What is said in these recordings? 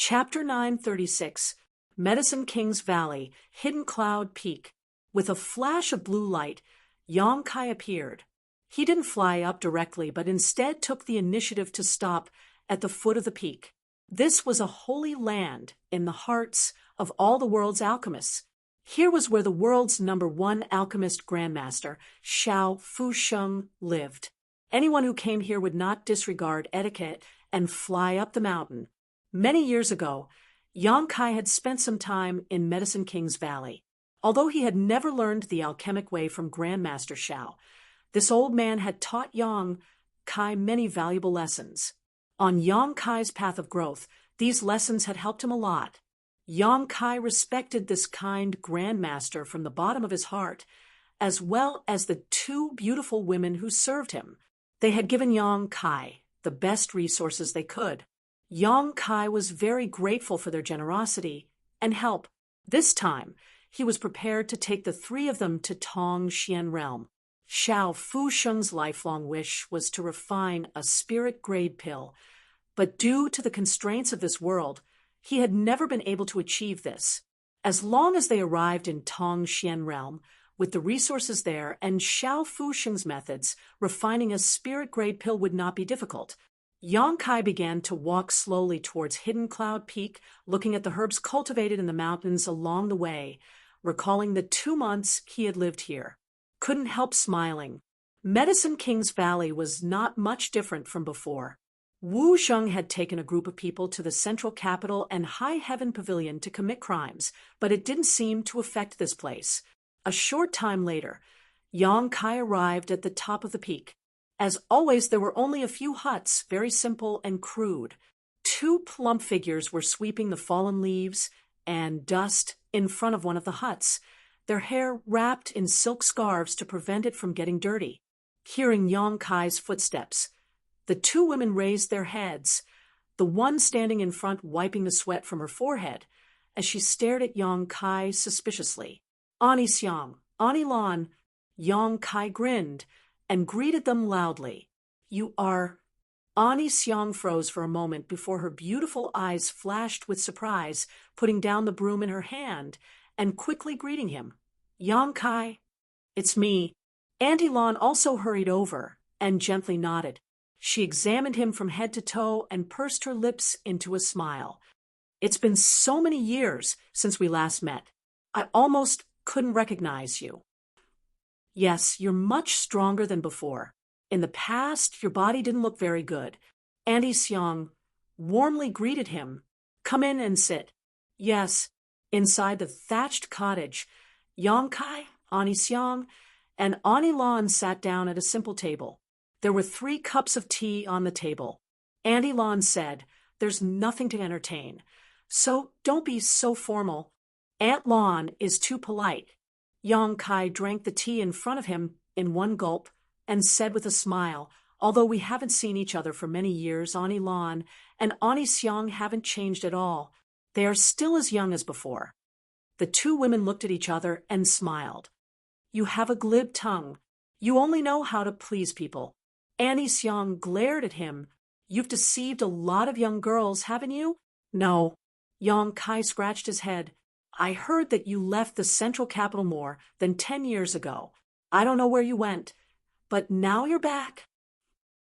Chapter 936, Medicine King's Valley, Hidden Cloud Peak. With a flash of blue light, Yong-kai appeared. He didn't fly up directly, but instead took the initiative to stop at the foot of the peak. This was a holy land in the hearts of all the world's alchemists. Here was where the world's #1 alchemist grandmaster, Xiao Fusheng, lived. Anyone who came here would not disregard etiquette and fly up the mountain. Many years ago, Yong-kai had spent some time in Medicine King's Valley. Although he had never learned the alchemic way from Grandmaster Xiao, this old man had taught Yong-kai many valuable lessons. On Yong-kai's path of growth, these lessons had helped him a lot. Yong-kai respected this kind grandmaster from the bottom of his heart, as well as the two beautiful women who served him. They had given Yong-kai the best resources they could. Yong-kai was very grateful for their generosity and help. This time, he was prepared to take the three of them to Tongxian realm. Xiao Fusheng's lifelong wish was to refine a spirit-grade pill, but due to the constraints of this world, he had never been able to achieve this. As long as they arrived in Tongxian realm, with the resources there and Xiao Fusheng's methods, refining a spirit-grade pill would not be difficult. Yong-kai began to walk slowly towards Hidden Cloud Peak, looking at the herbs cultivated in the mountains along the way, recalling the 2 months he had lived here. Couldn't help smiling. Medicine King's Valley was not much different from before. Wu Zheng had taken a group of people to the central capital and High Heaven Pavilion to commit crimes, but it didn't seem to affect this place. A short time later, Yong-kai arrived at the top of the peak. As always, there were only a few huts, very simple and crude. 2 plump figures were sweeping the fallen leaves and dust in front of one of the huts, their hair wrapped in silk scarves to prevent it from getting dirty. Hearing Yong-kai's footsteps, the 2 women raised their heads, the one standing in front wiping the sweat from her forehead, as she stared at Yong-kai suspiciously. "Ani Xiang, Ani Lan." Yong-kai grinned and greeted them loudly. "You are—" Ani Xiang froze for a moment before her beautiful eyes flashed with surprise, putting down the broom in her hand and quickly greeting him. "Yong-kai, it's me." Auntie Lan also hurried over and gently nodded. She examined him from head to toe and pursed her lips into a smile. "It's been so many years since we last met. I almost couldn't recognize you." "Yes, you're much stronger than before. In the past, your body didn't look very good." Auntie Xiang warmly greeted him. "Come in and sit." Yes, inside the thatched cottage, Yong-kai, Auntie Xiang, and Auntie Lan sat down at a simple table. There were 3 cups of tea on the table. Auntie Lan said, "There's nothing to entertain, so don't be so formal. Aunt Lan is too polite." Yong-kai drank the tea in front of him in one gulp and said with a smile, "Although we haven't seen each other for many years, Auntie Lan and Auntie Xiang haven't changed at all. They are still as young as before." The 2 women looked at each other and smiled. "You have a glib tongue. You only know how to please people." Auntie Xiang glared at him. "You've deceived a lot of young girls, haven't you?" "No." Yong-kai scratched his head. "I heard that you left the central capital more than 10 years ago. I don't know where you went, but now you're back.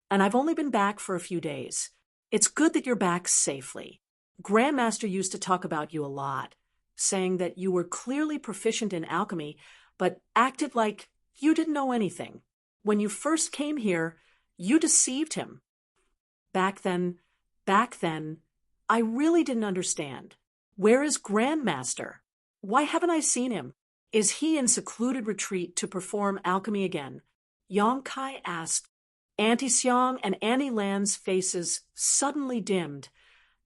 And I've only been back for a few days. It's good that you're back safely. Grandmaster used to talk about you a lot, saying that you were clearly proficient in alchemy, but acted like you didn't know anything. When you first came here, you deceived him. Back then, I really didn't understand. Where is Grandmaster? Why haven't I seen him? Is he in secluded retreat to perform alchemy again?" Yong-kai asked. Auntie Xiang and Auntie Lan's faces suddenly dimmed,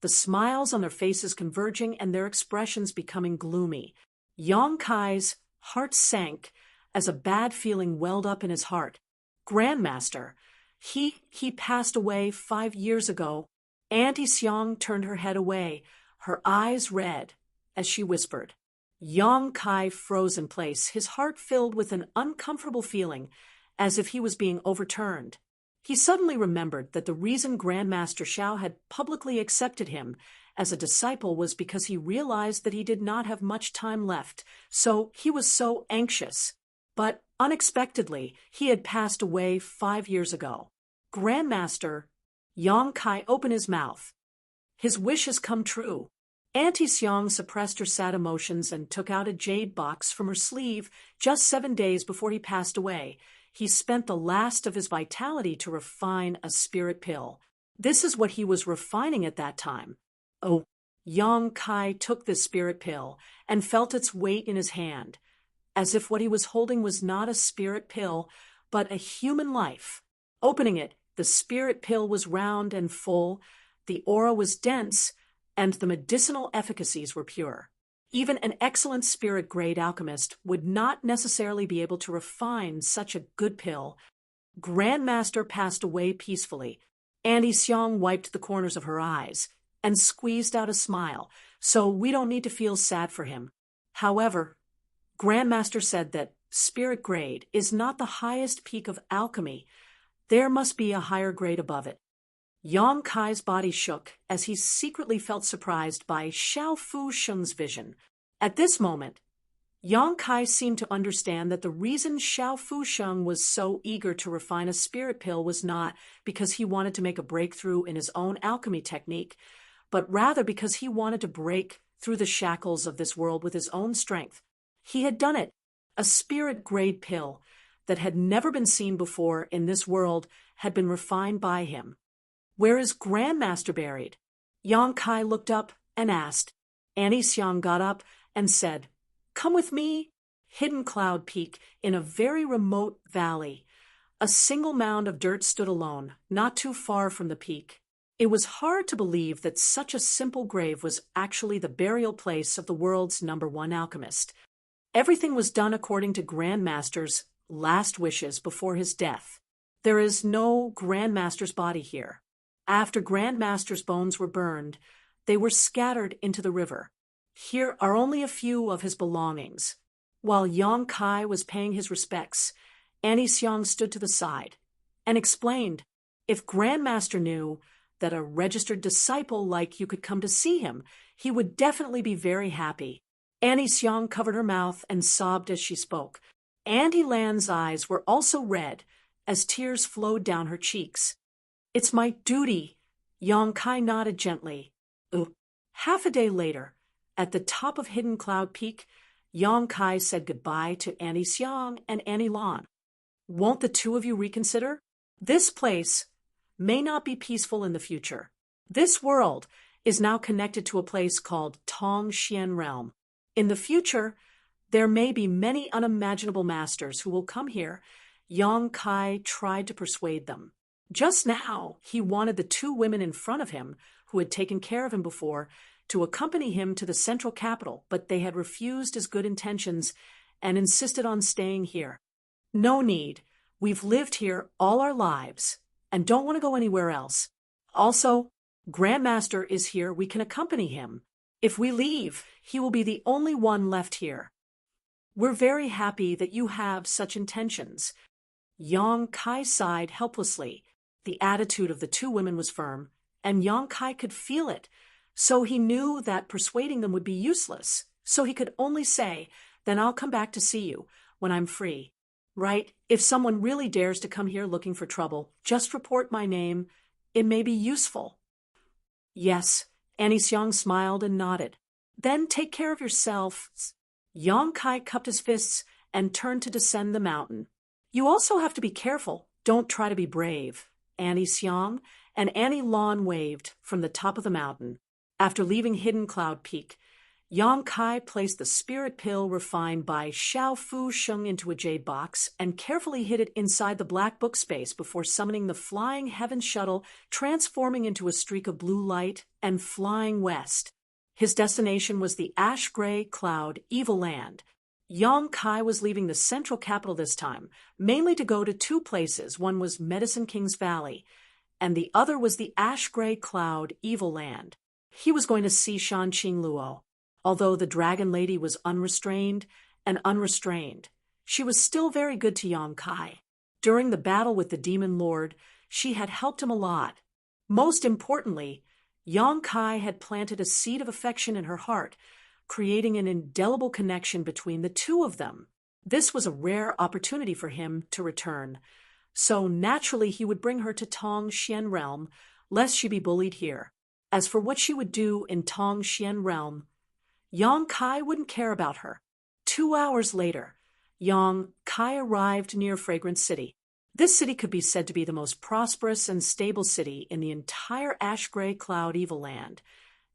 the smiles on their faces converging and their expressions becoming gloomy. Yong-kai's heart sank as a bad feeling welled up in his heart. Grandmaster, he passed away 5 years ago. Auntie Xiang turned her head away, her eyes red, as she whispered. Yong-kai froze in place, his heart filled with an uncomfortable feeling, as if he was being overturned. He suddenly remembered that the reason Grandmaster Xiao had publicly accepted him as a disciple was because he realized that he did not have much time left, so he was so anxious. But unexpectedly, he had passed away 5 years ago. Grandmaster Yang Kai opened his mouth. His wish has come true. Auntie Xiang suppressed her sad emotions and took out a jade box from her sleeve just 7 days before he passed away. He spent the last of his vitality to refine a spirit pill. This is what he was refining at that time. Oh, Yang Kai took this spirit pill and felt its weight in his hand, as if what he was holding was not a spirit pill, but a human life. Opening it, the spirit pill was round and full, the aura was dense, and the medicinal efficacies were pure. Even an excellent spirit-grade alchemist would not necessarily be able to refine such a good pill. Grandmaster passed away peacefully. Auntie Xiang wiped the corners of her eyes and squeezed out a smile, so we don't need to feel sad for him. However, Grandmaster said that spirit grade is not the highest peak of alchemy. There must be a higher grade above it. Yang Kai's body shook as he secretly felt surprised by Xiao Fu Sheng's vision. At this moment, Yang Kai seemed to understand that the reason Xiao Fu Sheng was so eager to refine a spirit pill was not because he wanted to make a breakthrough in his own alchemy technique, but rather because he wanted to break through the shackles of this world with his own strength. He had done it. A spirit-grade pill that had never been seen before in this world had been refined by him. Where is Grandmaster buried? Yang Kai looked up and asked. Auntie Xiang got up and said, "Come with me." Hidden Cloud Peak in a very remote valley. A single mound of dirt stood alone, not too far from the peak. It was hard to believe that such a simple grave was actually the burial place of the world's #1 alchemist. Everything was done according to Grandmaster's last wishes before his death. There is no Grandmaster's body here. After Grandmaster's bones were burned, they were scattered into the river. Here are only a few of his belongings. While Yang Kai was paying his respects, Auntie Xiang stood to the side and explained, if Grandmaster knew that a registered disciple like you could come to see him, he would definitely be very happy. Auntie Xiang covered her mouth and sobbed as she spoke. Auntie Lan's eyes were also red as tears flowed down her cheeks. It's my duty. Yang Kai nodded gently. Half a day later, at the top of Hidden Cloud Peak, Yang Kai said goodbye to Auntie Xiang and Auntie Lan. Won't the two of you reconsider? This place may not be peaceful in the future. This world is now connected to a place called Tong Xian Realm. In the future, there may be many unimaginable masters who will come here. Yang Kai tried to persuade them. Just now, he wanted the two women in front of him, who had taken care of him before, to accompany him to the central capital, but they had refused his good intentions and insisted on staying here. No need. We've lived here all our lives and don't want to go anywhere else. Also, Grandmaster is here. We can accompany him. If we leave, he will be the only one left here. We're very happy that you have such intentions. Yang Kai sighed helplessly. The attitude of the two women was firm, and Yang Kai could feel it, so he knew that persuading them would be useless. So he could only say, then I'll come back to see you when I'm free. Right? If someone really dares to come here looking for trouble, just report my name. It may be useful. Yes, Auntie Xiang smiled and nodded. Then take care of yourself. Yang Kai cupped his fists and turned to descend the mountain. You also have to be careful. Don't try to be brave. Auntie Xiang and Auntie Lan waved from the top of the mountain. After leaving Hidden Cloud Peak, Yang Kai placed the spirit pill refined by Xiao Fu Sheng into a jade box and carefully hid it inside the black book space before summoning the flying heaven shuttle, transforming into a streak of blue light and flying west. His destination was the ash-gray cloud Evil Land. Yang Kai was leaving the central capital this time, mainly to go to two places. One was Medicine King's Valley, and the other was the ash-gray cloud Evil Land. He was going to see Shan Qingluo. Although the Dragon Lady was unrestrained and unrestrained, she was still very good to Yang Kai. During the battle with the Demon Lord, She had helped him a lot. Most importantly, Yang Kai had planted a seed of affection in her heart, creating an indelible connection between the two of them. This was a rare opportunity for him to return, so naturally he would bring her to Tong Xian realm, lest she be bullied here. As for what she would do in Tong Xian realm, Yang Kai wouldn't care about her. 2 hours later, Yang Kai arrived near Fragrant City. This city could be said to be the most prosperous and stable city in the entire ash-gray cloud evil land,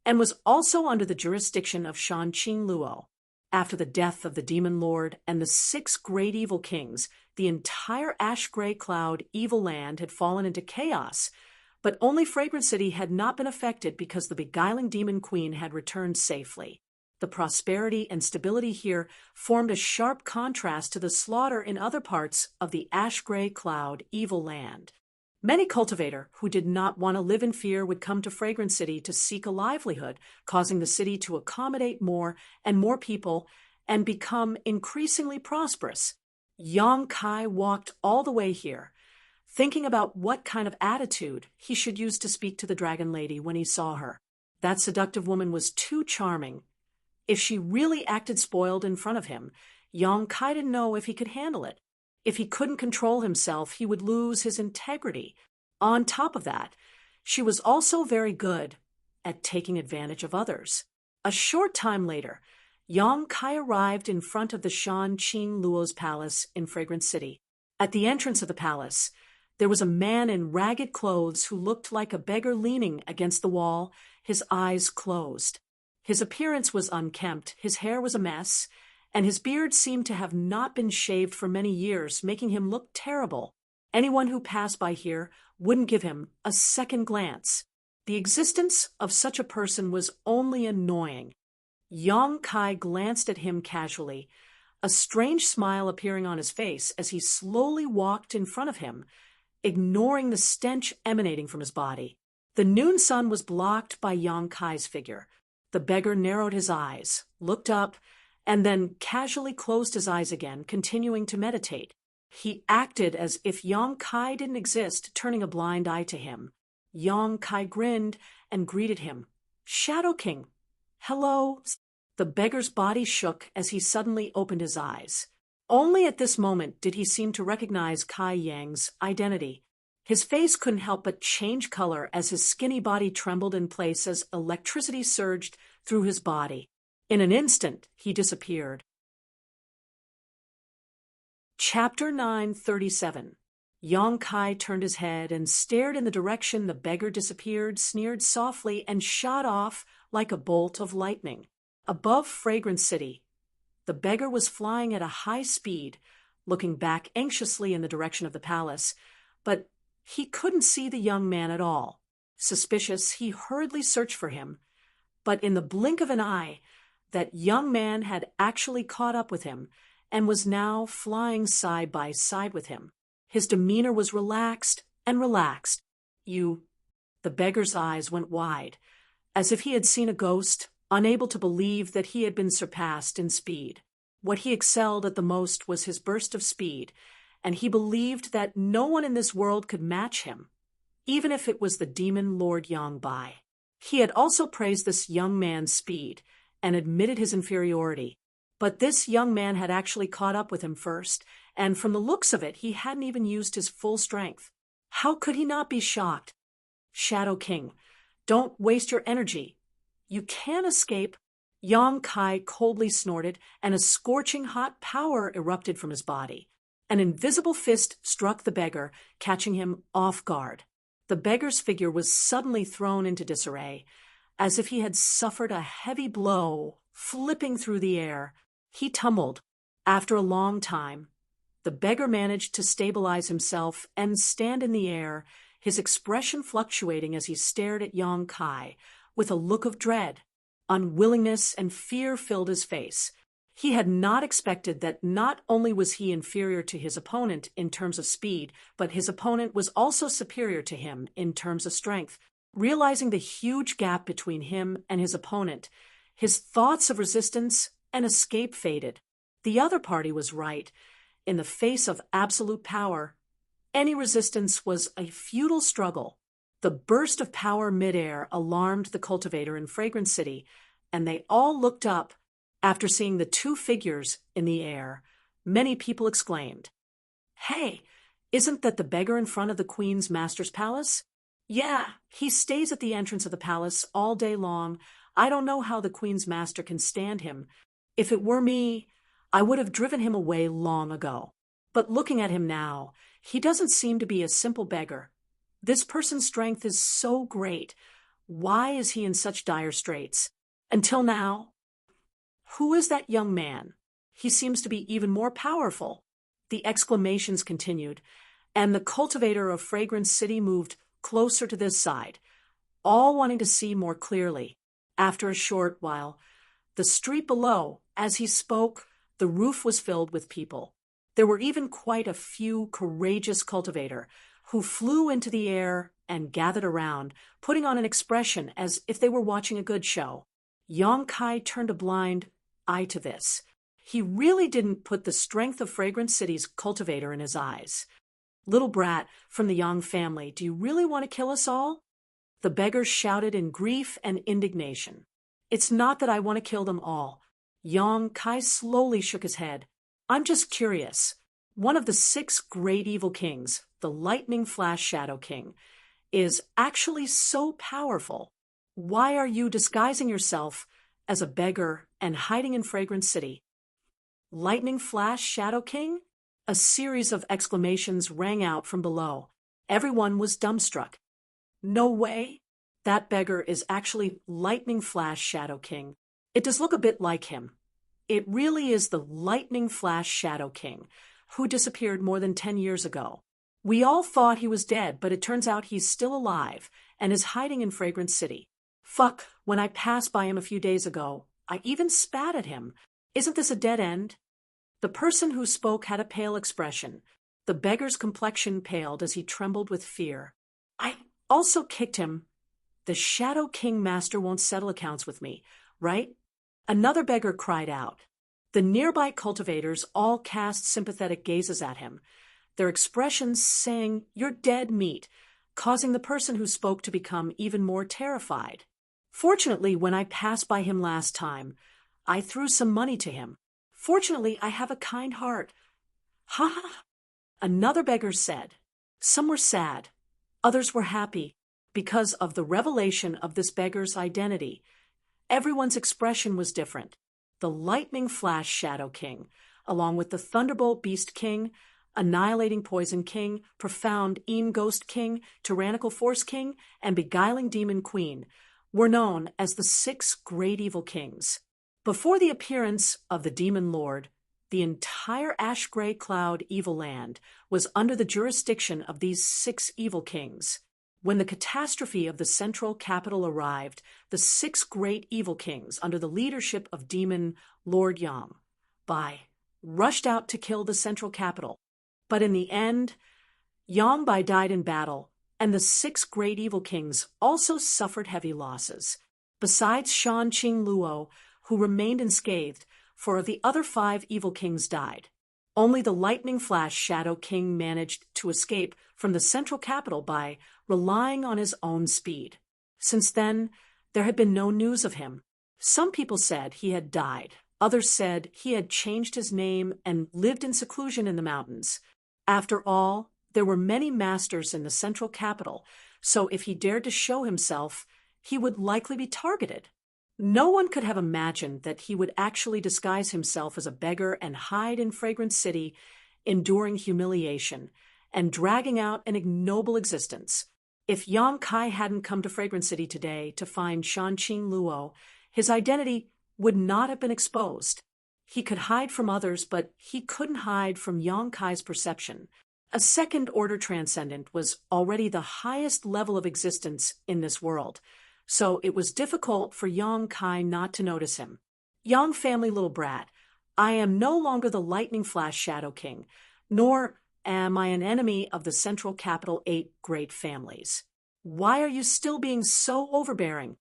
and was also under the jurisdiction of Shanqing Luo. After the death of the Demon Lord and the 6 great evil kings, the entire ash-gray cloud evil land had fallen into chaos, but only Fragrant City had not been affected because the beguiling demon queen had returned safely. The prosperity and stability here formed a sharp contrast to the slaughter in other parts of the ash-gray cloud evil land. Many cultivator who did not want to live in fear would come to Fragrant City to seek a livelihood, causing the city to accommodate more and more people and become increasingly prosperous. Yang Kai walked all the way here, thinking about what kind of attitude he should use to speak to the Dragon Lady when he saw her. That seductive woman was too charming. If she really acted spoiled in front of him, Yang Kai didn't know if he could handle it. If he couldn't control himself, he would lose his integrity. On top of that, she was also very good at taking advantage of others. A short time later, Yang Kai arrived in front of the Shanqing Luo's palace in Fragrant City. At the entrance of the palace, there was a man in ragged clothes who looked like a beggar leaning against the wall, his eyes closed. His appearance was unkempt, his hair was a mess, and his beard seemed to have not been shaved for many years, making him look terrible. Anyone who passed by here wouldn't give him a second glance. The existence of such a person was only annoying. Yang Kai glanced at him casually, a strange smile appearing on his face as he slowly walked in front of him, ignoring the stench emanating from his body. The noon sun was blocked by Yang Kai's figure. The beggar narrowed his eyes, looked up, and then casually closed his eyes again, continuing to meditate. He acted as if Yang Kai didn't exist, turning a blind eye to him. Yang Kai grinned and greeted him. "Shadow King." "Hello." The beggar's body shook as he suddenly opened his eyes. Only at this moment did he seem to recognize Kai Yang's identity. His face couldn't help but change color as his skinny body trembled in place as electricity surged through his body. In an instant, he disappeared. Chapter 937. Yang Kai turned his head and stared in the direction the beggar disappeared, sneered softly, and shot off like a bolt of lightning. Above Fragrant City, the beggar was flying at a high speed, looking back anxiously in the direction of the palace, but he couldn't see the young man at all. Suspicious, he hurriedly searched for him, but in the blink of an eye, that young man had actually caught up with him and was now flying side by side with him. His demeanor was relaxed and relaxed. "You..." The beggar's eyes went wide, as if he had seen a ghost, unable to believe that he had been surpassed in speed. What he excelled at the most was his burst of speed, and he believed that no one in this world could match him, even if it was the demon Lord Yang Bai. He had also praised this young man's speed and admitted his inferiority, but this young man had actually caught up with him first, and from the looks of it, he hadn't even used his full strength. How could he not be shocked? "Shadow King, don't waste your energy. You can't escape." Yang Kai coldly snorted, and a scorching hot power erupted from his body. An invisible fist struck the beggar, catching him off guard. The beggar's figure was suddenly thrown into disarray, as if he had suffered a heavy blow, flipping through the air. He tumbled. After a long time, the beggar managed to stabilize himself and stand in the air, his expression fluctuating as he stared at Yang Kai, with a look of dread. Unwillingness and fear filled his face. He had not expected that not only was he inferior to his opponent in terms of speed, but his opponent was also superior to him in terms of strength. Realizing the huge gap between him and his opponent, his thoughts of resistance and escape faded. The other party was right. In the face of absolute power, Any resistance was a futile struggle. The burst of power midair alarmed the cultivator in Fragrance City, and they all looked up after seeing the two figures in the air. Many people exclaimed, "Hey, isn't that the beggar in front of the Queen's master's palace?" "Yeah, he stays at the entrance of the palace all day long. I don't know how the Queen's master can stand him. If it were me, I would have driven him away long ago. But looking at him now, he doesn't seem to be a simple beggar. This person's strength is so great. Why is he in such dire straits? Until now, who is that young man? He seems to be even more powerful." The exclamations continued, and the cultivator of Fragrance City moved closer to this side, all wanting to see more clearly. After a short while, the street below, as he spoke, the roof was filled with people. There were even quite a few courageous cultivator who flew into the air and gathered around, putting on an expression as if they were watching a good show. Yang Kai turned a blind eye to this. He really didn't put the strength of Fragrance City's cultivator in his eyes. "Little brat from the Yang family, do you really want to kill us all?" The beggar shouted in grief and indignation. "It's not that I want to kill them all." Yang Kai slowly shook his head. "I'm just curious. One of the 6 great evil kings, the Lightning Flash Shadow King, is actually so powerful. Why are you disguising yourself as a beggar and hiding in Fragrance City?" "Lightning Flash Shadow King?" A series of exclamations rang out from below. Everyone was dumbstruck. "No way! That beggar is actually Lightning Flash Shadow King. It does look a bit like him. It really is the Lightning Flash Shadow King, who disappeared more than 10 years ago. We all thought he was dead, but it turns out he's still alive and is hiding in Fragrance City. Fuck, when I passed by him a few days ago, I even spat at him. Isn't this a dead end?" The person who spoke had a pale expression. The beggar's complexion paled as he trembled with fear. "I also kicked him. The Shadow King Master won't settle accounts with me, right?" Another beggar cried out. The nearby cultivators all cast sympathetic gazes at him, their expressions saying, "You're dead meat," causing the person who spoke to become even more terrified. "Fortunately, when I passed by him last time, I threw some money to him. Fortunately, I have a kind heart." "Ha ha!" Another beggar said. Some were sad, others were happy, because of the revelation of this beggar's identity. Everyone's expression was different. The Lightning Flash Shadow King, along with the Thunderbolt Beast King, Annihilating Poison King, Profound Eam Ghost King, Tyrannical Force King, and Beguiling Demon Queen, were known as the 6 great evil kings. Before the appearance of the Demon Lord, the entire ash-gray cloud evil land was under the jurisdiction of these 6 evil kings. When the catastrophe of the central capital arrived, the 6 great evil kings, under the leadership of Demon Lord Yang Bai, rushed out to kill the central capital. But in the end, Yang Bai died in battle, and the 6 great evil kings also suffered heavy losses. Besides Shan Qing Luo, who remained unscathed, 4 of the other 5 evil kings died. Only the Lightning Flash Shadow King managed to escape from the central capital by relying on his own speed. Since then, there had been no news of him. Some people said he had died. Others said he had changed his name and lived in seclusion in the mountains. After all, there were many masters in the central capital, so if he dared to show himself, he would likely be targeted. No one could have imagined that he would actually disguise himself as a beggar and hide in Fragrance City, enduring humiliation and dragging out an ignoble existence. If Yang Kai hadn't come to Fragrance City today to find Shanqing Luo, his identity would not have been exposed. He could hide from others, but he couldn't hide from Yang Kai's perception. A second-order transcendent was already the highest level of existence in this world, so it was difficult for Yang Kai not to notice him. "Yang family little brat, I am no longer the Lightning Flash Shadow King, nor am I an enemy of the Central Capital 8 great families. Why are you still being so overbearing?"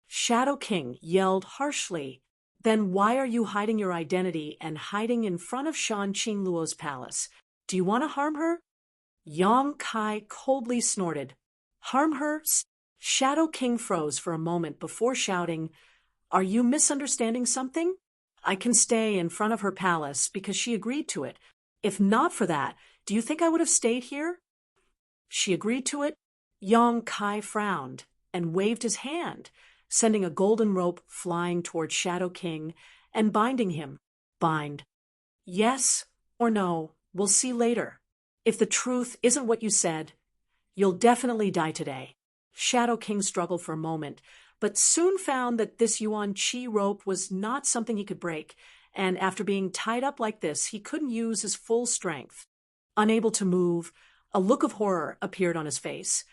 Shadow King yelled harshly. "Then why are you hiding your identity and hiding in front of Shan Qing Luo's palace? Do you want to harm her?" Yong Kai coldly snorted. Harm her? Shadow King froze for a moment before shouting, Are you misunderstanding something? I can stay in front of her palace because she agreed to it. If not for that, do you think I would have stayed here? She agreed to it. Yong Kai frowned and waved his hand, sending a golden rope flying toward Shadow King and binding him. Bind. Yes or no, we'll see later. If the truth isn't what you said, you'll definitely die today. Shadow King struggled for a moment, but soon found that this Yuan Qi rope was not something he could break, and after being tied up like this, he couldn't use his full strength. Unable to move, a look of horror appeared on his face,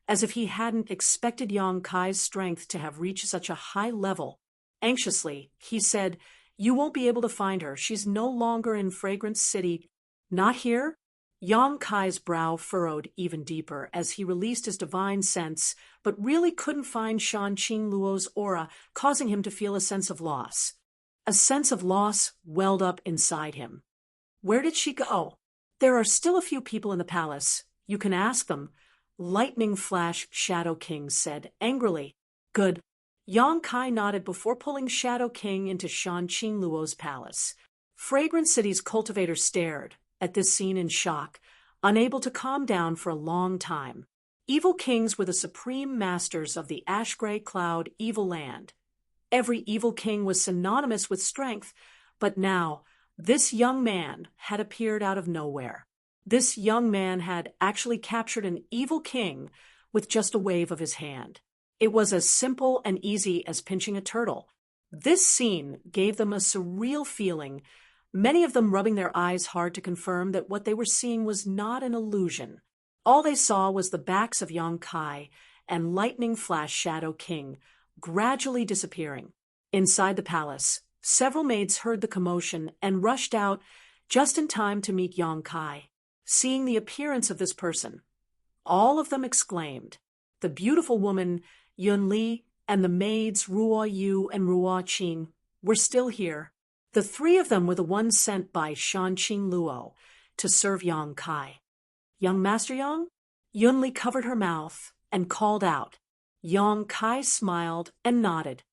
as if he hadn't expected Yong Kai's strength to have reached such a high level. Anxiously, he said, You won't be able to find her. She's no longer in Fragrance City. Not here? Yong Kai's brow furrowed even deeper as he released his divine sense, but really couldn't find Shan Qing Luo's aura, causing him to feel a sense of loss. A sense of loss welled up inside him. Where did she go? There are still a few people in the palace. You can ask them. Lightning Flash Shadow King said angrily. Good. Yong Kai nodded before pulling Shadow King into Shan Qing Luo's palace. Fragrant City's cultivator stared at this scene in shock, unable to calm down for a long time. Evil kings were the supreme masters of the ash-gray cloud evil land. Every evil king was synonymous with strength, but now this young man had appeared out of nowhere. This young man had actually captured an evil king with just a wave of his hand. It was as simple and easy as pinching a turtle. This scene gave them a surreal feeling, many of them rubbing their eyes hard to confirm that what they were seeing was not an illusion. All they saw was the backs of Yong Kai and Lightning Flash Shadow King gradually disappearing. Inside the palace, several maids heard the commotion and rushed out just in time to meet Yong Kai. Seeing the appearance of this person, all of them exclaimed. The beautiful woman, Yun Li, and the maids, Ruo Yu and Ruo Qing, were still here. The three of them were the ones sent by Shan Qing Luo to serve Yong Kai. Young Master Yong? Yun Li covered her mouth and called out. Yong Kai smiled and nodded.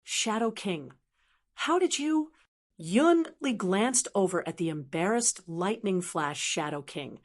Shadow King, how did you? Yun Li glanced over at the embarrassed Lightning Flash Shadow King,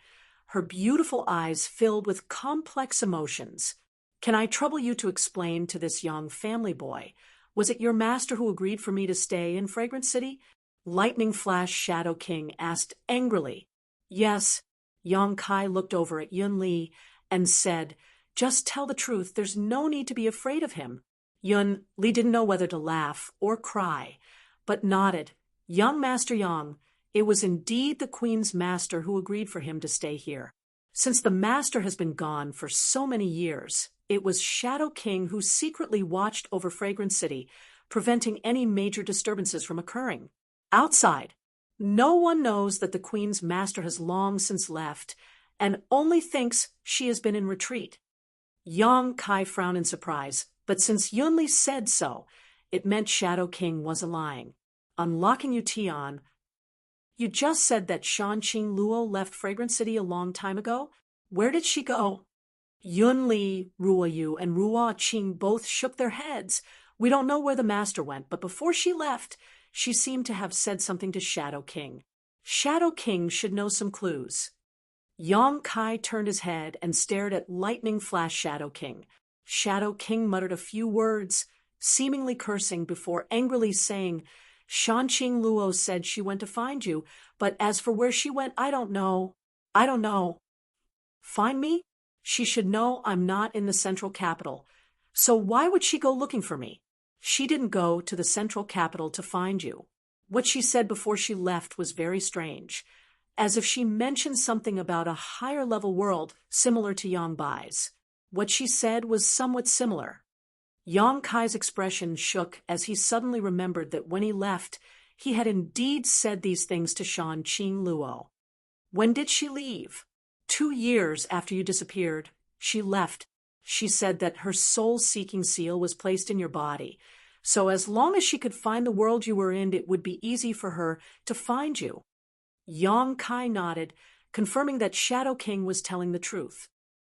her beautiful eyes filled with complex emotions. Can I trouble you to explain to this young family boy? Was it your master who agreed for me to stay in Fragrant City? Lightning Flash Shadow King asked angrily. Yes. Yong Kai looked over at Yun Li and said, Just tell the truth. There's no need to be afraid of him. Yun Li didn't know whether to laugh or cry, but nodded. Young Master Yang, it was indeed the Queen's master who agreed for him to stay here. Since the master has been gone for so many years, it was Shadow King who secretly watched over Fragrant City, preventing any major disturbances from occurring. Outside, no one knows that the Queen's master has long since left and only thinks she has been in retreat. Yong Kai frowned in surprise, but since Yun Li said so, it meant Shadow King wasn't lying. Unlocking Utian, you just said that Shan Qing Luo left Fragrant City a long time ago? Where did she go? Yun Li, Ruo Yu, and Ruo Qing both shook their heads. We don't know where the master went, but before she left, she seemed to have said something to Shadow King. Shadow King should know some clues. Yong Kai turned his head and stared at Lightning Flash Shadow King. Shadow King muttered a few words, seemingly cursing, before angrily saying, Shan Qing Luo said she went to find you, but as for where she went, I don't know. I don't know. Find me? She should know I'm not in the central capital. So why would she go looking for me? She didn't go to the central capital to find you. What she said before she left was very strange, as if she mentioned something about a higher-level world similar to Yang Bai's. What she said was somewhat similar. Yong Kai's expression shook as he suddenly remembered that when he left, he had indeed said these things to Shan Qing Luo. When did she leave? 2 years after you disappeared, she left. She said that her soul-seeking seal was placed in your body, so as long as she could find the world you were in, it would be easy for her to find you. Yong Kai nodded, confirming that Shadow King was telling the truth.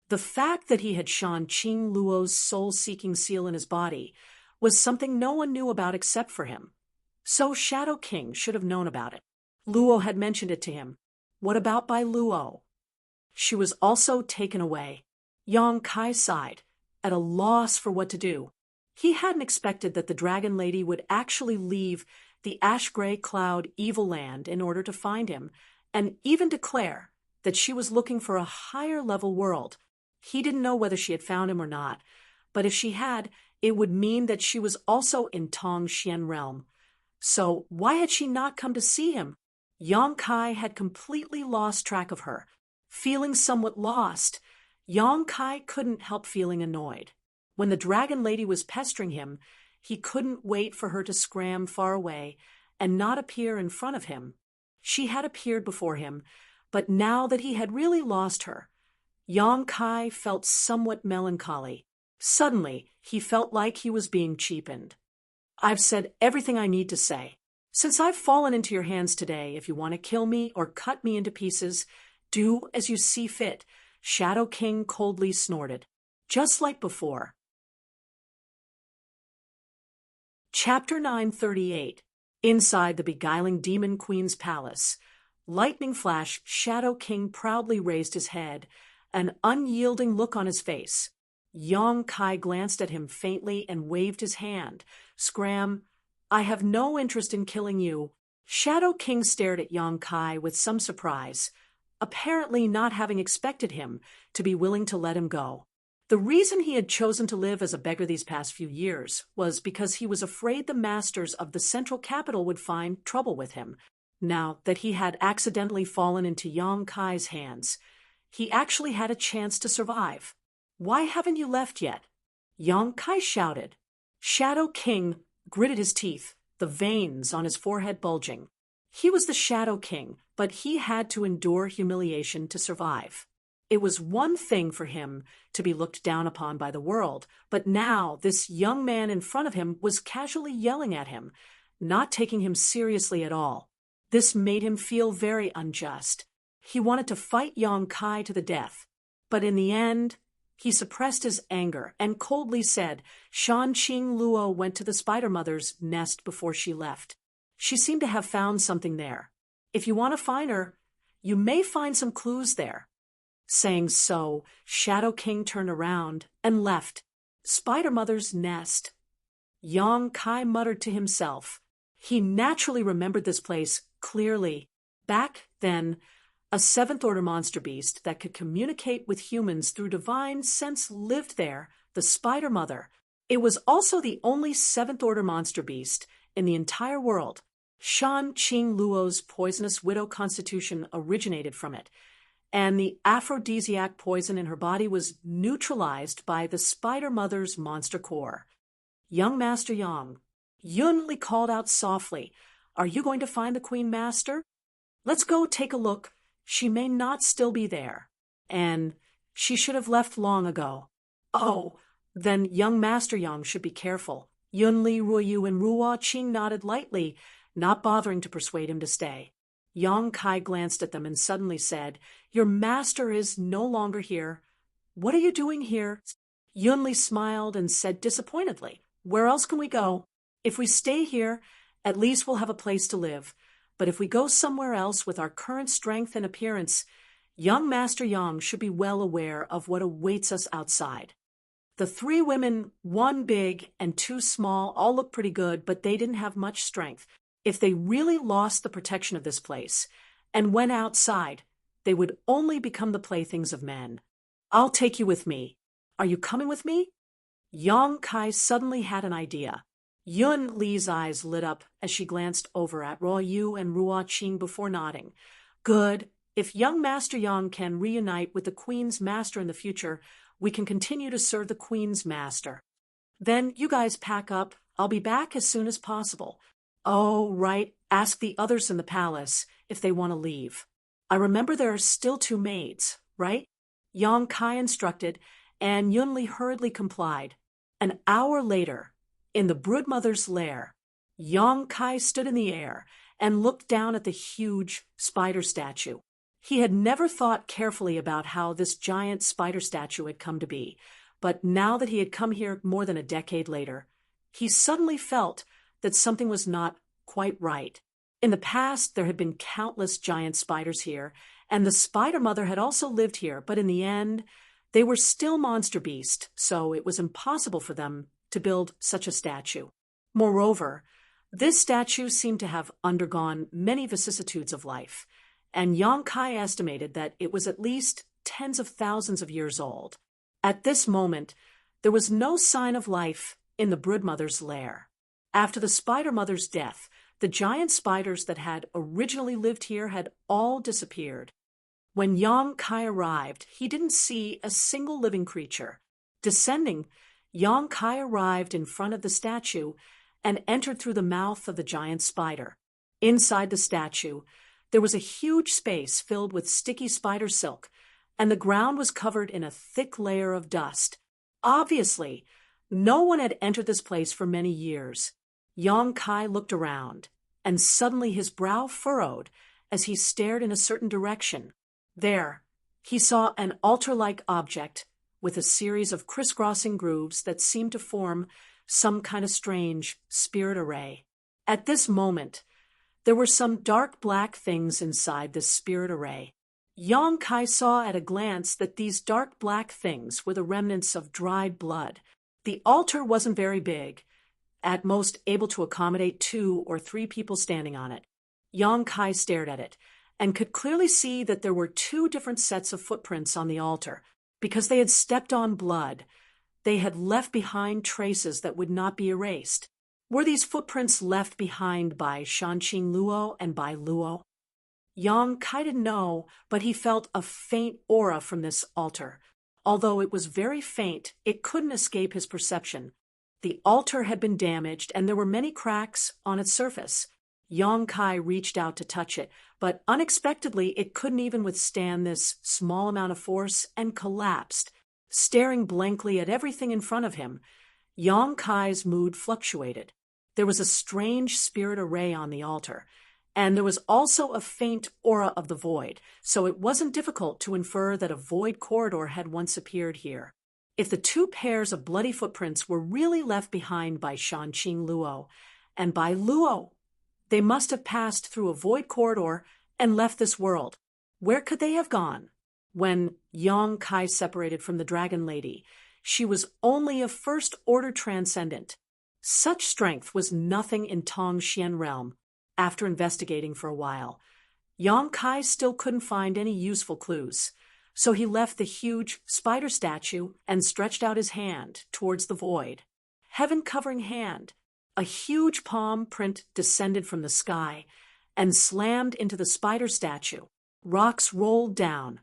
The fact that he had Shan Qing Luo's soul-seeking seal in his body was something no one knew about except for him. So Shadow King should have known about it. Luo had mentioned it to him. What about Bai Luo? She was also taken away. Yang Kai sighed, at a loss for what to do. He hadn't expected that the Dragon Lady would actually leave the ash-gray cloud evil land in order to find him, and even declare that she was looking for a higher-level world. He didn't know whether she had found him or not, but if she had, it would mean that she was also in Tong Xian realm. So why had she not come to see him? Yang Kai had completely lost track of her. Feeling somewhat lost, Yang Kai couldn't help feeling annoyed. When the Dragon Lady was pestering him, he couldn't wait for her to scram far away and not appear in front of him. She had appeared before him, but now that he had really lost her, Yang Kai felt somewhat melancholy. Suddenly, he felt like he was being cheapened. I've said everything I need to say. Since I've fallen into your hands today, if you want to kill me or cut me into pieces, do as you see fit, Shadow King coldly snorted, just like before. Chapter 938. Inside the beguiling Demon Queen's palace. Lightning flash, Shadow King proudly raised his head, an unyielding look on his face. Yang Kai glanced at him faintly and waved his hand. Scram, I have no interest in killing you. Shadow King stared at Yang Kai with some surprise, apparently not having expected him to be willing to let him go. The reason he had chosen to live as a beggar these past few years was because he was afraid the masters of the central capital would find trouble with him. Now that he had accidentally fallen into Yang Kai's hands, he actually had a chance to survive. Why haven't you left yet? Yang Kai shouted. Shadow King gritted his teeth, the veins on his forehead bulging. He was the Shadow King, but he had to endure humiliation to survive. It was one thing for him to be looked down upon by the world, but now this young man in front of him was casually yelling at him, not taking him seriously at all. This made him feel very unjust. He wanted to fight Yang Kai to the death, but in the end, he suppressed his anger and coldly said Shan Qing Luo went to the Spider Mother's nest before she left. She seemed to have found something there. If you want to find her, you may find some clues there. Saying so, Shadow King turned around and left. Spider Mother's nest. Yang Kai muttered to himself. He naturally remembered this place clearly. Back then, a seventh-order monster beast that could communicate with humans through divine sense lived there, the Spider Mother. It was also the only seventh-order monster beast in the entire world. Shan Qing Luo's poisonous widow constitution originated from it, and the aphrodisiac poison in her body was neutralized by the Spider Mother's monster core. Young Master Yang, Yunli called out softly, "Are you going to find the Queen Master? Let's go take a look. She may not still be there. And she should have left long ago." "Oh, then young Master Yang should be careful." Yunli, Ruoyu, and Ruo Qing nodded lightly, not bothering to persuade him to stay. Yang Kai glanced at them and suddenly said, "Your master is no longer here. What are you doing here?" Yunli smiled and said disappointedly, "Where else can we go? If we stay here, at least we'll have a place to live. But if we go somewhere else with our current strength and appearance, young Master Yang should be well aware of what awaits us outside." The three women, one big and two small, all looked pretty good, but they didn't have much strength. If they really lost the protection of this place and went outside, they would only become the playthings of men. "I'll take you with me. Are you coming with me?" Yang Kai suddenly had an idea. Yun Li's eyes lit up as she glanced over at Ruo Yu and Ruo Qing before nodding. "Good. If young Master Yang can reunite with the Queen's Master in the future, we can continue to serve the Queen's Master. Then you guys pack up. I'll be back as soon as possible. Oh, right, ask the others in the palace if they want to leave. I remember there are still 2 maids, right?" Yang Kai instructed, and Yunli hurriedly complied. An hour later, in the Broodmother's lair, Yang Kai stood in the air and looked down at the huge spider statue. He had never thought carefully about how this giant spider statue had come to be, but now that he had come here more than a decade later, he suddenly felt that something was not quite right. In the past, there had been countless giant spiders here, and the spider mother had also lived here, but in the end, they were still monster beasts, so it was impossible for them to build such a statue. Moreover, this statue seemed to have undergone many vicissitudes of life, and Yang Kai estimated that it was at least tens of thousands of years old. At this moment, there was no sign of life in the broodmother's lair. After the spider mother's death, the giant spiders that had originally lived here had all disappeared. When Yang Kai arrived, he didn't see a single living creature. Descending, Yang Kai arrived in front of the statue and entered through the mouth of the giant spider. Inside the statue, there was a huge space filled with sticky spider silk, and the ground was covered in a thick layer of dust. Obviously, no one had entered this place for many years. Yang Kai looked around, and suddenly his brow furrowed as he stared in a certain direction. There, he saw an altar-like object with a series of crisscrossing grooves that seemed to form some kind of strange spirit array. At this moment, there were some dark black things inside this spirit array. Yang Kai saw at a glance that these dark black things were the remnants of dried blood. The altar wasn't very big, at most able to accommodate 2 or 3 people standing on it. Yang Kai stared at it and could clearly see that there were 2 different sets of footprints on the altar. Because they had stepped on blood, they had left behind traces that would not be erased. Were these footprints left behind by Shanqing Luo and by Luo? Yang Kai didn't know, but he felt a faint aura from this altar. Although it was very faint, it couldn't escape his perception. The altar had been damaged, and there were many cracks on its surface. Yang Kai reached out to touch it, but unexpectedly it couldn't even withstand this small amount of force and collapsed. Staring blankly at everything in front of him, Yang Kai's mood fluctuated. There was a strange spirit array on the altar, and there was also a faint aura of the void, so it wasn't difficult to infer that a void corridor had once appeared here. If the 2 pairs of bloody footprints were really left behind by Shanqing Luo and by Luo, they must have passed through a void corridor and left this world. Where could they have gone? When Yang Kai separated from the Dragon Lady, she was only a first-order transcendent. Such strength was nothing in Tongxian realm. After investigating for a while, Yang Kai still couldn't find any useful clues, so he left the huge spider statue and stretched out his hand towards the void. Heaven-covering hand, a huge palm print descended from the sky and slammed into the spider statue. Rocks rolled down,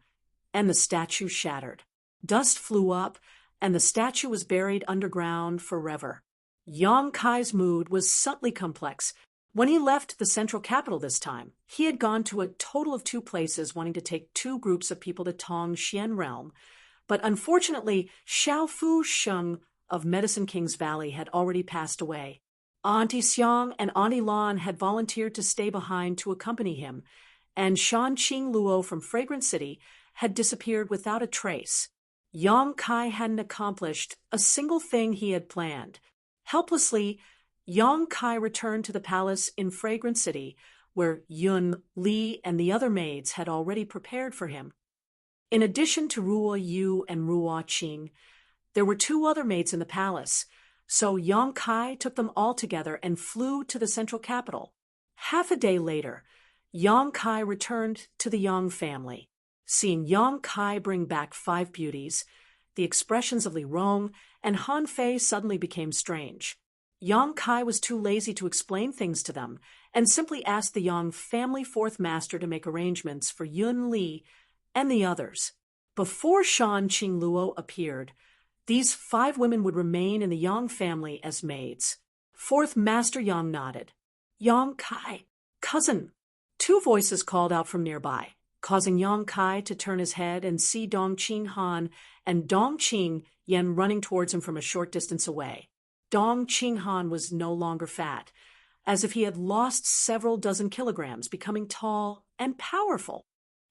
and the statue shattered. Dust flew up, and the statue was buried underground forever. Yang Kai's mood was subtly complex. When he left the central capital this time, he had gone to a total of 2 places wanting to take 2 groups of people to Tongxian realm, but unfortunately, Xiao Fu Sheng of Medicine King's Valley had already passed away. Auntie Xiang and Auntie Lan had volunteered to stay behind to accompany him, and Shanqing Luo from Fragrant City had disappeared without a trace. Yang Kai hadn't accomplished a single thing he had planned. Helplessly, Yang Kai returned to the palace in Fragrant City, where Yun, Li, and the other maids had already prepared for him. In addition to Ruo Yu and Ruo Qing, there were 2 other maids in the palace, so Yang Kai took them all together and flew to the central capital. Half a day later, Yang Kai returned to the Yang family. Seeing Yang Kai bring back 5 beauties, the expressions of Li Rong and Han Fei suddenly became strange. Yang Kai was too lazy to explain things to them and simply asked the Yang family 4th master to make arrangements for Yun Li and the others. Before Shanqing Luo appeared, these 5 women would remain in the Yang family as maids. 4th Master Yang nodded. Yang Kai, cousin. 2 voices called out from nearby, causing Yang Kai to turn his head and see Dongqing Han and Dongqing Yan running towards him from a short distance away. Dongqing Han was no longer fat, as if he had lost several dozen kilograms, becoming tall and powerful.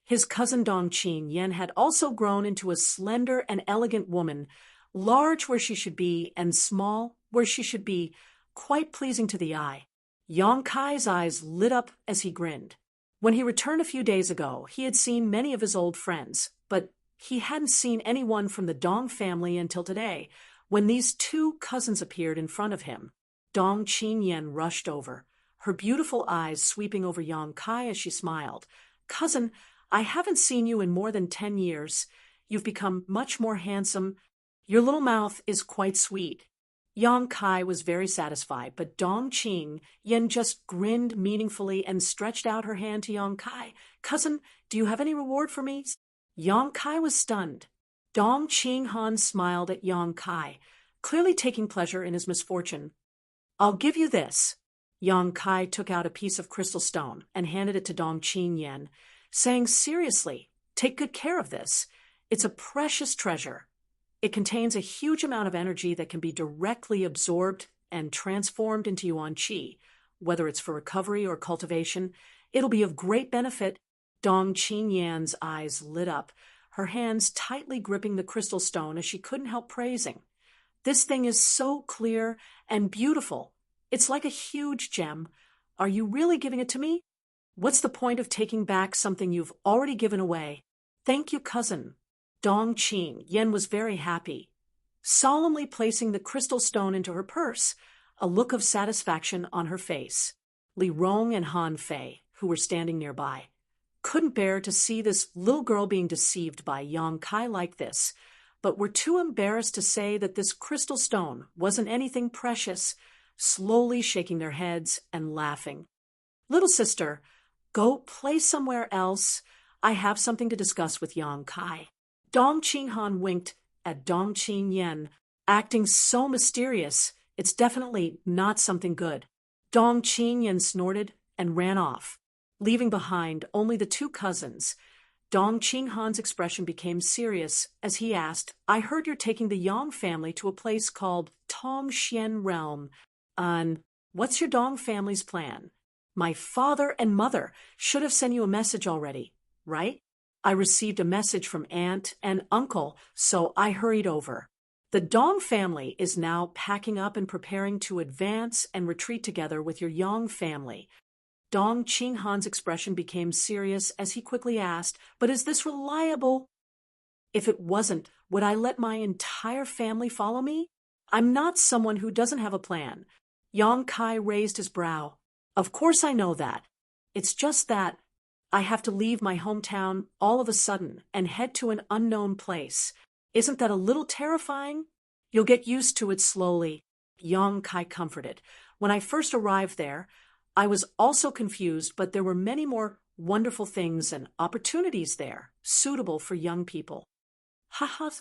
His cousin Dongqing Yen had also grown into a slender and elegant woman, large where she should be and small where she should be, quite pleasing to the eye. Yang Kai's eyes lit up as he grinned. When he returned a few days ago, he had seen many of his old friends, but he hadn't seen anyone from the Dong family until today, when these two cousins appeared in front of him. Dongqing Yen rushed over, her beautiful eyes sweeping over Yang Kai as she smiled. "Cousin, I haven't seen you in more than 10 years. You've become much more handsome. Your little mouth is quite sweet." Yang Kai was very satisfied, but Dongqing Yen just grinned meaningfully and stretched out her hand to Yang Kai. "Cousin, do you have any reward for me?" Yang Kai was stunned. Dongqing Han smiled at Yang Kai, clearly taking pleasure in his misfortune. "I'll give you this." Yang Kai took out a piece of crystal stone and handed it to Dongqing Yen, saying seriously, "Take good care of this. It's a precious treasure. It contains a huge amount of energy that can be directly absorbed and transformed into Yuan Qi. Whether it's for recovery or cultivation, it'll be of great benefit." Dongqing Yan's eyes lit up, her hands tightly gripping the crystal stone as she couldn't help praising. "This thing is so clear and beautiful. It's like a huge gem. Are you really giving it to me? What's the point of taking back something you've already given away?" "Thank you, cousin." Dongqing Yen was very happy, solemnly placing the crystal stone into her purse, a look of satisfaction on her face. Li Rong and Han Fei, who were standing nearby, couldn't bear to see this little girl being deceived by Yang Kai like this, but were too embarrassed to say that this crystal stone wasn't anything precious, slowly shaking their heads and laughing. "Little sister, go play somewhere else. I have something to discuss with Yang Kai." Dongqing Han winked at Dongqing Yen, acting so mysterious. It's definitely not something good. Dongqing Yen snorted and ran off, leaving behind only the two cousins. Dongqing Han's expression became serious as he asked, "I heard you're taking the Yang family to a place called Tongxian Realm. What's your Dong family's plan? My father and mother should have sent you a message already, right? I received a message from aunt and uncle, so I hurried over. The Dong family is now packing up and preparing to advance and retreat together with your Yang family." Dongqing Han's expression became serious as he quickly asked, "But is this reliable? If it wasn't, would I let my entire family follow me? I'm not someone who doesn't have a plan." Yang Kai raised his brow. "Of course I know that. It's just that I have to leave my hometown all of a sudden and head to an unknown place. Isn't that a little terrifying?" "You'll get used to it slowly," Yang Kai comforted. "When I first arrived there, I was also confused, but there were many more wonderful things and opportunities there, suitable for young people." "Haha."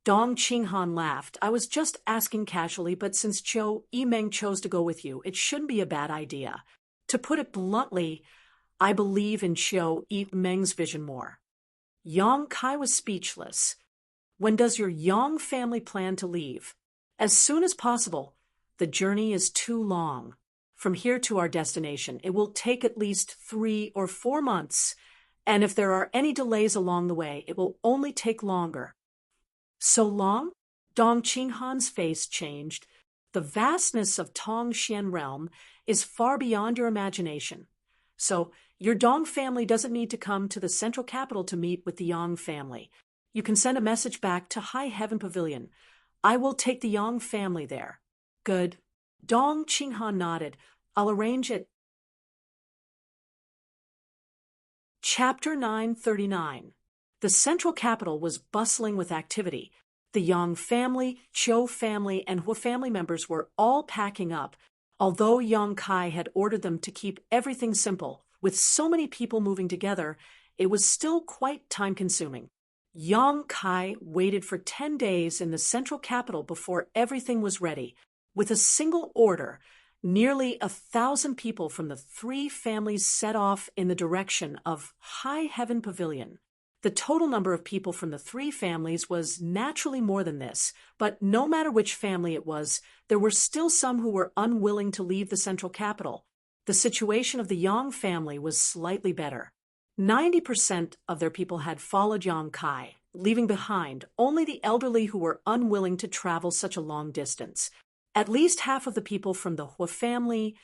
Dongqing Han laughed. "I was just asking casually, but since Zhou Yimeng chose to go with you, it shouldn't be a bad idea. To put it bluntly, I believe in Zhou Yimeng's vision more." Yang Kai was speechless. "When does your Yang family plan to leave?" "As soon as possible. The journey is too long. From here to our destination, it will take at least 3 or 4 months, and if there are any delays along the way, it will only take longer." "So long?" Dongqing Han's face changed. "The vastness of Tongxian Realm is far beyond your imagination. So your Dong family doesn't need to come to the central capital to meet with the Yang family. You can send a message back to High Heaven Pavilion. I will take the Yang family there." "Good." Dongqing Han nodded. "I'll arrange it." Chapter 939. The central capital was bustling with activity. The Yang family, Zhou family, and Hu family members were all packing up. Although Yang Kai had ordered them to keep everything simple, with so many people moving together, it was still quite time-consuming. Yang Kai waited for 10 days in the central capital before everything was ready. With a single order, nearly 1,000 people from the 3 families set off in the direction of High Heaven Pavilion. The total number of people from the 3 families was naturally more than this, but no matter which family it was, there were still some who were unwilling to leave the central capital. The situation of the Yang family was slightly better. 90% of their people had followed Yang Kai, leaving behind only the elderly who were unwilling to travel such a long distance. At least half of the people from the Hua family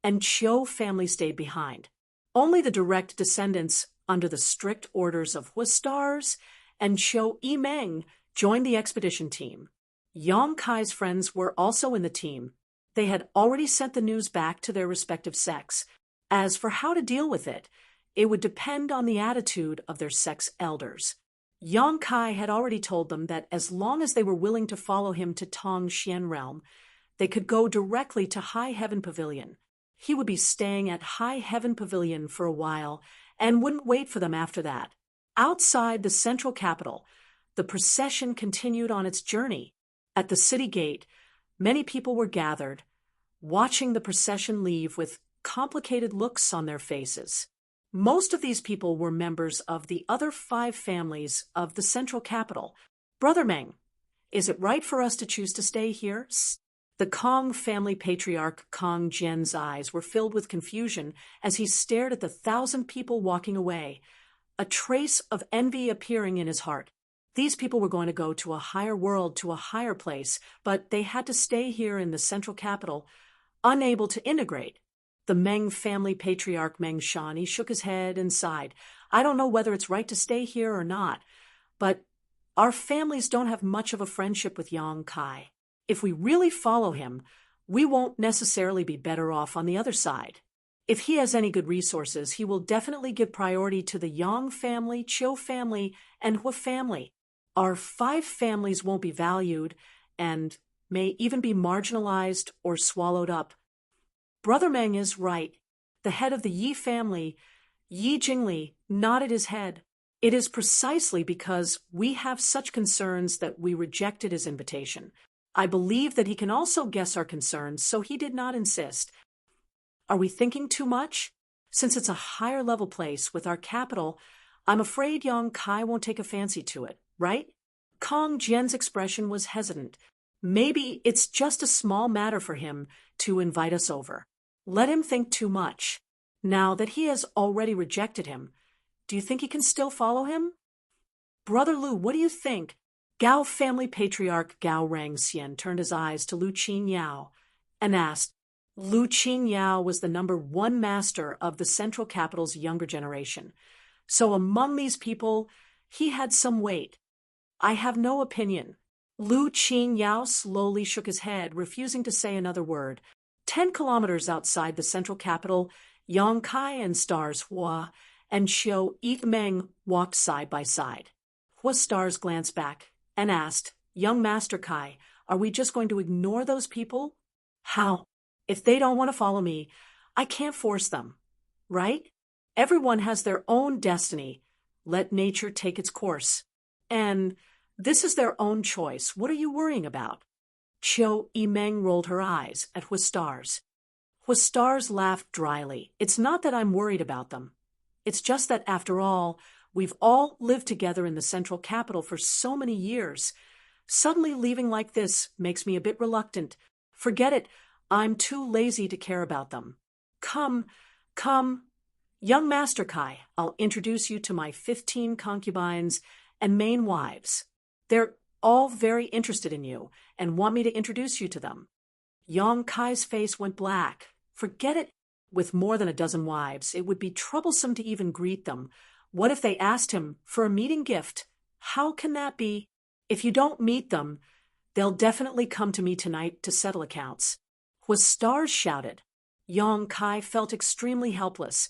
and Chiu family stayed behind. Only the direct descendants, under the strict orders of Hua stars and Chiu Yimeng, joined the expedition team. Yang Kai's friends were also in the team. They had already sent the news back to their respective sects. As for how to deal with it, it would depend on the attitude of their sect's elders. Yang Kai had already told them that as long as they were willing to follow him to Tong Xian realm, they could go directly to High Heaven Pavilion. He would be staying at High Heaven Pavilion for a while and wouldn't wait for them after that. Outside the central capital, the procession continued on its journey. At the city gate, many people were gathered, watching the procession leave with complicated looks on their faces. Most of these people were members of the other 5 families of the central capital. Brother Meng, is it right for us to choose to stay here? The Kong family patriarch Kong Jian's eyes were filled with confusion as he stared at the 1,000 people walking away, a trace of envy appearing in his heart. These people were going to go to a higher world, to a higher place, but they had to stay here in the central capital, unable to integrate. The Meng family patriarch Meng Shan shook his head and sighed. I don't know whether it's right to stay here or not, but our families don't have much of a friendship with Yang Kai. If we really follow him, we won't necessarily be better off on the other side. If he has any good resources, he will definitely give priority to the Yang family, Chiu family, and Hua family. Our 5 families won't be valued and may even be marginalized or swallowed up. Brother Meng is right. The head of the Yi family, Yi Jingli, nodded his head. It is precisely because we have such concerns that we rejected his invitation. I believe that he can also guess our concerns, so he did not insist. Are we thinking too much? Since it's a higher level place with our capital, I'm afraid Yang Kai won't take a fancy to it, right? Kong Jian's expression was hesitant. Maybe it's just a small matter for him to invite us over. Let him think too much. Now that he has already rejected him, do you think he can still follow him? Brother Lu, what do you think? Gao family patriarch Gao Rangxian turned his eyes to Lu Qingyao and asked. Lu Qingyao was the number 1 master of the central capital's younger generation. So among these people, he had some weight. I have no opinion. Lu Qingyao slowly shook his head, refusing to say another word. 10 kilometers outside the central capital, Yang Kai and stars Hua and Chiu Yimeng walked side by side. Hua stars glanced back and asked, Young Master Kai, are we just going to ignore those people? How? If they don't want to follow me, I can't force them, right? Everyone has their own destiny. Let nature take its course. And this is their own choice. What are you worrying about? Chiu Yimeng rolled her eyes at Hua stars. Hua stars laughed dryly. It's not that I'm worried about them. It's just that, after all, we've all lived together in the central capital for so many years. Suddenly leaving like this makes me a bit reluctant. Forget it. I'm too lazy to care about them. Come. Young Master Kai, I'll introduce you to my 15 concubines and main wives. They're all very interested in you and want me to introduce you to them. Yang Kai's face went black. Forget it. With more than a dozen wives, it would be troublesome to even greet them. What if they asked him for a meeting gift? How can that be? If you don't meet them, they'll definitely come to me tonight to settle accounts. Hua stars shouted. Yang Kai felt extremely helpless,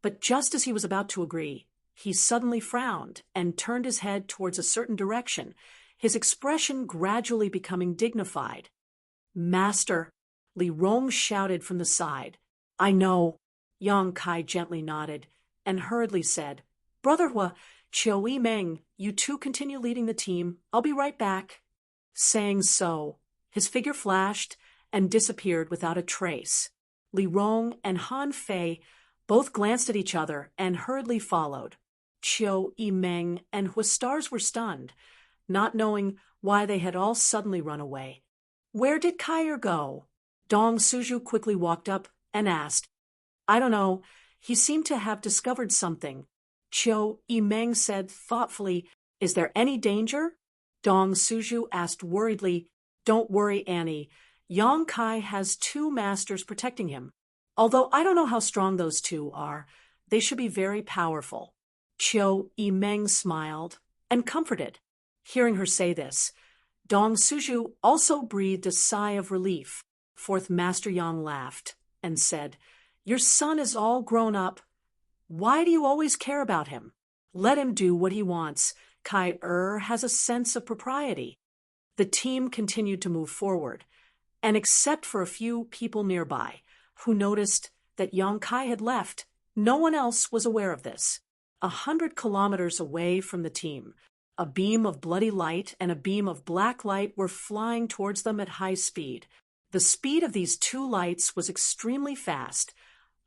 but just as he was about to agree, he suddenly frowned and turned his head towards a certain direction, his expression gradually becoming dignified. Master, Li Rong shouted from the side. I know. Yang Kai gently nodded and hurriedly said, Brother Hua, Chiu Yimeng, you two continue leading the team. I'll be right back. Saying so, his figure flashed and disappeared without a trace. Li Rong and Han Fei both glanced at each other and hurriedly followed. Chiu Yimeng and Hua stars were stunned, not knowing why they had all suddenly run away. Where did Kaier go? Dong Suju quickly walked up and asked. I don't know. He seemed to have discovered something. Chiu Yimeng said thoughtfully, "Is there any danger?" Dong Suju asked worriedly, "Don't worry, Annie. Yang Kai has two masters protecting him. Although I don't know how strong those two are, they should be very powerful." Chiu Yimeng smiled and comforted. Hearing her say this, Dong Suju also breathed a sigh of relief. Fourth Master Yang laughed and said, "Your son is all grown up. Why do you always care about him? Let him do what he wants. Kai has a sense of propriety." The team continued to move forward, and except for a few people nearby who noticed that Yang Kai had left, no one else was aware of this. 100 kilometers away from the team, a beam of bloody light and a beam of black light were flying towards them at high speed. The speed of these two lights was extremely fast.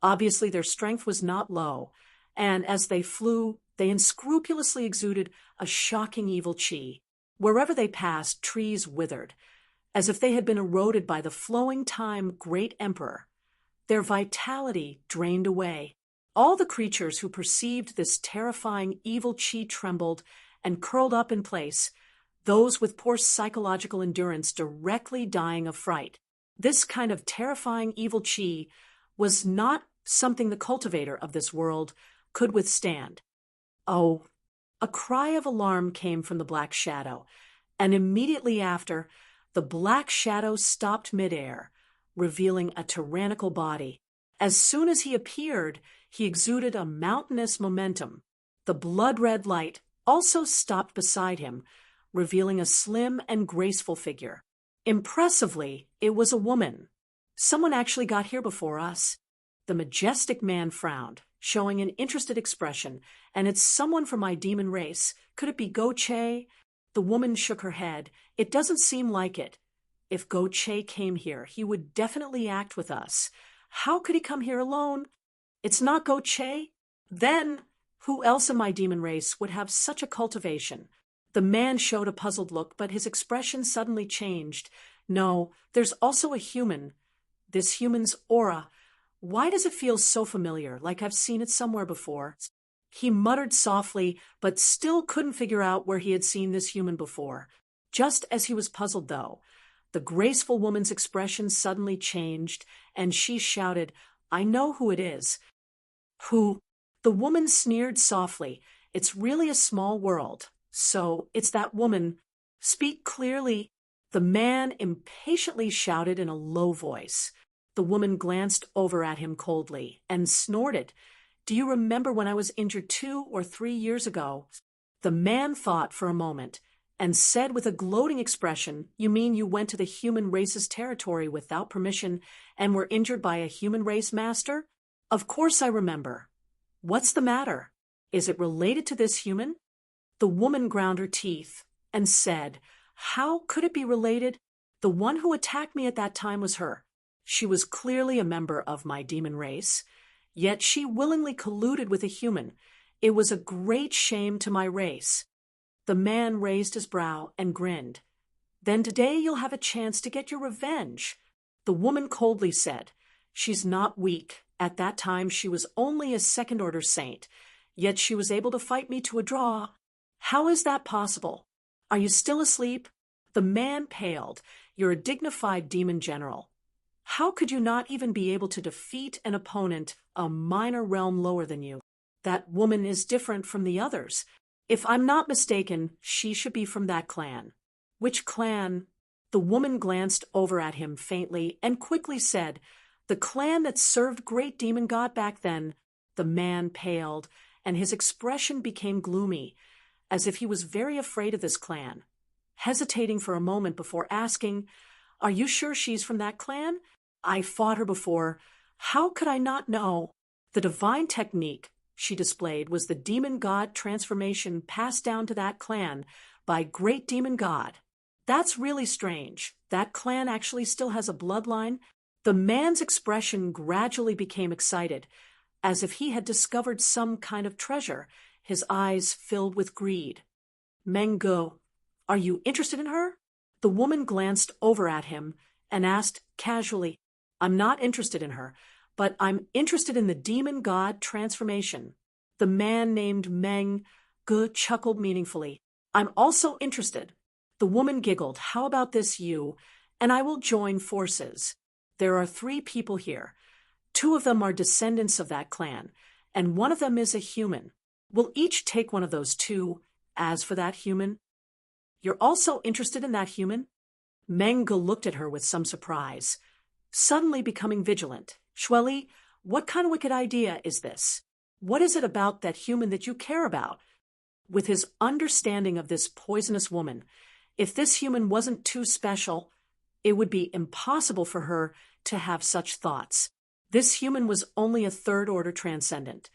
Obviously, their strength was not low, and as they flew, they unscrupulously exuded a shocking evil chi. Wherever they passed, trees withered, as if they had been eroded by the flowing time great emperor. Their vitality drained away. All the creatures who perceived this terrifying evil chi trembled and curled up in place, those with poor psychological endurance directly dying of fright. This kind of terrifying evil chi was not something the cultivator of this world could withstand. Oh, a cry of alarm came from the black shadow, and immediately after, the black shadow stopped midair, revealing a tyrannical body. As soon as he appeared, he exuded a mountainous momentum. The blood-red light also stopped beside him, revealing a slim and graceful figure. Impressively, it was a woman. Someone actually got here before us. The majestic man frowned, showing an interested expression, and it's someone from my demon race. Could it be Go Che? The woman shook her head. It doesn't seem like it. If Go Che came here, he would definitely act with us. How could he come here alone? It's not Go Che? Then, who else in my demon race would have such a cultivation? The man showed a puzzled look, but his expression suddenly changed. No, there's also a human. This human's aura. Why does it feel so familiar, like I've seen it somewhere before? He muttered softly, but still couldn't figure out where he had seen this human before. Just as he was puzzled, though, the graceful woman's expression suddenly changed, and she shouted, "I know who it is." Who? The woman sneered softly. "It's really a small world. So, it's that woman. Speak clearly." The man impatiently shouted in a low voice. The woman glanced over at him coldly and snorted. "Do you remember when I was injured 2 or 3 years ago?" The man thought for a moment and said with a gloating expression, "You mean you went to the human race's territory without permission and were injured by a human race master?" "Of course I remember. What's the matter? Is it related to this human?" The woman ground her teeth and said, "How could it be related? The one who attacked me at that time was her. She was clearly a member of my demon race, yet she willingly colluded with a human. It was a great shame to my race." The man raised his brow and grinned. "Then today you'll have a chance to get your revenge." The woman coldly said, "She's not weak. At that time she was only a second-order saint, yet she was able to fight me to a draw. How is that possible? Are you still asleep?" The man paled. "You're a dignified demon general. How could you not even be able to defeat an opponent a minor realm lower than you? That woman is different from the others. If I'm not mistaken, she should be from that clan." "Which clan?" The woman glanced over at him faintly and quickly said, "The clan that served great demon god back then." The man paled, and his expression became gloomy, as if he was very afraid of this clan. Hesitating for a moment before asking, "Are you sure she's from that clan? I fought her before. How could I not know?" The divine technique she displayed was the demon god transformation passed down to that clan by great demon god. "That's really strange. That clan actually still has a bloodline." The man's expression gradually became excited, as if he had discovered some kind of treasure. His eyes filled with greed. "Mengo, are you interested in her?" The woman glanced over at him and asked casually, "I'm not interested in her, but I'm interested in the demon god transformation." The man named Meng Ge chuckled meaningfully. I'm also interested. The woman giggled. How about this, you? And I will join forces. There are 3 people here. 2 of them are descendants of that clan, and one of them is a human. We'll each take one of those 2. As for that human, you're also interested in that human? Meng Ge looked at her with some surprise, suddenly becoming vigilant. Shueli, what kind of wicked idea is this? What is it about that human that you care about? With his understanding of this poisonous woman, if this human wasn't too special, it would be impossible for her to have such thoughts. This human was only a 3rd-order transcendent.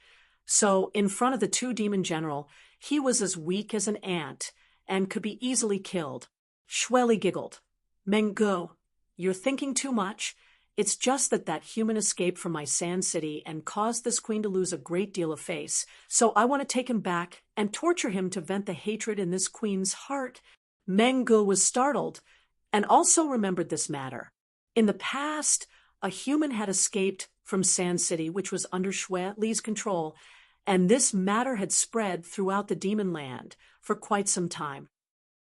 So, in front of the 2 demon general, he was as weak as an ant and could be easily killed. Shueli giggled. Meng Ge, you're thinking too much. It's just that human escaped from my sand city and caused this queen to lose a great deal of face, so I want to take him back and torture him to vent the hatred in this queen's heart. Meng Ge was startled and also remembered this matter. In the past, a human had escaped from Sand City, which was under Shui Li's control, and this matter had spread throughout the demon land for quite some time.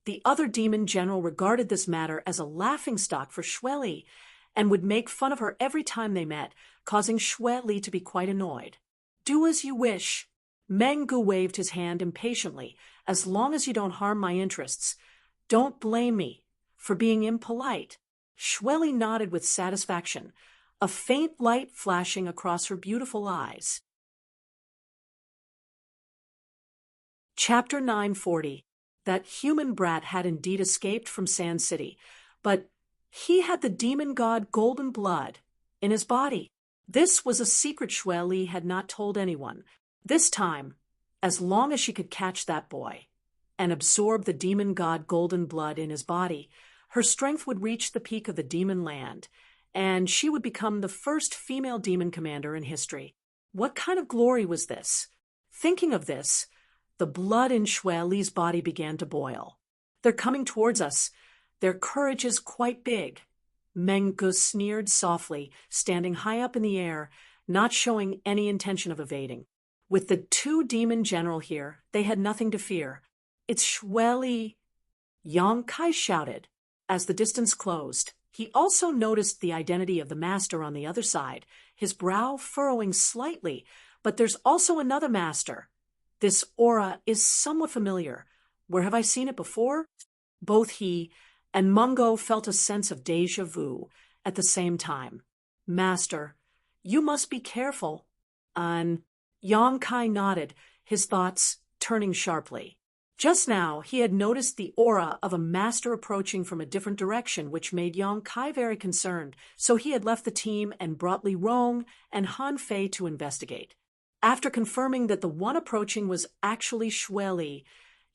The other demon general regarded this matter as a laughingstock for Shui Li and would make fun of her every time they met, causing Shui Li to be quite annoyed. Do as you wish. Meng Ge waved his hand impatiently. As long as you don't harm my interests. Don't blame me for being impolite. Shui Li nodded with satisfaction, a faint light flashing across her beautiful eyes. Chapter 940. That human brat had indeed escaped from Sand City, but he had the demon god Golden Blood in his body. This was a secret Shui Li had not told anyone. This time, as long as she could catch that boy and absorb the demon god Golden Blood in his body, her strength would reach the peak of the demon land, and she would become the first female demon commander in history. What kind of glory was this? Thinking of this, the blood in Shui Li's body began to boil. They're coming towards us. Their courage is quite big. Meng Ge sneered softly, standing high up in the air, not showing any intention of evading. With the 2 demon general here, they had nothing to fear. It's Shui Li, Yang Kai shouted. As the distance closed, he also noticed the identity of the master on the other side, his brow furrowing slightly, but there's also another master. This aura is somewhat familiar. Where have I seen it before? Both he and Mungo felt a sense of déjà vu at the same time. Master, you must be careful. Yang Kai nodded, his thoughts turning sharply. Just now, he had noticed the aura of a master approaching from a different direction, which made Yang Kai very concerned, so he had left the team and brought Li Rong and Han Fei to investigate. After confirming that the one approaching was actually Shui Li,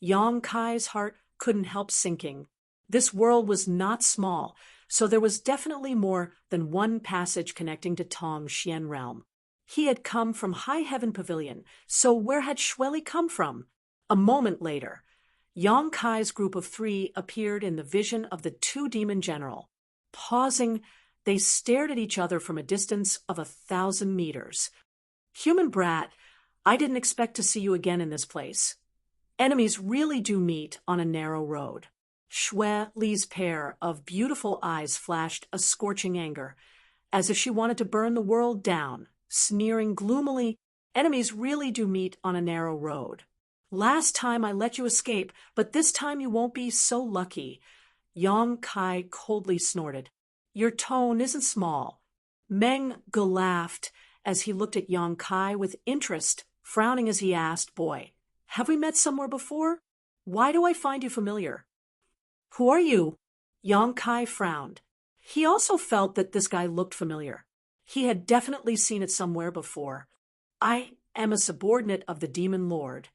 Yang Kai's heart couldn't help sinking. This world was not small, so there was definitely more than one passage connecting to Tong Xian realm. He had come from High Heaven Pavilion, so where had Shui Li come from? A moment later, Yang Kai's group of 3 appeared in the vision of the 2 demon general. Pausing, they stared at each other from a distance of 1,000 meters. Human brat, I didn't expect to see you again in this place. Enemies really do meet on a narrow road. Shui Li's pair of beautiful eyes flashed a scorching anger, as if she wanted to burn the world down, sneering gloomily, enemies really do meet on a narrow road. Last time I let you escape, but this time you won't be so lucky. Yang Kai coldly snorted. Your tone isn't small. Meng Ge laughed as he looked at Yang Kai with interest, frowning as he asked, Boy, have we met somewhere before? Why do I find you familiar? Who are you? Yang Kai frowned. He also felt that this guy looked familiar. He had definitely seen it somewhere before. I am a subordinate of the Demon Lord.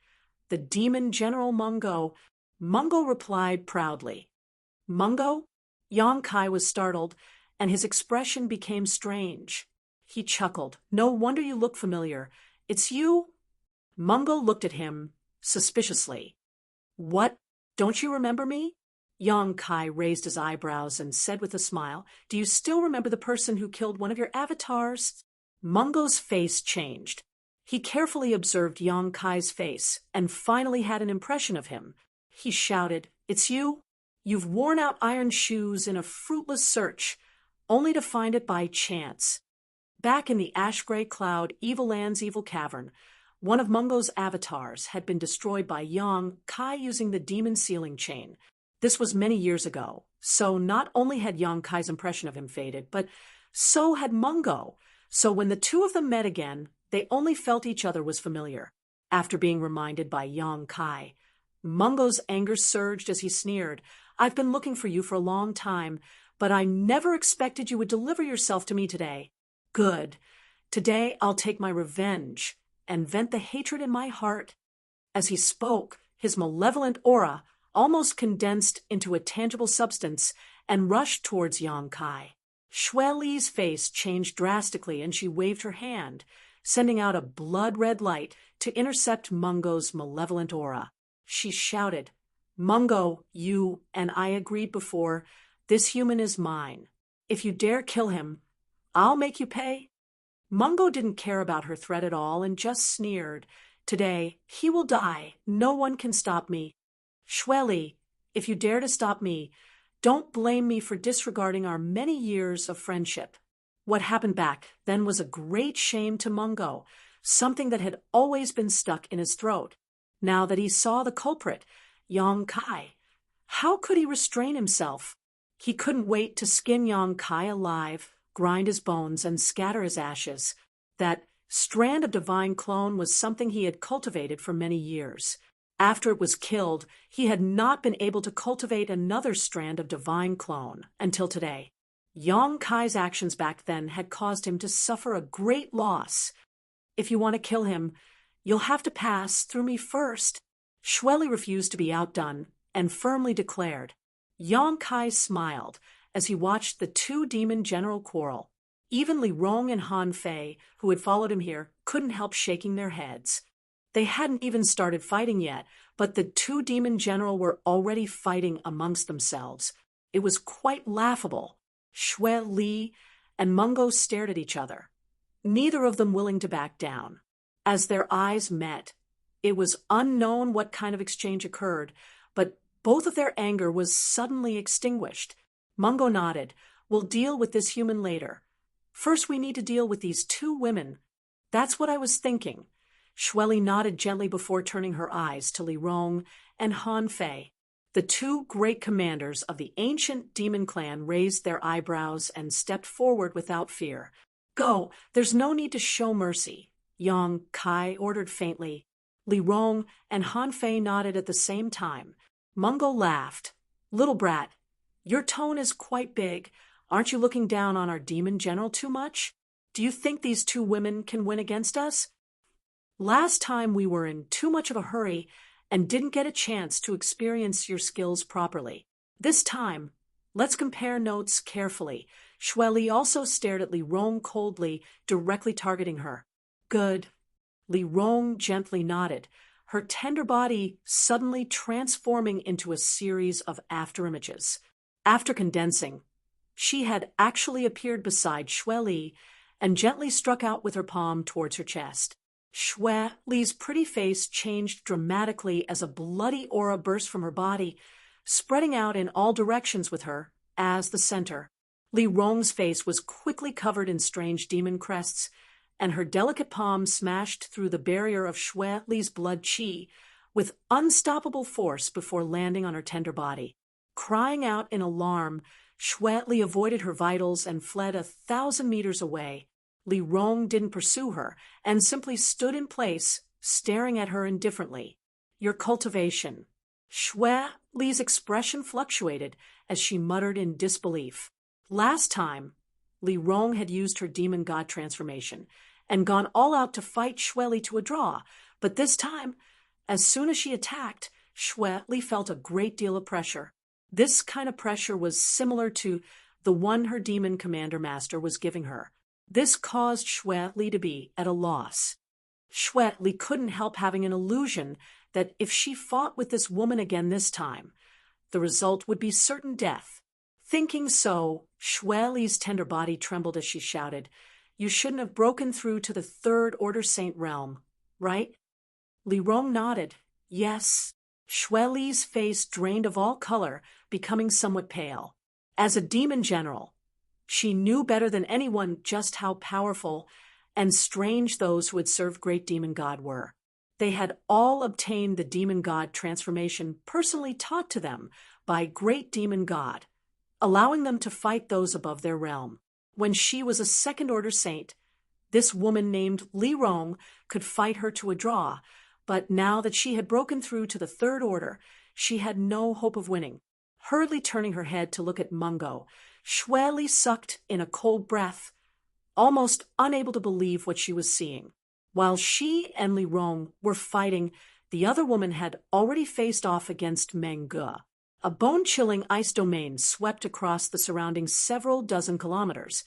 The Demon General Mungo. Mungo replied proudly. Mungo? Yang Kai was startled, and his expression became strange. He chuckled. No wonder you look familiar. It's you? Mungo looked at him suspiciously. What? Don't you remember me? Yang Kai raised his eyebrows and said with a smile, Do you still remember the person who killed one of your avatars? Mungo's face changed. He carefully observed Yang Kai's face and finally had an impression of him. He shouted, "It's you? You've worn out iron shoes in a fruitless search, only to find it by chance." Back in the ash-gray cloud Evil Land's evil cavern, one of Mungo's avatars had been destroyed by Yang Kai using the demon sealing chain. This was many years ago, so not only had Yang Kai's impression of him faded, but so had Mungo. So when the two of them met again, they only felt each other was familiar. After being reminded by Yang Kai, Mungo's anger surged as he sneered, "I've been looking for you for a long time, but I never expected you would deliver yourself to me today. Good. Today I'll take my revenge and vent the hatred in my heart." As he spoke, his malevolent aura almost condensed into a tangible substance and rushed towards Yang Kai. Xue Li's face changed drastically and she waved her hand, sending out a blood-red light to intercept Mungo's malevolent aura. She shouted, "Mungo, you and I agreed before, this human is mine. If you dare kill him, I'll make you pay." Mungo didn't care about her threat at all and just sneered, "Today, he will die. No one can stop me. Xue Li, if you dare to stop me, don't blame me for disregarding our many years of friendship." What happened back then was a great shame to Mungo, something that had always been stuck in his throat. Now that he saw the culprit, Yang Kai, how could he restrain himself? He couldn't wait to skin Yang Kai alive, grind his bones, and scatter his ashes. That strand of divine clone was something he had cultivated for many years. After it was killed, he had not been able to cultivate another strand of divine clone until today. Yang Kai's actions back then had caused him to suffer a great loss. "If you want to kill him, you'll have to pass through me first." Xue Li refused to be outdone and firmly declared. Yang Kai smiled as he watched the two demon general quarrel. Even Li Rong and Han Fei, who had followed him here, couldn't help shaking their heads. They hadn't even started fighting yet, but the two demon general were already fighting amongst themselves. It was quite laughable. Xue Li and Mungo stared at each other, neither of them willing to back down. As their eyes met, it was unknown what kind of exchange occurred, but both of their anger was suddenly extinguished. Mungo nodded. "We'll deal with this human later. First we need to deal with these two women." "That's what I was thinking." Xue Li nodded gently before turning her eyes to Li Rong and Han Fei. The two great commanders of the ancient demon clan raised their eyebrows and stepped forward without fear. "Go, there's no need to show mercy," Yang Kai ordered faintly. Li Rong and Han Fei nodded at the same time. Mungo laughed. "Little brat, your tone is quite big. Aren't you looking down on our demon general too much? Do you think these two women can win against us? Last time we were in too much of a hurry and didn't get a chance to experience your skills properly. This time, let's compare notes carefully." Xue Li also stared at Li Rong coldly, directly targeting her. "Good." Li Rong gently nodded, her tender body suddenly transforming into a series of afterimages. After condensing, she had actually appeared beside Xue Li and gently struck out with her palm towards her chest. Xue Li's pretty face changed dramatically as a bloody aura burst from her body, spreading out in all directions with her as the center. Li Rong's face was quickly covered in strange demon crests, and her delicate palm smashed through the barrier of Xue Li's blood qi with unstoppable force before landing on her tender body. Crying out in alarm, Xue Li avoided her vitals and fled 1,000 meters away. Li Rong didn't pursue her and simply stood in place, staring at her indifferently. "Your cultivation." Xue Li's expression fluctuated as she muttered in disbelief. Last time, Li Rong had used her demon god transformation and gone all out to fight Xue Li to a draw, but this time, as soon as she attacked, Xue Li felt a great deal of pressure. This kind of pressure was similar to the one her demon commander master was giving her. This caused Xue Li to be at a loss. Xue Li couldn't help having an illusion that if she fought with this woman again this time, the result would be certain death. Thinking so, Xue Li's tender body trembled as she shouted, you shouldn't have broken through to the Third Order Saint realm, right? Li Rong nodded. Yes. Shui Li's face drained of all color, becoming somewhat pale. As a demon general, she knew better than anyone just how powerful and strange those who had served Great Demon God were. They had all obtained the Demon God transformation personally taught to them by Great Demon God, allowing them to fight those above their realm. When she was a second-order saint, this woman named Li Rong could fight her to a draw, but now that she had broken through to the Third Order, she had no hope of winning. Hurriedly turning her head to look at Mungo, Shui Li sucked in a cold breath, almost unable to believe what she was seeing. While she and Li Rong were fighting, the other woman had already faced off against Meng Ge. A bone-chilling ice domain swept across the surrounding several dozen kilometers,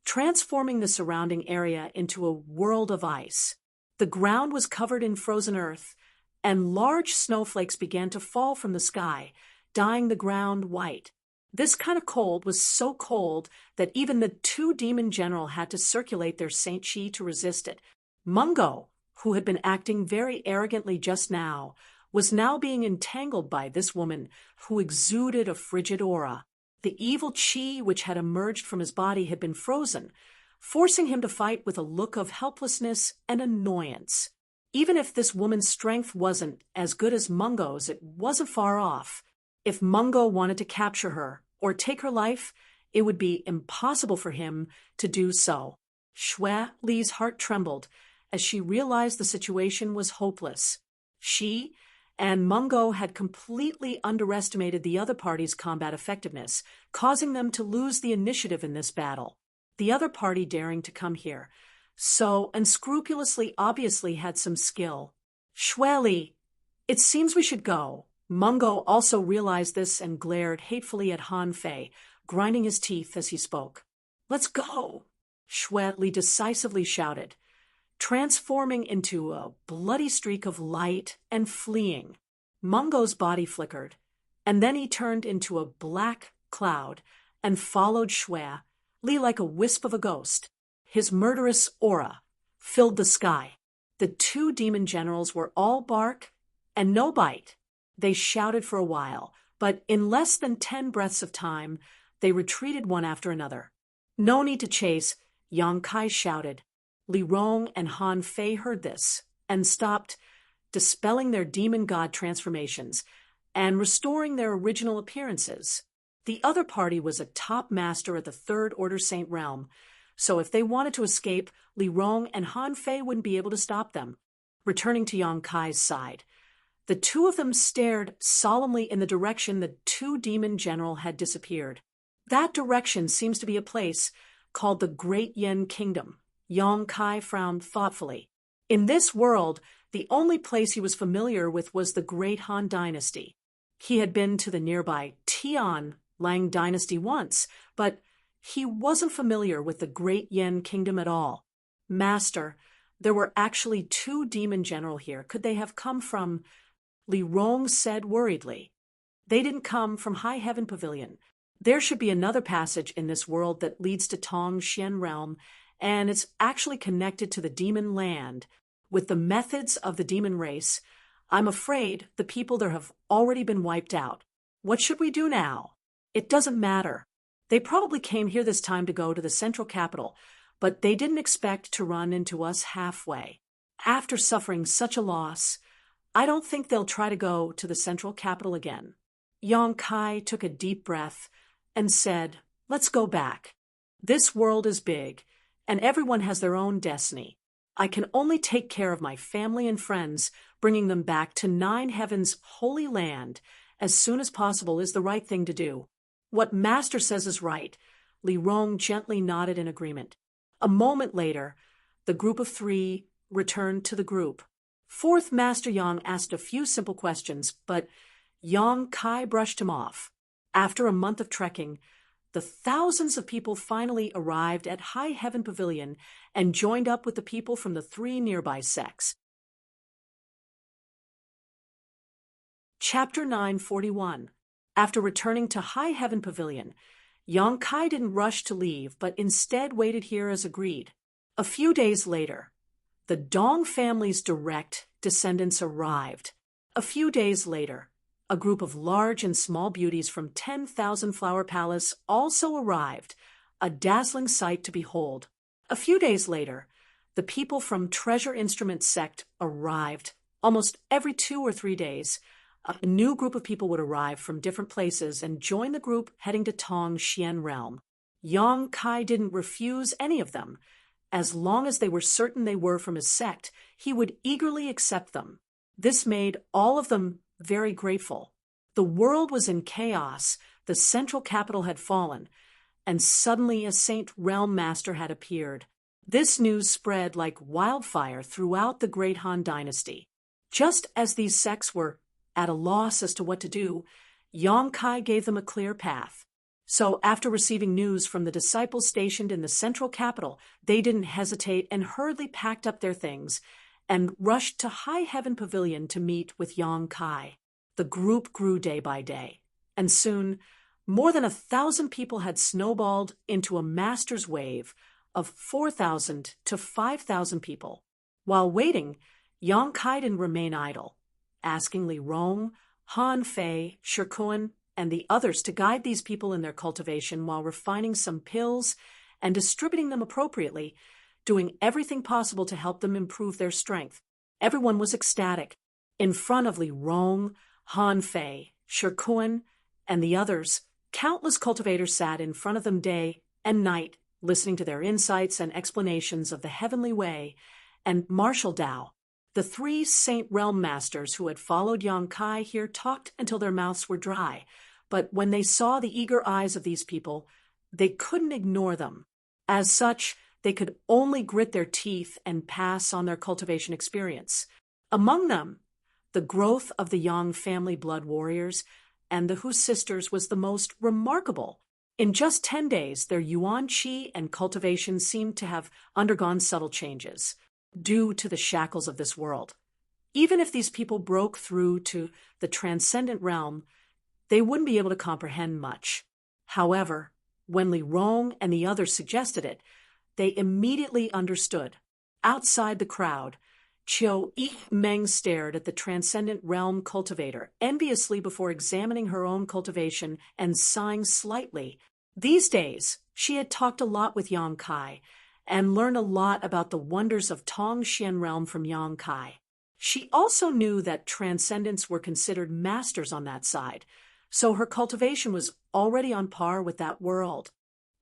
transforming the surrounding area into a world of ice. The ground was covered in frozen earth, and large snowflakes began to fall from the sky, dyeing the ground white. This kind of cold was so cold that even the two demon general had to circulate their Saint Chi to resist it. Mungo, who had been acting very arrogantly just now, was now being entangled by this woman who exuded a frigid aura. The evil chi which had emerged from his body had been frozen, forcing him to fight with a look of helplessness and annoyance. Even if this woman's strength wasn't as good as Mungo's, it wasn't far off. If Mungo wanted to capture her or take her life, it would be impossible for him to do so. Shui Li's heart trembled as she realized the situation was hopeless. She and Mungo had completely underestimated the other party's combat effectiveness, causing them to lose the initiative in this battle. The other party daring to come here so unscrupulously obviously had some skill. Shui Li, it seems we should go. Mungo also realized this and glared hatefully at Han Fei, grinding his teeth as he spoke. Let's go, Shui Li decisively shouted, transforming into a bloody streak of light and fleeing. Mungo's body flickered, and then he turned into a black cloud and followed Shui Li like a wisp of a ghost. His murderous aura filled the sky. The two demon generals were all bark and no bite. They shouted for a while, but in less than 10 breaths of time, they retreated one after another. No need to chase, Yang Kai shouted. Li Rong and Han Fei heard this and stopped, dispelling their demon god transformations and restoring their original appearances. The other party was a top master at the Third Order Saint realm, so if they wanted to escape, Li Rong and Han Fei wouldn't be able to stop them. Returning to Yang Kai's side, the two of them stared solemnly in the direction the two demon general had disappeared. That direction seems to be a place called the Great Yen Kingdom. Yang Kai frowned thoughtfully. In this world, the only place he was familiar with was the Great Han Dynasty. He had been to the nearby Tian Lang Dynasty once, but he wasn't familiar with the Great Yen Kingdom at all. Master, there were actually two demon general here. Could they have come from... Li Rong said worriedly. They didn't come from High Heaven Pavilion. There should be another passage in this world that leads to Tong Xian Realm, and it's actually connected to the demon land. With the methods of the demon race, I'm afraid the people there have already been wiped out. What should we do now? It doesn't matter. They probably came here this time to go to the central capital, but they didn't expect to run into us halfway. After suffering such a loss, I don't think they'll try to go to the central capital again. Yang Kai took a deep breath and said, let's go back. This world is big, and everyone has their own destiny. I can only take care of my family and friends. Bringing them back to Nine Heaven's holy land as soon as possible is the right thing to do. What Master says is right. Li Rong gently nodded in agreement. A moment later, the group of three returned to the group. Fourth Master Yang asked a few simple questions, but Yang Kai brushed him off. After a month of trekking, the thousands of people finally arrived at High Heaven Pavilion and joined up with the people from the three nearby sects. Chapter 941. After returning to High Heaven Pavilion, Yang Kai didn't rush to leave, but instead waited here as agreed. A few days later, the Dong family's direct descendants arrived. A few days later, a group of large and small beauties from 10,000 Flower Palace also arrived, a dazzling sight to behold. A few days later, the people from Treasure Instrument Sect arrived. Almost every 2 or 3 days, a new group of people would arrive from different places and join the group heading to Tong Xian Realm. Yang Kai didn't refuse any of them. As long as they were certain they were from his sect, he would eagerly accept them. This made all of them very grateful. The world was in chaos, the central capital had fallen, and suddenly a Saint Realm Master had appeared. This news spread like wildfire throughout the Great Han Dynasty. Just as these sects were at a loss as to what to do, Yang Kai gave them a clear path. So after receiving news from the disciples stationed in the central capital, they didn't hesitate and hurriedly packed up their things and rushed to High Heaven Pavilion to meet with Yang Kai. The group grew day by day, and soon more than 1,000 people had snowballed into a master's wave of 4,000 to 5,000 people. While waiting, Yang Kai didn't remain idle, asking Li Rong, Han Fei, Shikuan, and the others to guide these people in their cultivation while refining some pills and distributing them appropriately, doing everything possible to help them improve their strength. Everyone was ecstatic. In front of Li Rong, Han Fei, Shikuan, and the others, countless cultivators sat in front of them day and night, listening to their insights and explanations of the heavenly way, and Marshal Dao. The 3 Saint Realm Masters who had followed Yang Kai here talked until their mouths were dry, but when they saw the eager eyes of these people, they couldn't ignore them. As such, they could only grit their teeth and pass on their cultivation experience. Among them, the growth of the Yang family blood warriors and the Hu sisters was the most remarkable. In just 10 days, their yuan qi and cultivation seemed to have undergone subtle changes, due to the shackles of this world. Even if these people broke through to the transcendent realm, they wouldn't be able to comprehend much. However, when Li Rong and the others suggested it, they immediately understood. Outside the crowd, Qiu Meng stared at the transcendent realm cultivator enviously before examining her own cultivation and sighing slightly. These days, she had talked a lot with Yang Kai and learned a lot about the wonders of Tong Xian Realm from Yang Kai. She also knew that transcendents were considered masters on that side, so her cultivation was already on par with that world.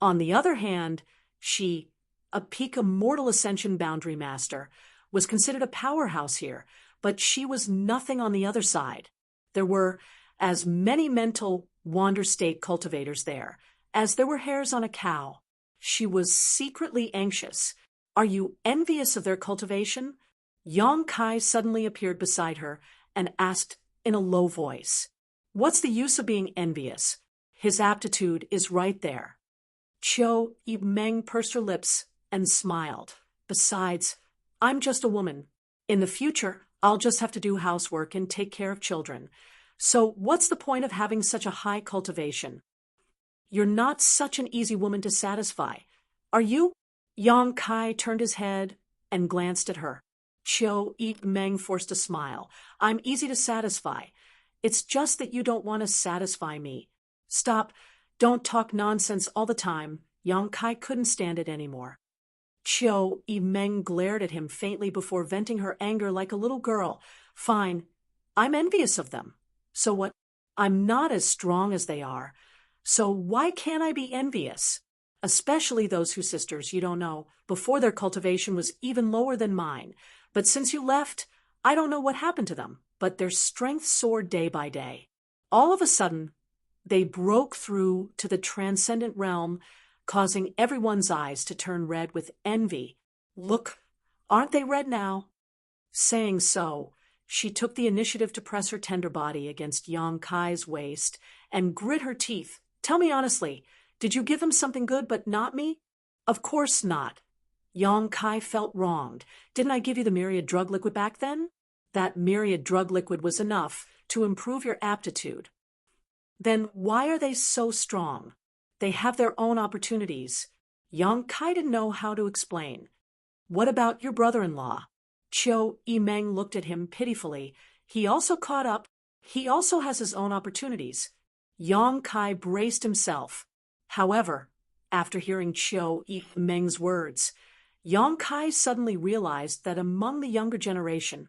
On the other hand, she, a peak Immortal Ascension Boundary Master, was considered a powerhouse here, but she was nothing on the other side. There were as many mental wander state cultivators there as there were hairs on a cow. She was secretly anxious. Are you envious of their cultivation? Yang Kai suddenly appeared beside her and asked in a low voice, "What's the use of being envious? His aptitude is right there." Qiu Meng pursed her lips and smiled. "Besides, I'm just a woman. In the future, I'll just have to do housework and take care of children. So what's the point of having such a high cultivation? You're not such an easy woman to satisfy, are you?" Yang Kai turned his head and glanced at her. Qiu Meng forced a smile. "I'm easy to satisfy. It's just that you don't want to satisfy me." "Stop. Don't talk nonsense all the time." Yang Kai couldn't stand it anymore. Qiu Meng glared at him faintly before venting her anger like a little girl. "Fine. I'm envious of them. So what? I'm not as strong as they are. So why can't I be envious? Especially those Hu sisters, you don't know. Before their cultivation was even lower than mine. But since you left, I don't know what happened to them, but their strength soared day by day. All of a sudden, they broke through to the transcendent realm, causing everyone's eyes to turn red with envy. Look, aren't they red now?" Saying so, she took the initiative to press her tender body against Yang Kai's waist and grit her teeth. "Tell me honestly, did you give them something good but not me?" "Of course not." Yang Kai felt wronged. "Didn't I give you the myriad drug liquid back then?" "That myriad drug liquid was enough to improve your aptitude." "Then why are they so strong?" "They have their own opportunities." Yang Kai didn't know how to explain. What about your brother-in-law? Chiu Yimeng looked at him pitifully. He also caught up. He also has his own opportunities. Yang Kai braced himself. However, after hearing Chiu Yimeng's words, Yang Kai suddenly realized that among the younger generation,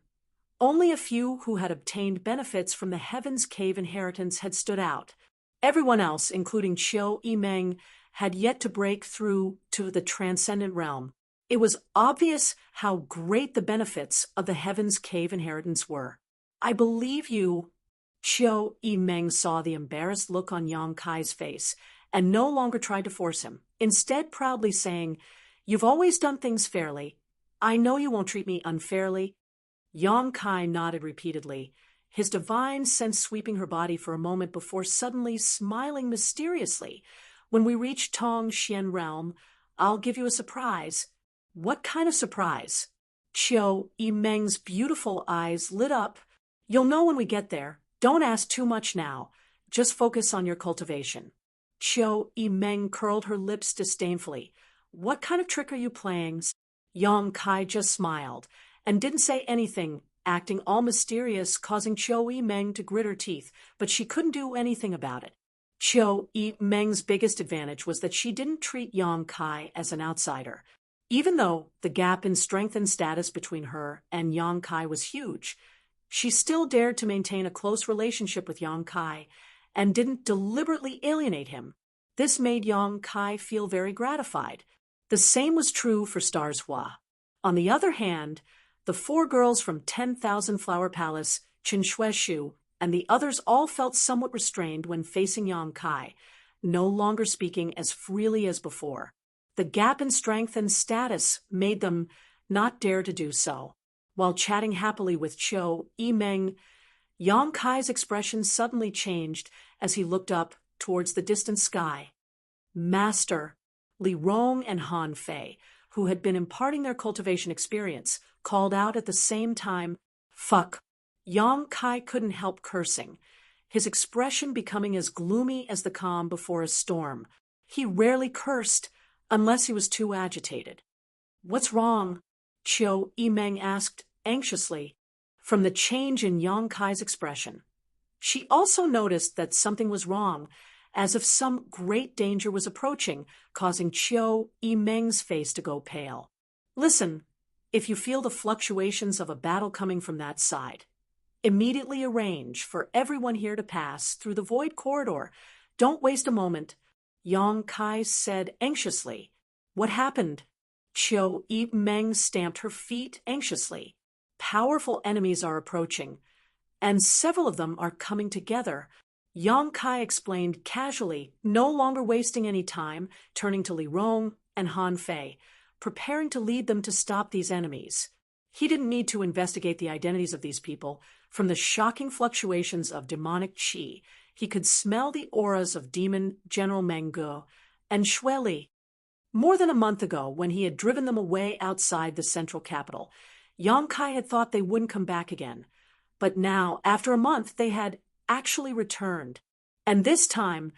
only a few who had obtained benefits from the Heaven's Cave inheritance had stood out. Everyone else, including Chiu Yimeng, had yet to break through to the transcendent realm. It was obvious how great the benefits of the Heaven's Cave inheritance were. I believe you. Chiu Yimeng saw the embarrassed look on Yang Kai's face and no longer tried to force him, instead proudly saying, "You've always done things fairly. I know you won't treat me unfairly." Yang Kai nodded repeatedly, his divine sense sweeping her body for a moment before suddenly smiling mysteriously. "When we reach Tong Xian realm, I'll give you a surprise." "What kind of surprise?" Chiu Yimeng's beautiful eyes lit up. "You'll know when we get there. Don't ask too much now. Just focus on your cultivation." Chiu Yimeng curled her lips disdainfully. "What kind of trick are you playing?" Yang Kai just smiled and didn't say anything, acting all mysterious, causing Chiu Yimeng to grit her teeth, but she couldn't do anything about it. Chiu Yimeng's biggest advantage was that she didn't treat Yang Kai as an outsider. Even though the gap in strength and status between her and Yang Kai was huge, she still dared to maintain a close relationship with Yang Kai and didn't deliberately alienate him. This made Yang Kai feel very gratified. The same was true for Stars Hua. On the other hand, the 4 girls from 10,000 Flower Palace, Qin Shueshu, and the others all felt somewhat restrained when facing Yang Kai, no longer speaking as freely as before. The gap in strength and status made them not dare to do so. While chatting happily with Chiu Yimeng, Yang Kai's expression suddenly changed as he looked up towards the distant sky. Master, Li Rong and Han Fei, who had been imparting their cultivation experience, called out at the same time, "Fuck." Yang Kai couldn't help cursing, his expression becoming as gloomy as the calm before a storm. He rarely cursed unless he was too agitated. "What's wrong?" Chiu Yimeng asked anxiously. From the change in Yang Kai's expression, she also noticed that something was wrong, as if some great danger was approaching, causing Chiu Yimeng's face to go pale. "Listen, if you feel the fluctuations of a battle coming from that side, immediately arrange for everyone here to pass through the void corridor. Don't waste a moment," Yang Kai said anxiously. "What happened?" Chiu Yimeng stamped her feet anxiously. "Powerful enemies are approaching, and several of them are coming together," Yang Kai explained casually, no longer wasting any time, turning to Li Rong and Han Fei, preparing to lead them to stop these enemies. He didn't need to investigate the identities of these people. From the shocking fluctuations of demonic qi, he could smell the auras of demon General Meng Ge and Xue Li. More than a month ago, when he had driven them away outside the central capital, Yang Kai had thought they wouldn't come back again. But now, after a month, they had actually returned. And this time,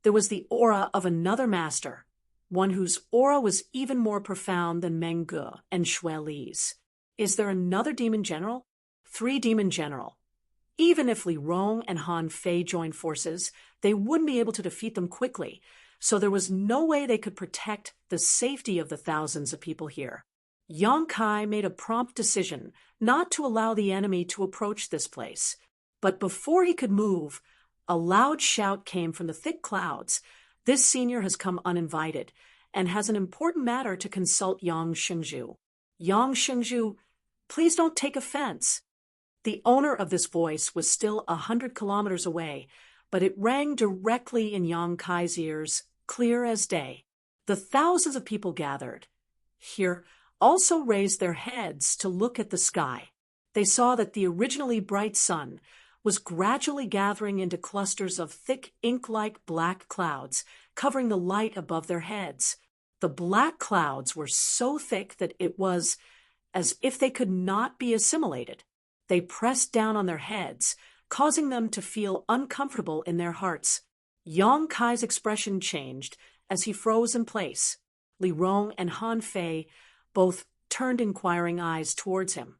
there was the aura of another master, one whose aura was even more profound than Meng Ge and Xue Li's. Is there another demon general? 3 demon general. Even if Li Rong and Han Fei joined forces, they wouldn't be able to defeat them quickly, so there was no way they could protect the safety of the thousands of people here. Yang Kai made a prompt decision not to allow the enemy to approach this place. But before he could move, a loud shout came from the thick clouds. "This senior has come uninvited and has an important matter to consult Yang Shengzhu." "Yang Shengzhu, please don't take offense." The owner of this voice was still 100 kilometers away, but it rang directly in Yang Kai's ears, clear as day. The thousands of people gathered here also raised their heads to look at the sky. They saw that the originally bright sun was gradually gathering into clusters of thick ink-like black clouds, covering the light above their heads. The black clouds were so thick that it was as if they could not be assimilated. They pressed down on their heads, causing them to feel uncomfortable in their hearts. Yang Kai's expression changed as he froze in place. Li Rong and Han Fei both turned inquiring eyes towards him.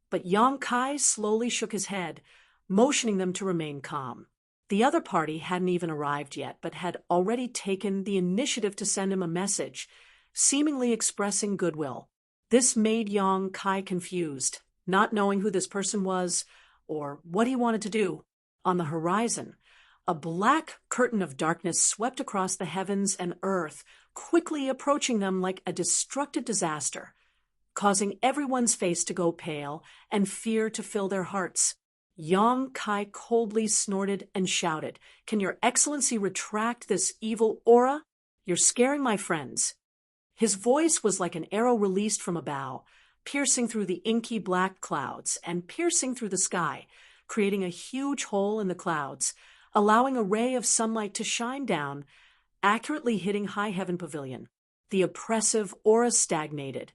But Yang Kai slowly shook his head, motioning them to remain calm. The other party hadn't even arrived yet, but had already taken the initiative to send him a message, seemingly expressing goodwill. This made Yang Kai confused, not knowing who this person was or what he wanted to do. On the horizon, a black curtain of darkness swept across the heavens and earth, quickly approaching them like a destructive disaster, causing everyone's face to go pale and fear to fill their hearts. Yang Kai coldly snorted and shouted, "Can your excellency retract this evil aura? You're scaring my friends." His voice was like an arrow released from a bow, piercing through the inky black clouds and piercing through the sky, creating a huge hole in the clouds, allowing a ray of sunlight to shine down, accurately hitting High Heaven Pavilion. The oppressive aura stagnated,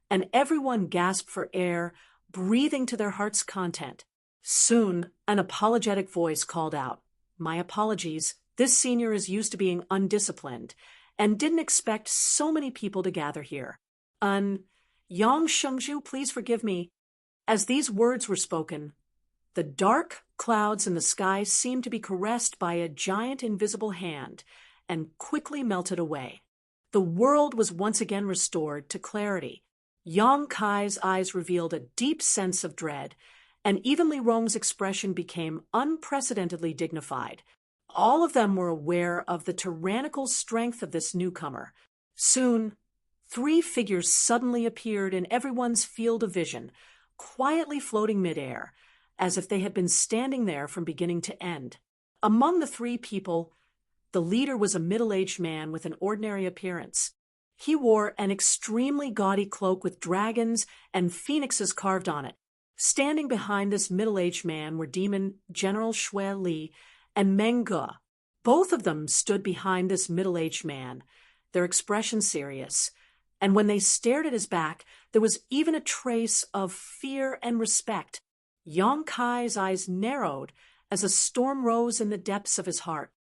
and everyone gasped for air, breathing to their heart's content. Soon, an apologetic voice called out, "My apologies, this senior is used to being undisciplined, and didn't expect so many people to gather here. Yang Shengzhu, please forgive me." As these words were spoken, the dark clouds in the sky seemed to be caressed by a giant invisible hand and quickly melted away. The world was once again restored to clarity. Yang Kai's eyes revealed a deep sense of dread, and even Li Rong's expression became unprecedentedly dignified. All of them were aware of the tyrannical strength of this newcomer. Soon, 3 figures suddenly appeared in everyone's field of vision, quietly floating midair, as if they had been standing there from beginning to end. Among the 3 people, the leader was a middle-aged man with an ordinary appearance. He wore an extremely gaudy cloak with dragons and phoenixes carved on it. Standing behind this middle-aged man were Demon General Shui Li and Meng Ge. Both of them stood behind this middle-aged man, their expression serious, and when they stared at his back, there was even a trace of fear and respect. Yang Kai's eyes narrowed as a storm rose in the depths of his heart.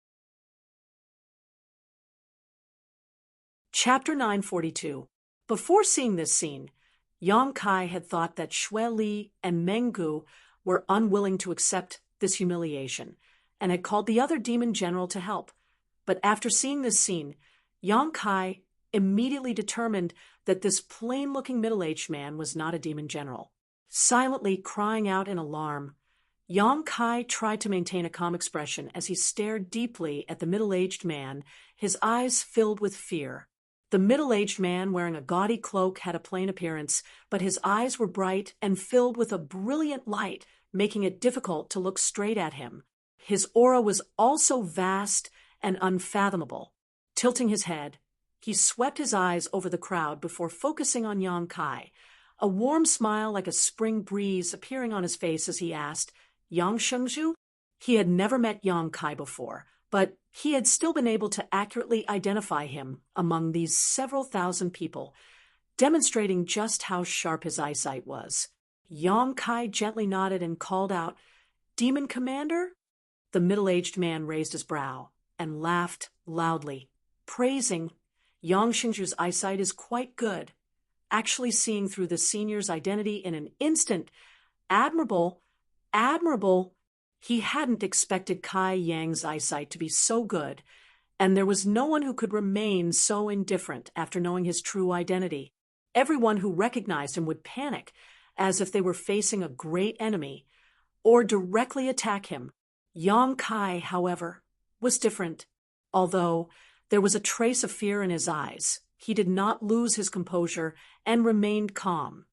Chapter 942. Before seeing this scene, Yang Kai had thought that Shui Li and Meng Gu were unwilling to accept this humiliation, and had called the other demon general to help. But after seeing this scene, Yang Kai immediately determined that this plain-looking middle-aged man was not a demon general. Silently crying out in alarm, Yang Kai tried to maintain a calm expression as he stared deeply at the middle-aged man, his eyes filled with fear. The middle-aged man wearing a gaudy cloak had a plain appearance, but his eyes were bright and filled with a brilliant light, making it difficult to look straight at him. His aura was also vast and unfathomable. Tilting his head, he swept his eyes over the crowd before focusing on Yang Kai, a warm smile like a spring breeze appearing on his face as he asked, "Yang Shengzhu?" He had never met Yang Kai before, but he had still been able to accurately identify him among these several thousand people, demonstrating just how sharp his eyesight was. Yang Kai gently nodded and called out, "Demon Commander?" The middle-aged man raised his brow and laughed loudly, praising, "Yang Shengzhu's eyesight is quite good, actually seeing through the senior's identity in an instant. Admirable, admirable." He hadn't expected Kai Yang's eyesight to be so good, and there was no one who could remain so indifferent after knowing his true identity. Everyone who recognized him would panic, as if they were facing a great enemy, or directly attack him. Yang Kai, however, was different. Although there was a trace of fear in his eyes, he did not lose his composure and remained calm.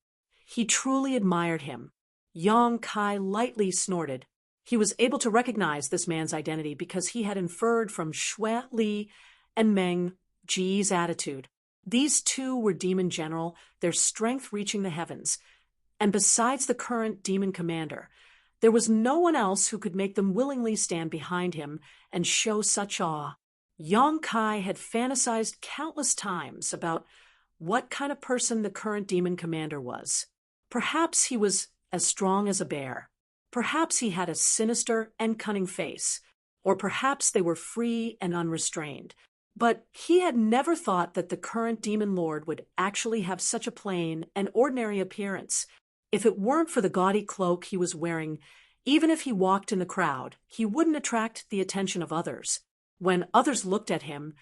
He truly admired him. Yang Kai lightly snorted. He was able to recognize this man's identity because he had inferred from Shui Li and Meng Ji's attitude. These 2 were demon general, their strength reaching the heavens, and besides the current demon commander, there was no one else who could make them willingly stand behind him and show such awe. Yang Kai had fantasized countless times about what kind of person the current demon commander was. Perhaps he was as strong as a bear. Perhaps he had a sinister and cunning face, or perhaps they were free and unrestrained. But he had never thought that the current demon lord would actually have such a plain and ordinary appearance. If it weren't for the gaudy cloak he was wearing, even if he walked in the crowd, he wouldn't attract the attention of others. When others looked at him,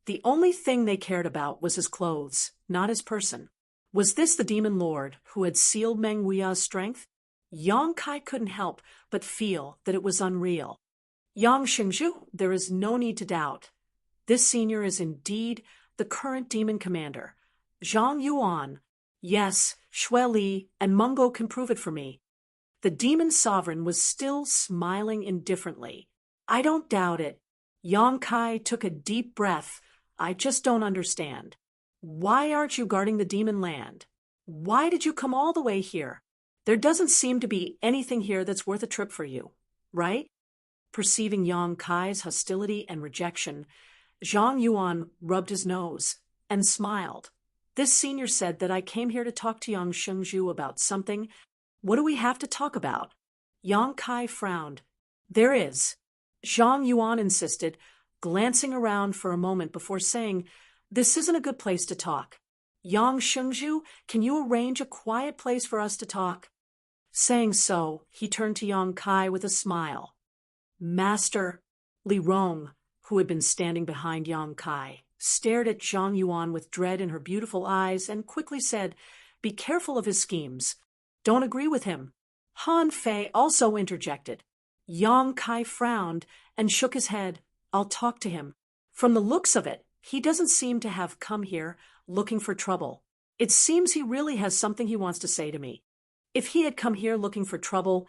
the only thing they cared about was his clothes, not his person. Was this the demon lord who had sealed Meng Wuya's strength? Yang Kai couldn't help but feel that it was unreal. Yang Xingzhu, there is no need to doubt. This senior is indeed the current demon commander. Zhang Yuan. Yes, Xue Li and Mungo can prove it for me. The demon sovereign was still smiling indifferently. I don't doubt it. Yang Kai took a deep breath. I just don't understand. Why aren't you guarding the demon land? Why did you come all the way here? There doesn't seem to be anything here that's worth a trip for you, right? Perceiving Yang Kai's hostility and rejection, Zhang Yuan rubbed his nose and smiled. This senior said that I came here to talk to Yang Shengzhu about something. What do we have to talk about? Yang Kai frowned. There is. Zhang Yuan insisted, glancing around for a moment before saying, this isn't a good place to talk. Yang Shengzhu, can you arrange a quiet place for us to talk? Saying so, he turned to Yang Kai with a smile. Master Li Rong, who had been standing behind Yang Kai, stared at Zhang Yuan with dread in her beautiful eyes and quickly said, be careful of his schemes. Don't agree with him. Han Fei also interjected. Yang Kai frowned and shook his head. I'll talk to him. From the looks of it, he doesn't seem to have come here looking for trouble. It seems he really has something he wants to say to me. If he had come here looking for trouble,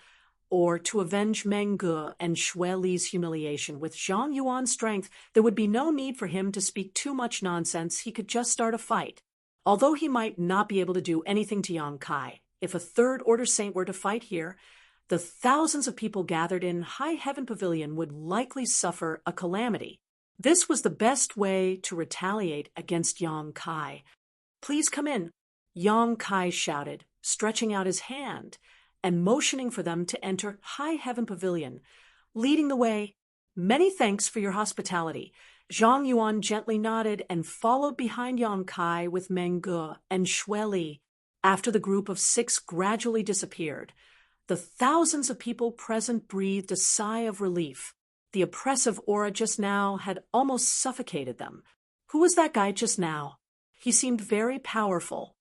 or to avenge Meng Ge and Xue Li's humiliation with Zhang Yuan's strength, there would be no need for him to speak too much nonsense. He could just start a fight. Although he might not be able to do anything to Yang Kai, if a third-order saint were to fight here, the thousands of people gathered in High Heaven Pavilion would likely suffer a calamity. This was the best way to retaliate against Yang Kai. Please come in, Yang Kai shouted, stretching out his hand and motioning for them to enter High Heaven Pavilion, leading the way. Many thanks for your hospitality. Zhang Yuan gently nodded and followed behind Yang Kai with Meng Ge and Xue Li. After the group of 6 gradually disappeared, the thousands of people present breathed a sigh of relief. The oppressive aura just now had almost suffocated them. Who was that guy just now? He seemed very powerful.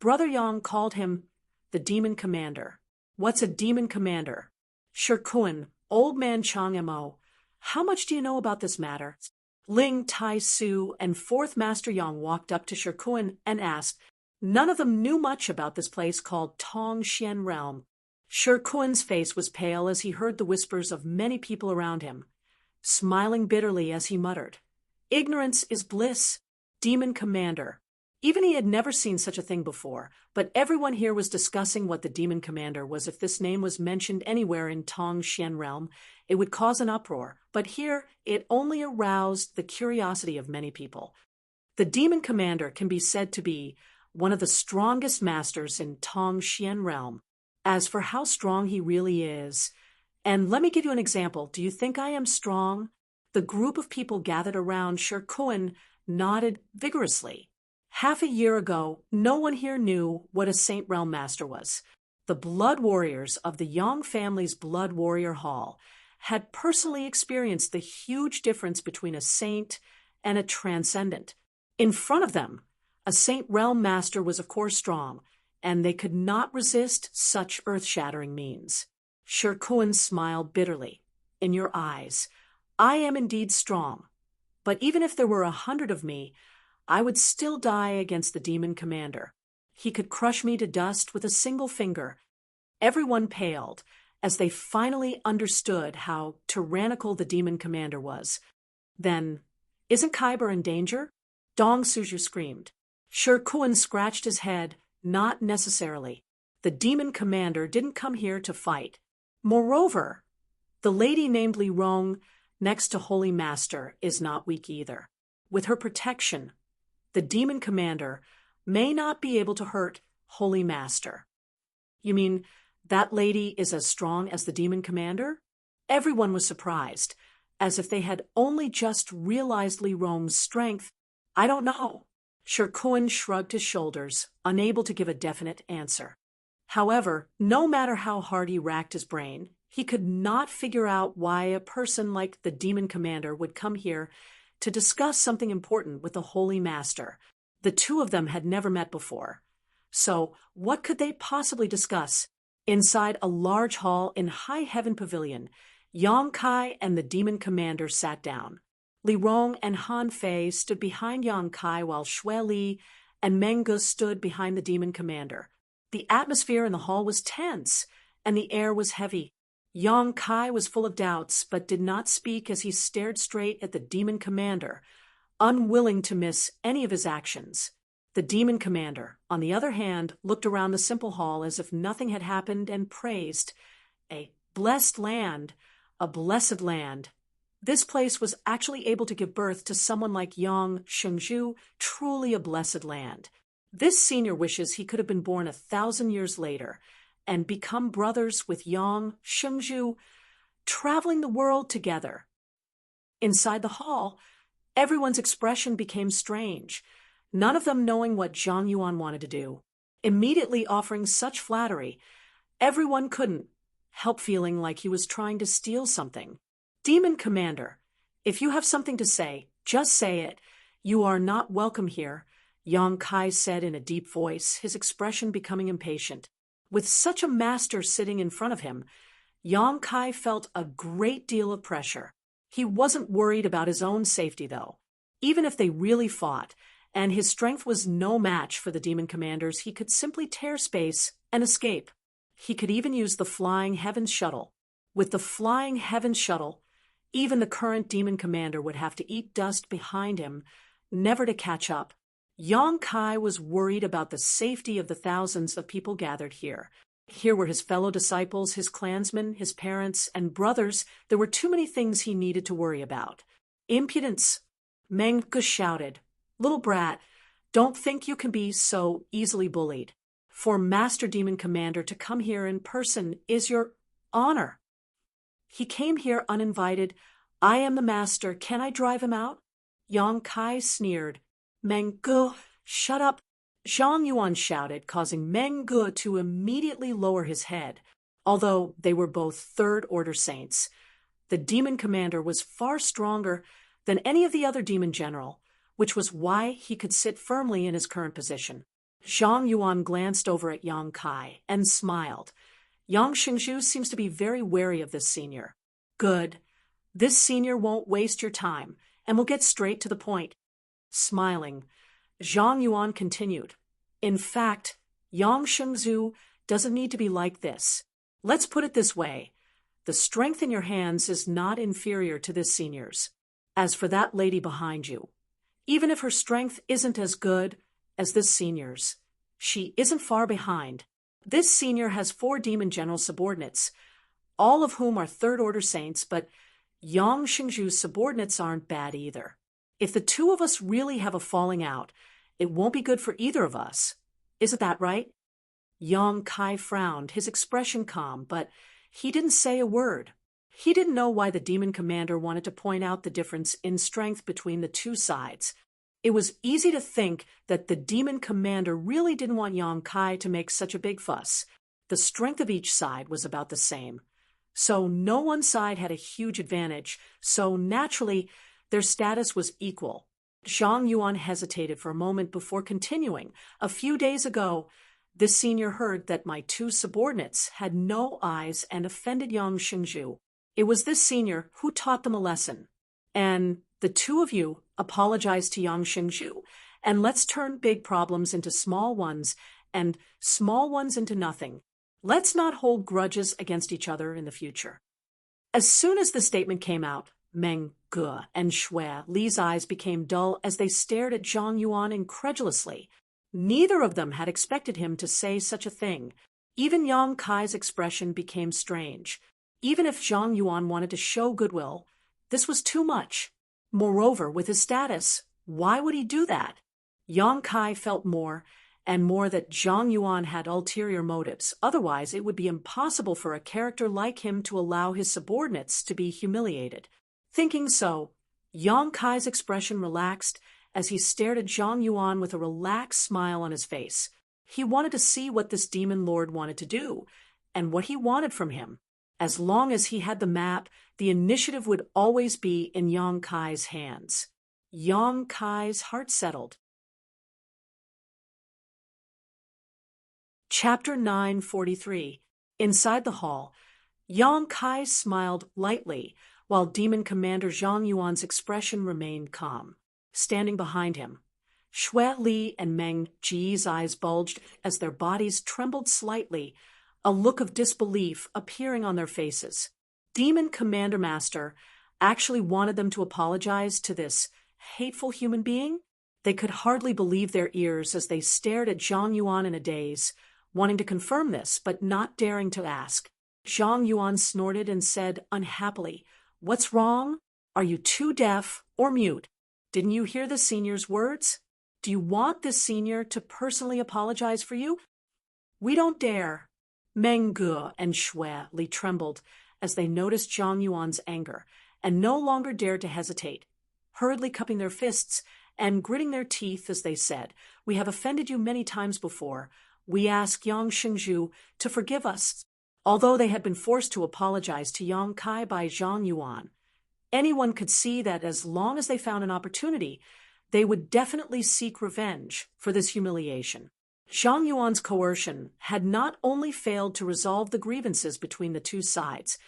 Brother Yang called him the demon commander. What's a demon commander? Shirkuan, old man Chang Mo. How much do you know about this matter? Ling Tai Su and 4th Master Yang walked up to Shirkuan and asked. None of them knew much about this place called Tong Xian Realm. Shirkuan's face was pale as he heard the whispers of many people around him, smiling bitterly as he muttered, ignorance is bliss, demon commander. Even he had never seen such a thing before, but everyone here was discussing what the demon commander was. If this name was mentioned anywhere in Tong Xian Realm, it would cause an uproar, but here it only aroused the curiosity of many people. The demon commander can be said to be one of the strongest masters in Tong Xian Realm. As for how strong he really is, and let me give you an example. Do you think I am strong? The group of people gathered around Shirkuan nodded vigorously. Half a year ago, no one here knew what a Saint Realm Master was. The blood warriors of the Yang family's Blood Warrior Hall had personally experienced the huge difference between a saint and a transcendent. In front of them, a Saint Realm Master was of course strong, and they could not resist such earth-shattering means. Shirkuan smiled bitterly. In your eyes, I am indeed strong, but even if there were 100 of me, I would still die against the demon commander. He could crush me to dust with a single finger. Everyone paled as they finally understood how tyrannical the demon commander was. Then, isn't Kyber in danger? Dong Suju screamed. Shirkuan scratched his head. Not necessarily. The demon commander didn't come here to fight. Moreover, the lady named Li Rong, next to Holy Master, is not weak either. With her protection, the demon commander may not be able to hurt Holy Master. You mean that lady is as strong as the demon commander? Everyone was surprised. as if they had only just realized Li Rong's strength. "I don't know." Shirkuan shrugged his shoulders, unable to give a definite answer. However, no matter how hard he racked his brain, he could not figure out why a person like the demon commander would come here to discuss something important with the Holy Master. The two of them had never met before. So, what could they possibly discuss? Inside a large hall in High Heaven Pavilion, Yang Kai and the demon commander sat down. Li Rong and Han Fei stood behind Yang Kai while Shui Li and Meng Ge stood behind the demon commander. The atmosphere in the hall was tense, and the air was heavy. Yang Kai was full of doubts, but did not speak as he stared straight at the demon commander, unwilling to miss any of his actions. The demon commander, on the other hand, looked around the simple hall as if nothing had happened and praised. A blessed land, a blessed land. This place was actually able to give birth to someone like Yang Shengzhu, truly a blessed land. This senior wishes he could have been born 1,000 years later and become brothers with Yang Shengzhu, traveling the world together. Inside the hall, everyone's expression became strange, none of them knowing what Zhang Yuan wanted to do. Immediately offering such flattery, everyone couldn't help feeling like he was trying to steal something. "Demon Commander, if you have something to say, just say it. You are not welcome here," Yang Kai said in a deep voice, his expression becoming impatient. With such a master sitting in front of him, Yang Kai felt a great deal of pressure. He wasn't worried about his own safety, though. Even if they really fought, and his strength was no match for the demon commanders, he could simply tear space and escape. He could even use the Flying Heavens shuttle. With the Flying Heavens shuttle, even the current demon commander would have to eat dust behind him, never to catch up. Yang Kai was worried about the safety of the thousands of people gathered here. Here were his fellow disciples, his clansmen, his parents, and brothers. There were too many things he needed to worry about. "Impudence!" Meng Ge shouted. "Little brat, don't think you can be so easily bullied. For Master Demon Commander to come here in person is your honor. He came here uninvited. I am the master. Can I drive him out?" Yang Kai sneered. "Meng Ge, shut up!" Zhang Yuan shouted, causing Meng Ge to immediately lower his head. Although they were both third-order saints, the demon commander was far stronger than any of the other demon general, which was why he could sit firmly in his current position. Zhang Yuan glanced over at Yang Kai and smiled. Yang Shengzhu seems to be very wary of this senior. Good. This senior won't waste your time, and will get straight to the point. Smiling, Zhang Yuan continued. "In fact, Yang Shengzhu doesn't need to be like this. Let's put it this way. The strength in your hands is not inferior to this senior's. As for that lady behind you, even if her strength isn't as good as this senior's, she isn't far behind. This senior has 4 demon general subordinates, all of whom are third-order saints, but Yang Shengzhu's subordinates aren't bad either. If the two of us really have a falling out, it won't be good for either of us. Isn't that right?" Yang Kai frowned, his expression calm, but he didn't say a word. He didn't know why the demon commander wanted to point out the difference in strength between the two sides. It was easy to think that the demon commander really didn't want Yang Kai to make such a big fuss. The strength of each side was about the same. So no one side had a huge advantage, so naturally their status was equal. Zhang Yuan hesitated for a moment before continuing. "A few days ago, this senior heard that my 2 subordinates had no eyes and offended Yang Shengzhu. It was this senior who taught them a lesson. And the 2 of you apologize to Yang Shengzhu, and let's turn big problems into small ones, and small ones into nothing. Let's not hold grudges against each other in the future." As soon as the statement came out, Meng Ge and Shui Li's eyes became dull as they stared at Zhang Yuan incredulously. Neither of them had expected him to say such a thing. Even Yang Kai's expression became strange. Even if Zhang Yuan wanted to show goodwill, this was too much. Moreover, with his status, why would he do that? Yang Kai felt more and more that Zhang Yuan had ulterior motives. Otherwise, it would be impossible for a character like him to allow his subordinates to be humiliated. Thinking so, Yang Kai's expression relaxed as he stared at Zhang Yuan with a relaxed smile on his face. He wanted to see what this demon lord wanted to do, and what he wanted from him. As long as he had the map, the initiative would always be in Yang Kai's hands. Yang Kai's heart settled. Chapter 943. Inside the hall, Yang Kai smiled lightly, while Demon Commander Zhang Yuan's expression remained calm. Standing behind him, Xue Li and Meng Ji's eyes bulged as their bodies trembled slightly, a look of disbelief appearing on their faces. Demon Commander Master actually wanted them to apologize to this hateful human being? They could hardly believe their ears as they stared at Zhang Yuan in a daze, wanting to confirm this, but not daring to ask. Zhang Yuan snorted and said unhappily, "What's wrong? Are you too deaf or mute? Didn't you hear the senior's words? Do you want this senior to personally apologize for you?" "We don't dare." Meng Ge and Xue Li trembled as they noticed Zhang Yuan's anger, and no longer dared to hesitate, hurriedly cupping their fists and gritting their teeth as they said, "We have offended you many times before. We ask Yang Shengzhu to forgive us." Although they had been forced to apologize to Yang Kai by Zhang Yuan, anyone could see that as long as they found an opportunity, they would definitely seek revenge for this humiliation. Zhang Yuan's coercion had not only failed to resolve the grievances between the two sides,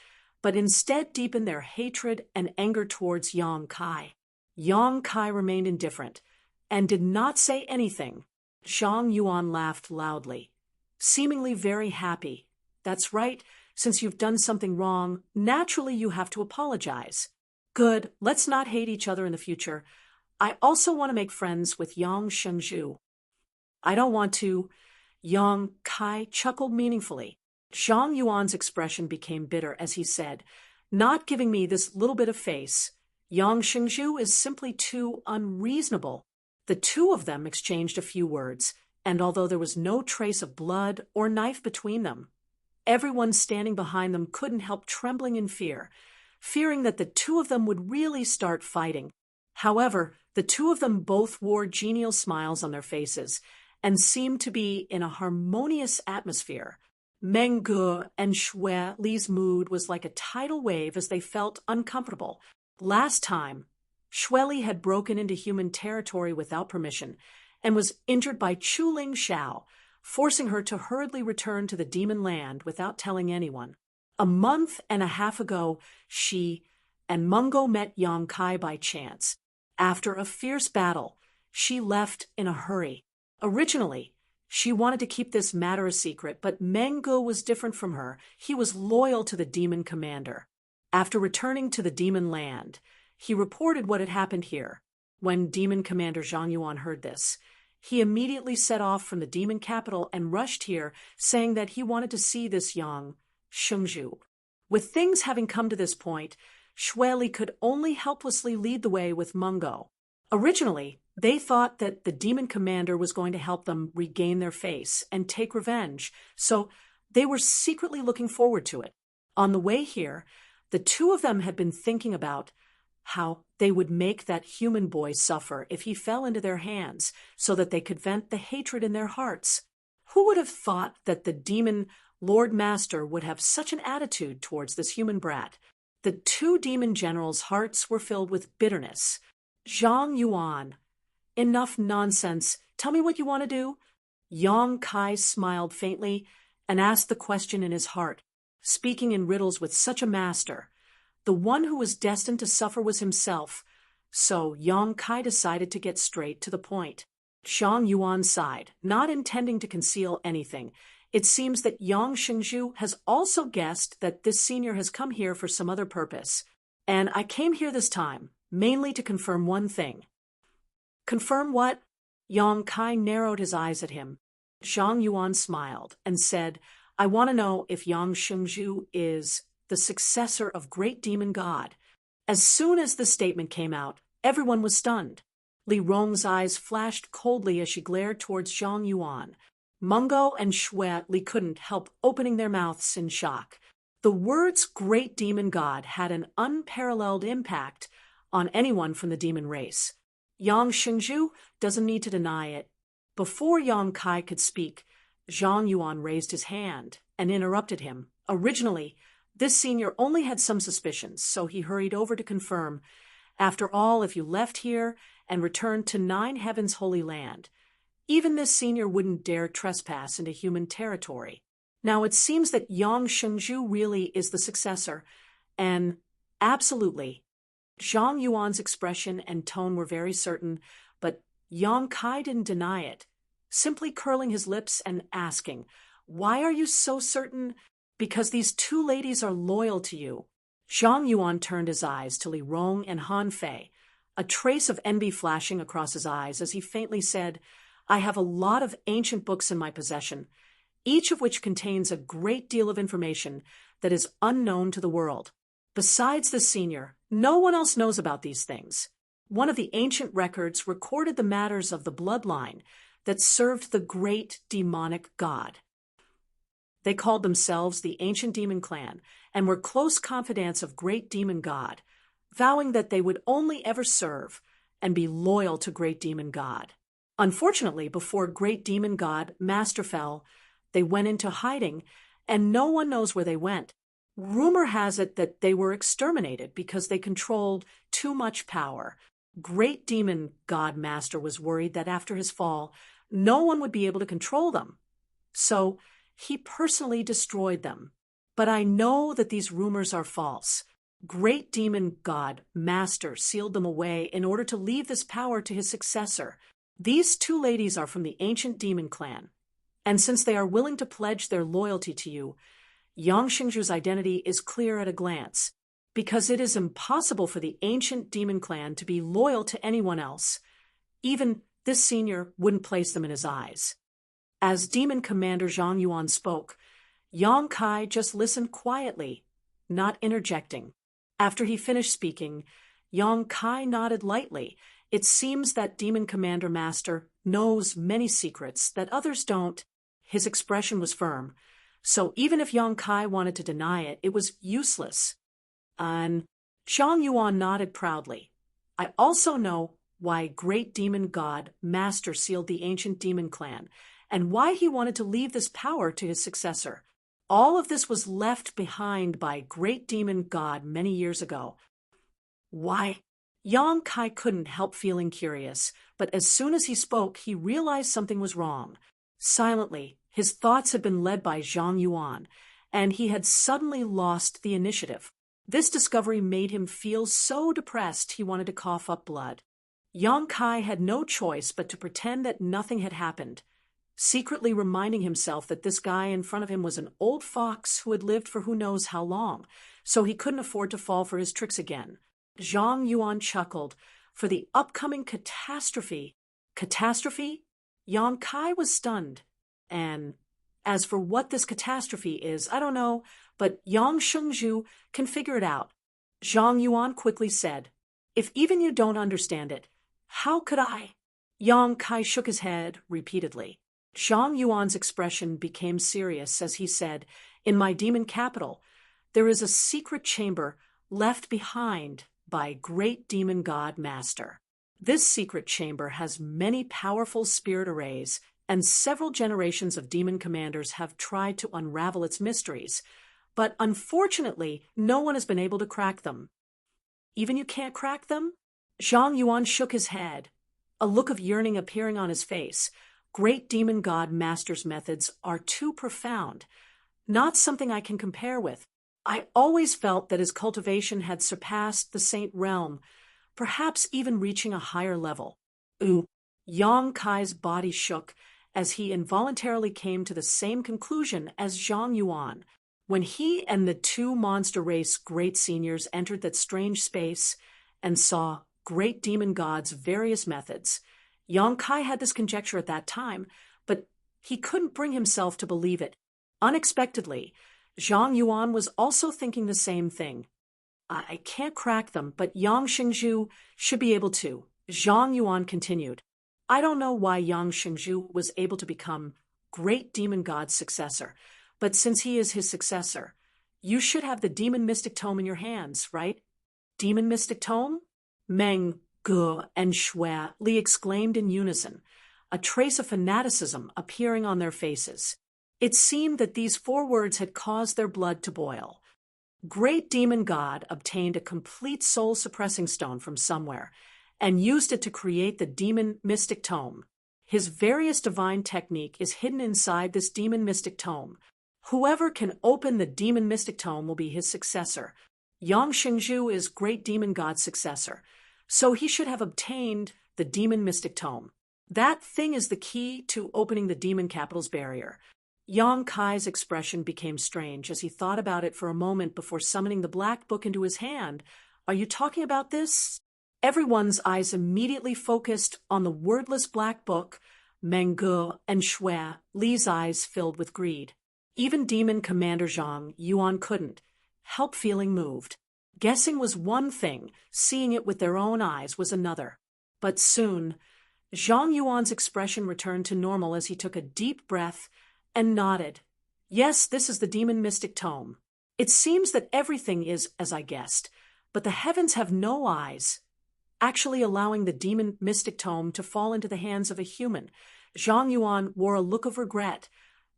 but instead deepened their hatred and anger towards Yang Kai. Yang Kai remained indifferent and did not say anything. Zhang Yuan laughed loudly, seemingly very happy. "That's right. Since you've done something wrong, naturally you have to apologize. Good, let's not hate each other in the future. I also want to make friends with Yang Shengzhu." "I don't want to." Yang Kai chuckled meaningfully. Zhang Yuan's expression became bitter as he said, "Not giving me this little bit of face. Yang Shengzhu is simply too unreasonable." The two of them exchanged a few words, and although there was no trace of blood or knife between them, everyone standing behind them couldn't help trembling in fear, fearing that the two of them would really start fighting. However, the two of them both wore genial smiles on their faces and seemed to be in a harmonious atmosphere. Meng Ge and Xue Li's mood was like a tidal wave as they felt uncomfortable. Last time, Xue Li had broken into human territory without permission and was injured by Chuling Xiao, forcing her to hurriedly return to the demon land without telling anyone. A month and a half ago, she and Mungo met Yang Kai by chance. After a fierce battle, she left in a hurry. Originally, she wanted to keep this matter a secret, but Mengo was different from her. He was loyal to the demon commander. After returning to the demon land, he reported what had happened here. When demon commander Zhang Yuan heard this, he immediately set off from the demon capital and rushed here, saying that he wanted to see this Yang Shengzhu. With things having come to this point, Xue Li could only helplessly lead the way with Mungo. Originally, they thought that the demon commander was going to help them regain their face and take revenge, so they were secretly looking forward to it. On the way here, the two of them had been thinking about how they would make that human boy suffer if he fell into their hands so that they could vent the hatred in their hearts. Who would have thought that the demon Lord Master would have such an attitude towards this human brat? The two demon generals' hearts were filled with bitterness. Zhang Yuan. "Enough nonsense. Tell me what you want to do." Yang Kai smiled faintly and asked the question in his heart, speaking in riddles with such a master. The one who was destined to suffer was himself, so Yang Kai decided to get straight to the point. Zhang Yuan sighed, not intending to conceal anything. It seems that Yang Shengzhu has also guessed that this senior has come here for some other purpose. And I came here this time, mainly to confirm one thing. "Confirm what?" Yang Kai narrowed his eyes at him. Zhang Yuan smiled and said, "I want to know if Yang Shengzhu is the successor of great demon god." As soon as the statement came out, everyone was stunned. Li Rong's eyes flashed coldly as she glared towards Zhang Yuan. Mungo and Xue Li couldn't help opening their mouths in shock. The words great demon god had an unparalleled impact on anyone from the demon race. Yang Shengzhu doesn't need to deny it. Before Yang Kai could speak, Zhang Yuan raised his hand and interrupted him. Originally, this senior only had some suspicions, so he hurried over to confirm. After all, if you left here and returned to Nine Heaven's holy land, even this senior wouldn't dare trespass into human territory. Now, it seems that Yang Shengzhu really is the successor, and absolutely, Zhang Yuan's expression and tone were very certain, but Yang Kai didn't deny it, simply curling his lips and asking, "Why are you so certain?" "Because these two ladies are loyal to you." Zhang Yuan turned his eyes to Li Rong and Han Fei, a trace of envy flashing across his eyes as he faintly said, "I have a lot of ancient books in my possession, each of which contains a great deal of information that is unknown to the world. Besides the senior, no one else knows about these things. One of the ancient records recorded the matters of the bloodline that served the great demonic god. They called themselves the Ancient Demon Clan and were close confidants of Great Demon God, vowing that they would only ever serve and be loyal to Great Demon God. Unfortunately, before Great Demon God Master fell, they went into hiding, and no one knows where they went. Rumor has it that they were exterminated because they controlled too much power. Great Demon God Master was worried that after his fall, no one would be able to control them. So he personally destroyed them. But I know that these rumors are false. Great Demon God Master sealed them away in order to leave this power to his successor. These two ladies are from the Ancient Demon Clan, and since they are willing to pledge their loyalty to you, Yang Shengzhu's identity is clear at a glance, because it is impossible for the Ancient Demon Clan to be loyal to anyone else. Even this senior wouldn't place them in his eyes." As Demon Commander Zhang Yuan spoke, Yang Kai just listened quietly, not interjecting. After he finished speaking, Yang Kai nodded lightly. It seems that Demon Commander Master knows many secrets that others don't. His expression was firm, so even if Yang Kai wanted to deny it, it was useless. And Zhang Yuan nodded proudly. "I also know why Great Demon God Master sealed the Ancient Demon Clan, and why he wanted to leave this power to his successor. All of this was left behind by Great Demon God many years ago." "Why?" Yang Kai couldn't help feeling curious, but as soon as he spoke, he realized something was wrong. Silently, his thoughts had been led by Zhang Yuan, and he had suddenly lost the initiative. This discovery made him feel so depressed he wanted to cough up blood. Yang Kai had no choice but to pretend that nothing had happened, secretly reminding himself that this guy in front of him was an old fox who had lived for who knows how long, so he couldn't afford to fall for his tricks again. Zhang Yuan chuckled. For the upcoming catastrophe. Catastrophe? Yang Kai was stunned. And as for what this catastrophe is, I don't know, but Yang Shengzhu can figure it out. Zhang Yuan quickly said, "If even you don't understand it, how could I?" Yang Kai shook his head repeatedly. Zhang Yuan's expression became serious as he said, "In my demon capital, there is a secret chamber left behind by Great Demon God Master. This secret chamber has many powerful spirit arrays, and several generations of demon commanders have tried to unravel its mysteries, but unfortunately, no one has been able to crack them." "Even you can't crack them?" Zhang Yuan shook his head, a look of yearning appearing on his face. Great Demon God Master's methods are too profound, not something I can compare with. I always felt that his cultivation had surpassed the Saint realm, perhaps even reaching a higher level. Ooh. Yang Kai's body shook as he involuntarily came to the same conclusion as Zhang Yuan. When he and the two monster race great seniors entered that strange space and saw Great Demon God's various methods, Yang Kai had this conjecture at that time, but he couldn't bring himself to believe it. Unexpectedly, Zhang Yuan was also thinking the same thing. "I can't crack them, but Yang Shengzhu should be able to," Zhang Yuan continued. "I don't know why Yang Shengzhu was able to become Great Demon God's successor, but since he is his successor, You should have the demon mystic tome in your hands, right? Demon mystic tome? Meng, Ge, and Shui Li exclaimed in unison, a trace of fanaticism appearing on their faces. It seemed that these 4 words had caused their blood to boil. Great demon god obtained a complete soul-suppressing stone from somewhere and used it to create the demon mystic tome. His various divine technique is hidden inside this demon mystic tome. Whoever can open the demon mystic tome will be his successor. Yang Xingzhu is great demon god's successor, so he should have obtained the demon mystic tome. That thing is the key to opening the demon capital's barrier. Yang Kai's expression became strange as he thought about it for a moment before summoning the black book into his hand. Are you talking about this? Everyone's eyes immediately focused on the wordless black book. Meng Ge and Shui Li's eyes filled with greed. Even Demon Commander Zhang Yuan couldn't help feeling moved. Guessing was one thing, seeing it with their own eyes was another. But soon, Zhang Yuan's expression returned to normal as he took a deep breath and nodded. Yes, this is the Demon Mystic Tome. It seems that everything is as I guessed, but the heavens have no eyes, actually allowing the Demon Mystic Tome to fall into the hands of a human. Zhang Yuan wore a look of regret,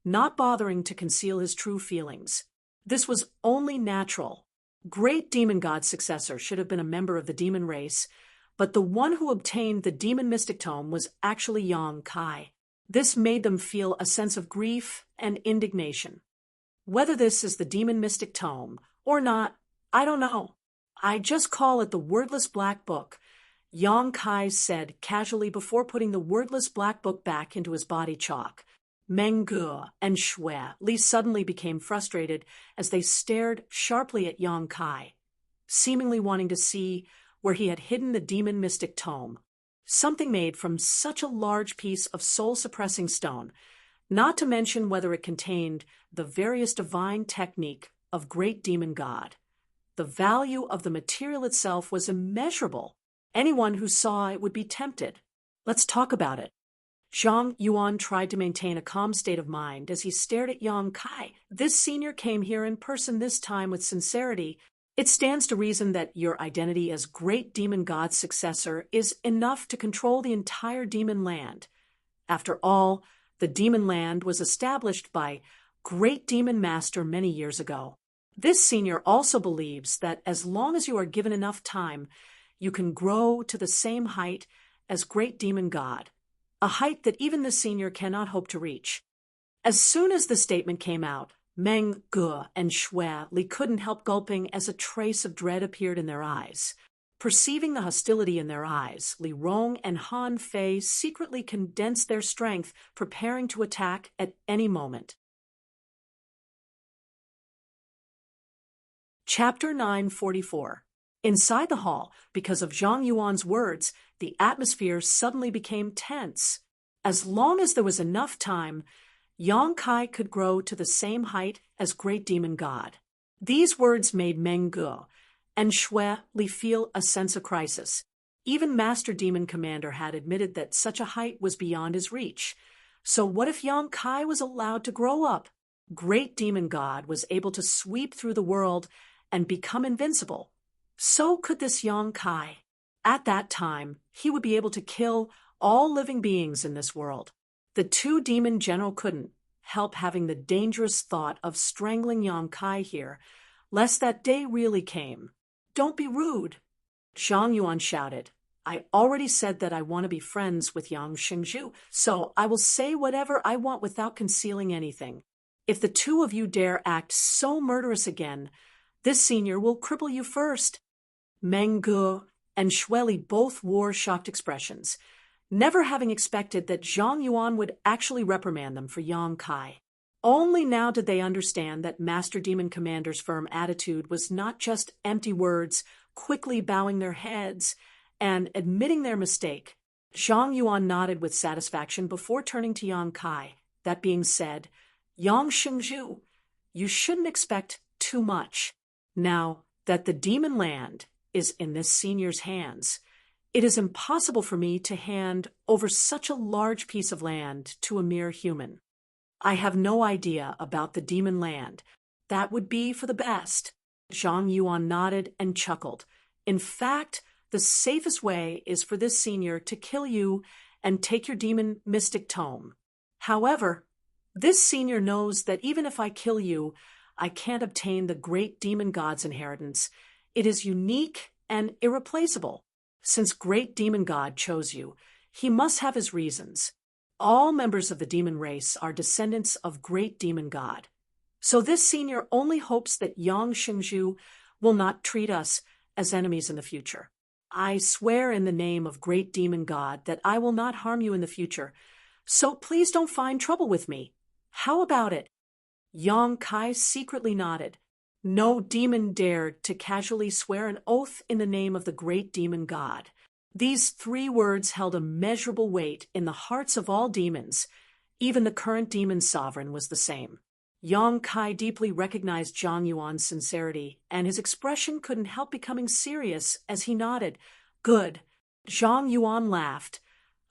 not bothering to conceal his true feelings. This was only natural. Great demon god's successor should have been a member of the demon race, but the one who obtained the Demon Mystic Tome was actually Yang Kai. This made them feel a sense of grief and indignation. Whether this is the Demon Mystic Tome or not, I don't know. I just call it the wordless black book, Yang Kai said casually before putting the wordless black book back into his body chalk. Meng Ge and Shui Li suddenly became frustrated as they stared sharply at Yang Kai, seemingly wanting to see where he had hidden the Demon Mystic Tome. Something made from such a large piece of soul-suppressing stone, not to mention whether it contained the various divine technique of great demon god. The value of the material itself was immeasurable. Anyone who saw it would be tempted. Let's talk about it. Zhang Yuan tried to maintain a calm state of mind as he stared at Yang Kai. This senior came here in person this time with sincerity. It stands to reason that your identity as great demon god's successor is enough to control the entire demon land. After all, the demon land was established by great demon master many years ago. This senior also believes that as long as you are given enough time, you can grow to the same height as great demon god, a height that even the senior cannot hope to reach. As soon as the statement came out, Meng Ge and Shui Li couldn't help gulping as a trace of dread appeared in their eyes. Perceiving the hostility in their eyes, Li Rong and Han Fei secretly condensed their strength, preparing to attack at any moment. Chapter 944. Inside the hall, because of Zhang Yuan's words, the atmosphere suddenly became tense. As long as there was enough time, Yang Kai could grow to the same height as great demon god. These words made Meng Ge and Shui Li feel a sense of crisis. Even Master Demon Commander had admitted that such a height was beyond his reach. So what if Yang Kai was allowed to grow up? Great demon god was able to sweep through the world and become invincible. So could this Yang Kai. At that time, he would be able to kill all living beings in this world. The 2 demon general couldn't help having the dangerous thought of strangling Yang Kai here, lest that day really came. Don't be rude, Zhang Yuan shouted. I already said that I want to be friends with Yang Xingzhu, so I will say whatever I want without concealing anything. If the 2 of you dare act so murderous again, this senior will cripple you first. Meng Ge and Shui Li both wore shocked expressions, never having expected that Zhang Yuan would actually reprimand them for Yang Kai. Only now did they understand that Master Demon Commander's firm attitude was not just empty words, quickly bowing their heads and admitting their mistake. Zhang Yuan nodded with satisfaction before turning to Yang Kai. That being said, Yang Xingzhu, you shouldn't expect too much. Now that the demon land is in this senior's hands, it is impossible for me to hand over such a large piece of land to a mere human. I have no idea about the demon land, That would be for the best. Zhang Yuan nodded and chuckled. In fact, the safest way is for this senior to kill you and take your demon mystic tome. However, this senior knows that even if I kill you, I can't obtain the great demon god's inheritance. It is unique and irreplaceable. Since great demon god chose you, he must have his reasons. All members of the demon race are descendants of great demon god. So this senior only hopes that Yang Xingzhu will not treat us as enemies in the future. I swear in the name of great demon god that I will not harm you in the future, so please don't find trouble with me. How about it? Yang Kai secretly nodded. No demon dared to casually swear an oath in the name of the great demon god. These 3 words held immeasurable weight in the hearts of all demons. Even the current demon sovereign was the same. Yang Kai deeply recognized Zhang Yuan's sincerity, and his expression couldn't help becoming serious as he nodded. Good. Zhang Yuan laughed,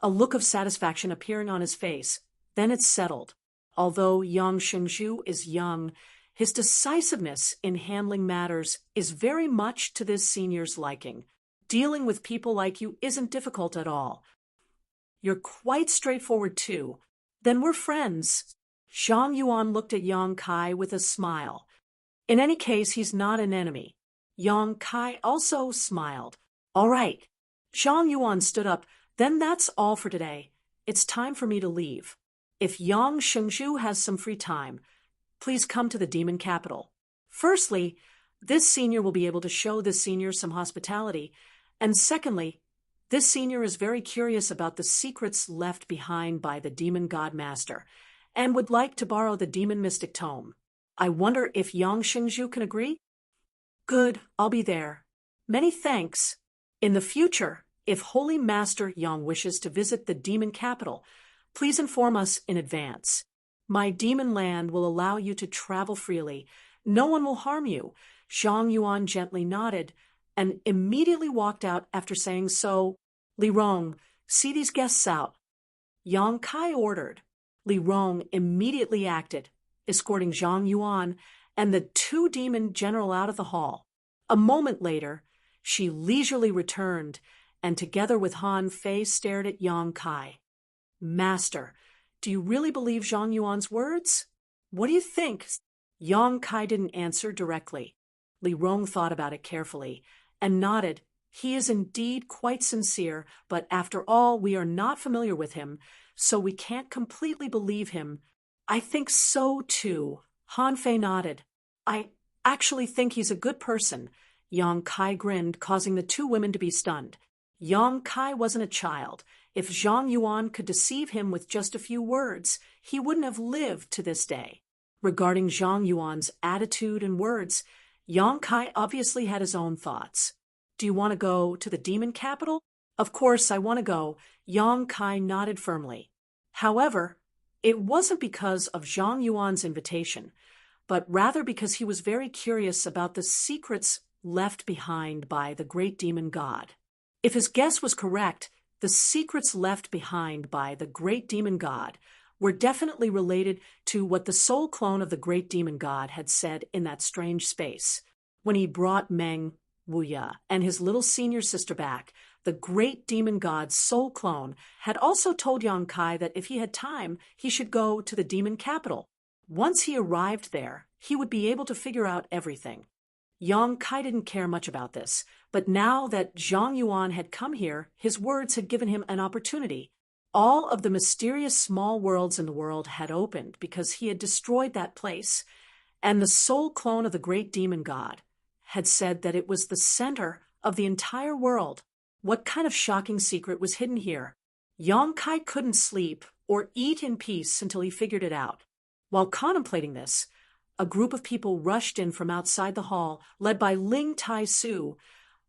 a look of satisfaction appearing on his face. Then it settled. Although Yang Xingzhu is young, his decisiveness in handling matters is very much to this senior's liking. Dealing with people like you isn't difficult at all. You're quite straightforward, too. Then we're friends. Zhang Yuan looked at Yang Kai with a smile. In any case, he's not an enemy. Yang Kai also smiled. All right. Zhang Yuan stood up. Then that's all for today. It's time for me to leave. If Yang Xingzhu has some free time, please come to the demon capital. Firstly, this senior will be able to show this senior some hospitality. And secondly, this senior is very curious about the secrets left behind by the demon god master and would like to borrow the demon mystic tome. I wonder if Yang Xingzhu can agree? Good, I'll be there. Many thanks. In the future, if Holy Master Yang wishes to visit the demon capital, please inform us in advance. My demon land will allow you to travel freely. No one will harm you. Zhang Yuan gently nodded and immediately walked out after saying so. Li Rong, see these guests out. Yang Kai ordered. Li Rong immediately acted, escorting Zhang Yuan and the 2 demon general out of the hall. A moment later, she leisurely returned, and together with Han Fei stared at Yang Kai. Master, do you really believe Zhang Yuan's words? What do you think? Yang Kai didn't answer directly. Li Rong thought about it carefully and nodded. He is indeed quite sincere, but after all, we are not familiar with him, so we can't completely believe him. I think so, too. Han Fei nodded. I actually think he's a good person. Yang Kai grinned, causing the 2 women to be stunned. Yang Kai wasn't a child. If Zhang Yuan could deceive him with just a few words, he wouldn't have lived to this day. Regarding Zhang Yuan's attitude and words, Yang Kai obviously had his own thoughts. Do you want to go to the demon capital? Of course I want to go. Yang Kai nodded firmly. However, it wasn't because of Zhang Yuan's invitation, but rather because he was very curious about the secrets left behind by the great demon god. If his guess was correct, the secrets left behind by the great demon god were definitely related to what the soul clone of the great demon god had said in that strange space. When he brought Meng Wuya and his little senior sister back, the great demon god's soul clone had also told Yang Kai that if he had time, he should go to the demon capital. Once he arrived there, he would be able to figure out everything. Yang Kai didn't care much about this, but now that Zhang Yuan had come here, his words had given him an opportunity. All of the mysterious small worlds in the world had opened because he had destroyed that place, and the soul clone of the great demon god had said that it was the center of the entire world. What kind of shocking secret was hidden here? Yang Kai couldn't sleep or eat in peace until he figured it out. While contemplating this, a group of people rushed in from outside the hall, led by Ling Tai Su,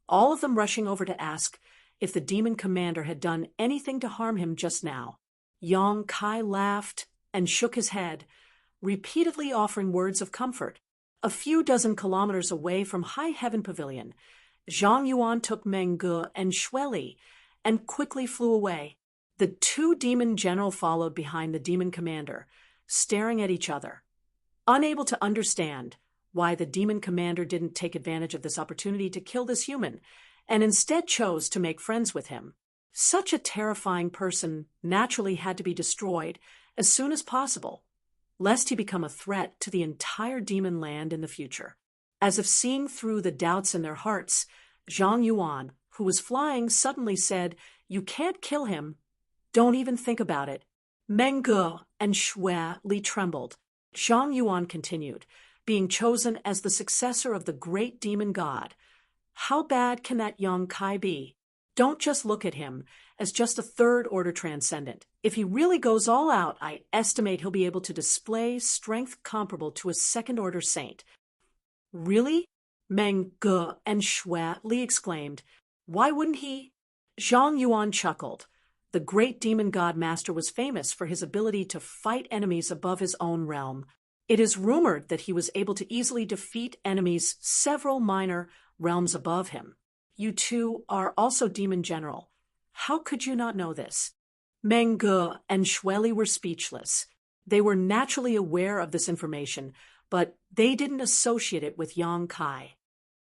all of them rushing over to ask if the demon commander had done anything to harm him just now. Yang Kai laughed and shook his head, repeatedly offering words of comfort. A few dozen kilometers away from High Heaven Pavilion, Zhang Yuan took Meng Ge and Shueli and quickly flew away. The 2 demon general followed behind the demon commander, staring at each other. Unable to understand why the demon commander didn't take advantage of this opportunity to kill this human, and instead chose to make friends with him. Such a terrifying person naturally had to be destroyed as soon as possible, lest he become a threat to the entire demon land in the future. As if seeing through the doubts in their hearts, Zhang Yuan, who was flying, suddenly said, "You can't kill him. Don't even think about it." Meng Ge and Xue Li trembled. Zhang Yuan continued, "Being chosen as the successor of the great demon god. How bad can that young Kai be? Don't just look at him as just a third-order transcendent. If he really goes all out, I estimate he'll be able to display strength comparable to a second-order saint." "Really?" Meng Ge and Xue Li exclaimed. "Why wouldn't he?" Zhang Yuan chuckled. The great demon god master was famous for his ability to fight enemies above his own realm. It is rumored that he was able to easily defeat enemies several minor realms above him. You two are also demon general. How could you not know this? Meng Ge and Xue Li were speechless. They were naturally aware of this information, but they didn't associate it with Yang Kai.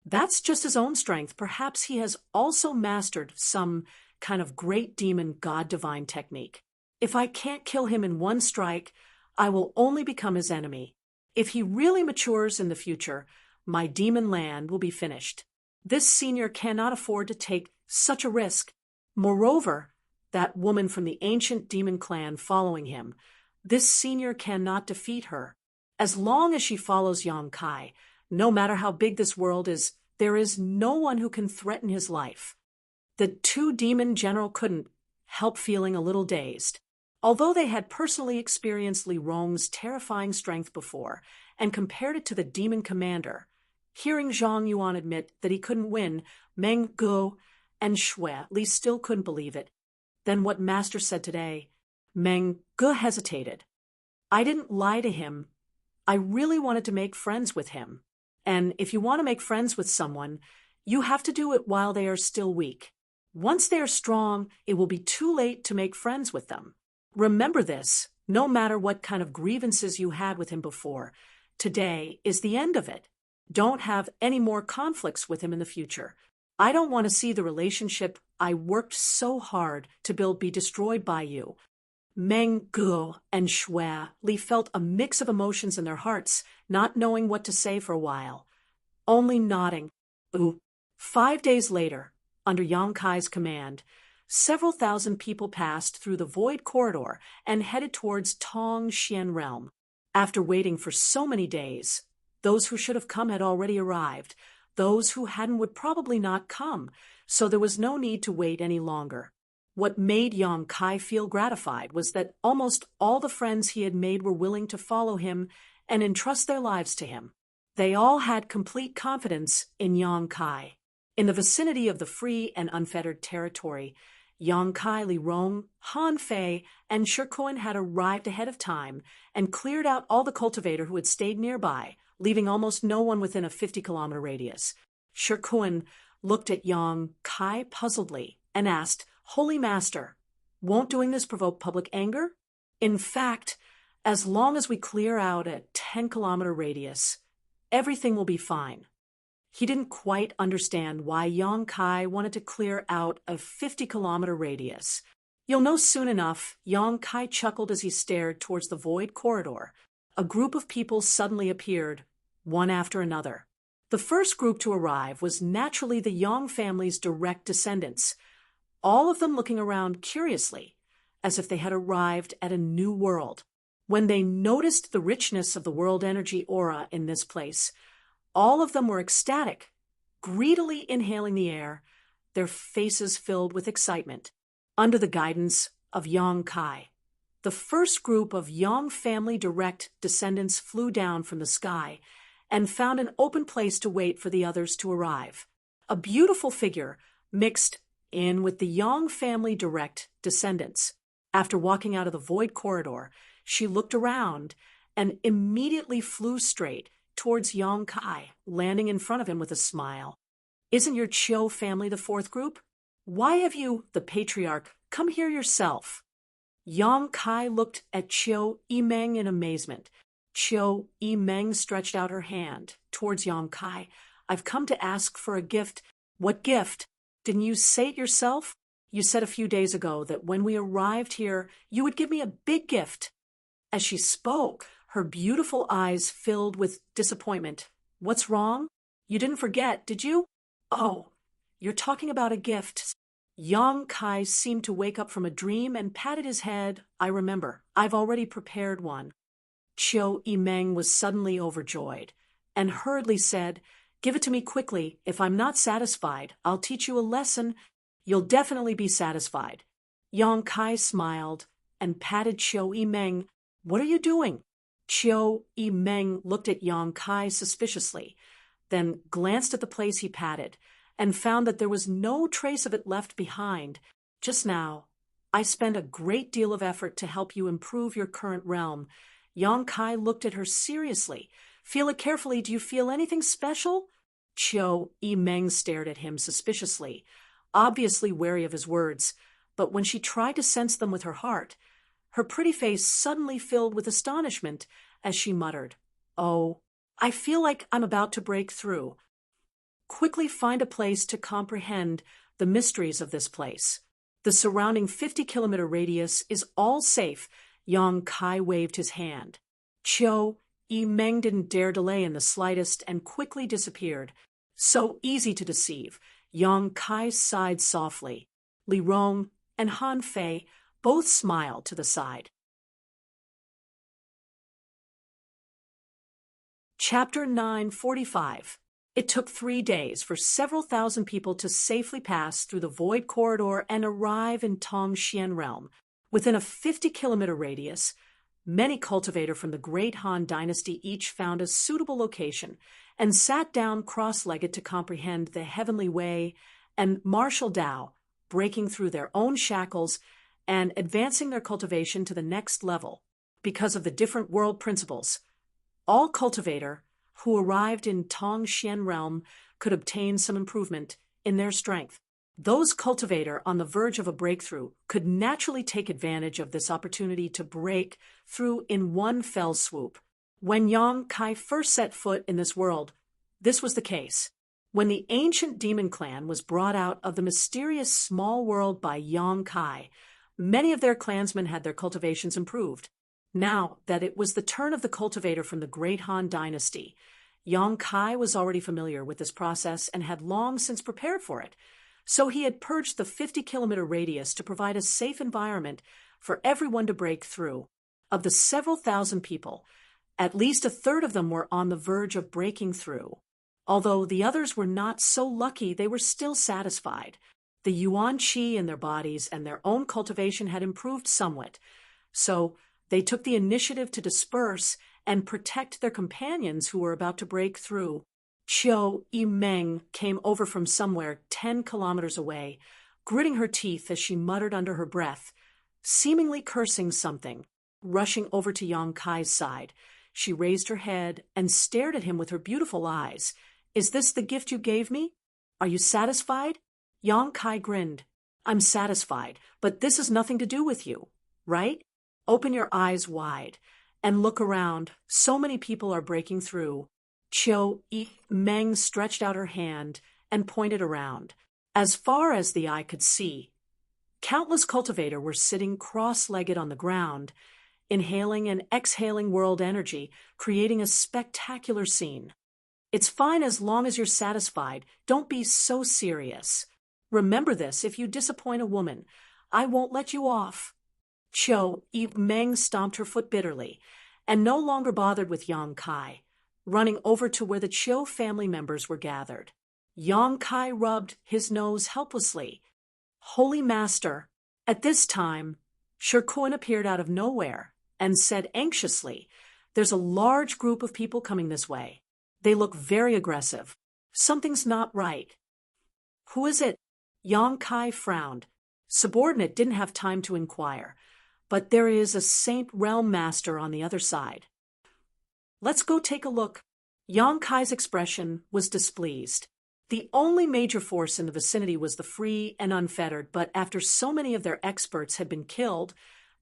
That's just his own strength. Perhaps he has also mastered some kind of great demon god divine technique. If I can't kill him in one strike, I will only become his enemy. If he really matures in the future, my demon land will be finished. This senior cannot afford to take such a risk. Moreover, that woman from the ancient demon clan following him, this senior cannot defeat her. As long as she follows Yang Kai, no matter how big this world is, there is no one who can threaten his life. The two demon general couldn't help feeling a little dazed. Although they had personally experienced Li Rong's terrifying strength before and compared it to the demon commander, hearing Zhang Yuan admit that he couldn't win, Meng Ge and Xue Li still couldn't believe it. Then what Master said today, Meng Ge hesitated. "I didn't lie to him. I really wanted to make friends with him. And if you want to make friends with someone, you have to do it while they are still weak. Once they are strong, it will be too late to make friends with them. Remember this, no matter what kind of grievances you had with him before. Today is the end of it. Don't have any more conflicts with him in the future. I don't want to see the relationship I worked so hard to build be destroyed by you." Meng Ge and Xue Li felt a mix of emotions in their hearts, not knowing what to say for a while. Only nodding. 5 days later, under Yang Kai's command, several thousand people passed through the void corridor and headed towards Tong Xian realm. After waiting for so many days, those who should have come had already arrived. Those who hadn't would probably not come, so there was no need to wait any longer. What made Yang Kai feel gratified was that almost all the friends he had made were willing to follow him and entrust their lives to him. They all had complete confidence in Yang Kai. In the vicinity of the free and unfettered territory, Yang Kai, Li Rong, Han Fei, and Shikuan had arrived ahead of time and cleared out all the cultivator who had stayed nearby, leaving almost no one within a 50-kilometer radius. Shikuan looked at Yang Kai puzzledly and asked, "Holy Master, won't doing this provoke public anger?" "In fact, as long as we clear out a 10-kilometer radius, everything will be fine." He didn't quite understand why Yang Kai wanted to clear out a 50-kilometer radius. "You'll know soon enough," Yang Kai chuckled as he stared towards the void corridor. A group of people suddenly appeared, one after another. The first group to arrive was naturally the Yang family's direct descendants, all of them looking around curiously, as if they had arrived at a new world. When they noticed the richness of the world energy aura in this place, all of them were ecstatic, greedily inhaling the air, their faces filled with excitement. Under the guidance of Yang Kai, the first group of Yang family direct descendants flew down from the sky and found an open place to wait for the others to arrive. A beautiful figure mixed in with the Yang family direct descendants. After walking out of the void corridor, she looked around and immediately flew straight towards Yang Kai, landing in front of him with a smile. "Isn't your Chiu family the fourth group? Why have you, the patriarch, come here yourself?" Yang Kai looked at Chiu Yimeng in amazement. Chiu Meng stretched out her hand towards Yang Kai. I've come to ask for a gift. What gift? Didn't you say it yourself? You said a few days ago that when we arrived here, you would give me a big gift. As she spoke, her beautiful eyes filled with disappointment. What's wrong? You didn't forget, did you? Oh, you're talking about a gift. Yang Kai seemed to wake up from a dream and patted his head. I remember. I've already prepared one. Chiu Meng was suddenly overjoyed and hurriedly said, Give it to me quickly. If I'm not satisfied, I'll teach you a lesson. You'll definitely be satisfied. Yang Kai smiled and patted Chiu Meng. What are you doing? Chiu Meng looked at Yang Kai suspiciously, then glanced at the place he patted and found that there was no trace of it left behind. Just now, I spent a great deal of effort to help you improve your current realm. Yang Kai looked at her seriously. Feel it carefully. Do you feel anything special? Chiu Meng stared at him suspiciously, obviously wary of his words, but when she tried to sense them with her heart, her pretty face suddenly filled with astonishment as she muttered, Oh, I feel like I'm about to break through. Quickly find a place to comprehend the mysteries of this place. The surrounding 50-kilometer radius is all safe. Yang Kai waved his hand. Chiu Meng didn't dare delay in the slightest and quickly disappeared. So easy to deceive. Yang Kai sighed softly. Li Rong and Han Fei both smiled to the side. Chapter 945. It took 3 days for several thousand people to safely pass through the Void Corridor and arrive in Tongxian Realm. Within a 50-kilometer radius, many cultivators from the Great Han Dynasty each found a suitable location and sat down cross-legged to comprehend the heavenly way and martial Tao, breaking through their own shackles and advancing their cultivation to the next level because of the different world principles. All cultivator who arrived in Tongxian Realm could obtain some improvement in their strength. Those cultivator on the verge of a breakthrough could naturally take advantage of this opportunity to break through in one fell swoop. When Yang Kai first set foot in this world, this was the case. When the ancient demon clan was brought out of the mysterious small world by Yang Kai, many of their clansmen had their cultivations improved. Now that it was the turn of the cultivator from the Great Han Dynasty, Yang Kai was already familiar with this process and had long since prepared for it. So he had purged the 50-kilometer radius to provide a safe environment for everyone to break through. Of the several thousand people, at least a third of them were on the verge of breaking through. Although the others were not so lucky, they were still satisfied. The Yuan Qi in their bodies and their own cultivation had improved somewhat. So they took the initiative to disperse and protect their companions who were about to break through. Chiu Meng came over from somewhere 10 kilometers away, gritting her teeth as she muttered under her breath, seemingly cursing something. Rushing over to Yang Kai's side, she raised her head and stared at him with her beautiful eyes. Is this the gift you gave me? Are you satisfied? Yang Kai grinned. I'm satisfied, but this has nothing to do with you, right? Open your eyes wide and look around. So many people are breaking through. Chiu Meng stretched out her hand and pointed around. As far as the eye could see, countless cultivators were sitting cross-legged on the ground, inhaling and exhaling world energy, creating a spectacular scene. It's fine as long as you're satisfied. Don't be so serious. Remember this, if you disappoint a woman, I won't let you off. Chiu Meng stomped her foot bitterly, and no longer bothered with Yang Kai, running over to where the Chiu family members were gathered. Yang Kai rubbed his nose helplessly. Holy Master! At this time, Shirkuan appeared out of nowhere and said anxiously, There's a large group of people coming this way. They look very aggressive. Something's not right. Who is it? Yang Kai frowned. Subordinate didn't have time to inquire, but there is a Saint Realm Master on the other side. Let's go take a look. Yang Kai's expression was displeased. The only major force in the vicinity was the Free and Unfettered, but after so many of their experts had been killed,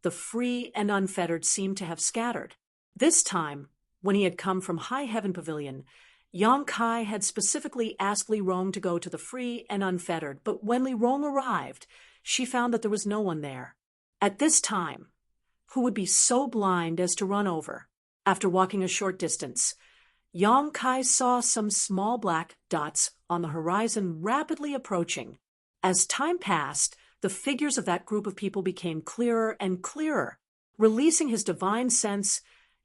the Free and Unfettered seemed to have scattered. This time, when he had come from High Heaven Pavilion, Yang Kai had specifically asked Li Rong to go to the Free and Unfettered, but when Li Rong arrived, she found that there was no one there. At this time, who would be so blind as to run over? After walking a short distance, Yang Kai saw some small black dots on the horizon rapidly approaching. As time passed, the figures of that group of people became clearer and clearer. Releasing his divine sense,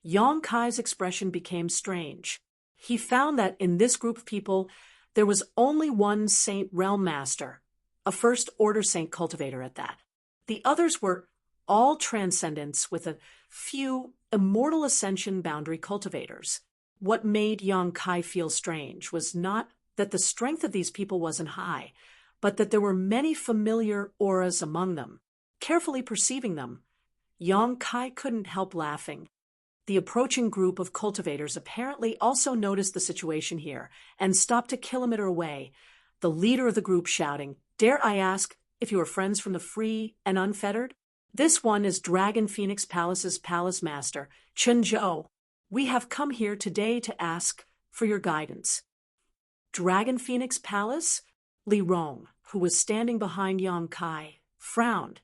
Yang Kai's expression became strange. He found that in this group of people, there was only one Saint Realm Master, a First Order Saint cultivator at that. The others were all transcendents with a few immortal ascension boundary cultivators. What made Yang Kai feel strange was not that the strength of these people wasn't high, but that there were many familiar auras among them. Carefully perceiving them, Yang Kai couldn't help laughing. The approaching group of cultivators apparently also noticed the situation here and stopped a kilometer away, the leader of the group shouting, "Dare I ask if you are friends from the Free and Unfettered? This one is Dragon Phoenix Palace's palace master, Chen Zhou. We have come here today to ask for your guidance." Dragon Phoenix Palace? Li Rong, who was standing behind Yang Kai, frowned,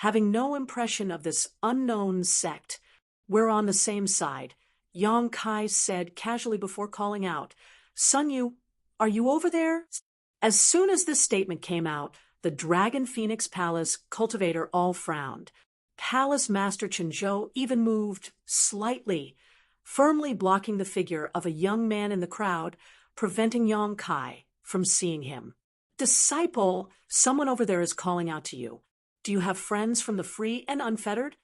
having no impression of this unknown sect. "We're on the same side," Yang Kai said casually before calling out, "Sun Yu, are you over there?" As soon as this statement came out, the Dragon Phoenix Palace cultivator all frowned. Palace Master Chen Zhou even moved slightly, firmly blocking the figure of a young man in the crowd, preventing Yang Kai from seeing him. "Disciple, someone over there is calling out to you. Do you have friends from the Free and Unfettered?"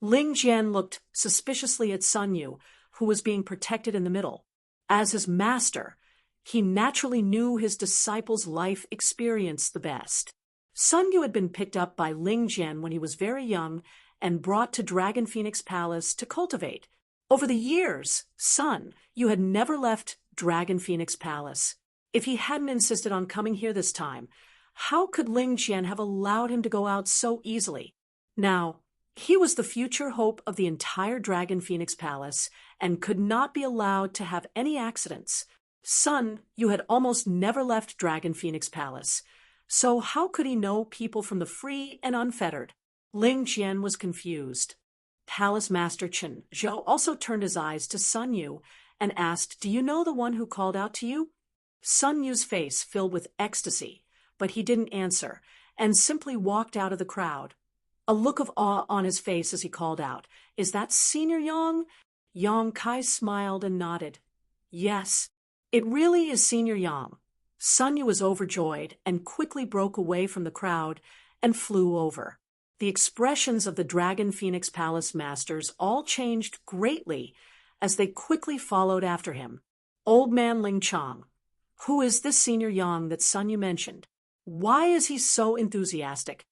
Ling Jian looked suspiciously at Sun Yu, who was being protected in the middle. As his master, he naturally knew his disciple's life experience the best. Sun Yu had been picked up by Ling Jian when he was very young and brought to Dragon Phoenix Palace to cultivate. Over the years, Sun Yu had never left Dragon Phoenix Palace. If he hadn't insisted on coming here this time, how could Ling Jian have allowed him to go out so easily? Now, he was the future hope of the entire Dragon Phoenix Palace and could not be allowed to have any accidents. Sun Yu had almost never left Dragon Phoenix Palace, so how could he know people from the Free and Unfettered? Ling Jian was confused. Palace Master Chen Zhou also turned his eyes to Sun Yu and asked, "Do you know the one who called out to you?" Sun Yu's face filled with ecstasy, but he didn't answer and simply walked out of the crowd. A look of awe on his face as he called out, "Is that Senior Yang?" Yang Kai smiled and nodded. "Yes, it really is Senior Yang." Sun Yu was overjoyed and quickly broke away from the crowd and flew over. The expressions of the Dragon Phoenix Palace masters all changed greatly as they quickly followed after him. "Old man Ling Chang, who is this Senior Yang that Sun Yu mentioned? Why is he so enthusiastic?"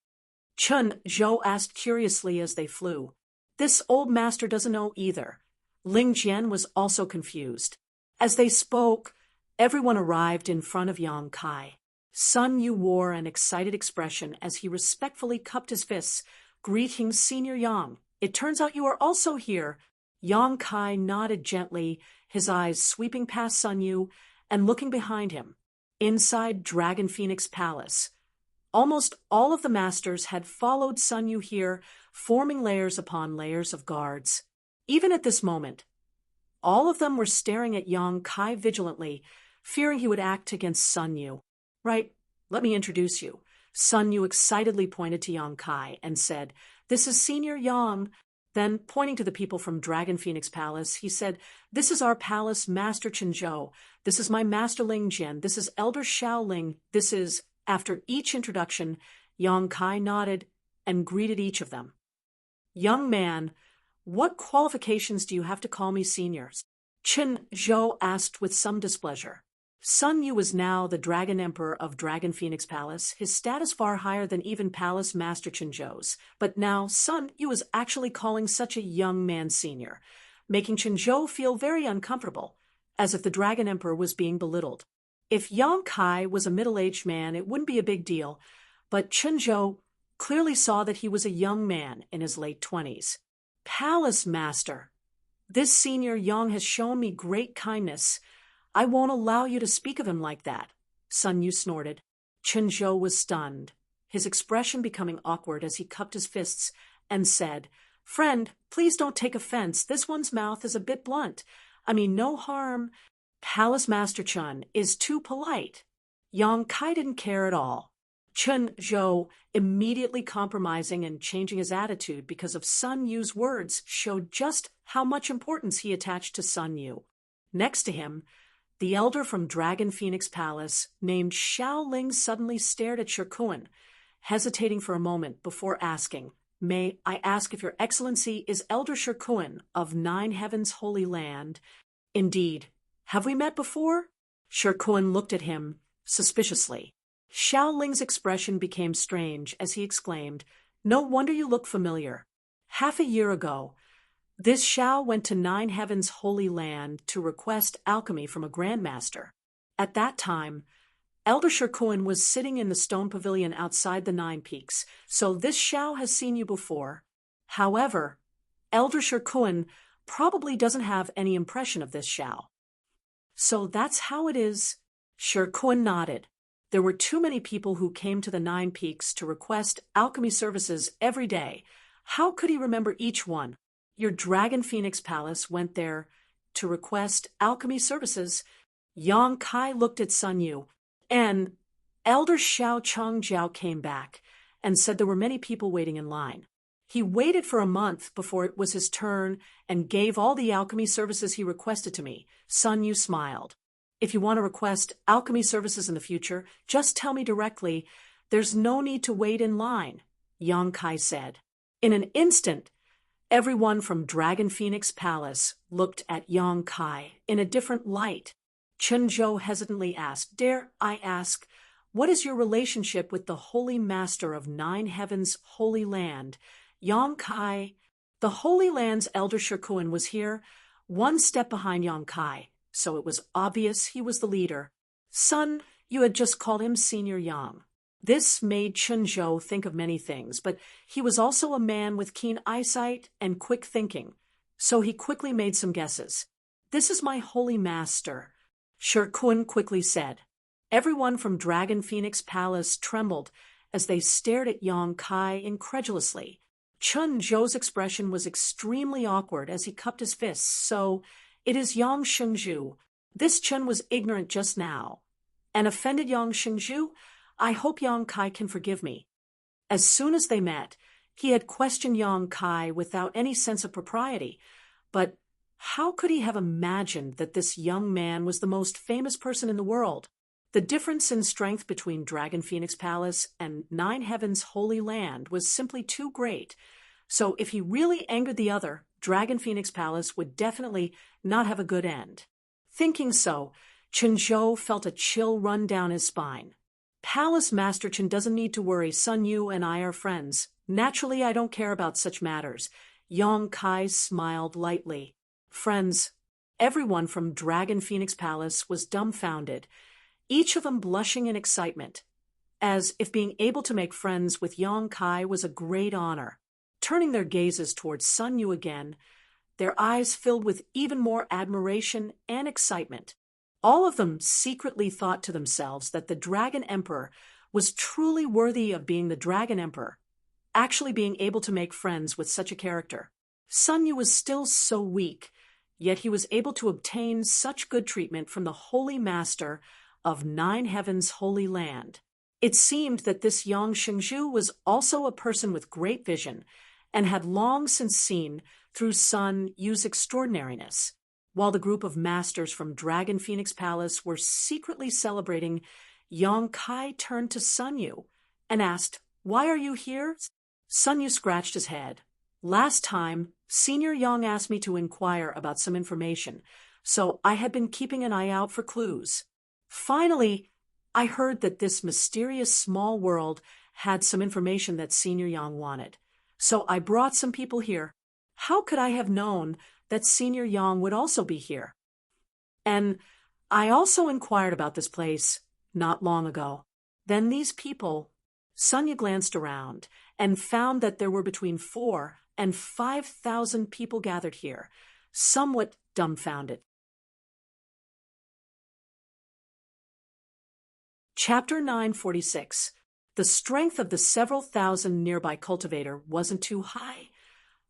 Chen Zhou asked curiously as they flew. "This old master doesn't know either." Ling Jian was also confused. As they spoke, everyone arrived in front of Yang Kai. Sun Yu wore an excited expression as he respectfully cupped his fists, greeting Senior Yang. "It turns out you are also here." Yang Kai nodded gently, his eyes sweeping past Sun Yu and looking behind him. Inside Dragon Phoenix Palace, almost all of the masters had followed Sun Yu here, forming layers upon layers of guards. Even at this moment, all of them were staring at Yang Kai vigilantly, fearing he would act against Sun Yu. "Right, let me introduce you." Sun Yu excitedly pointed to Yang Kai and said, "This is Senior Yang." Then, pointing to the people from Dragon Phoenix Palace, he said, "This is our palace master Chen Zhou. This is my master Ling Jian. This is Elder Xiaoling. This is..." After each introduction, Yang Kai nodded and greeted each of them. "Young man, what qualifications do you have to call me senior?" Chen Zhou asked with some displeasure. Sun Yu was now the Dragon Emperor of Dragon Phoenix Palace, his status far higher than even Palace Master Chen Zhou's. But now Sun Yu was actually calling such a young man senior, making Chen Zhou feel very uncomfortable, as if the Dragon Emperor was being belittled. If Yang Kai was a middle-aged man, it wouldn't be a big deal, but Chen Zhou clearly saw that he was a young man in his late 20s. "Palace Master, This Senior Yang has shown me great kindness. I won't allow you to speak of him like that, Sun Yu snorted. Chen Zhou was stunned, his expression becoming awkward as he cupped his fists and said, Friend, please don't take offense. This one's mouth is a bit blunt. I mean, no harm. Palace Master Chen is too polite. Yang Kai didn't care at all. Chen Zhou, immediately compromising and changing his attitude because of Sun Yu's words, showed just how much importance he attached to Sun Yu. Next to him, the elder from Dragon Phoenix Palace, named Xiao Ling, suddenly stared at Shikuan, hesitating for a moment before asking, May I ask if Your Excellency is Elder Shikuan of Nine Heavens Holy Land? Indeed. Have we met before? Shikuan looked at him suspiciously. Xiao Ling's expression became strange as he exclaimed, No wonder you look familiar. Half a year ago, this Xiao went to Nine Heavens Holy Land to request alchemy from a grandmaster. At that time, Elder Shikuan was sitting in the stone pavilion outside the Nine Peaks, so this Xiao has seen you before. However, Elder Shikuan probably doesn't have any impression of this Xiao. So that's how it is. Shikuan nodded. There were too many people who came to the Nine Peaks to request alchemy services every day. How could he remember each one? Your Dragon Phoenix Palace went there to request alchemy services. Yang Kai looked at Sun Yu, and Elder Xiao Changjiao came back and said there were many people waiting in line. He waited for a month before it was his turn and gave all the alchemy services he requested to me. Sun Yu smiled. If you want to request alchemy services in the future, just tell me directly. There's no need to wait in line, Yang Kai said. In an instant, everyone from Dragon Phoenix Palace looked at Yang Kai in a different light. Chen Zhou hesitantly asked, Dare I ask, what is your relationship with the Holy Master of Nine Heavens Holy Land? Yang Kai, the Holy Land's Elder Shikuan was here, one step behind Yang Kai, so it was obvious he was the leader. Son, you had just called him Senior Yang. This made Chen Zhou think of many things, but he was also a man with keen eyesight and quick thinking, so he quickly made some guesses. This is my Holy Master, Shikuan quickly said. Everyone from Dragon Phoenix Palace trembled as they stared at Yang Kai incredulously. Chen Zhou's expression was extremely awkward as he cupped his fists. So, it is Yang Shengzhu. This Chen was ignorant just now. And offended Yang Shengzhu? I hope Yang Kai can forgive me. As soon as they met, he had questioned Yang Kai without any sense of propriety. But how could he have imagined that this young man was the most famous person in the world? The difference in strength between Dragon Phoenix Palace and Nine Heavens Holy Land was simply too great. So if he really angered the other, Dragon Phoenix Palace would definitely not have a good end. Thinking so, Chen Zhou felt a chill run down his spine. Palace Master Chen doesn't need to worry. Sun Yu and I are friends. Naturally, I don't care about such matters. Yang Kai smiled lightly. Friends. Everyone from Dragon Phoenix Palace was dumbfounded, each of them blushing in excitement, as if being able to make friends with Yang Kai was a great honor. Turning their gazes towards Sun Yu again, their eyes filled with even more admiration and excitement. All of them secretly thought to themselves that the Dragon Emperor was truly worthy of being the Dragon Emperor, actually being able to make friends with such a character. Sun Yu was still so weak, yet he was able to obtain such good treatment from the Holy Master of Nine Heavens Holy Land. It seemed that this Yang Shengzhu was also a person with great vision and had long since seen through Sun Yu's extraordinariness. While the group of masters from Dragon Phoenix Palace were secretly celebrating, Yang Kai turned to Sun Yu and asked, Why are you here? Sun Yu scratched his head. Last time, Senior Yang asked me to inquire about some information, so I had been keeping an eye out for clues. Finally, I heard that this mysterious small world had some information that Senior Yang wanted. So I brought some people here. How could I have known that Senior Yang would also be here? And I also inquired about this place not long ago. Then these people, Sun Yu glanced around and found that there were between 4,000 and 5,000 people gathered here. somewhat dumbfounded. Chapter 946. The strength of the several thousand nearby cultivator wasn't too high.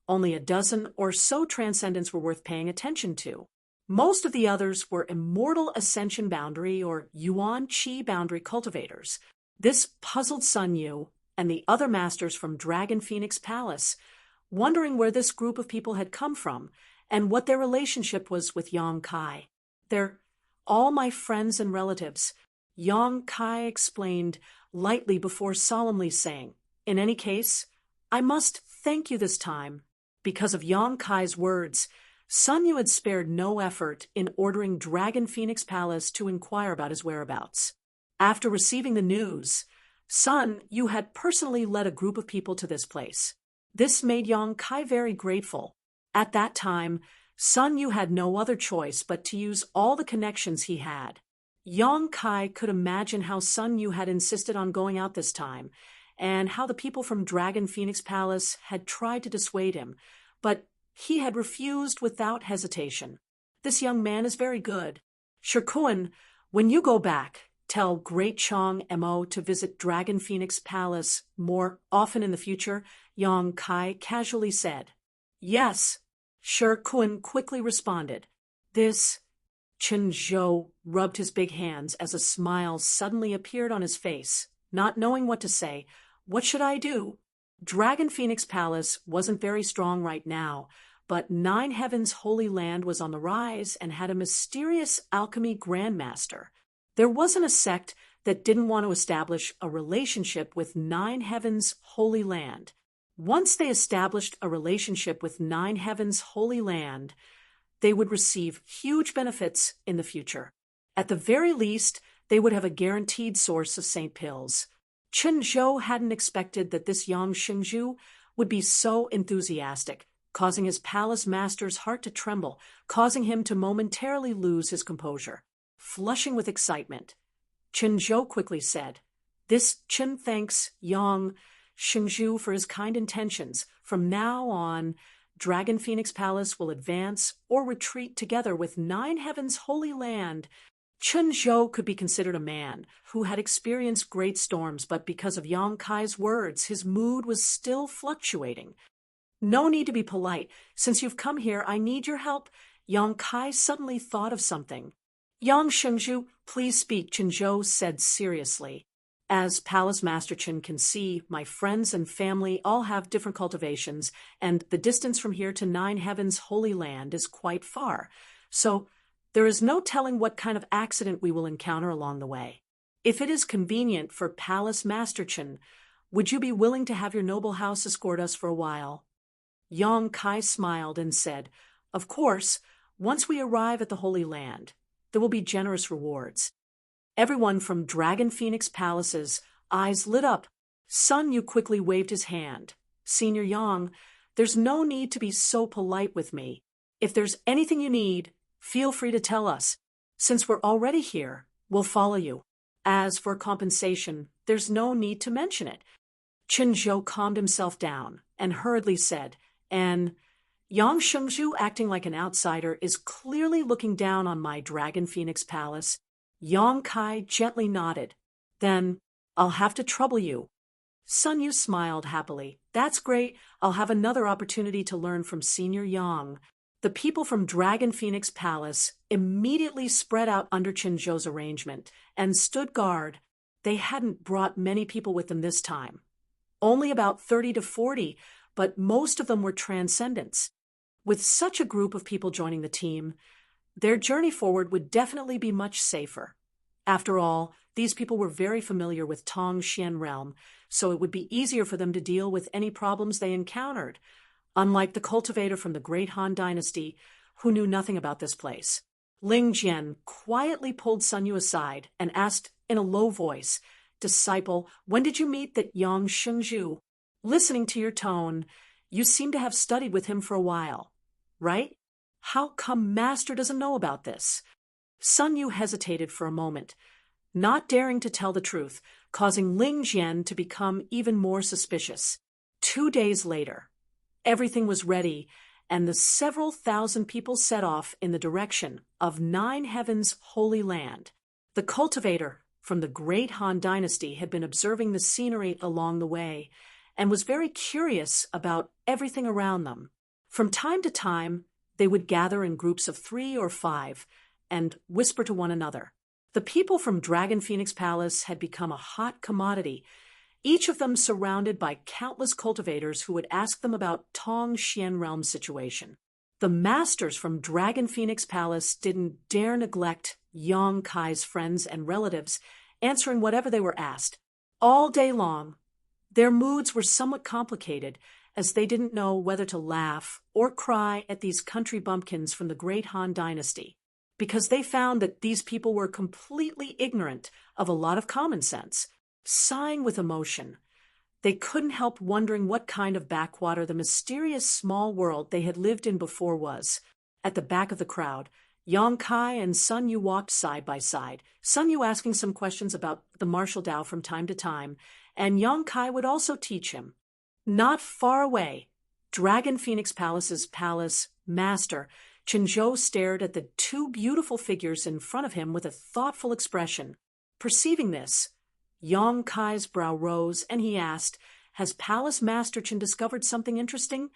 Only a dozen or so transcendents were worth paying attention to. Most of the others were immortal ascension boundary or Yuan Qi boundary cultivators. This puzzled Sun Yu and the other masters from Dragon Phoenix Palace, wondering where this group of people had come from and what their relationship was with Yang Kai. "They're all my friends and relatives," Yang Kai explained lightly before solemnly saying, "In any case, I must thank you this time." Because of Yang Kai's words, Sun Yu had spared no effort in ordering Dragon Phoenix Palace to inquire about his whereabouts. After receiving the news, Sun Yu had personally led a group of people to this place. This made Yang Kai very grateful. At that time, Sun Yu had no other choice but to use all the connections he had. Yang Kai could imagine how Sun Yu had insisted on going out this time, and how the people from Dragon Phoenix Palace had tried to dissuade him, but he had refused without hesitation. "This young man is very good. Shirkuan, when you go back, tell Great Chong Mo to visit Dragon Phoenix Palace more often in the future," Yang Kai casually said. "Yes," Shirkuan quickly responded. "This..." Chen Zhou rubbed his big hands as a smile suddenly appeared on his face. Not knowing what to say, "What should I do?" Dragon Phoenix Palace wasn't very strong right now, but Nine Heavens' Holy Land was on the rise and had a mysterious alchemy grandmaster. There wasn't a sect that didn't want to establish a relationship with Nine Heavens' Holy Land. Once they established a relationship with Nine Heavens' Holy Land, they would receive huge benefits in the future. At the very least, they would have a guaranteed source of Saint Pills. Chen Zhou hadn't expected that this young Shengzhu would be so enthusiastic, causing his palace master's heart to tremble, causing him to momentarily lose his composure. Flushing with excitement, Chen Zhou quickly said, "This Chen thanks Yang Shengzhu for his kind intentions. From now on, Dragon Phoenix Palace will advance or retreat together with Nine Heavens' Holy Land." Chen Zhou could be considered a man who had experienced great storms, but because of Yang Kai's words, his mood was still fluctuating. "No need to be polite. Since you've come here, I need your help." Yang Kai suddenly thought of something. "Yang Shengzhu, please speak," Chen Zhou said seriously. "As Palace Master Chen can see, my friends and family all have different cultivations, and the distance from here to Nine Heavens' Holy Land is quite far. So there is no telling what kind of accident we will encounter along the way. If it is convenient for Palace Master Chen, would you be willing to have your noble house escort us for a while?" Yang Kai smiled and said, "Of course, once we arrive at the Holy Land, there will be generous rewards." Everyone from Dragon Phoenix Palace's eyes lit up. Sun Yu quickly waved his hand. "Senior Yang, there's no need to be so polite with me. If there's anything you need, feel free to tell us. Since we're already here, we'll follow you. As for compensation, there's no need to mention it." Chen Zhou calmed himself down and hurriedly said, "And Yang Shengzhu, acting like an outsider, is clearly looking down on my Dragon Phoenix Palace." Yang Kai gently nodded. "Then I'll have to trouble you." Sun Yu smiled happily. "That's great. I'll have another opportunity to learn from Senior Yang." The people from Dragon Phoenix Palace immediately spread out under Chen Zhou's arrangement and stood guard. They hadn't brought many people with them this time. Only about 30 to 40, but most of them were transcendents. With such a group of people joining the team, their journey forward would definitely be much safer. After all, these people were very familiar with Tong Xian realm, so it would be easier for them to deal with any problems they encountered, unlike the cultivator from the Great Han Dynasty, who knew nothing about this place. Ling Jian quietly pulled Sun Yu aside and asked in a low voice, "Disciple, when did you meet that Yang Shengzhu? Listening to your tone, you seem to have studied with him for a while, right? How come Master doesn't know about this?" Sun Yu hesitated for a moment, not daring to tell the truth, causing Ling Jian to become even more suspicious. 2 days later, everything was ready, and the several thousand people set off in the direction of Nine Heavens' Holy Land. The cultivator from the Great Han Dynasty had been observing the scenery along the way and was very curious about everything around them. From time to time, they would gather in groups of 3 or 5 and whisper to one another. The people from Dragon Phoenix Palace had become a hot commodity, each of them surrounded by countless cultivators who would ask them about Tong Xian Realm's situation. The masters from Dragon Phoenix Palace didn't dare neglect Yang Kai's friends and relatives, answering whatever they were asked. All day long, their moods were somewhat complicated, as they didn't know whether to laugh or cry at these country bumpkins from the Great Han Dynasty, because they found that these people were completely ignorant of a lot of common sense. Sighing with emotion, they couldn't help wondering what kind of backwater the mysterious small world they had lived in before was. At the back of the crowd, Yang Kai and Sun Yu walked side by side, Sun Yu asking some questions about the martial Tao from time to time, and Yang Kai would also teach him. Not far away, Dragon Phoenix Palace's palace master, Chenzhou, stared at the 2 beautiful figures in front of him with a thoughtful expression. Perceiving this, Yang Kai's brow rose, and he asked, "Has Palace Master Chen discovered something interesting?"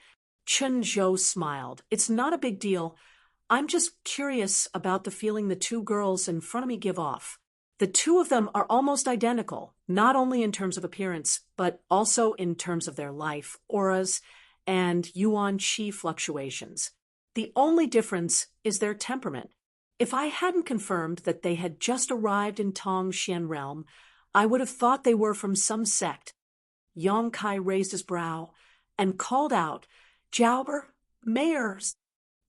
Chenzhou smiled. "It's not a big deal. I'm just curious about the feeling the 2 girls in front of me give off. The 2 of them are almost identical, not only in terms of appearance, but also in terms of their life, auras, and yuan qi fluctuations. The only difference is their temperament. If I hadn't confirmed that they had just arrived in Tong Xian Realm, I would have thought they were from some sect." Yang Kai raised his brow and called out, "Jauber, mayors!"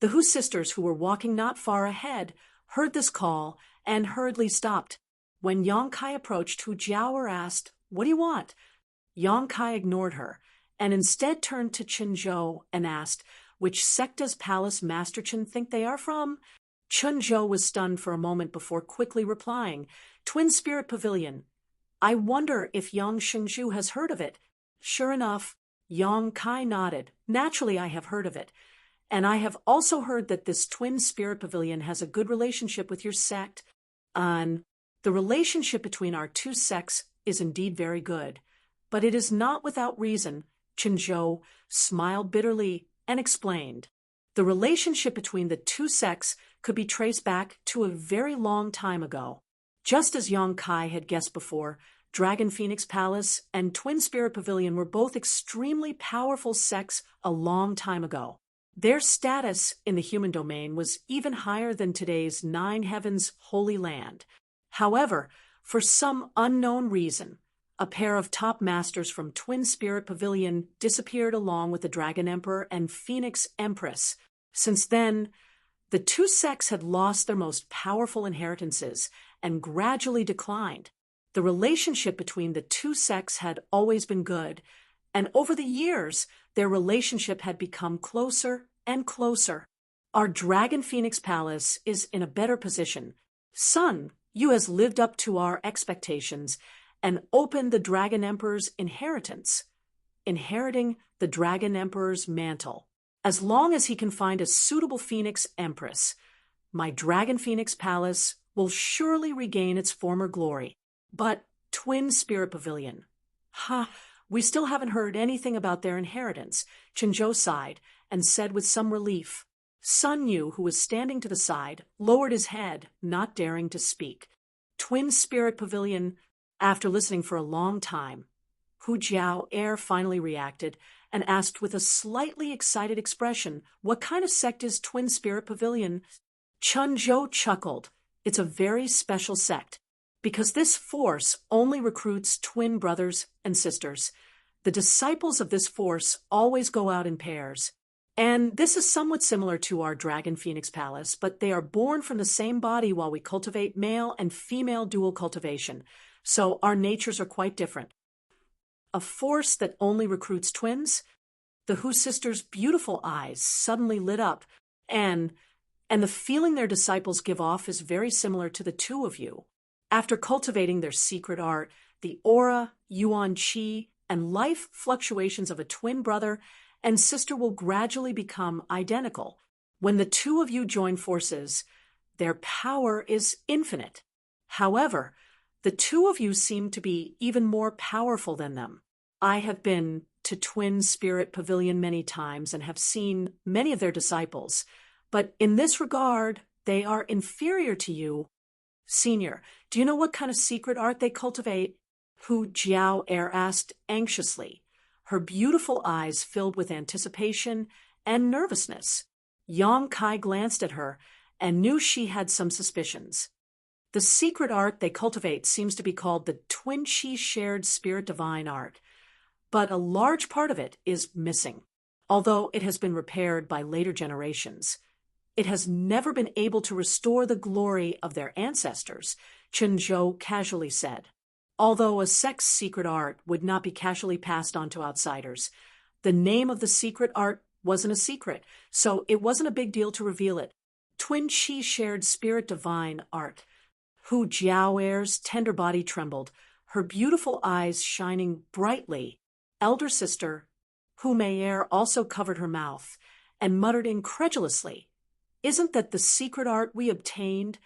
The Hu sisters, who were walking not far ahead, heard this call and hurriedly stopped. When Yang Kai approached, Hu Jiaoer asked, "What do you want?" Yang Kai ignored her and instead turned to Chenzhou and asked, "Which sect does Palace Master Chen think they are from?" Chenzhou was stunned for a moment before quickly replying, "Twin Spirit Pavilion. I wonder if Yang Shengzhu has heard of it." Sure enough, Yang Kai nodded. "Naturally, I have heard of it. And I have also heard that this Twin Spirit Pavilion has a good relationship with your sect. The relationship between our 2 sects is indeed very good. But it is not without reason." Chenzhou smiled bitterly and explained. The relationship between the 2 sects could be traced back to a very long time ago. Just as Yang Kai had guessed before, Dragon Phoenix Palace and Twin Spirit Pavilion were both extremely powerful sects a long time ago. Their status in the human domain was even higher than today's Nine Heavens' Holy Land. However, for some unknown reason, a pair of top masters from Twin Spirit Pavilion disappeared along with the Dragon Emperor and Phoenix Empress. Since then, the 2 sects had lost their most powerful inheritances and gradually declined. The relationship between the 2 sects had always been good, and over the years, their relationship had become closer and closer. Our Dragon Phoenix Palace is in a better position. Sun Yu has lived up to our expectations and opened the Dragon Emperor's inheritance, inheriting the Dragon Emperor's mantle. As long as he can find a suitable Phoenix Empress, my Dragon Phoenix Palace will surely regain its former glory. But Twin Spirit Pavilion, we still haven't heard anything about their inheritance." Chenzhou sighed and said with some relief. Sun Yu, who was standing to the side, lowered his head, not daring to speak. Twin Spirit Pavilion, after listening for a long time, Hu Jiaoer finally reacted and asked with a slightly excited expression, "What kind of sect is Twin Spirit Pavilion?" Chenzhou chuckled. "It's a very special sect, because this force only recruits twin brothers and sisters. The disciples of this force always go out in pairs. And this is somewhat similar to our Dragon Phoenix Palace, but they are born from the same body while we cultivate male and female dual cultivation, so our natures are quite different." A force that only recruits twins? The Hu sisters' beautiful eyes suddenly lit up, and the feeling their disciples give off is very similar to the 2 of you. After cultivating their secret art, the aura, yuan qi, and life fluctuations of a twin brother and sister will gradually become identical. When the two of you join forces, their power is infinite. However, the two of you seem to be even more powerful than them. I have been to Twin Spirit Pavilion many times and have seen many of their disciples, but in this regard, they are inferior to you. Senior, do you know what kind of secret art they cultivate? Hu Jiao Er asked anxiously, her beautiful eyes filled with anticipation and nervousness. Yang Kai glanced at her and knew she had some suspicions. The secret art they cultivate seems to be called the Twin Chi Shared Spirit Divine Art, but a large part of it is missing, although it has been repaired by later generations. It has never been able to restore the glory of their ancestors, Chen Zhou casually said. Although a sex secret art would not be casually passed on to outsiders, the name of the secret art wasn't a secret, so it wasn't a big deal to reveal it. Twin Chi Shared Spirit Divine Art. Hu Jiaoer's tender body trembled, her beautiful eyes shining brightly. Elder sister, Hu Meier, also covered her mouth and muttered incredulously, "Isn't that the secret art we obtained?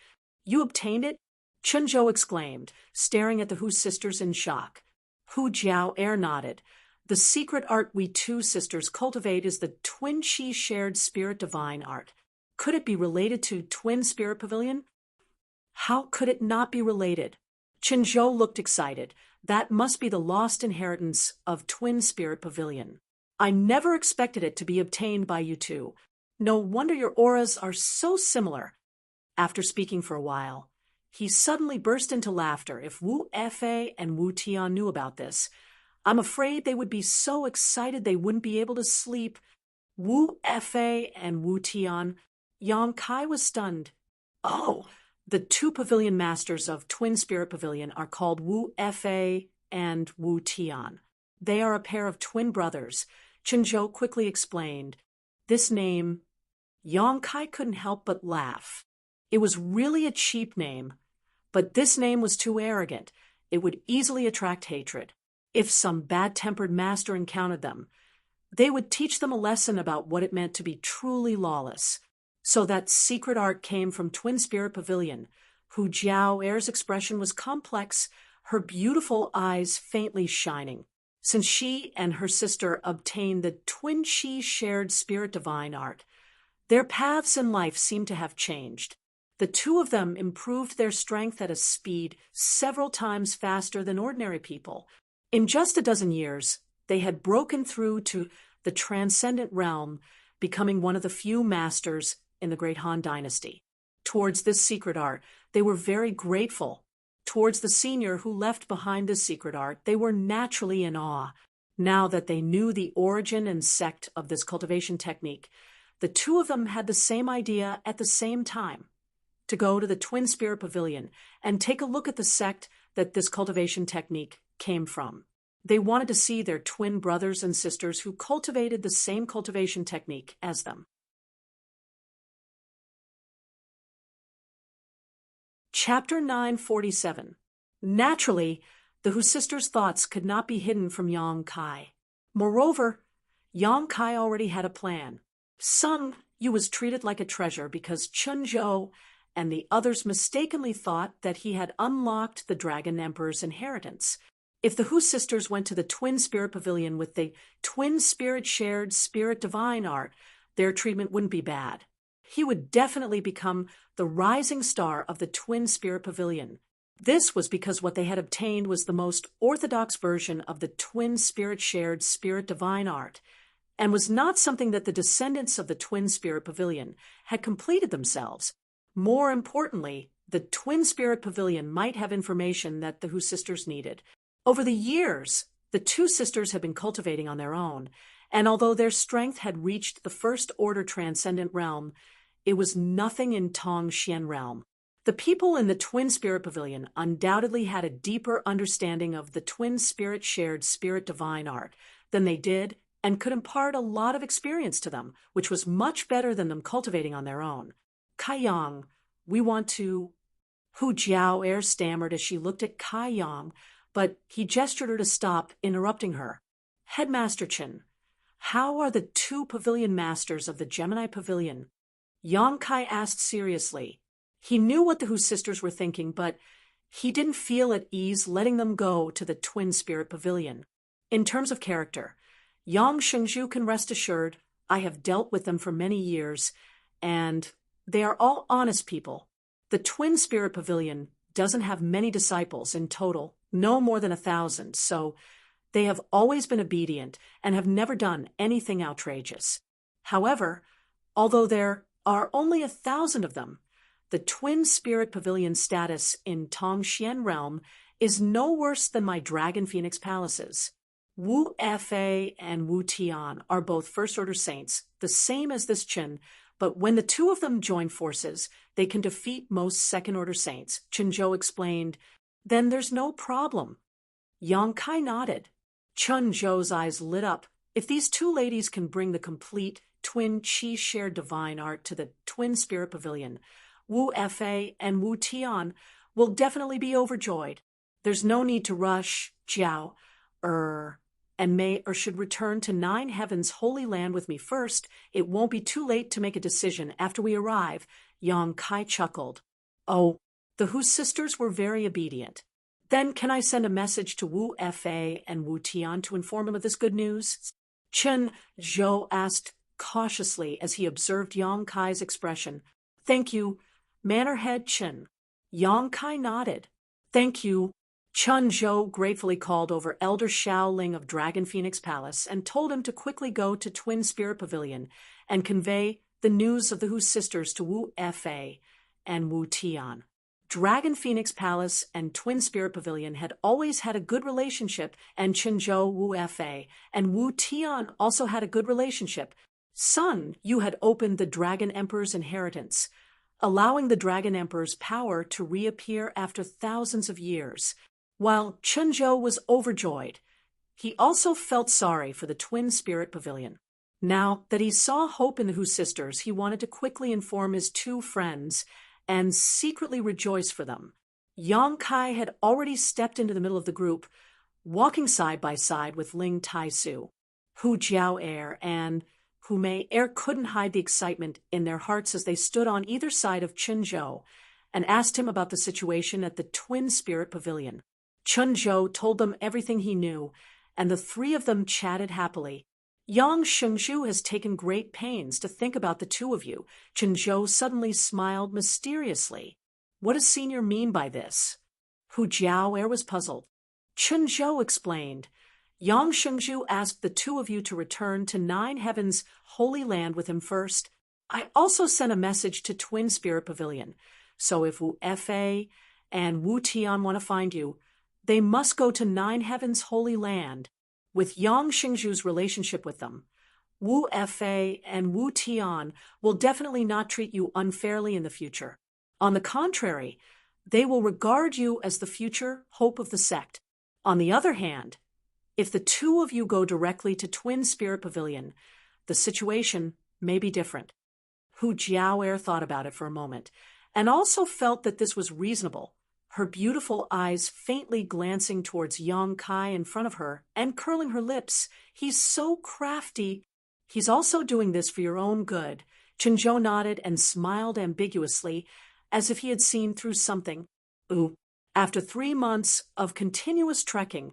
You obtained it?" Chen Zhou exclaimed, staring at the Hu sisters in shock. Hu Jiaoer nodded. "The secret art we two sisters cultivate is the Twin Chi Shared Spirit Divine Art. Could it be related to Twin Spirit Pavilion?" How could it not be related? Chen Zhou looked excited. That must be the lost inheritance of Twin Spirit Pavilion. I never expected it to be obtained by you two. No wonder your auras are so similar. After speaking for a while, he suddenly burst into laughter. If Wu Fei and Wu Tian knew about this, I'm afraid they would be so excited they wouldn't be able to sleep. Wu Fei and Wu Tian. Yang Kai was stunned. Oh, the two pavilion masters of Twin Spirit Pavilion are called Wu Fei and Wu Tian. They are a pair of twin brothers. Chen Zhou quickly explained. This name, Yang Kai couldn't help but laugh. It was really a cheap name, but this name was too arrogant. It would easily attract hatred. If some bad-tempered master encountered them, they would teach them a lesson about what it meant to be truly lawless. So that secret art came from Twin Spirit Pavilion. Hu Jiaoer's expression was complex, her beautiful eyes faintly shining. Since she and her sister obtained the Twin Chi Shared Spirit Divine Art, their paths in life seemed to have changed. The two of them improved their strength at a speed several times faster than ordinary people. In just a dozen years, they had broken through to the transcendent realm, becoming one of the few masters in the Great Han Dynasty. Towards this secret art, they were very grateful. Towards the senior who left behind this secret art, they were naturally in awe. Now that they knew the origin and sect of this cultivation technique, the two of them had the same idea at the same time, to go to the Twin Spirit Pavilion and take a look at the sect that this cultivation technique came from. They wanted to see their twin brothers and sisters who cultivated the same cultivation technique as them. Chapter 947. Naturally, the Hu sisters' thoughts could not be hidden from Yang Kai. Moreover, Yang Kai already had a plan. Son, you was treated like a treasure because Chen Zhou and the others mistakenly thought that he had unlocked the Dragon Emperor's inheritance. If the Hu sisters went to the Twin Spirit Pavilion with the Twin Spirit Shared Spirit Divine Art, their treatment wouldn't be bad. He would definitely become the rising star of the Twin Spirit Pavilion. This was because what they had obtained was the most orthodox version of the Twin Spirit Shared Spirit Divine Art, and was not something that the descendants of the Twin Spirit Pavilion had completed themselves. More importantly, the Twin Spirit Pavilion might have information that the Hu sisters needed. Over the years, the two sisters had been cultivating on their own, and although their strength had reached the First Order Transcendent Realm, it was nothing in Tong Xian Realm. The people in the Twin Spirit Pavilion undoubtedly had a deeper understanding of the Twin Spirit Shared Spirit Divine Art than they did, and could impart a lot of experience to them, which was much better than them cultivating on their own. Kai Yang, we want to... Hu Jiaoer stammered as she looked at Kai Yang, but he gestured her to stop, interrupting her. Headmaster Chen, How are the two pavilion masters of the Gemini Pavilion? Yang Kai asked seriously. He knew what the Hu sisters were thinking, but he didn't feel at ease letting them go to the Twin Spirit Pavilion. In terms of character, Yang Shengzhu can rest assured I have dealt with them for many years, and they are all honest people. The Twin Spirit Pavilion doesn't have many disciples in total, no more than 1,000, so they have always been obedient and have never done anything outrageous. However, although there are only 1,000 of them, the Twin Spirit Pavilion status in Tongxian realm is no worse than my Dragon Phoenix palaces. Wu Fei and Wu Tian are both first-order saints, the same as this Chen, but when the two of them join forces, they can defeat most second-order saints, Chen Zhou explained. Then there's no problem. Yang Kai nodded. Chen Zhou's eyes lit up. If these two ladies can bring the complete twin qi shared divine art to the Twin Spirit Pavilion, Wu Fei and Wu Tian will definitely be overjoyed. There's no need to rush, Jiao, and may or should return to Nine Heavens Holy Land with me first. It won't be too late to make a decision after we arrive. Yang Kai chuckled. Oh, the Hu sisters were very obedient. Then can I send a message to Wu Fei and Wu Tian to inform them of this good news? Chen Zhou asked cautiously as he observed Yang Kai's expression. Thank you, Mannerhead Chen. Yang Kai nodded. Thank you. Chen Zhou gratefully called over Elder Xiao Ling of Dragon Phoenix Palace and told him to quickly go to Twin Spirit Pavilion and convey the news of the Hu sisters to Wu Fei and Wu Tian. Dragon Phoenix Palace and Twin Spirit Pavilion had always had a good relationship, and Qinzhou, Wu Fei, and Wu Tian also had a good relationship. Sun Yu had opened the Dragon Emperor's inheritance, allowing the Dragon Emperor's power to reappear after thousands of years. While Qinzhou was overjoyed, he also felt sorry for the Twin Spirit Pavilion. Now that he saw hope in the Hu sisters, he wanted to quickly inform his two friends and secretly rejoice for them. Yang Kai had already stepped into the middle of the group, walking side by side with Ling Taisu. Hu Jiao and Hu Mei couldn't hide the excitement in their hearts as they stood on either side of Qinzhou and asked him about the situation at the Twin Spirit Pavilion. Qinzhou told them everything he knew, and the three of them chatted happily. Yang Shengzhu has taken great pains to think about the two of you. Qinzhou suddenly smiled mysteriously. What does Senior mean by this? Hu Jiao was puzzled. Qinzhou explained. Yang Shengzhu asked the two of you to return to Nine Heavens Holy Land with him first. I also sent a message to Twin Spirit Pavilion, so if Wu Fei and Wu Tian want to find you, they must go to Nine Heavens Holy Land. With Yang Shengzhu's relationship with them, Wu Fei and Wu Tian will definitely not treat you unfairly in the future. On the contrary, they will regard you as the future hope of the sect. On the other hand, if the two of you go directly to Twin Spirit Pavilion, the situation may be different. Hu Jiao thought about it for a moment, and also felt that this was reasonable, her beautiful eyes faintly glancing towards Yang Kai in front of her and curling her lips. He's so crafty. He's also doing this for your own good. Qinzhou nodded and smiled ambiguously, as if he had seen through something. After 3 months of continuous trekking,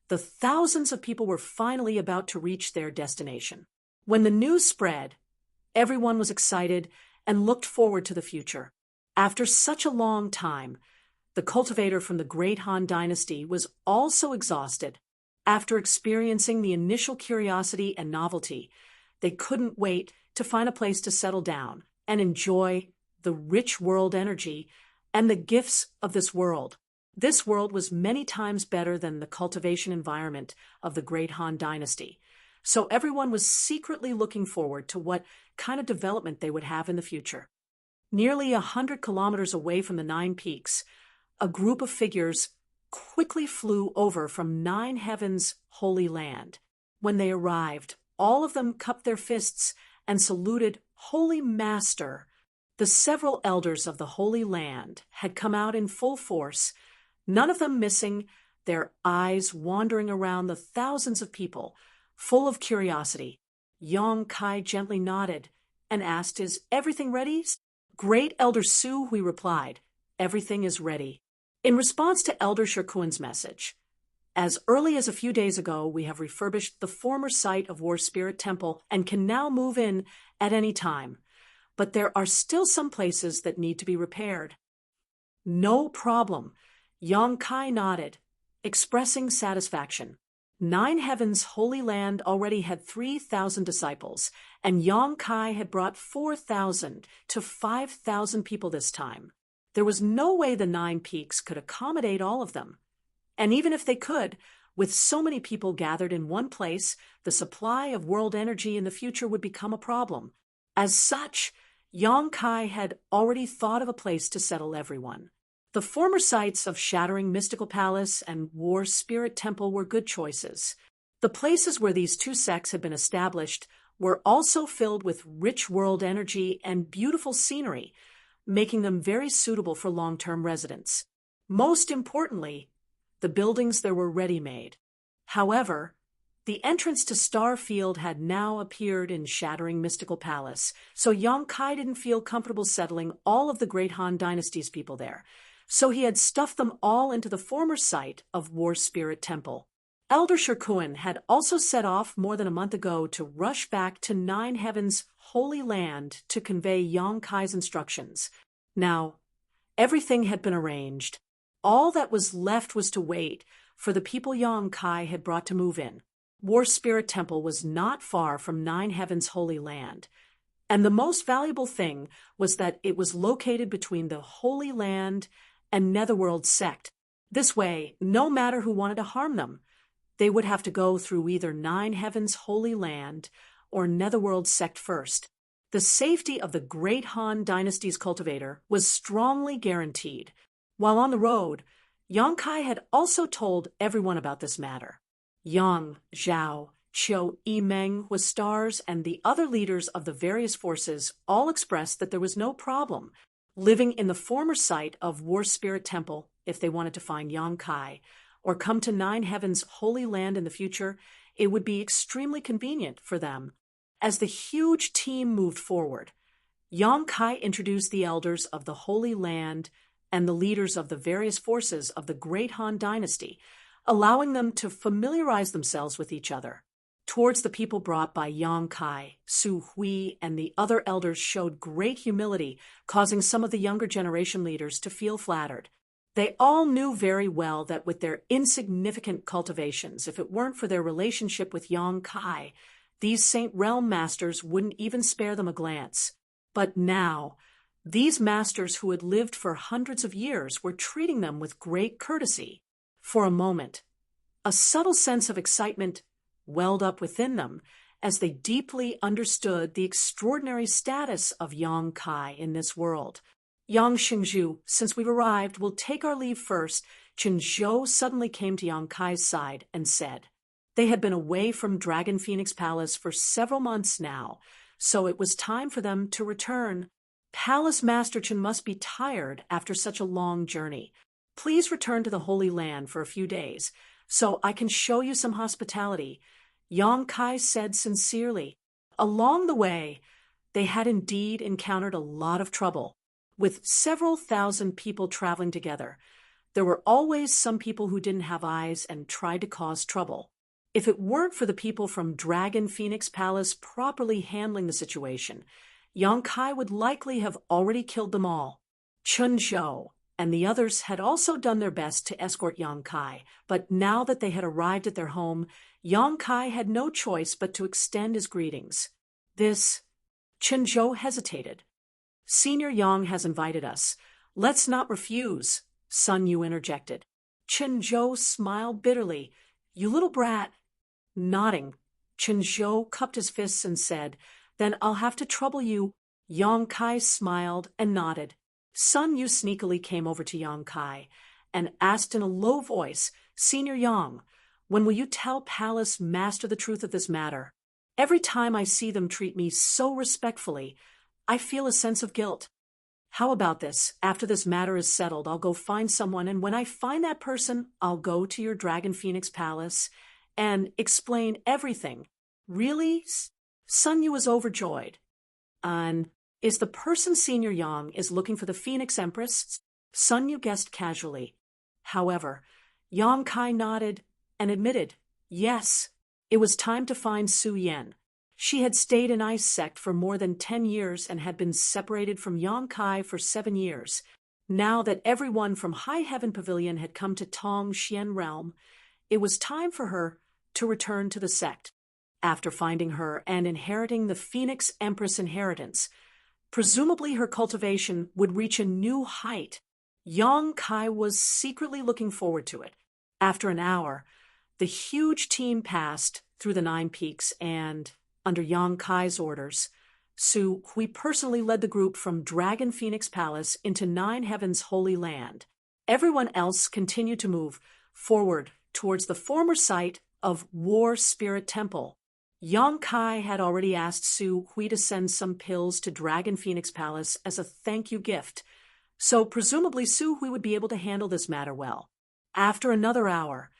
the thousands of people were finally about to reach their destination. When the news spread, everyone was excited and looked forward to the future. After such a long time, the cultivator from the Great Han Dynasty was also exhausted. After experiencing the initial curiosity and novelty, they couldn't wait to find a place to settle down and enjoy the rich world energy and the gifts of this world. This world was many times better than the cultivation environment of the Great Han Dynasty, so everyone was secretly looking forward to what kind of development they would have in the future. Nearly 100 kilometers away from the Nine Peaks, a group of figures quickly flew over from Nine Heavens Holy Land. When they arrived, all of them cupped their fists and saluted Holy Master. The several elders of the Holy Land had come out in full force, none of them missing, their eyes wandering around the thousands of people, full of curiosity. Yong Kai gently nodded and asked, "Is everything ready?" "Great Elder Su," Hui replied. "Everything is ready." In response to Elder Shirkuan's message, "As early as a few days ago, we have refurbished the former site of War Spirit Temple and can now move in at any time. But there are still some places that need to be repaired." "No problem." Yong Kai nodded, expressing satisfaction. Nine Heaven's Holy Land already had 3,000 disciples, and Yong Kai had brought 4,000 to 5,000 people this time. There was no way the 9 peaks could accommodate all of them. And even if they could, with so many people gathered in one place, the supply of world energy in the future would become a problem. As such, Yong Kai had already thought of a place to settle everyone. The former sites of Shattering Mystical Palace and War Spirit Temple were good choices. The places where these 2 sects had been established were also filled with rich world energy and beautiful scenery, making them very suitable for long-term residents. Most importantly, the buildings there were ready-made. However, the entrance to Starfield had now appeared in Shattering Mystical Palace, so Yong Kai didn't feel comfortable settling all of the Great Han Dynasty's people there. So he had stuffed them all into the former site of War Spirit Temple. Elder Shirkuan had also set off more than a month ago to rush back to 9 Heaven's Holy Land to convey Yong Kai's instructions. Now, everything had been arranged. All that was left was to wait for the people Yong Kai had brought to move in. War Spirit Temple was not far from 9 Heaven's Holy Land. And the most valuable thing was that it was located between the Holy Land and Netherworld sect. This way, no matter who wanted to harm them, they would have to go through either 9 Heaven's Holy Land or Netherworld sect first. The safety of the Great Han Dynasty's cultivator was strongly guaranteed. While on the road, Yong Kai had also told everyone about this matter. Yang, Zhao, Qiu, Yimeng with stars, and the other leaders of the various forces all expressed that there was no problem living in the former site of War Spirit Temple if they wanted to find Yong Kai, or come to 9 Heaven's Holy Land in the future. It would be extremely convenient for them. As the huge team moved forward, Yong Kai introduced the elders of the Holy Land and the leaders of the various forces of the Great Han Dynasty, allowing them to familiarize themselves with each other. Towards the people brought by Yong Kai, Su Hui and the other elders showed great humility, causing some of the younger generation leaders to feel flattered. They all knew very well that with their insignificant cultivations, if it weren't for their relationship with Yong Kai, these Saint Realm masters wouldn't even spare them a glance. But now, these masters who had lived for hundreds of years were treating them with great courtesy. For a moment, a subtle sense of excitement welled up within them as they deeply understood the extraordinary status of Yong Kai in this world. "Yang Xingzhu, since we've arrived, we'll take our leave first." Chen Zhou suddenly came to Yong Kai's side and said. They had been away from Dragon Phoenix Palace for several months now, so it was time for them to return. "Palace Master Chen must be tired after such a long journey. Please return to the Holy Land for a few days, so I can show you some hospitality," Yong Kai said sincerely. Along the way, they had indeed encountered a lot of trouble. With several thousand people traveling together, there were always some people who didn't have eyes and tried to cause trouble. If it weren't for the people from Dragon Phoenix Palace properly handling the situation, Yong Kai would likely have already killed them all. Chun Zhou and the others had also done their best to escort Yong Kai, but now that they had arrived at their home, Yong Kai had no choice but to extend his greetings. Chun Zhou hesitated. "Senior Yang has invited us. Let's not refuse," Sun Yu interjected. Chun Zhou smiled bitterly. "You little brat." Nodding, Chun Zhou cupped his fists and said, "Then I'll have to trouble you." Yong Kai smiled and nodded. Sun Yu sneakily came over to Yong Kai and asked in a low voice, "Senior Yang, when will you tell Palace Master the truth of this matter? Every time I see them treat me so respectfully, I feel a sense of guilt. How about this? After this matter is settled, I'll go find someone, and when I find that person, I'll go to your Dragon Phoenix Palace and explain everything." "Really?" Sun Yu was overjoyed. And is the person Senior Yang is looking for the Phoenix Empress? Sun Yu guessed casually. However, Yang Kai nodded and admitted, yes, it was time to find Su Yan. She had stayed in Ice Sect for more than 10 years and had been separated from Yang Kai for 7 years. Now that everyone from High Heaven Pavilion had come to Tong Xian Realm, it was time for her to return to the sect. After finding her and inheriting the Phoenix Empress inheritance, presumably her cultivation would reach a new height. Yang Kai was secretly looking forward to it. After an hour, the huge team passed through the 9 peaks and, under Yang Kai's orders, Su Hui personally led the group from Dragon Phoenix Palace into 9 Heaven's Holy Land. Everyone else continued to move forward towards the former site of War Spirit Temple. Yang Kai had already asked Su Hui to send some pills to Dragon Phoenix Palace as a thank you gift, so presumably Su Hui would be able to handle this matter well. After another hour,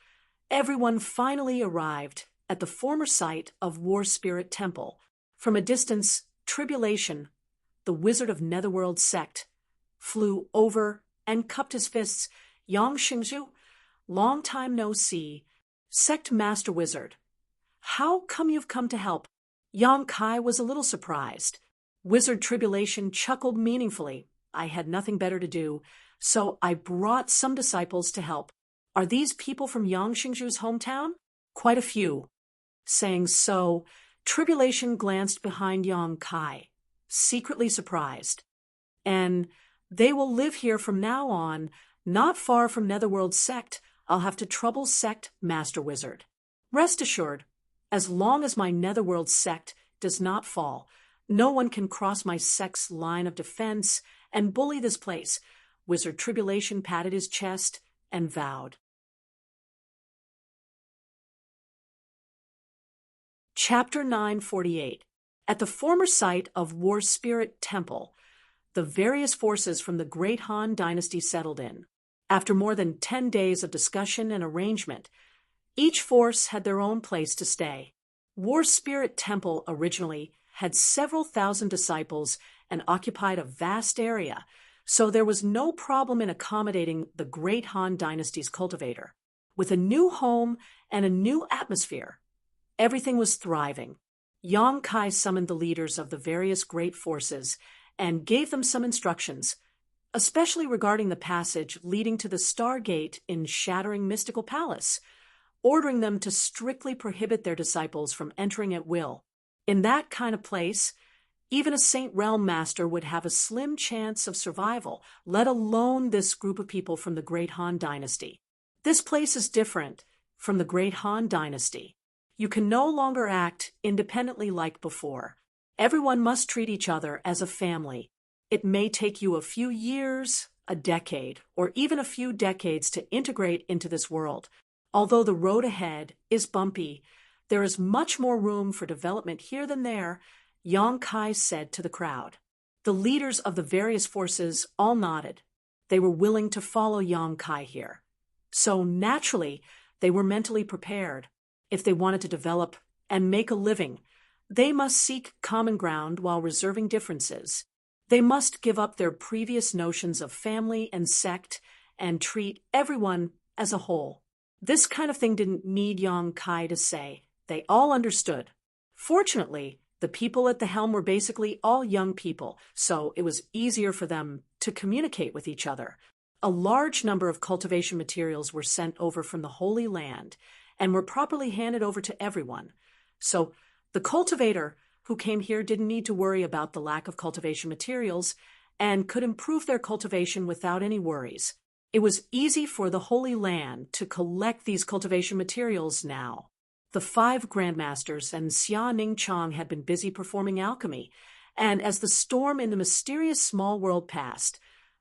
everyone finally arrived at the former site of War Spirit Temple. From a distance, Tribulation, the wizard of Netherworld sect, flew over and cupped his fists. Yang Xingzhu, long time no see, sect master wizard. How come you've come to help? Yang Kai was a little surprised. Wizard Tribulation chuckled meaningfully. I had nothing better to do, so I brought some disciples to help. Are these people from Yang Xingzhu's hometown? Quite a few. Saying so, Tribulation glanced behind Yang Kai, secretly surprised. And they will live here from now on, not far from Netherworld sect. I'll have to trouble sect master wizard. Rest assured, as long as my Netherworld sect does not fall, no one can cross my sect's line of defense and bully this place. Wizard Tribulation patted his chest and vowed. Chapter 948. At the former site of War Spirit Temple, the various forces from the Great Han Dynasty settled in. After more than 10 days of discussion and arrangement, each force had their own place to stay. War Spirit Temple originally had several thousand disciples and occupied a vast area, so there was no problem in accommodating the Great Han Dynasty's cultivator. With a new home and a new atmosphere, everything was thriving. Yang Kai summoned the leaders of the various great forces and gave them some instructions, especially regarding the passage leading to the Stargate in Shattering Mystical Palace, ordering them to strictly prohibit their disciples from entering at will. In that kind of place, even a Saint Realm Master would have a slim chance of survival, let alone this group of people from the Great Han Dynasty. This place is different from the Great Han Dynasty. You can no longer act independently like before. Everyone must treat each other as a family. It may take you a few years, a decade, or even a few decades to integrate into this world. Although the road ahead is bumpy, there is much more room for development here than there, Yang Kai said to the crowd. The leaders of the various forces all nodded. They were willing to follow Yang Kai here. So naturally, they were mentally prepared. If they wanted to develop and make a living, they must seek common ground while reserving differences. They must give up their previous notions of family and sect and treat everyone as a whole. This kind of thing didn't need Yang Kai to say. They all understood. Fortunately, the people at the helm were basically all young people, so it was easier for them to communicate with each other. A large number of cultivation materials were sent over from the Holy Land and were properly handed over to everyone. So the cultivator who came here didn't need to worry about the lack of cultivation materials and could improve their cultivation without any worries. It was easy for the Holy Land to collect these cultivation materials now. The 5 grandmasters and Xia Ning Chang had been busy performing alchemy, and as the storm in the mysterious small world passed,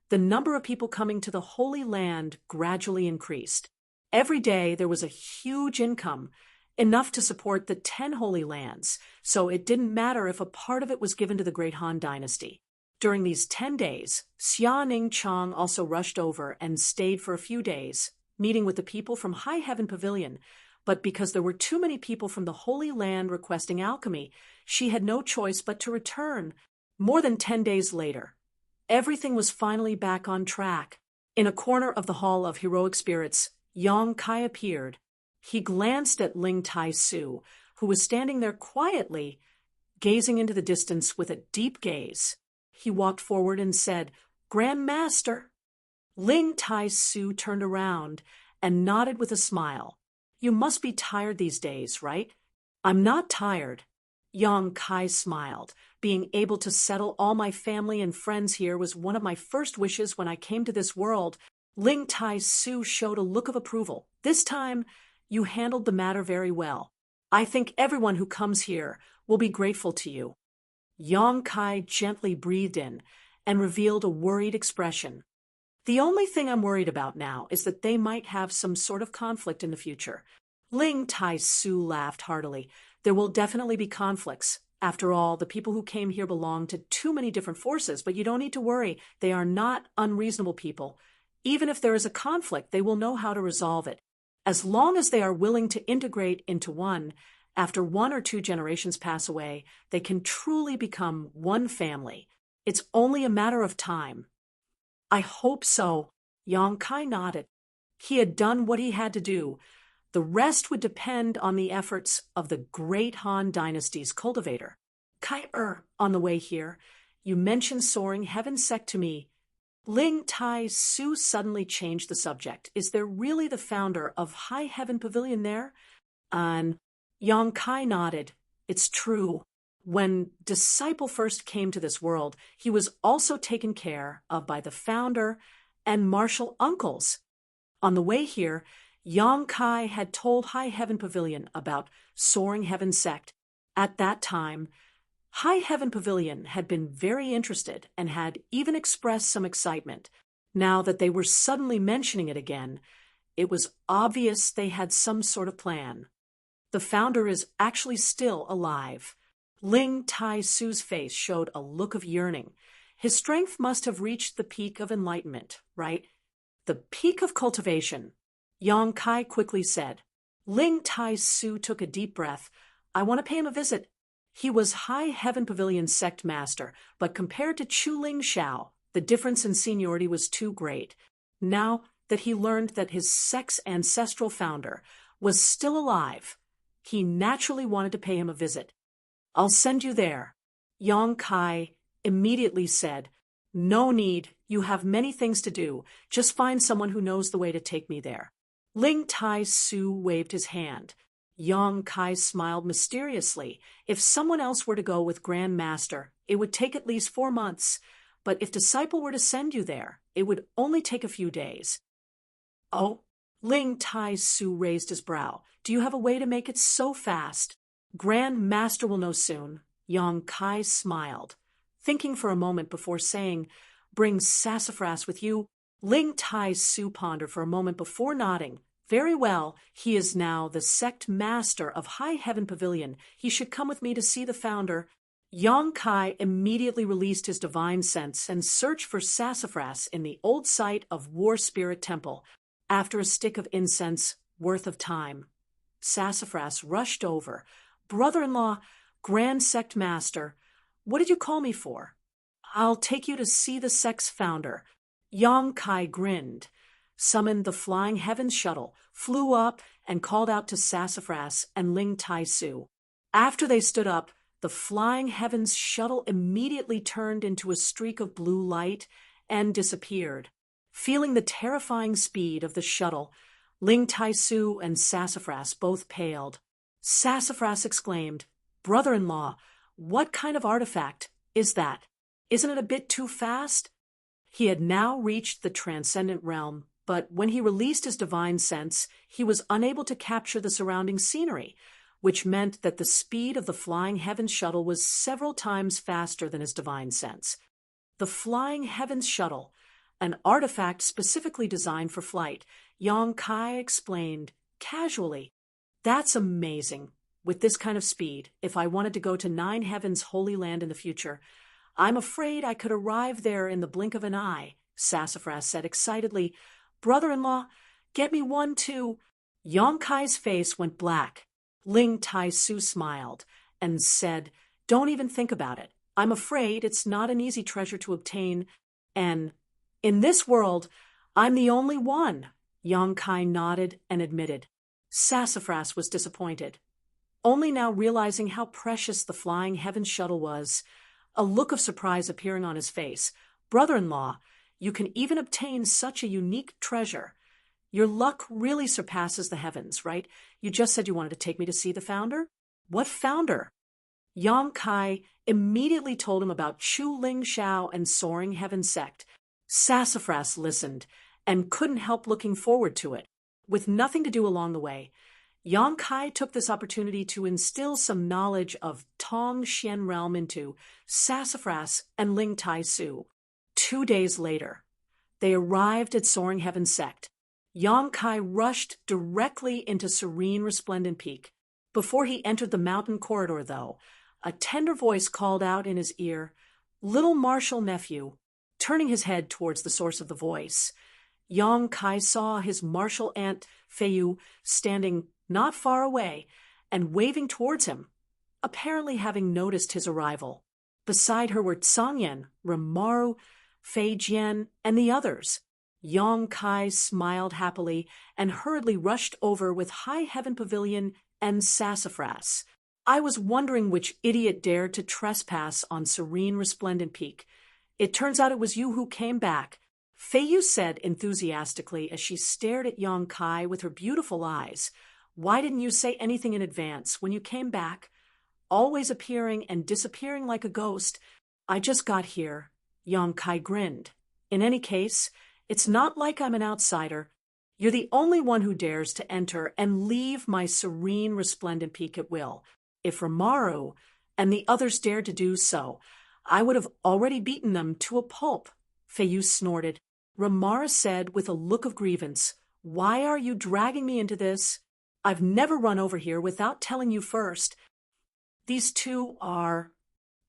the number of people coming to the Holy Land gradually increased. Every day there was a huge income, enough to support the 10 Holy Lands, so it didn't matter if a part of it was given to the Great Han Dynasty. During these 10 days, Xia Ning Chang also rushed over and stayed for a few days, meeting with the people from High Heaven Pavilion, but because there were too many people from the Holy Land requesting alchemy, she had no choice but to return. More than 10 days later, everything was finally back on track. In a corner of the Hall of Heroic Spirits, Yang Kai appeared. He glanced at Ling Tai Su, who was standing there quietly, gazing into the distance with a deep gaze. He walked forward and said, "Grand Master." Ling Tai Su turned around and nodded with a smile. "You must be tired these days, right?" "I'm not tired." Yang Kai smiled. "Being able to settle all my family and friends here was one of my first wishes when I came to this world." Ling Tai Su showed a look of approval. "This time, you handled the matter very well. I think everyone who comes here will be grateful to you." Yang Kai gently breathed in and revealed a worried expression. "The only thing I'm worried about now is that they might have some sort of conflict in the future." Ling Tai Su laughed heartily. "There will definitely be conflicts. After all, the people who came here belong to too many different forces, but you don't need to worry. They are not unreasonable people. Even if there is a conflict, they will know how to resolve it. As long as they are willing to integrate into one, after 1 or 2 generations pass away, they can truly become one family. It's only a matter of time." "I hope so." Yang Kai nodded. He had done what he had to do. The rest would depend on the efforts of the great Han Dynasty's cultivator. On the way here, you mentioned Soaring Heaven Sect to me." Ling Tai Su suddenly changed the subject. "Is there really the founder of High Heaven Pavilion there?" And Yang Kai nodded. "It's true. When Disciple first came to this world, he was also taken care of by the founder and martial uncles." On the way here, Yang Kai had told High Heaven Pavilion about Soaring Heaven Sect. At that time, High Heaven Pavilion had been very interested and had even expressed some excitement. Now that they were suddenly mentioning it again, it was obvious they had some sort of plan. "The founder is actually still alive." Ling Tai Su's face showed a look of yearning. "His strength must have reached the peak of enlightenment, right?" "The peak of cultivation," Yang Kai quickly said. Ling Tai Su took a deep breath. "I want to pay him a visit." He was High Heaven Pavilion sect master, but compared to Chu Ling Xiao, the difference in seniority was too great. Now that he learned that his sect's ancestral founder was still alive, he naturally wanted to pay him a visit. "I'll send you there." Yang Kai immediately said, "No need. You have many things to do. Just find someone who knows the way to take me there." Ling Tai Su waved his hand. Yang Kai smiled mysteriously. If someone else were to go with Grand Master, it would take at least 4 months. But if Disciple were to send you there, it would only take a few days. "Oh," Ling Tai Su raised his brow. "Do you have a way to make it so fast?" "Grand Master will know soon." Yang Kai smiled, thinking for a moment before saying, "Bring Sassafras with you." Ling Tai Su pondered for a moment before nodding. "Very well, he is now the sect master of High Heaven Pavilion. He should come with me to see the founder." Yang Kai immediately released his divine sense and searched for sassafras in the old site of War Spirit Temple. After a stick of incense worth of time, Sassafras rushed over. "Brother-in-law, Grand Sect Master, what did you call me for?" "I'll take you to see the sect's founder." Yang Kai grinned, summoned the Flying Heavens shuttle, flew up, and called out to Sassafras and Ling Tai Su. After they stood up, the Flying Heavens shuttle immediately turned into a streak of blue light and disappeared. Feeling the terrifying speed of the shuttle, Ling Tai Su and Sassafras both paled. Sassafras exclaimed, "Brother-in-law, what kind of artifact is that? Isn't it a bit too fast?" He had now reached the transcendent realm, but when he released his divine sense, he was unable to capture the surrounding scenery, which meant that the speed of the Flying Heavens shuttle was several times faster than his divine sense. The Flying Heavens shuttle, an artifact specifically designed for flight, Yang Kai explained casually. "That's amazing. With this kind of speed, if I wanted to go to 9 Heavens Holy Land in the future, I'm afraid I could arrive there in the blink of an eye," Sassafras said excitedly. "Brother-in-law, get me one too." Yonkai's face went black. Ling Tai Su smiled and said, "Don't even think about it. I'm afraid it's not an easy treasure to obtain, and in this world, I'm the only one." Yongkai nodded and admitted. Sassafras was disappointed. Only now realizing how precious the flying heaven shuttle was, a look of surprise appearing on his face. "Brother-in-law, you can even obtain such a unique treasure. Your luck really surpasses the heavens, right? You just said you wanted to take me to see the founder?" "What founder?" Yang Kai immediately told him about Chu Ling Xiao and Soaring Heaven Sect. Sassafras listened and couldn't help looking forward to it. With nothing to do along the way, Yang Kai took this opportunity to instill some knowledge of Tong Xian realm into Sassafras and Ling Tai Su. 2 days later, they arrived at Soaring Heaven Sect. Yang Kai rushed directly into serene, resplendent peak. Before he entered the mountain corridor, though, a tender voice called out in his ear, "Little martial nephew." Turning his head towards the source of the voice, Yang Kai saw his martial aunt Feiyu standing not far away and waving towards him, apparently having noticed his arrival. Beside her were Tsangyan, Rimaru, Fei Jian, and the others. Yang Kai smiled happily and hurriedly rushed over with High Heaven Pavilion and Sassafras. "I was wondering which idiot dared to trespass on Serene Resplendent Peak. It turns out it was you who came back," Feiyu said enthusiastically as she stared at Yang Kai with her beautiful eyes. "Why didn't you say anything in advance when you came back? Always appearing and disappearing like a ghost." "I just got here," Yang Kai grinned. "In any case, it's not like I'm an outsider. You're the only one who dares to enter and leave my serene, resplendent peak at will. If Rimaru and the others dared to do so, I would have already beaten them to a pulp." Feiyu snorted. Rimaru said with a look of grievance, "Why are you dragging me into this? I've never run over here without telling you first. These two are—"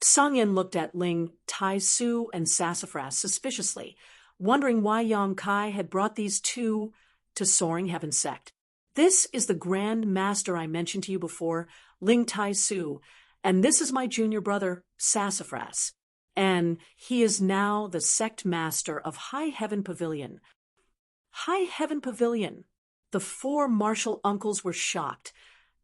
Sangyan looked at Ling Tai Su and Sassafras suspiciously, wondering why Yang Kai had brought these two to Soaring Heaven Sect. "This is the Grand Master I mentioned to you before, Ling Tai Su, and this is my junior brother, Sassafras. And he is now the sect master of High Heaven Pavilion." High Heaven Pavilion. The 4 martial uncles were shocked,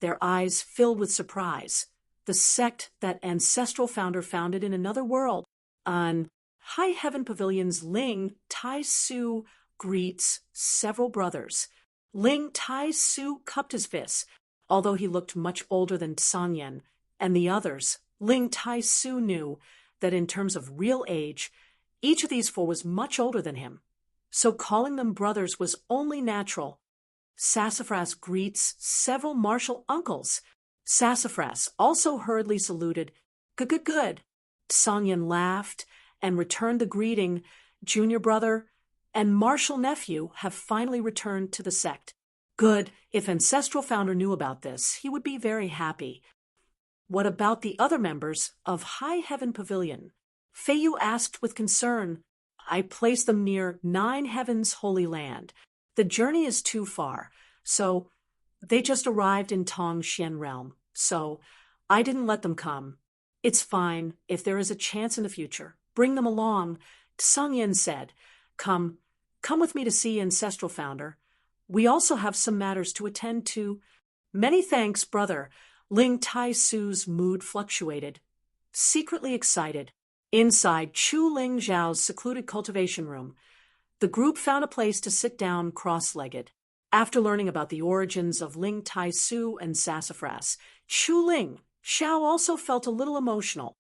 their eyes filled with surprise. The sect that ancestral founder founded in another world. On High Heaven Pavilion's Ling Tai Su greets several brothers. Ling Tai Su cupped his fists, although he looked much older than Sangyan and the others. Ling Tai Su knew that in terms of real age, each of these 4 was much older than him, so calling them brothers was only natural. Sassafras greets several martial uncles. Sassafras also hurriedly saluted. Good. Sangyan laughed and returned the greeting. "Junior brother and martial nephew have finally returned to the sect." "Good. If ancestral founder knew about this, he would be very happy." "What about the other members of High Heaven Pavilion?" Feiyu asked with concern. "I placed them near 9 Heavens Holy Land. The journey is too far, so they just arrived in Tong Xian realm, so I didn't let them come." "It's fine. If there is a chance in the future, bring them along." Sangyan said, Come with me to see ancestral founder. We also have some matters to attend to." "Many thanks, brother." Ling Tai Su's mood fluctuated. Secretly excited, inside Chu Ling Zhao's secluded cultivation room, the group found a place to sit down cross-legged. After learning about the origins of Ling Tai Su and Sassafras, Chu Ling Xiao also felt a little emotional.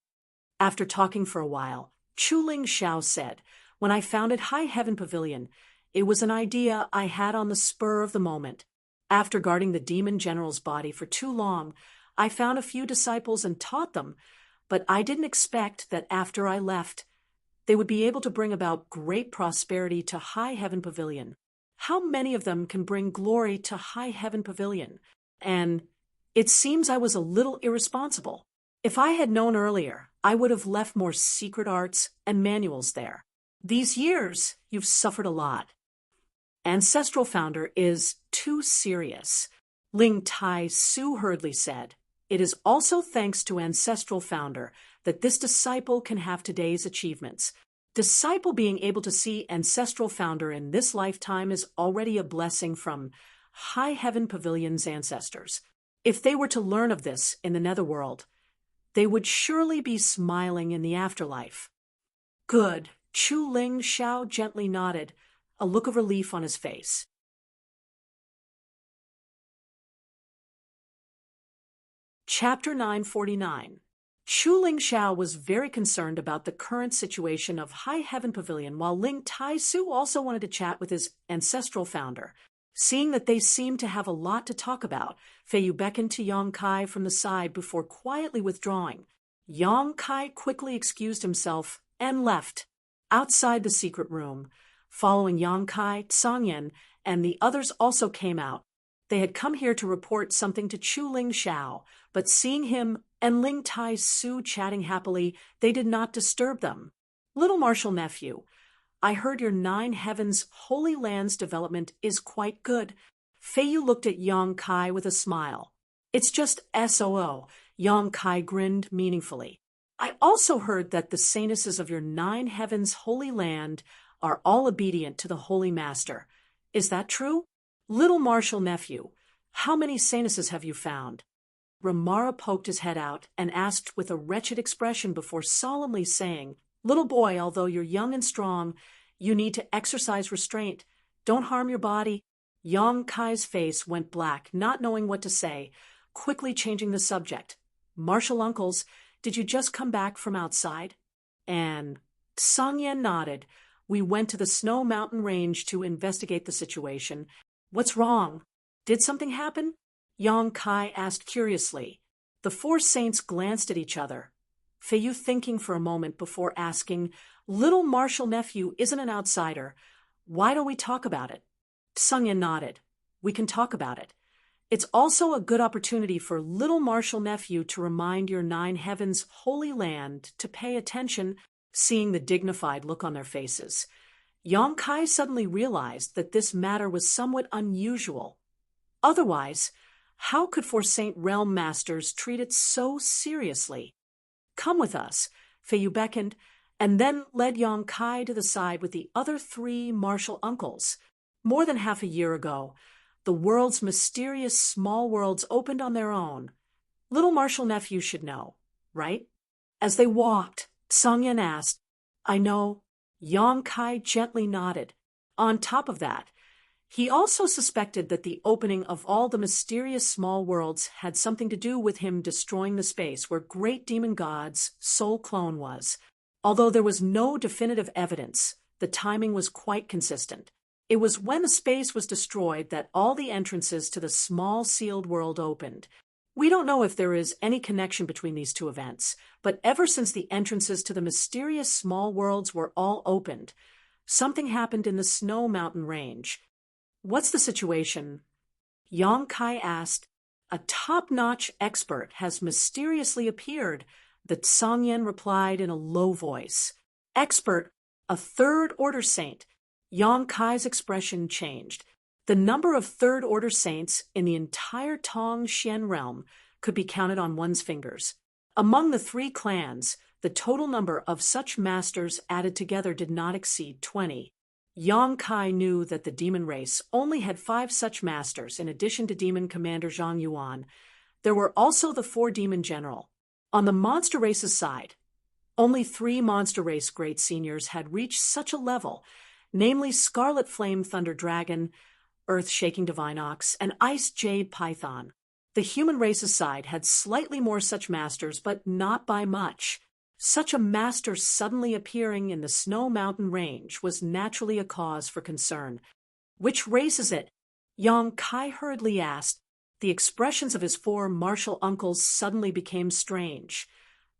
After talking for a while, Chu Ling Xiao said, "When I founded High Heaven Pavilion, it was an idea I had on the spur of the moment. After guarding the demon general's body for too long, I found a few disciples and taught them, but I didn't expect that after I left, they would be able to bring about great prosperity to High Heaven Pavilion. How many of them can bring glory to High Heaven Pavilion? And it seems I was a little irresponsible. If I had known earlier, I would have left more secret arts and manuals there. These years, you've suffered a lot." Ancestral founder is too serious. Ling Tai Su hurriedly said, "It is also thanks to ancestral founder that this disciple can have today's achievements. Disciple being able to see ancestral founder in this lifetime is already a blessing from High Heaven Pavilion's ancestors. If they were to learn of this in the netherworld, they would surely be smiling in the afterlife." "Good." Chu Ling Xiao gently nodded, a look of relief on his face. Chapter 949. Chu Ling Xiao was very concerned about the current situation of High Heaven Pavilion, while Ling Tai Su also wanted to chat with his ancestral founder. Seeing that they seemed to have a lot to talk about, Fei Yu beckoned to Yang Kai from the side before quietly withdrawing. Yang Kai quickly excused himself and left. Outside the secret room, following Yang Kai, Song Yan, and the others also came out. They had come here to report something to Chu Ling Xiao, but seeing him and Ling Tai Su chatting happily, they did not disturb them. "Little Marshal Nephew, I heard your Nine Heavens Holy Lands development is quite good." Fei Yu looked at Yang Kai with a smile. "It's just SOO." Yang Kai grinned meaningfully. "I also heard that the saintesses of your Nine Heavens Holy Land are all obedient to the Holy Master. Is that true? Little Marshal Nephew, how many saintesses have you found?" Ramara poked his head out and asked with a wretched expression before solemnly saying, "Little boy, although you're young and strong, you need to exercise restraint. Don't harm your body." Yang Kai's face went black, not knowing what to say, quickly changing the subject. "Marshal uncles, did you just come back from outside?" And Song Yan nodded. "We went to the Snow Mountain Range to investigate the situation." "What's wrong? Did something happen?" Yang Kai asked curiously. The four saints glanced at each other. Fei Yu thinking for a moment before asking, "Little Marshal Nephew isn't an outsider. Why don't we talk about it?" Sung Yan nodded. "We can talk about it. It's also a good opportunity for Little Marshal Nephew to remind your Nine Heavens Holy Land to pay attention." Seeing the dignified look on their faces, Yang Kai suddenly realized that this matter was somewhat unusual. Otherwise, how could four Saint Realm Masters treat it so seriously? "Come with us," Fei Yu beckoned, and then led Yang Kai to the side with the other three martial uncles. More than half a year ago, the world's mysterious small worlds opened on their own. Little Marshal Nephew should know, right? As they walked, Song Yan asked, "I know." Yang Kai gently nodded. On top of that, he also suspected that the opening of all the mysterious small worlds had something to do with him destroying the space where Great Demon God's soul clone was. Although there was no definitive evidence, the timing was quite consistent. It was when the space was destroyed that all the entrances to the small sealed world opened. We don't know if there is any connection between these two events, but ever since the entrances to the mysterious small worlds were all opened, something happened in the Snow Mountain Range. "What's the situation?" Yang Kai asked. "A top-notch expert has mysteriously appeared," the Song Yan replied in a low voice. "Expert, a third-order saint." Yang Kai's expression changed. The number of third-order saints in the entire Tong Xian realm could be counted on one's fingers. Among the three clans, the total number of such masters added together did not exceed 20. Yang Kai knew that the demon race only had 5 such masters in addition to Demon Commander Zhang Yuan. There were also the 4 Demon General. On the monster race's side, only 3 monster race great seniors had reached such a level, namely Scarlet Flame Thunder Dragon, Earth-Shaking Divine Ox, and Ice Jade Python. The human race's side had slightly more such masters, but not by much. Such a master suddenly appearing in the Snow Mountain Range was naturally a cause for concern. "Which race is it?" Yang Kai hurriedly asked. The expressions of his 4 martial uncles suddenly became strange.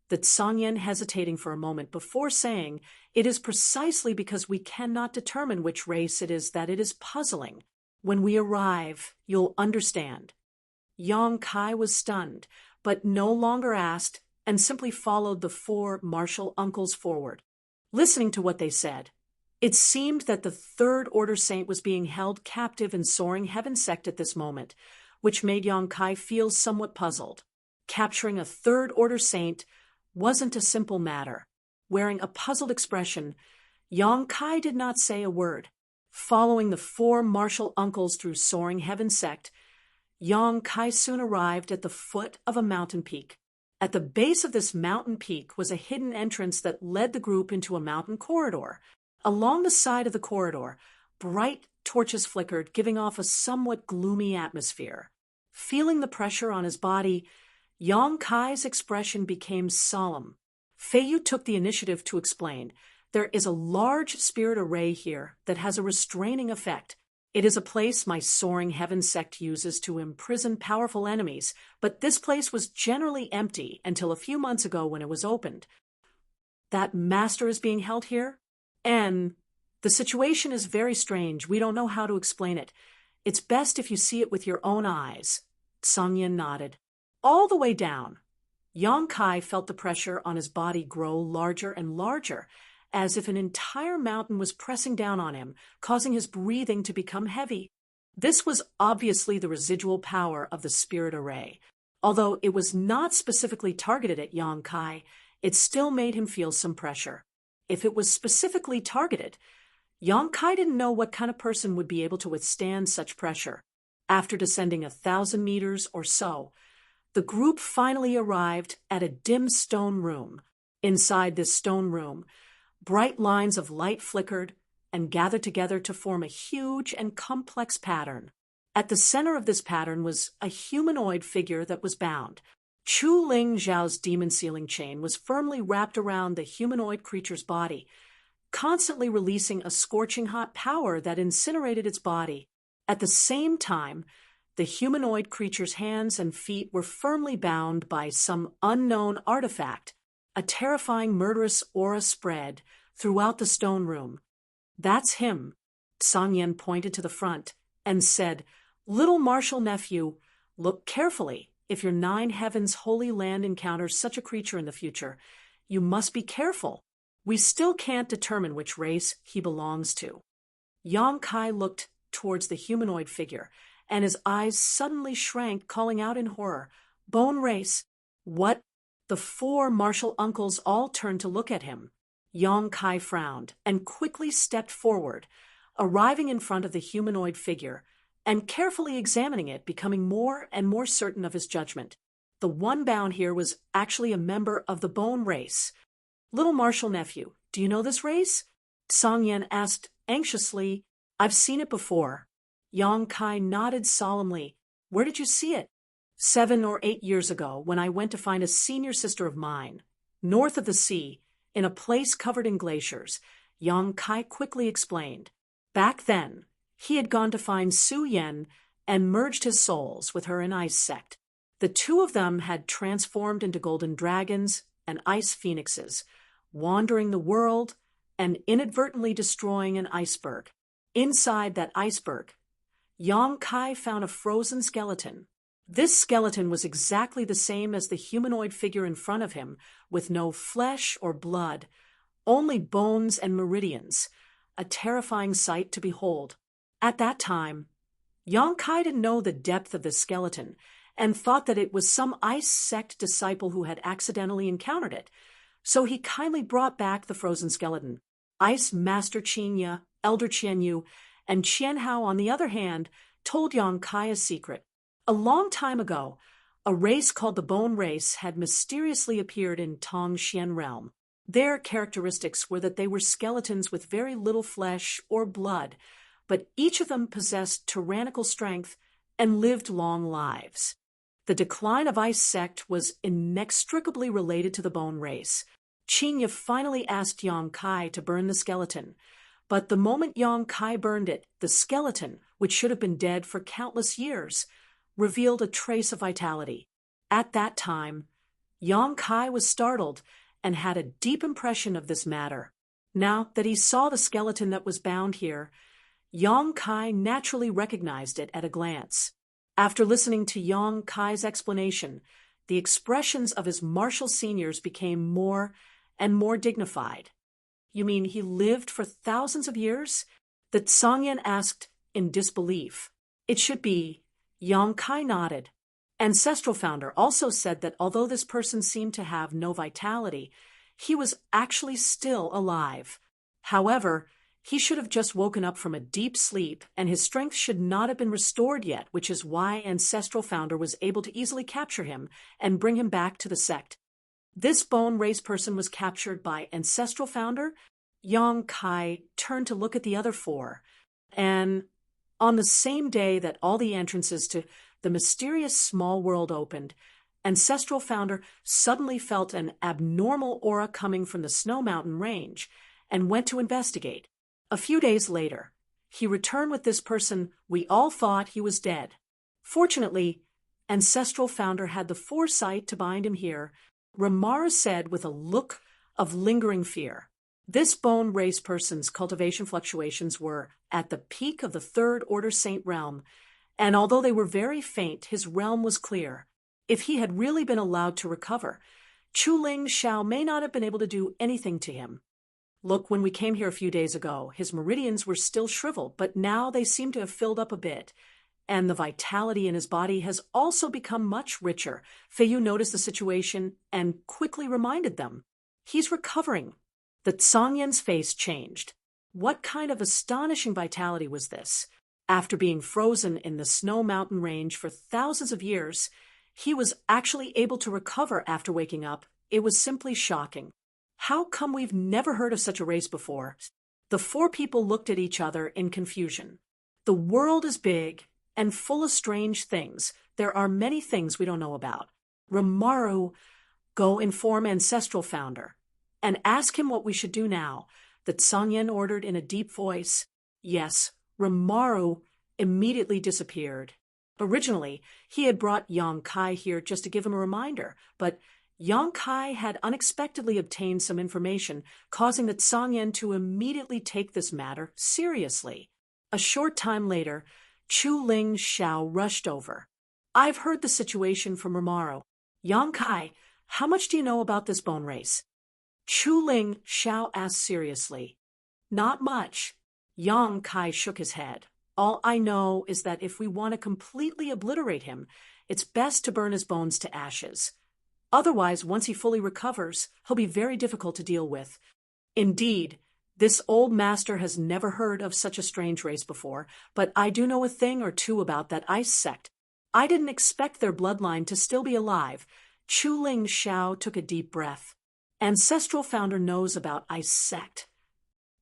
The Song Yan hesitating for a moment before saying, "It is precisely because we cannot determine which race it is that it is puzzling. When we arrive, you'll understand." Yang Kai was stunned, but no longer asked, and simply followed the 4 martial uncles forward. Listening to what they said, It seemed that the Third Order Saint was being held captive in soaring heaven sect at this moment, which made Yang Kai feel somewhat puzzled. Capturing a Third Order Saint wasn't a simple matter. Wearing a puzzled expression, Yang Kai did not say a word. Following the four martial uncles through soaring heaven sect, Yang Kai soon arrived at the foot of a mountain peak. At the base of this mountain peak was a hidden entrance that led the group into a mountain corridor. Along the side of the corridor, bright torches flickered, giving off a somewhat gloomy atmosphere. Feeling the pressure on his body, Yang Kai's expression became solemn. Feiyu took the initiative to explain, "There is a large spirit array here that has a restraining effect. It is a place my soaring heaven sect uses to imprison powerful enemies, but this place was generally empty until a few months ago when it was opened. That master is being held here? And the situation is very strange. We don't know how to explain it. It's best if you see it with your own eyes." Song-yin nodded. All the way down, Yang Kai felt the pressure on his body grow larger and larger, as if an entire mountain was pressing down on him, causing his breathing to become heavy. This was obviously the residual power of the spirit array. Although it was not specifically targeted at Yang Kai, it still made him feel some pressure. If it was specifically targeted, Yang Kai didn't know what kind of person would be able to withstand such pressure. After descending 1,000 meters or so, the group finally arrived at a dim stone room. Inside this stone room, bright lines of light flickered and gathered together to form a huge and complex pattern. At the center of this pattern was a humanoid figure that was bound. Chu Ling Zhao's demon sealing chain was firmly wrapped around the humanoid creature's body, constantly releasing a scorching hot power that incinerated its body. At the same time, the humanoid creature's hands and feet were firmly bound by some unknown artifact. A terrifying murderous aura spread throughout the stone room. "That's him." Song-yin pointed to the front and said, "Little martial nephew, look carefully. If your Nine Heavens holy land encounters such a creature in the future, you must be careful. We still can't determine which race he belongs to." Yang Kai looked towards the humanoid figure, and his eyes suddenly shrank, calling out in horror, "Bone race! What?" The four martial uncles all turned to look at him. Yang Kai frowned and quickly stepped forward, arriving in front of the humanoid figure and carefully examining it, becoming more and more certain of his judgment. The one bound here was actually a member of the Bone race. "Little martial nephew, do you know this race?" Song-yin asked anxiously. "I've seen it before." Yang Kai nodded solemnly. "Where did you see it?" 7 or 8 years ago, when I went to find a senior sister of mine, north of the sea, in a place covered in glaciers, Yang Kai quickly explained. Back then, he had gone to find Su Yen and merged his souls with her in Ice Sect. The two of them had transformed into golden dragons and ice phoenixes, wandering the world and inadvertently destroying an iceberg. Inside that iceberg, Yang Kai found a frozen skeleton. This skeleton was exactly the same as the humanoid figure in front of him, with no flesh or blood, only bones and meridians, a terrifying sight to behold. At that time, Yang Kai didn't know the depth of the skeleton and thought that it was some Ice Sect disciple who had accidentally encountered it, so he kindly brought back the frozen skeleton. Ice Master Qinya, Elder Qianyu, and Qianhao, on the other hand, told Yang Kai a secret. A long time ago, a race called the Bone Race had mysteriously appeared in Tongxian realm. Their characteristics were that they were skeletons with very little flesh or blood, but each of them possessed tyrannical strength and lived long lives. The decline of Ice Sect was inextricably related to the Bone Race. Qinya finally asked Yang Kai to burn the skeleton, but the moment Yang Kai burned it, the skeleton, which should have been dead for countless years, revealed a trace of vitality. At that time, Yang Kai was startled and had a deep impression of this matter. Now that he saw the skeleton that was bound here, Yang Kai naturally recognized it at a glance. After listening to Yang Kai's explanation, the expressions of his martial seniors became more and more dignified. You mean he lived for thousands of years? The Sangyan asked in disbelief. It should be. Yang Kai nodded. Ancestral Founder also said that although this person seemed to have no vitality, he was actually still alive. However, he should have just woken up from a deep sleep, and his strength should not have been restored yet, which is why Ancestral Founder was able to easily capture him and bring him back to the sect. This bone race person was captured by Ancestral Founder. Yang Kai turned to look at the other four, and on the same day that all the entrances to the mysterious small world opened, Ancestral Founder suddenly felt an abnormal aura coming from the Snow Mountain range and went to investigate. A few days later, he returned with this person. We all thought he was dead. Fortunately, Ancestral Founder had the foresight to bind him here, Ramara said with a look of lingering fear. This bone race person's cultivation fluctuations were at the peak of the Third Order Saint realm, and although they were very faint, his realm was clear. If he had really been allowed to recover, Chu Ling Xiao may not have been able to do anything to him. Look, when we came here a few days ago, his meridians were still shriveled, but now they seem to have filled up a bit, and the vitality in his body has also become much richer. Feiyu noticed the situation and quickly reminded them. He's recovering. The Tsangyan's face changed. What kind of astonishing vitality was this? After being frozen in the Snow Mountain range for thousands of years, he was actually able to recover after waking up. It was simply shocking. How come we've never heard of such a race before? The four people looked at each other in confusion. The world is big and full of strange things. There are many things we don't know about. Ramaru, go inform Ancestral Founder and ask him what we should do now, the Tsangyan ordered in a deep voice. Yes, Ramaru immediately disappeared. Originally, he had brought Yang Kai here just to give him a reminder, but Yang Kai had unexpectedly obtained some information, causing the Tsangyan to immediately take this matter seriously. A short time later, Chu Ling Xiao rushed over. I've heard the situation from Ramaru. Yang Kai, how much do you know about this bone race? Chu Ling Xiao asked seriously. Not much. Yang Kai shook his head. All I know is that if we want to completely obliterate him, it's best to burn his bones to ashes. Otherwise, once he fully recovers, he'll be very difficult to deal with. Indeed, this old master has never heard of such a strange race before, but I do know a thing or two about that ice sect. I didn't expect their bloodline to still be alive. Chu Ling Xiao took a deep breath. Ancestral Founder knows about ice sect.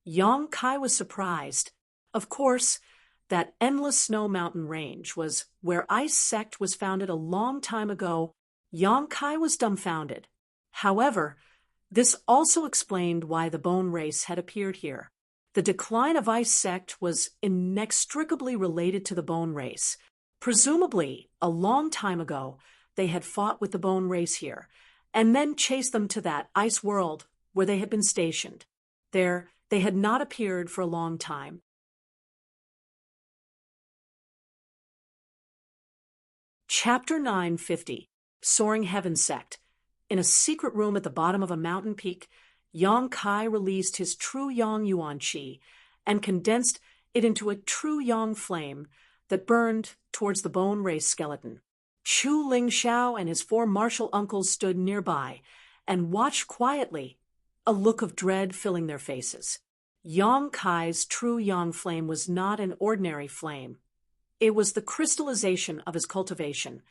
Yang Kai was surprised. Of course, that endless Snow Mountain range was where ice sect was founded a long time ago. Yang Kai was dumbfounded. However, this also explained why the bone race had appeared here. The decline of ice sect was inextricably related to the bone race. Presumably, a long time ago, they had fought with the bone race here, and then chased them to that ice world where they had been stationed. There, they had not appeared for a long time. Chapter 950. Soaring Heaven Sect. In a secret room at the bottom of a mountain peak, Yang Kai released his true Yang Yuan Qi and condensed it into a true Yang flame that burned towards the bone race skeleton. Chu Ling Xiao and his four martial uncles stood nearby and watched quietly, a look of dread filling their faces. Yang Kai's true Yang flame was not an ordinary flame. It was the crystallization of his cultivation,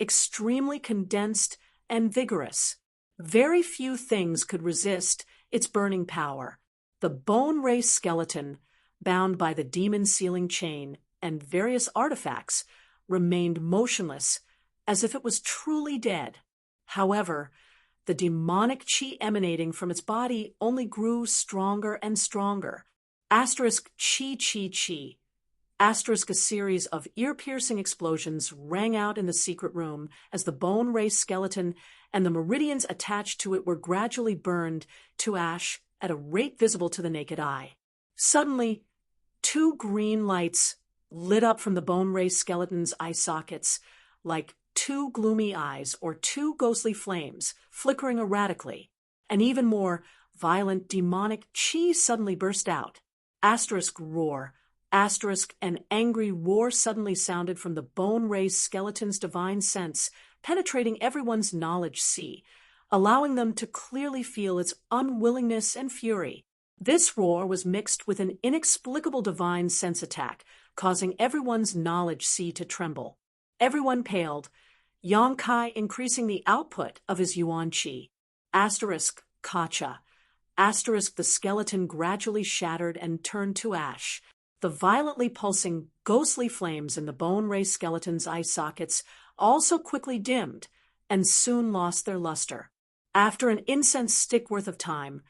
extremely condensed and vigorous. Very few things could resist its burning power. The bone race skeleton, bound by the demon sealing chain and various artifacts, remained motionless as if it was truly dead. However, the demonic chi emanating from its body only grew stronger and stronger. Asterisk chi chi chi. Asterisk a series of ear-piercing explosions rang out in the secret room as the bone race skeleton and the meridians attached to it were gradually burned to ash at a rate visible to the naked eye. Suddenly, two green lights lit up from the bone race skeleton's eye sockets, like two gloomy eyes or two ghostly flames flickering erratically, and even more, violent, demonic chi suddenly burst out. Asterisk roar. Asterisk, an angry roar suddenly sounded from the bone-raised skeleton's divine sense, penetrating everyone's knowledge sea, allowing them to clearly feel its unwillingness and fury. This roar was mixed with an inexplicable divine sense attack, causing everyone's knowledge sea to tremble. Everyone paled, Yang Kai increasing the output of his yuan qi. Asterisk, kacha. Asterisk, the skeleton gradually shattered and turned to ash. The violently pulsing, ghostly flames in the bone-raised skeleton's eye sockets also quickly dimmed and soon lost their luster. After an incense stick worth of time,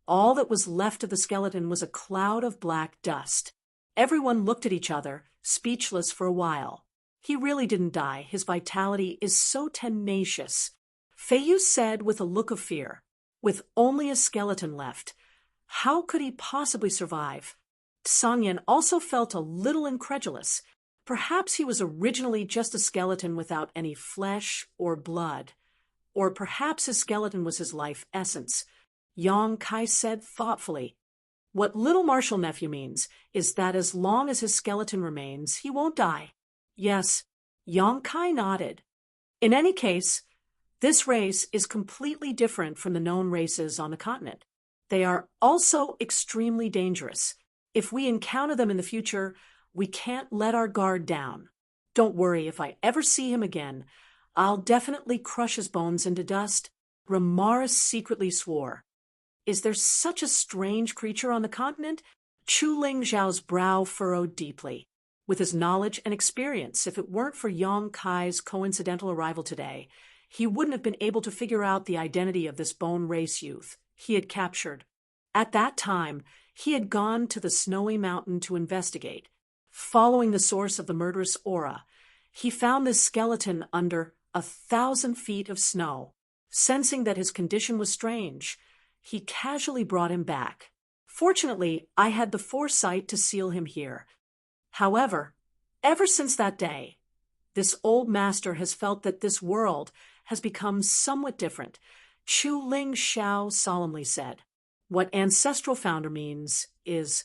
all that was left of the skeleton was a cloud of black dust. Everyone looked at each other, speechless for a while. He really didn't die. His vitality is so tenacious. Feiyu said with a look of fear, with only a skeleton left, how could he possibly survive? Sangyan also felt a little incredulous. Perhaps he was originally just a skeleton without any flesh or blood. Or perhaps his skeleton was his life essence. Yang Kai said thoughtfully, what little martial nephew means is that as long as his skeleton remains, he won't die. Yes, Yang Kai nodded. In any case, this race is completely different from the known races on the continent. They are also extremely dangerous. If we encounter them in the future, we can't let our guard down. Don't worry, if I ever see him again, I'll definitely crush his bones into dust. Ramaris secretly swore. Is there such a strange creature on the continent? Chu Ling Zhao's brow furrowed deeply. With his knowledge and experience, if it weren't for Yang Kai's coincidental arrival today, he wouldn't have been able to figure out the identity of this bone race youth he had captured. At that time, he had gone to the snowy mountain to investigate. Following the source of the murderous aura, he found this skeleton under 1,000 feet of snow. Sensing that his condition was strange, he casually brought him back. Fortunately, I had the foresight to seal him here. However, ever since that day, this old master has felt that this world has become somewhat different. Chu Ling Xiao solemnly said. What ancestral founder means is,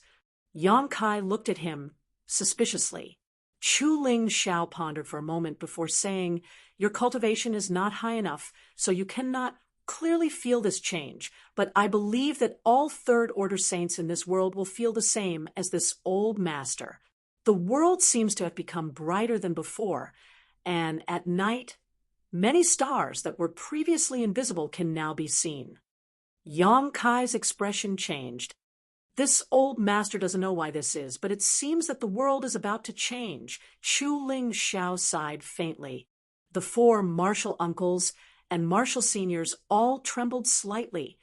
Yang Kai looked at him suspiciously. Chu Ling Xiao pondered for a moment before saying, your cultivation is not high enough, so you cannot clearly feel this change, but I believe that all third-order saints in this world will feel the same as this old master. The world seems to have become brighter than before, and at night, many stars that were previously invisible can now be seen. Yang Kai's expression changed. This old master doesn't know why this is, but it seems that the world is about to change. Chu Ling Xiao sighed faintly. The 4 martial uncles and martial seniors all trembled slightly,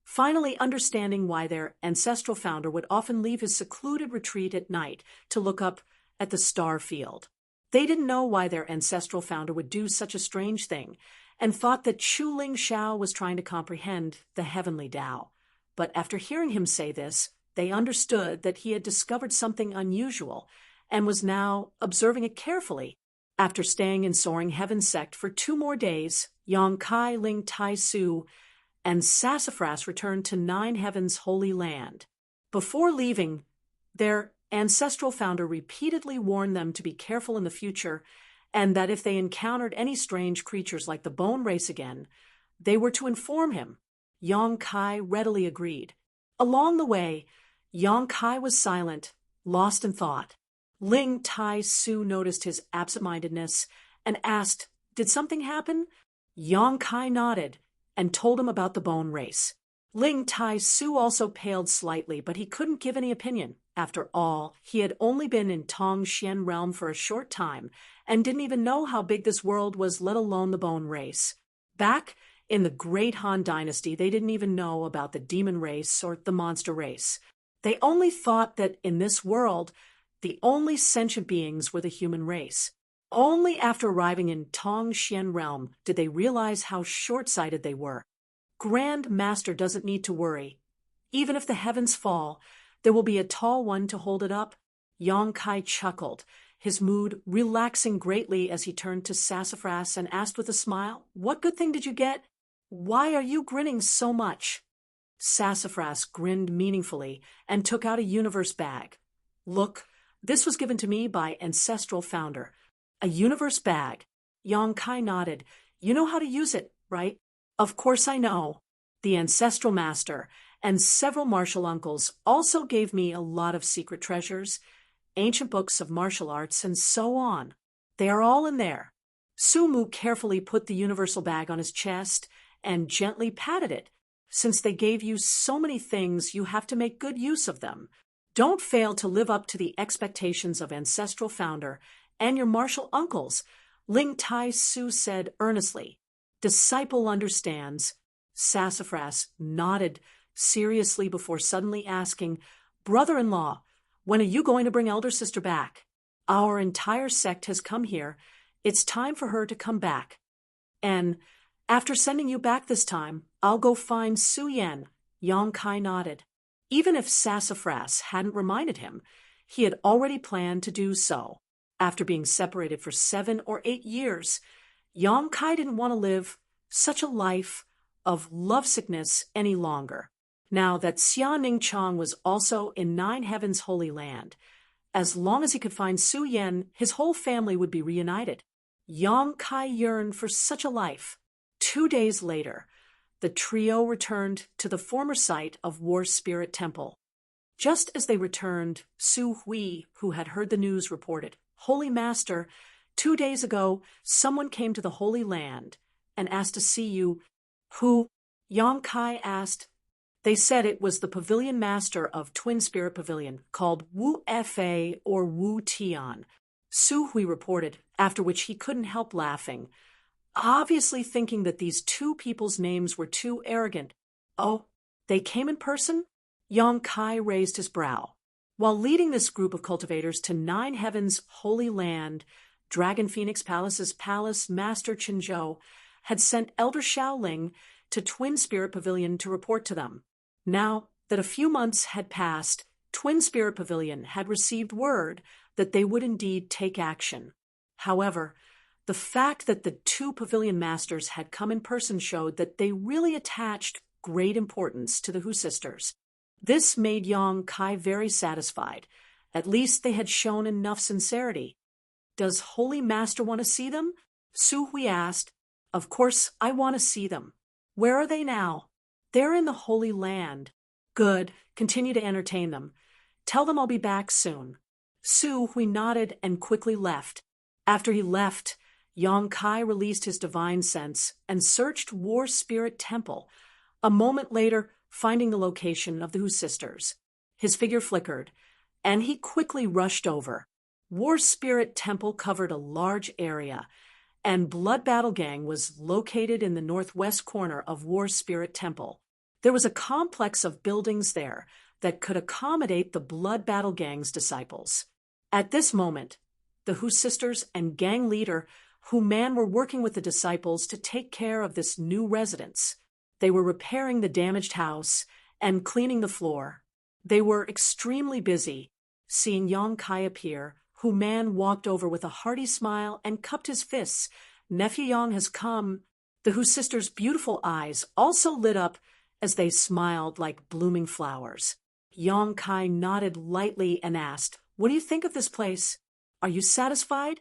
finally understanding why their ancestral founder would often leave his secluded retreat at night to look up at the star field. They didn't know why their ancestral founder would do such a strange thing, and thought that Chu Ling Xiao was trying to comprehend the heavenly Tao. But after hearing him say this, they understood that he had discovered something unusual and was now observing it carefully. After staying in Soaring Heaven Sect for 2 more days, Yang Kai, Ling Tai Su, and Sassafras returned to 9 Heaven's holy land. Before leaving, their ancestral founder repeatedly warned them to be careful in the future, and that if they encountered any strange creatures like the bone race again, they were to inform him. Yang Kai readily agreed. Along the way, Yang Kai was silent, lost in thought. Ling Tai Su noticed his absent-mindedness and asked, did something happen? Yang Kai nodded and told him about the bone race. Ling Tai Su also paled slightly, but he couldn't give any opinion. After all, he had only been in Tong Xian realm for a short time and didn't even know how big this world was, let alone the bone race. Back in the Great Han Dynasty, they didn't even know about the demon race or the monster race. They only thought that in this world, the only sentient beings were the human race. Only after arriving in Tong Xian realm did they realize how short-sighted they were. Grand Master doesn't need to worry. Even if the heavens fall, there will be a tall one to hold it up. Yang Kai chuckled, his mood relaxing greatly as he turned to Sassafras and asked with a smile, what good thing did you get? Why are you grinning so much? Sassafras grinned meaningfully and took out a universe bag. Look, this was given to me by ancestral founder. A universe bag. Yang Kai nodded. You know how to use it, right? Of course I know. The ancestral master and several martial uncles also gave me a lot of secret treasures, ancient books of martial arts, and so on. They are all in there. Sumu carefully put the universal bag on his chest and gently patted it. Since they gave you so many things, you have to make good use of them. Don't fail to live up to the expectations of ancestral founder and your martial uncles, Ling Tai Su said earnestly. Disciple understands. Sassafras nodded seriously before suddenly asking, Brother-in-law, when are you going to bring elder sister back? Our entire sect has come here. It's time for her to come back. And after sending you back this time, I'll go find Su Yan. Yang Kai nodded. Even if Sassafras hadn't reminded him, he had already planned to do so. After being separated for 7 or 8 years, Yang Kai didn't want to live such a life of lovesickness any longer. Now that Xia Ning Chang was also in 9 Heavens' Holy Land, as long as he could find Su Yan, his whole family would be reunited. Yang Kai yearned for such a life. 2 days later, the trio returned to the former site of War Spirit Temple. Just as they returned, Su Hui, who had heard the news, reported, Holy Master, 2 days ago, someone came to the Holy Land and asked to see you. Who? Yang Kai asked. They said it was the pavilion master of Twin Spirit Pavilion, called Wu Fa or Wu Tian. Su Hui reported, after which he couldn't help laughing, obviously thinking that these 2 people's names were too arrogant. Oh, they came in person? Yang Kai raised his brow. While leading this group of cultivators to 9 Heavens' Holy Land, Dragon Phoenix Palace's Palace Master Qinzhou had sent Elder Shaoling to Twin Spirit Pavilion to report to them. Now that a few months had passed, Twin Spirit Pavilion had received word that they would indeed take action. However, the fact that the 2 pavilion masters had come in person showed that they really attached great importance to the Hu sisters. This made Yang Kai very satisfied. At least they had shown enough sincerity. Does Holy Master want to see them? Su Hui asked. Of course, I want to see them. Where are they now? They're in the Holy Land. Good. Continue to entertain them. Tell them I'll be back soon. Su Hui nodded and quickly left. After he left, Yang Kai released his divine sense and searched War Spirit Temple, a moment later finding the location of the Hu sisters. His figure flickered, and he quickly rushed over. War Spirit Temple covered a large area, and Blood Battle Gang was located in the northwest corner of War Spirit Temple. There was a complex of buildings there that could accommodate the Blood Battle Gang's disciples. At this moment, the Hu sisters and gang leader Hu Man were working with the disciples to take care of this new residence. They were repairing the damaged house and cleaning the floor. They were extremely busy. Seeing Yang Kai appear, Hu Man walked over with a hearty smile and cupped his fists. Nephew Yang has come. The Hu sisters' beautiful eyes also lit up as they smiled like blooming flowers. Yang Kai nodded lightly and asked, What do you think of this place? Are you satisfied?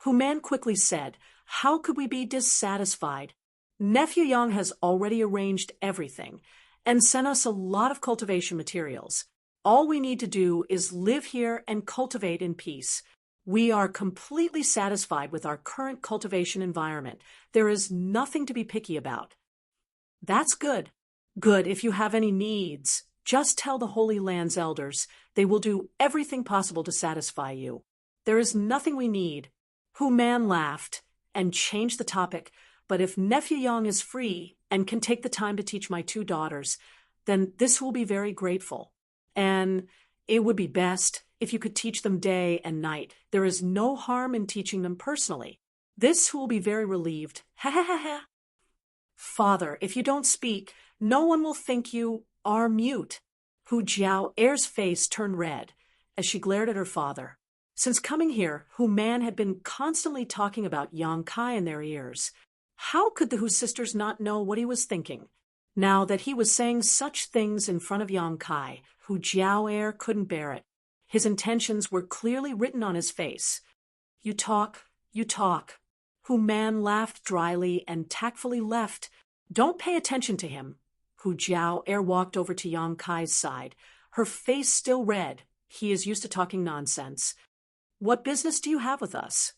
Hu Man quickly said, How could we be dissatisfied? Nephew Yang has already arranged everything and sent us a lot of cultivation materials. All we need to do is live here and cultivate in peace. We are completely satisfied with our current cultivation environment. There is nothing to be picky about. That's good. Good. If you have any needs, just tell the Holy Land's elders. They will do everything possible to satisfy you. There is nothing we need. Hu Man laughed and changed the topic. But if Nephew Yang is free and can take the time to teach my 2 daughters, then this will be very grateful. And it would be best if you could teach them day and night. There is no harm in teaching them personally. This will be very relieved. Ha ha ha ha. Father, if you don't speak, no one will think you are mute. Hu Jiao Air's face turned red as she glared at her father. Since coming here, Hu Man had been constantly talking about Yang Kai in their ears. How could the Hu sisters not know what he was thinking? Now that he was saying such things in front of Yang Kai, Hu Jiao couldn't bear it. His intentions were clearly written on his face. You talk, you talk. Hu Man laughed dryly and tactfully left. Don't pay attention to him. Hu Jiao walked over to Yang Kai's side, her face still red. He is used to talking nonsense. What business do you have with us?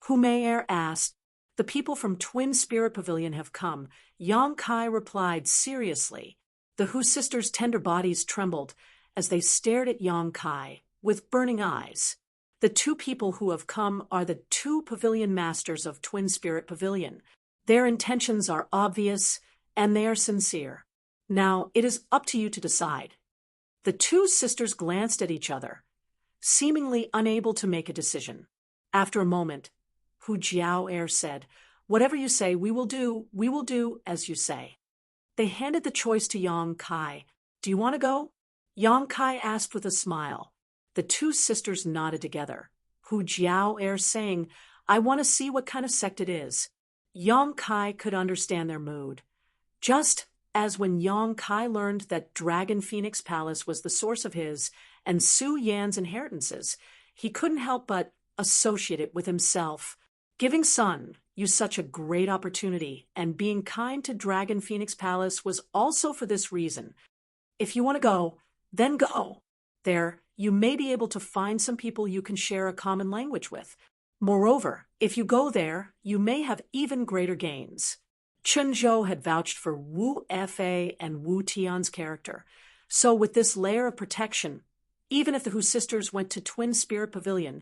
Hu Mei asked. The people from Twin Spirit Pavilion have come, Yang Kai replied seriously. The Hu sisters' tender bodies trembled as they stared at Yang Kai with burning eyes. The two people who have come are the two pavilion masters of Twin Spirit Pavilion. Their intentions are obvious, and they are sincere. Now, it is up to you to decide. The two sisters glanced at each other, seemingly unable to make a decision. After a moment, Hu Jiao said, Whatever you say, we will do as you say. They handed the choice to Yang Kai. Do you want to go? Yang Kai asked with a smile. The two sisters nodded together. Hu Jiao saying, I want to see what kind of sect it is. Yang Kai could understand their mood. Just as when Yang Kai learned that Dragon Phoenix Palace was the source of his and Su Yan's inheritances, he couldn't help but associate it with himself. Giving Sun Yu such a great opportunity and being kind to Dragon Phoenix Palace was also for this reason. If you want to go, then go. There, you may be able to find some people you can share a common language with. Moreover, if you go there, you may have even greater gains. Chun Zhou had vouched for Wu Fa and Wu Tian's character, so with this layer of protection, even if the Hu sisters went to Twin Spirit Pavilion,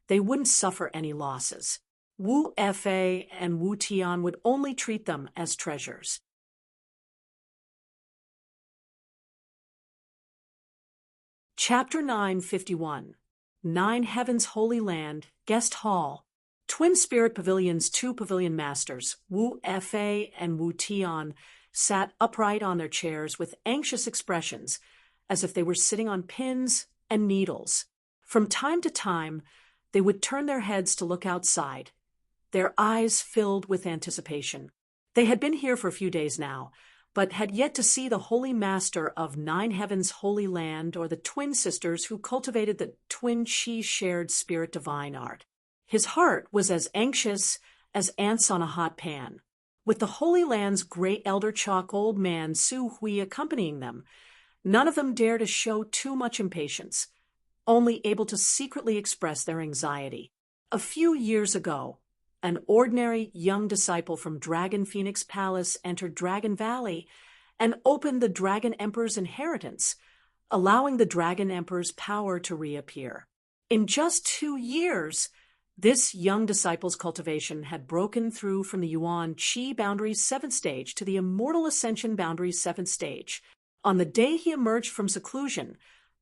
they wouldn't suffer any losses. Wu Fa and Wu Tian would only treat them as treasures. Chapter 951. Nine Heavens Holy Land, Guest Hall. Twin Spirit Pavilion's two pavilion masters, Wu Fa and Wu Tian, sat upright on their chairs with anxious expressions, as if they were sitting on pins and needles. From time to time, they would turn their heads to look outside, their eyes filled with anticipation. They had been here for a few days now, but had yet to see the Holy Master of Nine Heavens Holy Land or the twin sisters who cultivated the twin chi-shared spirit divine art. His heart was as anxious as ants on a hot pan. With the Holy Land's great elder chalk old man Su Hui accompanying them, none of them dared to show too much impatience, only able to secretly express their anxiety. A few years ago, an ordinary young disciple from Dragon Phoenix Palace entered Dragon Valley and opened the Dragon Emperor's inheritance, allowing the Dragon Emperor's power to reappear. In just 2 years, this young disciple's cultivation had broken through from the Yuan Qi Boundary's 7th stage to the Immortal Ascension Boundary's 7th stage. On the day he emerged from seclusion,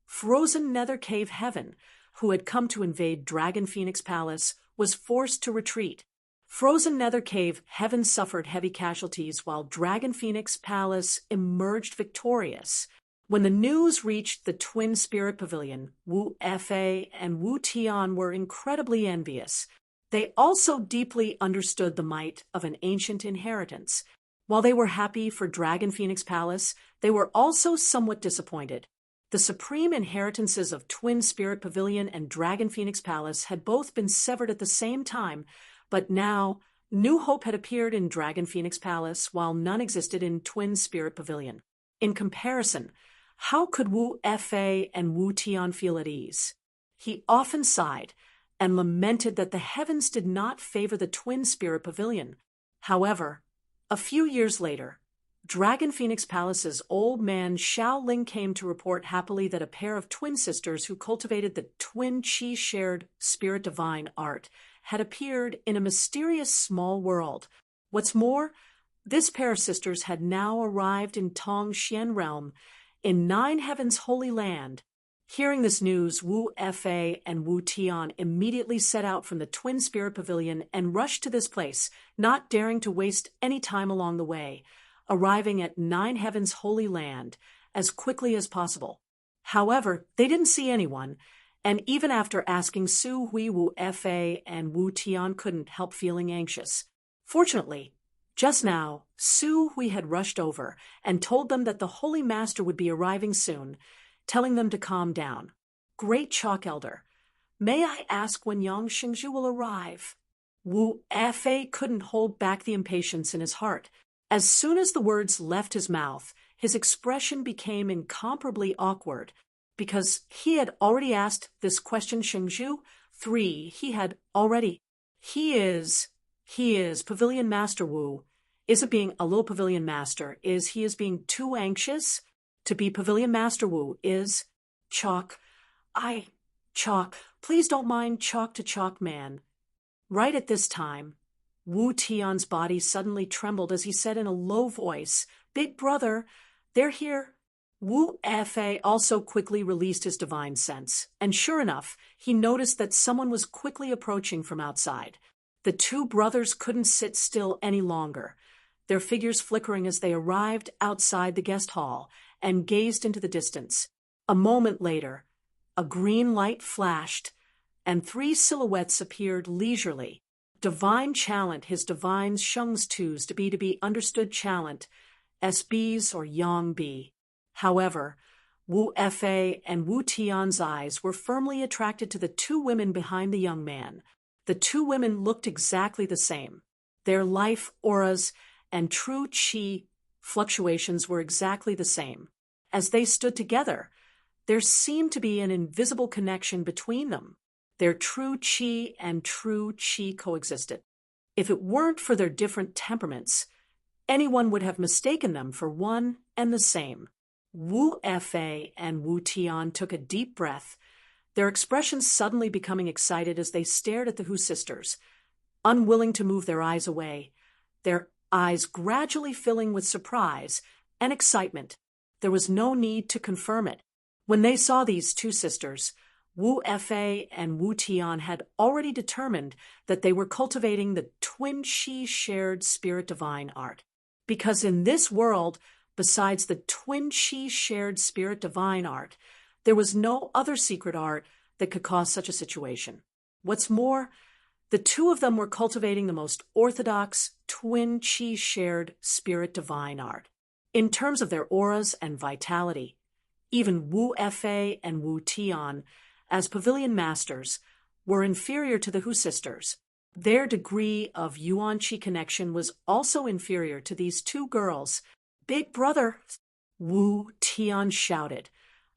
Frozen Nether Cave Heaven, who had come to invade Dragon Phoenix Palace, was forced to retreat. Frozen Nether Cave Heaven suffered heavy casualties while Dragon Phoenix Palace emerged victorious. When the news reached the Twin Spirit Pavilion, Wu Fa and Wu Tian were incredibly envious. They also deeply understood the might of an ancient inheritance. While they were happy for Dragon Phoenix Palace, they were also somewhat disappointed. The supreme inheritances of Twin Spirit Pavilion and Dragon Phoenix Palace had both been severed at the same time, but now new hope had appeared in Dragon Phoenix Palace while none existed in Twin Spirit Pavilion. In comparison, how could Wu Fa and Wu Tian feel at ease? He often sighed and lamented that the heavens did not favor the Twin Spirit Pavilion. However, a few years later, Dragon Phoenix Palace's old man Xiao Ling came to report happily that a pair of twin sisters who cultivated the twin chi-shared spirit divine art had appeared in a mysterious small world. What's more, this pair of sisters had now arrived in Tong Xian realm, in Nine Heavens Holy Land. Hearing this news, Wu Fa and Wu Tian immediately set out from the Twin Spirit Pavilion and rushed to this place, not daring to waste any time along the way, arriving at Nine Heavens Holy Land as quickly as possible. However, they didn't see anyone, and even after asking Su Hui, Wu Fa and Wu Tian couldn't help feeling anxious. Fortunately, Just now, Su Hui had rushed over and told them that the Holy Master would be arriving soon, telling them to calm down. Great Chalk Elder, may I ask when Yang Xingzhu will arrive? Wu Fei couldn't hold back the impatience in his heart. As soon as the words left his mouth, his expression became incomparably awkward, because he had already asked this question Xingzhu. 3. He is Pavilion Master Wu. Isn't being a little Pavilion Master, he is being too anxious to be Pavilion Master Wu, is Chalk. Chalk, please don't mind Chalk to Chalk Man. Right at this time, Wu Tian's body suddenly trembled as he said in a low voice, Big brother, they're here. Wu Fei also quickly released his divine sense, and sure enough, he noticed that someone was quickly approaching from outside. The two brothers couldn't sit still any longer, their figures flickering as they arrived outside the guest hall and gazed into the distance. A moment later, a green light flashed, and 3 silhouettes appeared leisurely. Divine Chalant, his divine Shung's twos to be understood Chalant, SBs or Yang B. However, Wu Fei and Wu Tian's eyes were firmly attracted to the 2 women behind the young man. The 2 women looked exactly the same. Their life auras and true qi fluctuations were exactly the same. As they stood together, there seemed to be an invisible connection between them. Their true qi and true qi coexisted. If it weren't for their different temperaments, anyone would have mistaken them for one and the same. Wu Fei and Wu Tian took a deep breath, their expressions suddenly becoming excited as they stared at the Hu sisters, unwilling to move their eyes away, their eyes gradually filling with surprise and excitement. There was no need to confirm it. When they saw these 2 sisters, Wu Fei and Wu Tian had already determined that they were cultivating the twin qi shared spirit divine art. Because in this world, besides the twin qi shared spirit divine art, there was no other secret art that could cause such a situation. What's more, the 2 of them were cultivating the most orthodox twin qi shared spirit divine art. In terms of their auras and vitality, even Wu Fei and Wu Tian, as Pavilion Masters, were inferior to the Hu sisters. Their degree of Yuan Qi connection was also inferior to these 2 girls. Big brother, Wu Tian shouted,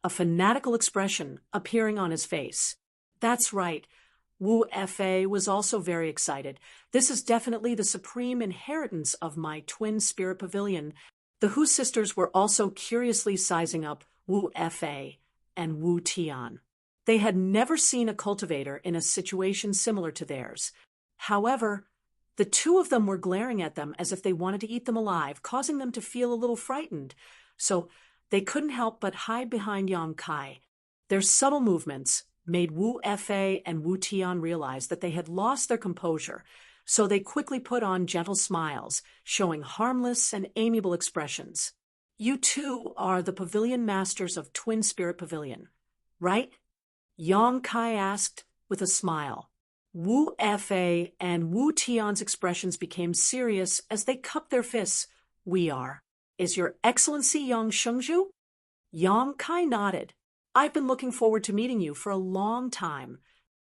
a fanatical expression appearing on his face. That's right. Wu Fei was also very excited. This is definitely the supreme inheritance of my twin spirit pavilion. The Hu sisters were also curiously sizing up Wu Fei and Wu Tian. They had never seen a cultivator in a situation similar to theirs. However, the 2 of them were glaring at them as if they wanted to eat them alive, causing them to feel a little frightened. So they couldn't help but hide behind Yang Kai. Their subtle movements made Wu Fei and Wu Tian realize that they had lost their composure, so they quickly put on gentle smiles, showing harmless and amiable expressions. You 2 are the Pavilion Masters of Twin Spirit Pavilion, right? Yang Kai asked with a smile. Wu Fei and Wu Tian's expressions became serious as they cupped their fists. We are. Is Your Excellency Yang Shengzhu? Yang Kai nodded. I've been looking forward to meeting you for a long time.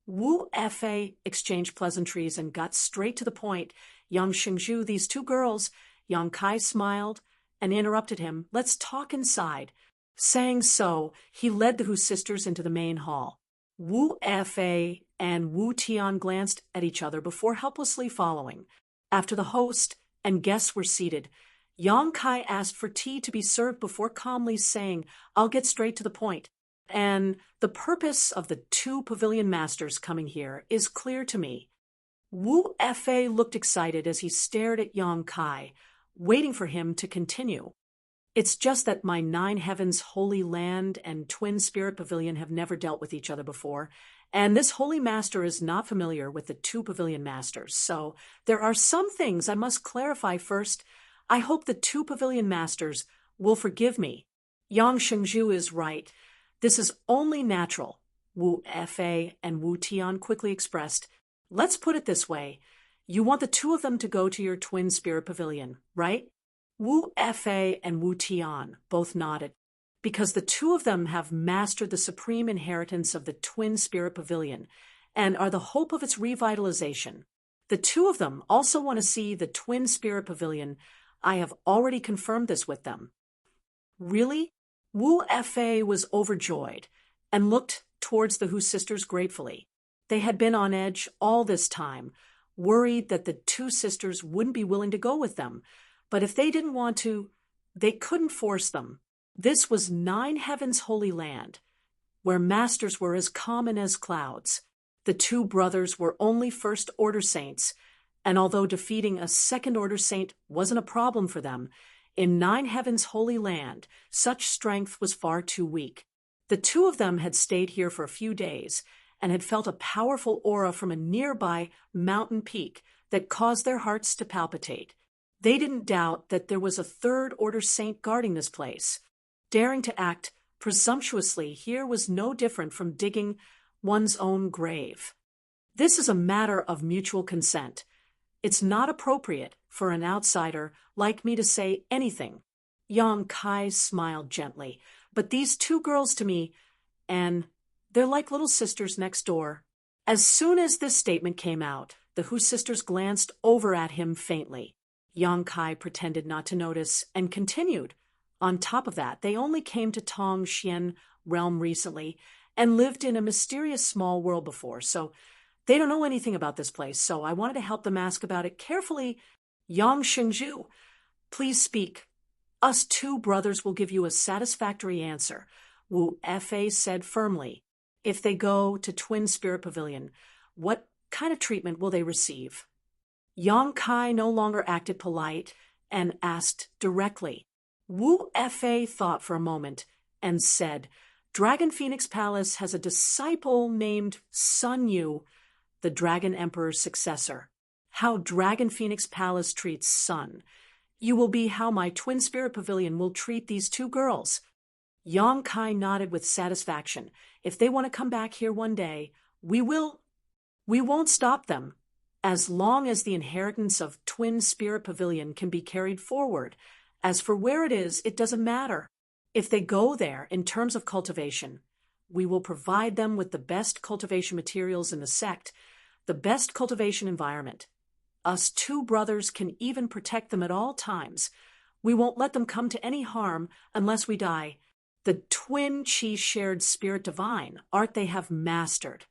Wu Fei exchanged pleasantries and got straight to the point. Yang Shengzhu, these 2 girls. Yang Kai smiled and interrupted him. Let's talk inside. Saying so, he led the Hu sisters into the main hall. Wu Fei and Wu Tian glanced at each other before helplessly following. After the host and guests were seated, Yang Kai asked for tea to be served before calmly saying, I'll get straight to the point. And the purpose of the 2 Pavilion Masters coming here is clear to me. Wu Fei looked excited as he stared at Yang Kai, waiting for him to continue. It's just that my 9 Heavens Holy Land and Twin Spirit Pavilion have never dealt with each other before, and this Holy Master is not familiar with the 2 Pavilion Masters, so there are some things I must clarify first. I hope the 2 Pavilion Masters will forgive me. Yang Shengzhu is right. This is only natural, Wu Fei and Wu Tian quickly expressed. Let's put it this way. You want the two of them to go to your twin spirit pavilion, right? Wu Fei and Wu Tian both nodded, because the two of them have mastered the supreme inheritance of the twin spirit pavilion and are the hope of its revitalization. The two of them also want to see the twin spirit pavilion. I have already confirmed this with them. Really? Wu Fei was overjoyed and looked towards the Hu sisters gratefully. They had been on edge all this time, worried that the two sisters wouldn't be willing to go with them, but if they didn't want to, they couldn't force them. This was Nine Heavens' holy land, where masters were as common as clouds. The two brothers were only first-order saints, and although defeating a second-order saint wasn't a problem for them, in Nine Heavens' holy land, such strength was far too weak. The two of them had stayed here for a few days and had felt a powerful aura from a nearby mountain peak that caused their hearts to palpitate. They didn't doubt that there was a third-order saint guarding this place. Daring to act presumptuously here was no different from digging one's own grave. This is a matter of mutual consent. It's not appropriate for an outsider like me to say anything. Yang Kai smiled gently. But these two girls to me, and they're like little sisters next door. As soon as this statement came out, the Hu sisters glanced over at him faintly. Yang Kai pretended not to notice and continued. On top of that, they only came to Tong Xian realm recently and lived in a mysterious small world before, so they don't know anything about this place, so I wanted to help them ask about it carefully. Yang Shengzhu, please speak. Us two brothers will give you a satisfactory answer, Wu Fei said firmly. If they go to Twin Spirit Pavilion, what kind of treatment will they receive? Yang Kai no longer acted polite and asked directly. Wu Fei thought for a moment and said, Dragon Phoenix Palace has a disciple named Sun Yu, the Dragon Emperor's successor. How Dragon Phoenix Palace treats Sun. You will be how my Twin Spirit Pavilion will treat these two girls. Yang Kai nodded with satisfaction. If they want to come back here one day, we won't stop them, as long as the inheritance of Twin Spirit Pavilion can be carried forward. As for where it is, it doesn't matter. If they go there in terms of cultivation, we will provide them with the best cultivation materials in the sect, the best cultivation environment. Us two brothers can even protect them at all times. We won't let them come to any harm unless we die. The twin chi shared spirit divine, art they have mastered.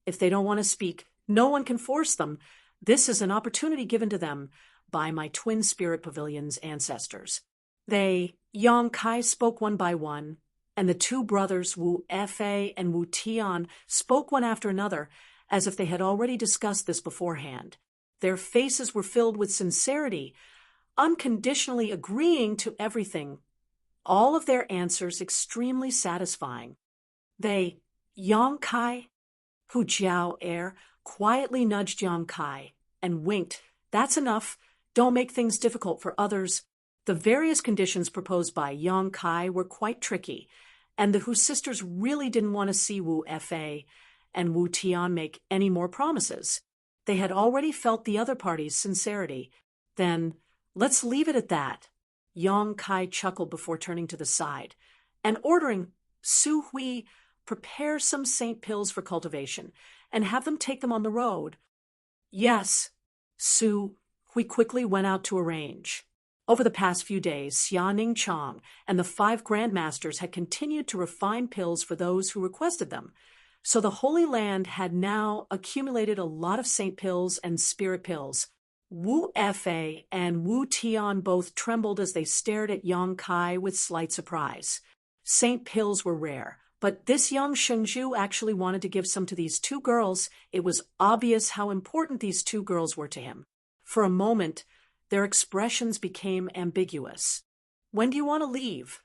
If they don't want to speak, no one can force them. This is an opportunity given to them by my Twin Spirit Pavilion's ancestors. Yang Kai spoke one by one, and the two brothers, Wu Fei and Wu Tian, spoke one after another, as if they had already discussed this beforehand. Their faces were filled with sincerity, unconditionally agreeing to everything. All of their answers extremely satisfying. Yang Kai, Hu Jiao Air, quietly nudged Yang Kai and winked. That's enough. Don't make things difficult for others. The various conditions proposed by Yang Kai were quite tricky, and the Hu sisters really didn't want to see Wu Fei and Wu Tian make any more promises. They had already felt the other party's sincerity. Then, let's leave it at that. Yang Kai chuckled before turning to the side and ordering Su Hui prepare some saint pills for cultivation and have them take them on the road. Yes, Su Hui quickly went out to arrange. Over the past few days, Xia Ning Chang and the 5 grandmasters had continued to refine pills for those who requested them. So the Holy Land had now accumulated a lot of saint pills and spirit pills. Wu Fei and Wu Tian both trembled as they stared at Yang Kai with slight surprise. Saint pills were rare, but this young Shengzhu actually wanted to give some to these two girls. It was obvious how important these two girls were to him. For a moment, their expressions became ambiguous. When do you want to leave?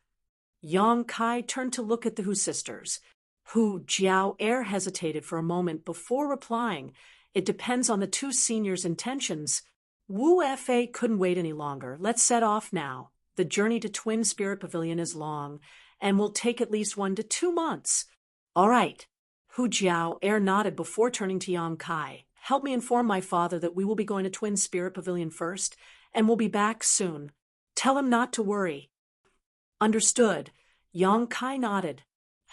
Yang Kai turned to look at the Hu sisters. Hu Jiao Air hesitated for a moment before replying. It depends on the two seniors' intentions. Wu Fei couldn't wait any longer. Let's set off now. The journey to Twin Spirit Pavilion is long and will take at least 1 to 2 months. All right. Hu Jiao Air nodded before turning to Yang Kai. help me inform my father that we will be going to Twin Spirit Pavilion first, and we'll be back soon. Tell him not to worry." "Understood." Yang Kai nodded.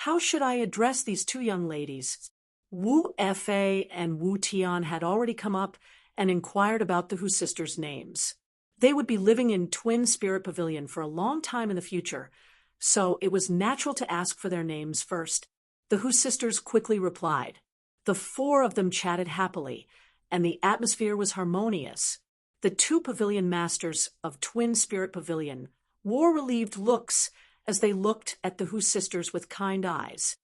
How should I address these two young ladies? Wu Fei and Wu Tian had already come up and inquired about the Hu sisters' names. They would be living in Twin Spirit Pavilion for a long time in the future, so it was natural to ask for their names first. The Hu sisters quickly replied. The four of them chatted happily, and the atmosphere was harmonious. The two pavilion masters of Twin Spirit Pavilion wore relieved looks as they looked at the Hu sisters with kind eyes.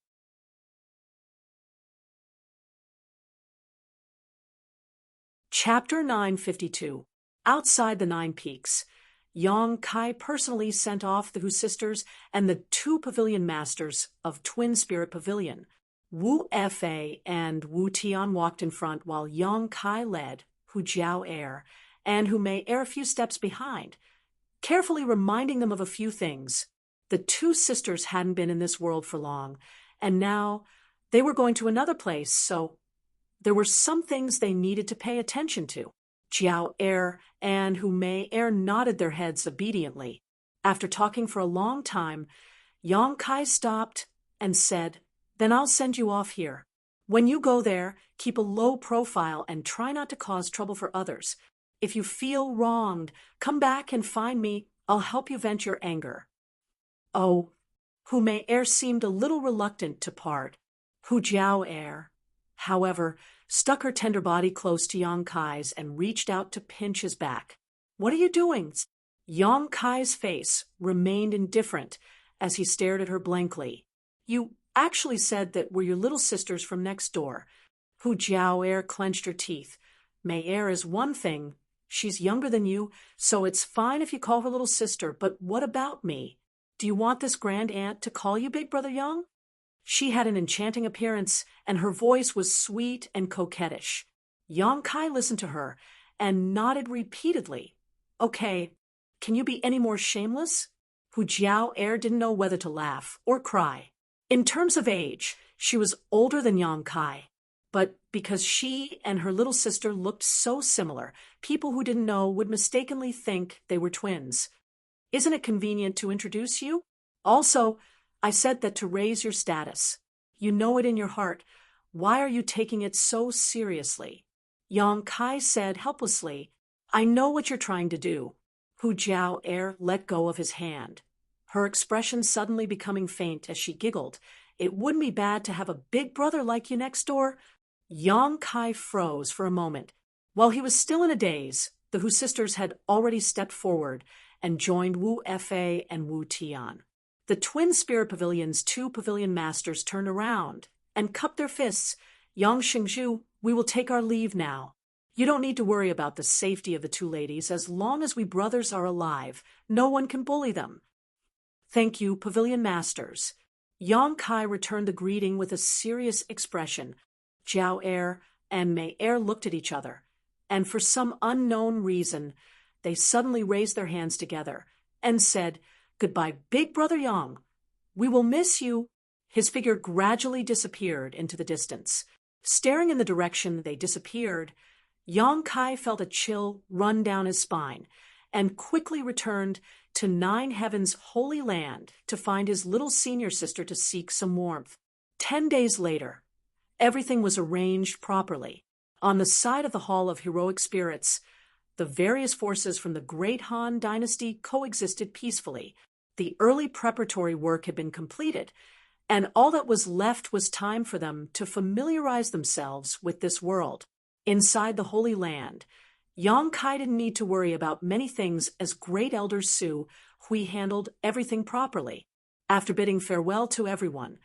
Chapter 952. Outside the Nine Peaks, Yang Kai personally sent off the Hu sisters and the two pavilion masters of Twin Spirit Pavilion. Wu Fei and Wu Tian walked in front while Yang Kai led, Hu Jiao Air, and Hu Mei Air a few steps behind, carefully reminding them of a few things. The two sisters hadn't been in this world for long, and now they were going to another place, so there were some things they needed to pay attention to. Jiao Air and Hu Mei Air nodded their heads obediently. After talking for a long time, Yang Kai stopped and said, "Then I'll send you off here. When you go there, keep a low profile and try not to cause trouble for others. If you feel wronged, come back and find me. I'll help you vent your anger." Oh, Hu Mei Air seemed a little reluctant to part. Hu Jiao Air, however, stuck her tender body close to Yang Kai's and reached out to pinch his back. "What are you doing?" Yang Kai's face remained indifferent as he stared at her blankly. "You actually said that we're your little sisters from next door." Hu Jiao Air clenched her teeth. "Mei Air is one thing. She's younger than you, so it's fine if you call her little sister, but what about me? Do you want this grand aunt to call you Big Brother Young?" She had an enchanting appearance, and her voice was sweet and coquettish. Yang Kai listened to her and nodded repeatedly. "Okay, can you be any more shameless?" Hu Jiao Air didn't know whether to laugh or cry. In terms of age, she was older than Yang Kai, but because she and her little sister looked so similar, people who didn't know would mistakenly think they were twins. "Isn't it convenient to introduce you? Also, I said that to raise your status. You know it in your heart. Why are you taking it so seriously?" Yang Kai said helplessly, "I know what you're trying to do." Hu Jiao Air let go of his hand, her expression suddenly becoming faint as she giggled. "It wouldn't be bad to have a big brother like you next door." Yang Kai froze for a moment. While he was still in a daze, the Hu sisters had already stepped forward and joined Wu Fei and Wu Tian. The Twin Spirit Pavilion's two pavilion masters turned around and cupped their fists. "Yang Xingzhu, we will take our leave now. You don't need to worry about the safety of the two ladies. As long as we brothers are alive, no one can bully them." "Thank you, pavilion masters." Yang Kai returned the greeting with a serious expression. Jiao Air and Mei Air looked at each other, and for some unknown reason, they suddenly raised their hands together and said, "Goodbye, Big Brother Yang. We will miss you." His figure gradually disappeared into the distance. Staring in the direction they disappeared, Yang Kai felt a chill run down his spine and quickly returned to Nine Heaven's holy land to find his little senior sister to seek some warmth. 10 days later, everything was arranged properly. On the side of the Hall of Heroic Spirits, the various forces from the Great Han Dynasty coexisted peacefully. The early preparatory work had been completed, and all that was left was time for them to familiarize themselves with this world. Inside the Holy Land, Yang Kai didn't need to worry about many things as Great Elder Su Hui handled everything properly. After bidding farewell to everyone,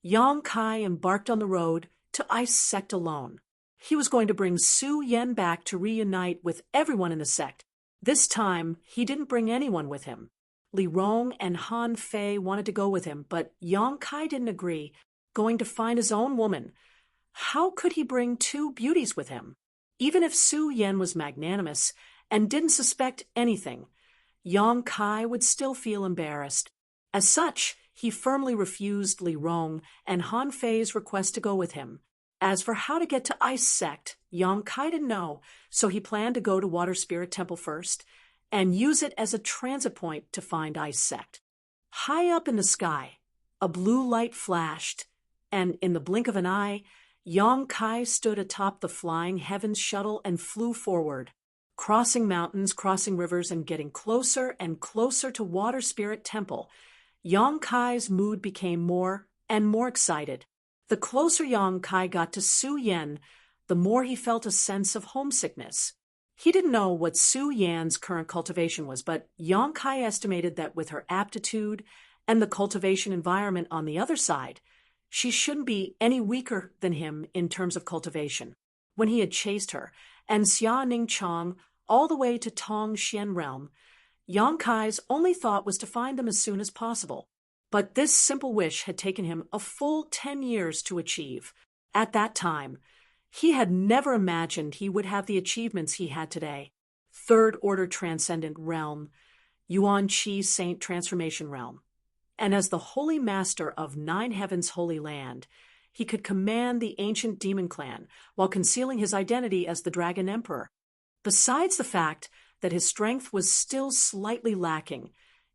Yang Kai embarked on the road to Ice Sect alone. He was going to bring Su Yen back to reunite with everyone in the sect. This time, he didn't bring anyone with him. Li Rong and Han Fei wanted to go with him, but Yang Kai didn't agree, going to find his own woman. How could he bring two beauties with him? Even if Su Yen was magnanimous and didn't suspect anything, Yang Kai would still feel embarrassed. As such, he firmly refused Li Rong and Han Fei's request to go with him. As for how to get to Ice Sect, Yong-kai didn't know, so he planned to go to Water Spirit Temple first and use it as a transit point to find Ice Sect. High up in the sky, a blue light flashed, and in the blink of an eye, Yong-kai stood atop the flying heavens shuttle and flew forward, crossing mountains, crossing rivers, and getting closer and closer to Water Spirit Temple. Yong-kai's mood became more and more excited. The closer Yong-kai got to Su Yen, the more he felt a sense of homesickness. He didn't know what Su Yan's current cultivation was, but Yong-kai estimated that with her aptitude and the cultivation environment on the other side, she shouldn't be any weaker than him in terms of cultivation. When he had chased her and Xia Ningchong all the way to Tong Xian realm, Yong-kai's only thought was to find them as soon as possible. But this simple wish had taken him a full 10 years to achieve. At that time, he had never imagined he would have the achievements he had today. Third Order Transcendent Realm, Yuan Qi Saint Transformation Realm. And as the Holy Master of Nine Heavens' Holy Land, he could command the ancient demon clan while concealing his identity as the Dragon Emperor. Besides the fact that his strength was still slightly lacking,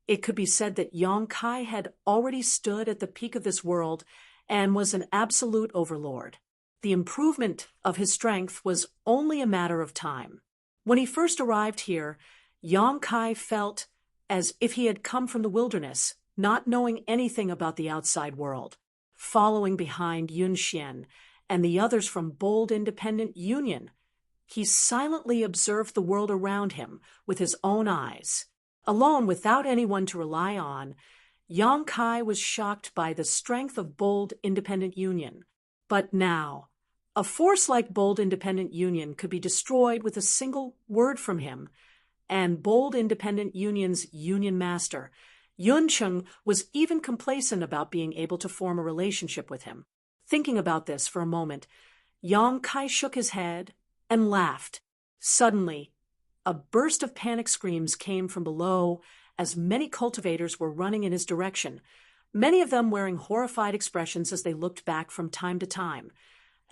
it could be said that Yong-kai had already stood at the peak of this world and was an absolute overlord. The improvement of his strength was only a matter of time. When he first arrived here, Yong-kai felt as if he had come from the wilderness, not knowing anything about the outside world. Following behind Yun Xian and the others from Bold Independent Union, he silently observed the world around him with his own eyes. Alone, without anyone to rely on, Yong-kai was shocked by the strength of Bold Independent Union. But now, a force like Bold Independent Union could be destroyed with a single word from him, and Bold Independent Union's Union Master, Yun Chung, was even complacent about being able to form a relationship with him. Thinking about this for a moment, Yong-kai shook his head and laughed. Suddenly, a burst of panic screams came from below as many cultivators were running in his direction, many of them wearing horrified expressions as they looked back from time to time,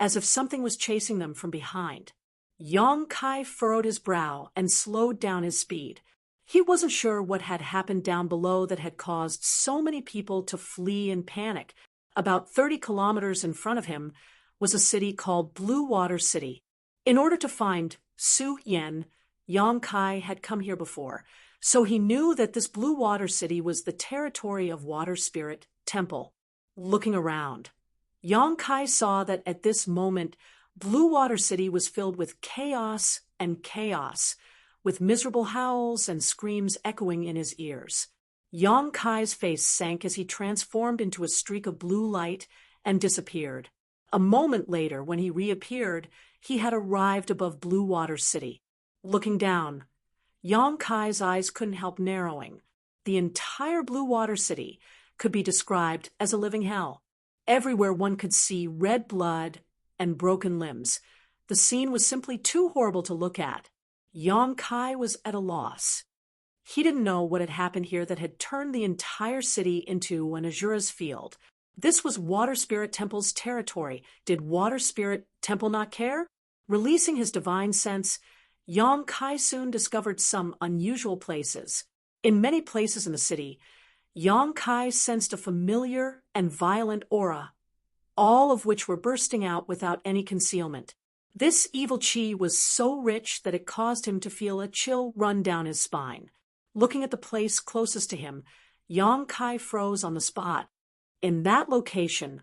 as if something was chasing them from behind. Yong-kai furrowed his brow and slowed down his speed. He wasn't sure what had happened down below that had caused so many people to flee in panic. About 30 kilometers in front of him was a city called Blue Water City. In order to find Su Yen, Yong-kai had come here before, so he knew that this Blue Water City was the territory of Water Spirit Temple. Looking around, Yong-kai saw that at this moment, Blue Water City was filled with chaos and chaos, with miserable howls and screams echoing in his ears. Yong-kai's face sank as he transformed into a streak of blue light and disappeared. A moment later, when he reappeared, he had arrived above Blue Water City. Looking down, Yong-kai's eyes couldn't help narrowing. The entire Blue Water City could be described as a living hell. Everywhere one could see red blood and broken limbs. The scene was simply too horrible to look at. Yong-kai was at a loss. He didn't know what had happened here that had turned the entire city into an Azura's field. This was Water Spirit Temple's territory. Did Water Spirit Temple not care? Releasing his divine sense, Yong-kai soon discovered some unusual places. In many places in the city, Yong-kai sensed a familiar and violent aura, all of which were bursting out without any concealment. This evil chi was so rich that it caused him to feel a chill run down his spine. Looking at the place closest to him, Yong-kai froze on the spot. In that location,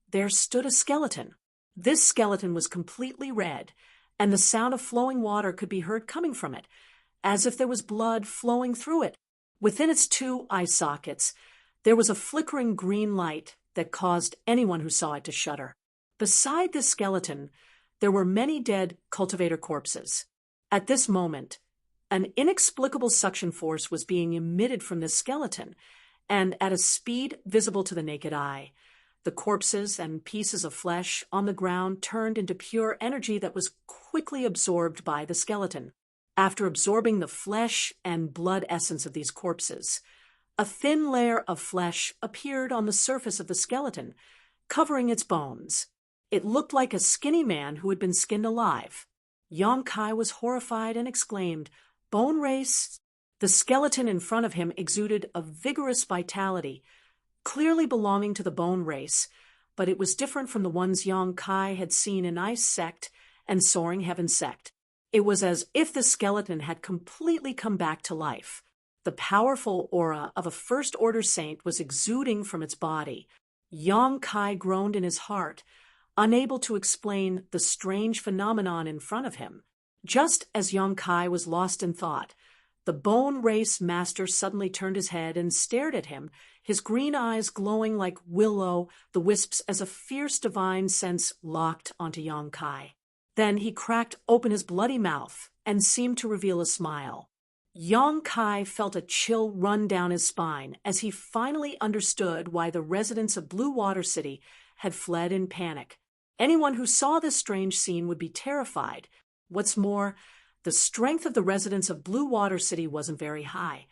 there stood a skeleton. This skeleton was completely red, and the sound of flowing water could be heard coming from it, as if there was blood flowing through it. Within its two eye sockets, there was a flickering green light that caused anyone who saw it to shudder. Beside this skeleton, there were many dead cultivator corpses. At this moment, an inexplicable suction force was being emitted from this skeleton, and at a speed visible to the naked eye, the corpses and pieces of flesh on the ground turned into pure energy that was quickly absorbed by the skeleton. After absorbing the flesh and blood essence of these corpses, a thin layer of flesh appeared on the surface of the skeleton, covering its bones. It looked like a skinny man who had been skinned alive. Yang Kai was horrified and exclaimed, "Bone race?" The skeleton in front of him exuded a vigorous vitality, clearly belonging to the bone race, but it was different from the ones Yang Kai had seen in Ice Sect and Soaring Heaven Sect. It was as if the skeleton had completely come back to life. The powerful aura of a first-order saint was exuding from its body. Yang Kai groaned in his heart, unable to explain the strange phenomenon in front of him. Just as Yang Kai was lost in thought, the bone race master suddenly turned his head and stared at him, his green eyes glowing like will-o'-the-wisps as a fierce divine sense locked onto Yang Kai. Then he cracked open his bloody mouth and seemed to reveal a smile. Yang Kai felt a chill run down his spine as he finally understood why the residents of Blue Water City had fled in panic. Anyone who saw this strange scene would be terrified. What's more, the strength of the residents of Blue Water City wasn't very high,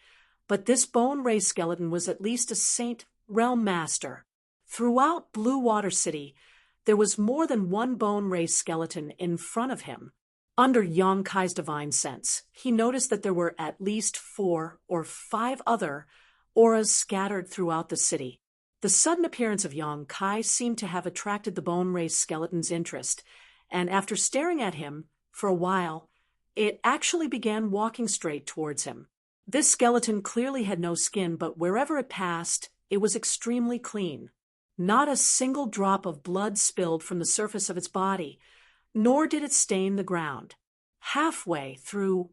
but this bone race skeleton was at least a saint realm master. Throughout Blue Water City, there was more than one bone race skeleton in front of him. Under Yang Kai's divine sense, he noticed that there were at least 4 or 5 other auras scattered throughout the city. The sudden appearance of Yang Kai seemed to have attracted the bone race skeleton's interest, and after staring at him for a while, it actually began walking straight towards him. This skeleton clearly had no skin, but wherever it passed, it was extremely clean. Not a single drop of blood spilled from the surface of its body, nor did it stain the ground. Halfway through,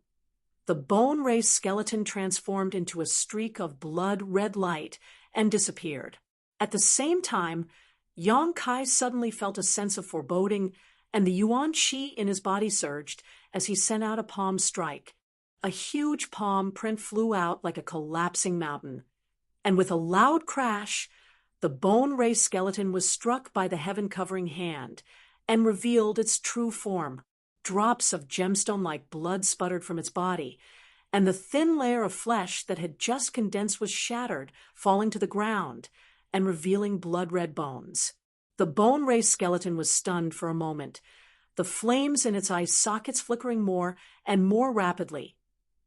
the bone race skeleton transformed into a streak of blood-red light and disappeared. At the same time, Yang Kai suddenly felt a sense of foreboding, and the yuan qi in his body surged as he sent out a palm strike. A huge palm print flew out like a collapsing mountain, and with a loud crash, the bone race skeleton was struck by the heaven-covering hand and revealed its true form. Drops of gemstone-like blood sputtered from its body, and the thin layer of flesh that had just condensed was shattered, falling to the ground and revealing blood-red bones. The bone race skeleton was stunned for a moment, the flames in its eye sockets flickering more and more rapidly,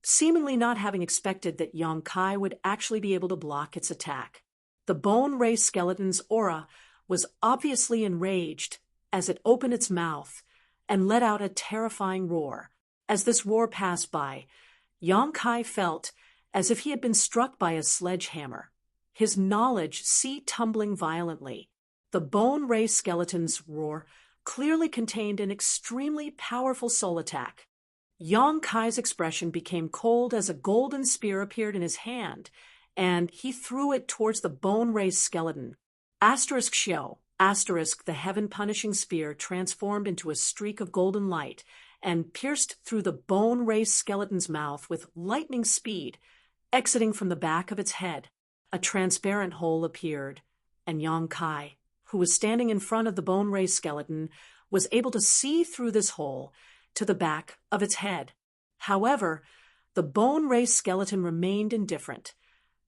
seemingly not having expected that Yang Kai would actually be able to block its attack. The bone race skeleton's aura was obviously enraged as it opened its mouth and let out a terrifying roar. As this roar passed by, Yang Kai felt as if he had been struck by a sledgehammer, his knowledge sea-tumbling violently. The bone race skeleton's roar clearly contained an extremely powerful soul attack. Yang Kai's expression became cold as a golden spear appeared in his hand, and he threw it towards the bone race skeleton. Asterisk show. Asterisk, the heaven-punishing spear transformed into a streak of golden light and pierced through the bone race skeleton's mouth with lightning speed, exiting from the back of its head. A transparent hole appeared, and Yang Kai, who was standing in front of the bone race skeleton, was able to see through this hole to the back of its head. However, the bone race skeleton remained indifferent,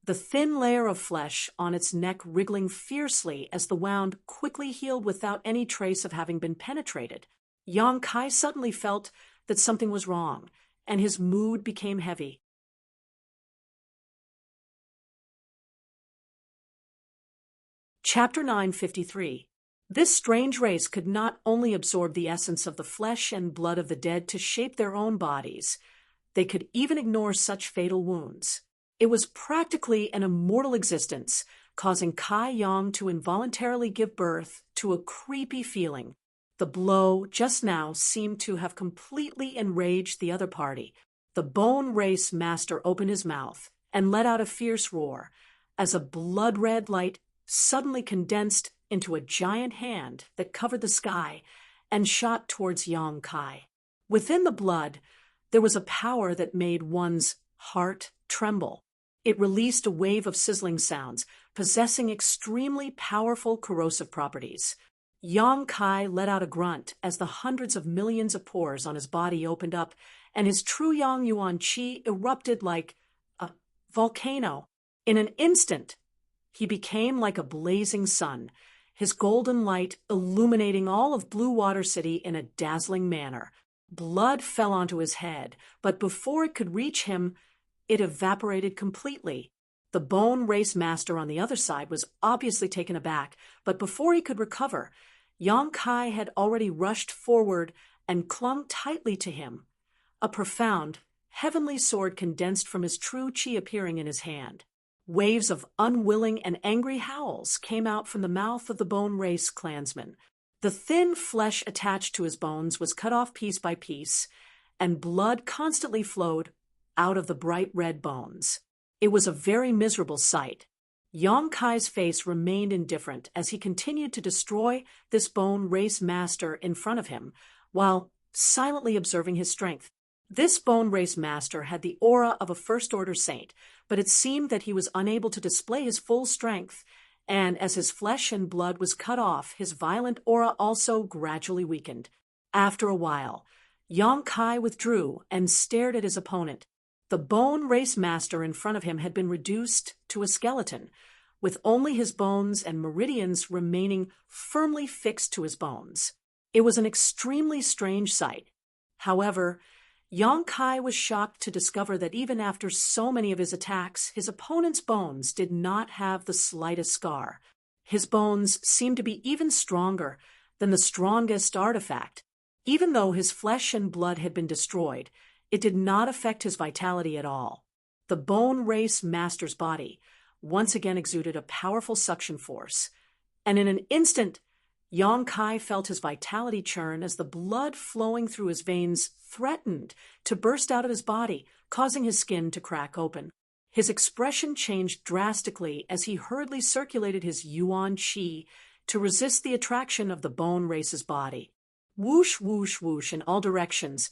the thin layer of flesh on its neck wriggling fiercely as the wound quickly healed without any trace of having been penetrated. Yang Kai suddenly felt that something was wrong, and his mood became heavy. Chapter 953. This strange race could not only absorb the essence of the flesh and blood of the dead to shape their own bodies, they could even ignore such fatal wounds. It was practically an immortal existence, causing Kai Yang to involuntarily give birth to a creepy feeling. The blow just now seemed to have completely enraged the other party. The bone race master opened his mouth and let out a fierce roar as a blood-red light suddenly condensed into a giant hand that covered the sky and shot towards Yang Kai. Within the blood, there was a power that made one's heart tremble. It released a wave of sizzling sounds, possessing extremely powerful corrosive properties. Yang Kai let out a grunt as the hundreds of millions of pores on his body opened up, and his true Yang Yuan Qi erupted like a volcano. In an instant, he became like a blazing sun, his golden light illuminating all of Blue Water City in a dazzling manner. Blood fell onto his head, but before it could reach him, it evaporated completely. The Bone Race Master on the other side was obviously taken aback, but before he could recover, Yong-kai had already rushed forward and clung tightly to him. A profound, heavenly sword condensed from his true chi appearing in his hand. Waves of unwilling and angry howls came out from the mouth of the Bone Race clansman. The thin flesh attached to his bones was cut off piece by piece, and blood constantly flowed out of the bright red bones. It was a very miserable sight. Yong-kai's face remained indifferent as he continued to destroy this Bone Race Master in front of him, while silently observing his strength. This Bone Race Master had the aura of a First-Order saint, but it seemed that he was unable to display his full strength, and as his flesh and blood was cut off, his violent aura also gradually weakened. After a while, Yong-kai withdrew and stared at his opponent. The Bone Race Master in front of him had been reduced to a skeleton, with only his bones and meridians remaining firmly fixed to his bones. It was an extremely strange sight. However, Yong-kai was shocked to discover that even after so many of his attacks, his opponent's bones did not have the slightest scar. His bones seemed to be even stronger than the strongest artifact. Even though his flesh and blood had been destroyed, it did not affect his vitality at all. The Bone Race Master's body once again exuded a powerful suction force, and in an instant, Yong-kai felt his vitality churn as the blood flowing through his veins threatened to burst out of his body, causing his skin to crack open. His expression changed drastically as he hurriedly circulated his yuan qi to resist the attraction of the Bone Race's body. Whoosh, whoosh, whoosh in all directions,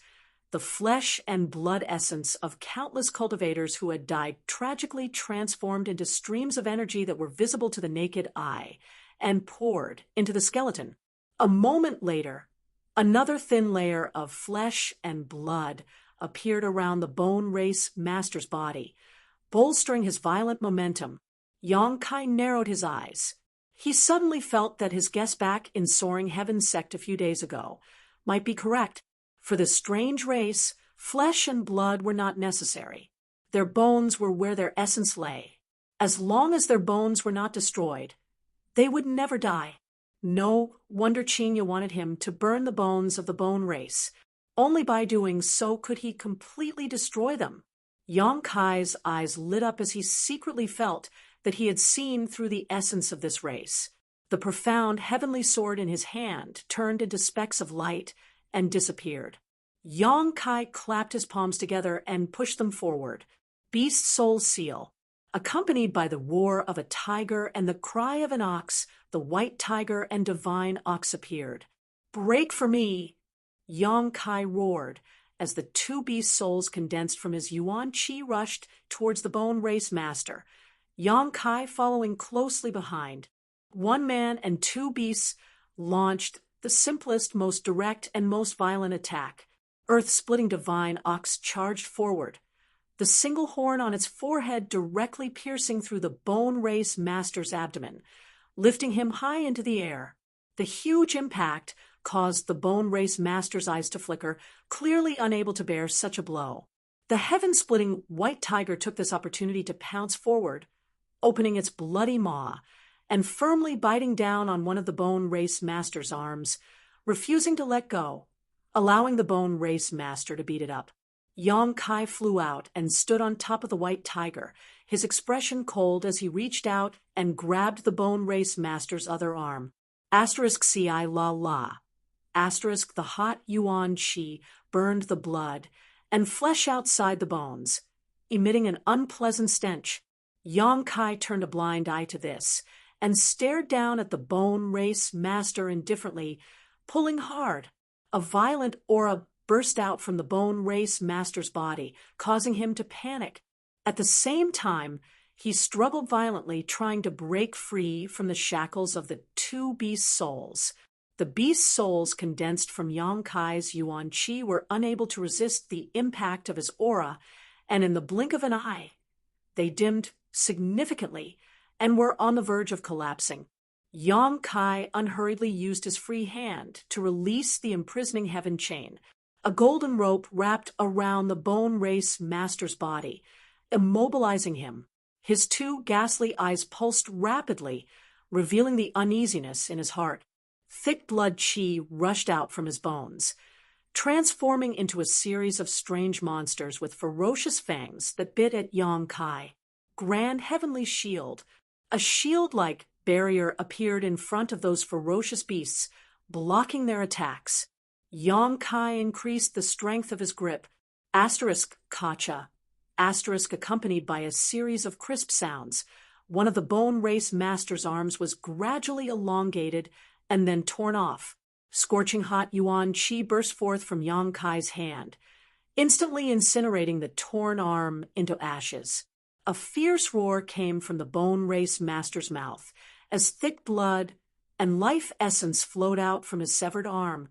the flesh and blood essence of countless cultivators who had died tragically transformed into streams of energy that were visible to the naked eye and poured into the skeleton. A moment later, another thin layer of flesh and blood appeared around the Bone Race Master's body, bolstering his violent momentum. Yong-kai narrowed his eyes. He suddenly felt that his guess back in Soaring Heaven's sect a few days ago might be correct. For this strange race, flesh and blood were not necessary. Their bones were where their essence lay. As long as their bones were not destroyed, they would never die. No wonder Chinya wanted him to burn the bones of the Bone Race. Only by doing so could he completely destroy them. Yong-kai's eyes lit up as he secretly felt that he had seen through the essence of this race. The profound heavenly sword in his hand turned into specks of light and disappeared. Yong-kai clapped his palms together and pushed them forward. Beast Soul Seal. Accompanied by the roar of a tiger and the cry of an ox, the white tiger and divine ox appeared. "Break for me!" Yong-kai roared as the two beast souls condensed from his yuan qi rushed towards the Bone Race Master, Yong-kai following closely behind. One man and two beasts launched the simplest, most direct, and most violent attack. Earth-splitting divine ox charged forward, the single horn on its forehead directly piercing through the Bone Race Master's abdomen, lifting him high into the air. The huge impact caused the Bone Race Master's eyes to flicker, clearly unable to bear such a blow. The heaven-splitting white tiger took this opportunity to pounce forward, opening its bloody maw and firmly biting down on one of the Bone Race Master's arms, refusing to let go, allowing the Bone Race Master to beat it up. Yong-kai flew out and stood on top of the white tiger, his expression cold as he reached out and grabbed the Bone Race Master's other arm. *ci la la. The hot yuan qi burned the blood and flesh outside the bones, emitting an unpleasant stench. Yong-kai turned a blind eye to this and stared down at the Bone Race Master indifferently, pulling hard. A violent aura burst out from the Bone Race Master's body, causing him to panic. At the same time, he struggled violently, trying to break free from the shackles of the two beast souls. The beast souls condensed from Yong-kai's yuan qi were unable to resist the impact of his aura, and in the blink of an eye, they dimmed significantly and were on the verge of collapsing. Yang Kai unhurriedly used his free hand to release the imprisoning heaven chain, a golden rope wrapped around the bone race master's body, immobilizing him. His two ghastly eyes pulsed rapidly, revealing the uneasiness in his heart. Thick blood chi rushed out from his bones, transforming into a series of strange monsters with ferocious fangs that bit at Yang Kai. Grand heavenly shield, a shield-like barrier appeared in front of those ferocious beasts, blocking their attacks. Yang Kai increased the strength of his grip, asterisk kacha, asterisk accompanied by a series of crisp sounds. One of the bone race master's arms was gradually elongated and then torn off. Scorching hot yuan qi burst forth from Yang Kai's hand, instantly incinerating the torn arm into ashes. A fierce roar came from the bone race master's mouth as thick blood and life essence flowed out from his severed arm,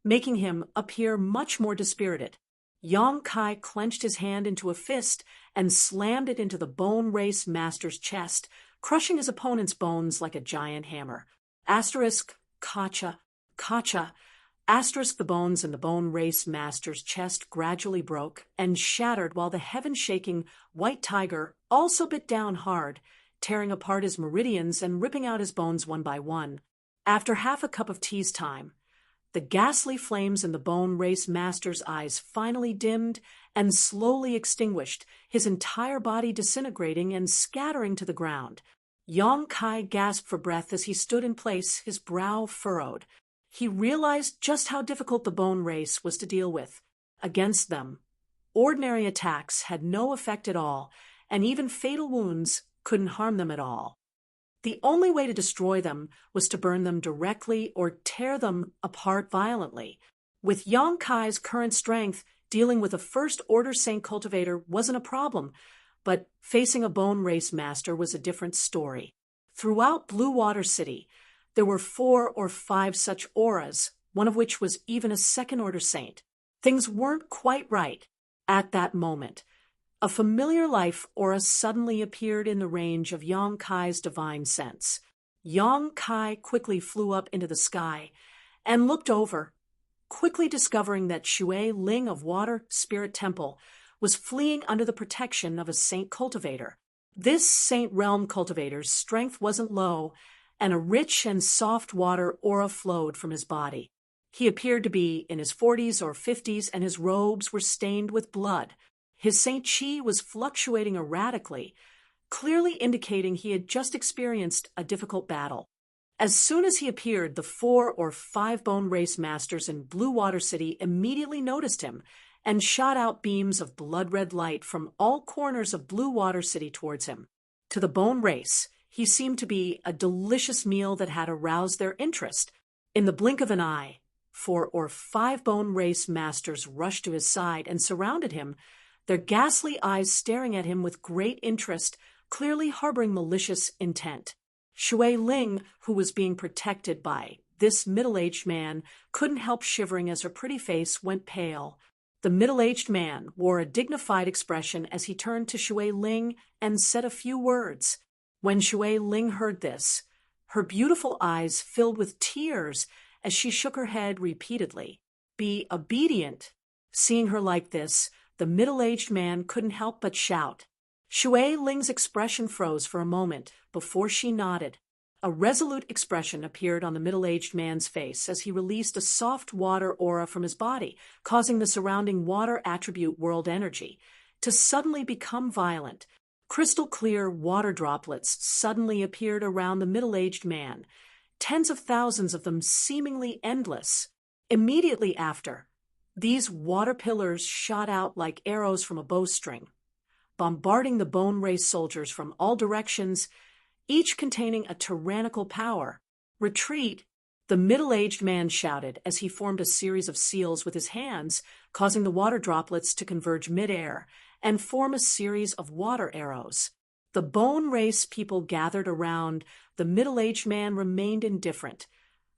making him appear much more dispirited. Yang Kai clenched his hand into a fist and slammed it into the bone race master's chest, crushing his opponent's bones like a giant hammer. Asterisk kacha, kacha, asterisk the bones in the bone race master's chest gradually broke and shattered while the heaven-shaking white tiger also bit down hard, tearing apart his meridians and ripping out his bones one by one. After half a cup of tea's time, the ghastly flames in the bone race master's eyes finally dimmed and slowly extinguished, his entire body disintegrating and scattering to the ground. Yang Kai gasped for breath as he stood in place, his brow furrowed. He realized just how difficult the bone race was to deal with. Against them, ordinary attacks had no effect at all, and even fatal wounds couldn't harm them at all. The only way to destroy them was to burn them directly or tear them apart violently. With Yang Kai's current strength, dealing with a first-order saint cultivator wasn't a problem, but facing a bone race master was a different story. Throughout Blue Water City, there were 4 or 5 such auras, one of which was even a second-order saint. Things weren't quite right at that moment. A familiar life aura suddenly appeared in the range of Yang Kai's divine sense. Yang Kai quickly flew up into the sky and looked over, quickly discovering that Shui Ling of Water Spirit Temple was fleeing under the protection of a saint cultivator. This saint realm cultivator's strength wasn't low, and a rich and soft water aura flowed from his body. He appeared to be in his 40s or 50s, and his robes were stained with blood. His Saint Chi was fluctuating erratically, clearly indicating he had just experienced a difficult battle. As soon as he appeared, the 4 or 5 bone race masters in Blue Water City immediately noticed him and shot out beams of blood-red light from all corners of Blue Water City towards him. To the bone race, he seemed to be a delicious meal that had aroused their interest. In the blink of an eye, 4 or 5 bone race masters rushed to his side and surrounded him, their ghastly eyes staring at him with great interest, clearly harboring malicious intent. Shui Ling, who was being protected by this middle-aged man, couldn't help shivering as her pretty face went pale. The middle-aged man wore a dignified expression as he turned to Shui Ling and said a few words. When Shui Ling heard this, her beautiful eyes filled with tears as she shook her head repeatedly. Be obedient. Seeing her like this, the middle-aged man couldn't help but shout. Shui Ling's expression froze for a moment before she nodded. A resolute expression appeared on the middle-aged man's face as he released a soft water aura from his body, causing the surrounding water attribute world energy to suddenly become violent. Crystal-clear water droplets suddenly appeared around the middle-aged man, tens of thousands of them seemingly endless. Immediately after, these water pillars shot out like arrows from a bowstring, bombarding the bone race soldiers from all directions, each containing a tyrannical power. Retreat, the middle-aged man shouted as he formed a series of seals with his hands, causing the water droplets to converge mid-air and form a series of water arrows. The bone race people gathered around the middle-aged man remained indifferent,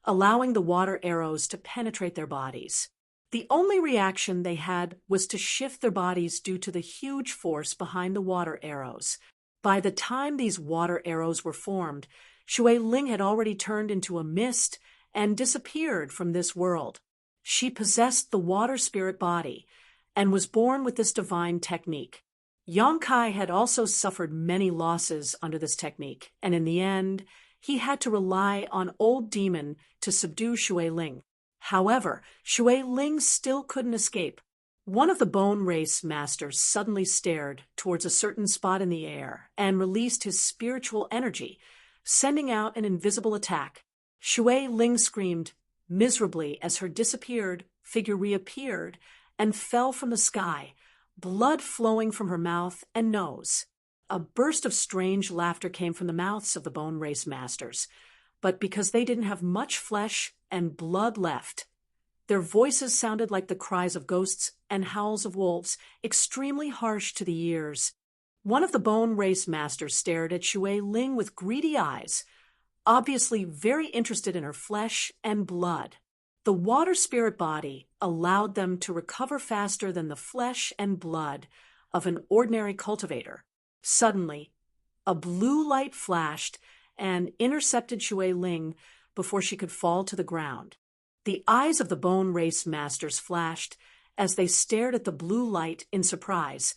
allowing the water arrows to penetrate their bodies. The only reaction they had was to shift their bodies due to the huge force behind the water arrows. By the time these water arrows were formed, Shui Ling had already turned into a mist and disappeared from this world. She possessed the water spirit body and was born with this divine technique. Yang Kai had also suffered many losses under this technique, and in the end, he had to rely on Old Demon to subdue Shui Ling. However, Shui Ling still couldn't escape. One of the Bone Race Masters suddenly stared towards a certain spot in the air and released his spiritual energy, sending out an invisible attack. Shui Ling screamed miserably as her disappeared figure reappeared and fell from the sky, blood flowing from her mouth and nose. A burst of strange laughter came from the mouths of the Bone Race Masters, but because they didn't have much flesh and blood left, their voices sounded like the cries of ghosts and howls of wolves, extremely harsh to the ears. One of the Bone Race Masters stared at Shui Ling with greedy eyes, obviously very interested in her flesh and blood. The water spirit body allowed them to recover faster than the flesh and blood of an ordinary cultivator. Suddenly, a blue light flashed and intercepted Shui Ling before she could fall to the ground. The eyes of the Bone Race Masters flashed as they stared at the blue light in surprise,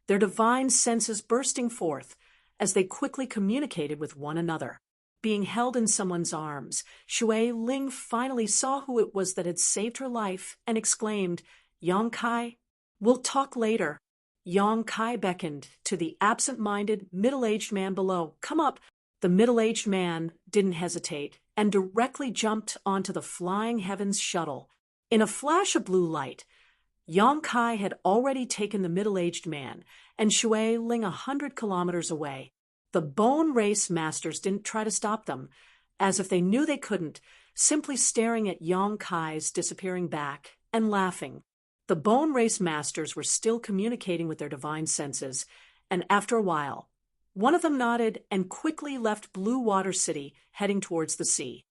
their divine senses bursting forth as they quickly communicated with one another. Being held in someone's arms, Shui Ling finally saw who it was that had saved her life and exclaimed, "Yang Kai, we'll talk later." Yang Kai beckoned to the absent-minded, middle-aged man below. "Come up." The middle-aged man didn't hesitate and directly jumped onto the Flying Heavens shuttle. In a flash of blue light, Yang Kai had already taken the middle-aged man and Shui Ling 100 kilometers away. The Bone Race Masters didn't try to stop them, as if they knew they couldn't, simply staring at Yang Kai's disappearing back and laughing. The Bone Race Masters were still communicating with their divine senses, and after a while, one of them nodded and quickly left Blue Water City, heading towards the sea.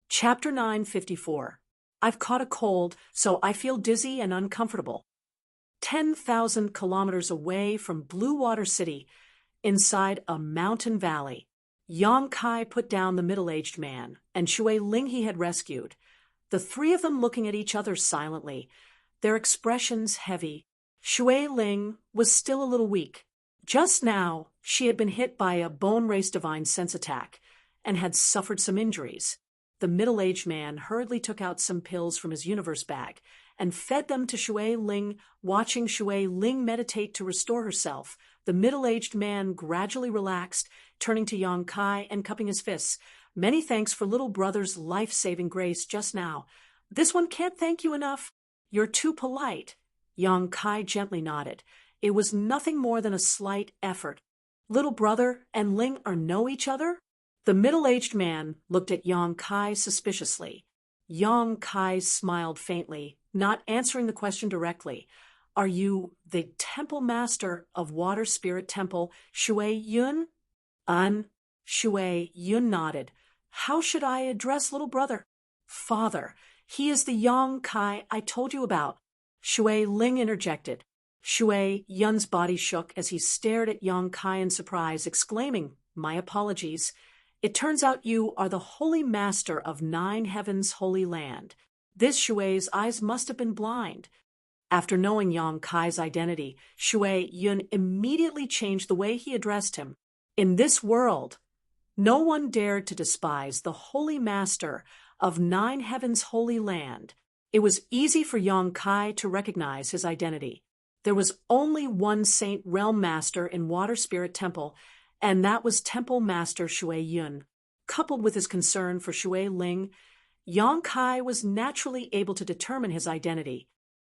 Chapter 954. I've caught a cold, so I feel dizzy and uncomfortable. 10,000 kilometers away from Blue Water City, inside a mountain valley, Yang Kai put down the middle-aged man and Shui Ling he had rescued, the three of them looking at each other silently, their expressions heavy. Shui Ling was still a little weak. Just now, she had been hit by a Bone Race Divine Sense attack and had suffered some injuries. The middle-aged man hurriedly took out some pills from his universe bag and fed them to Shui Ling, watching Shui Ling meditate to restore herself. The middle-aged man gradually relaxed, turning to Yang Kai and cupping his fists. "Many thanks for little brother's life-saving grace just now. This one can't thank you enough. You're too polite." Yang Kai gently nodded. It was nothing more than a slight effort. "Little brother and Ling know each other?" The middle-aged man looked at Yang Kai suspiciously. Yang Kai smiled faintly, not answering the question directly. "Are you the temple master of Water Spirit Temple, Shui Yun?" Shui Yun nodded. "How should I address little brother?" "Father, he is the Yang Kai I told you about." Shui Ling interjected. Shui Yun's body shook as he stared at Yang Kai in surprise, exclaiming, "My apologies. It turns out you are the Holy Master of 9 Heavens' Holy Land." This Shui's eyes must have been blind. After knowing Yang Kai's identity, Shui Yun immediately changed the way he addressed him. In this world, no one dared to despise the Holy Master of 9 Heavens' Holy Land. It was easy for Yang Kai to recognize his identity. There was only one Saint Realm Master in Water Spirit Temple, and that was Temple Master Shui Yun. Coupled with his concern for Shui Ling, Yang Kai was naturally able to determine his identity.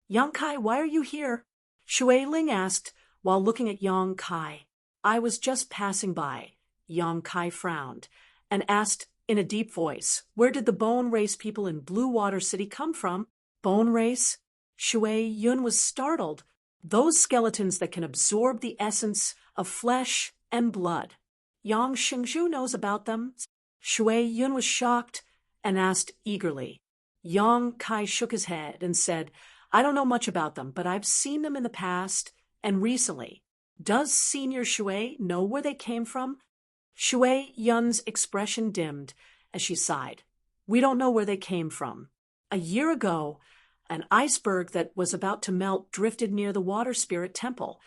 "Yang Kai, why are you here?" Shui Ling asked while looking at Yang Kai. "I was just passing by." Yang Kai frowned and asked in a deep voice, "Where did the Bone Race people in Blue Water City come from?" "Bone Race?" Shui Yun was startled. "Those skeletons that can absorb the essence of flesh and blood. Yang Xingzhu knows about them." Shui Yun was shocked and asked eagerly. Yang Kai shook his head and said, "I don't know much about them, but I've seen them in the past, and recently. Does Senior Shui know where they came from? Shui Yun's expression dimmed as she sighed. We don't know where they came from. A year ago, an iceberg that was about to melt drifted near the water spirit temple,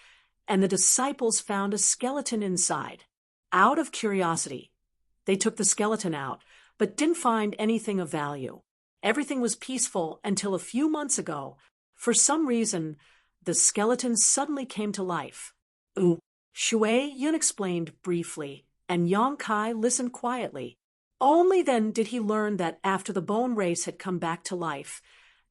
and the disciples found a skeleton inside. Out of curiosity, they took the skeleton out, but didn't find anything of value. Everything was peaceful until a few months ago. For some reason, the skeleton suddenly came to life. Ooh, Shui Yun explained briefly, and Yang Kai listened quietly. Only then did he learn that after the bone race had come back to life,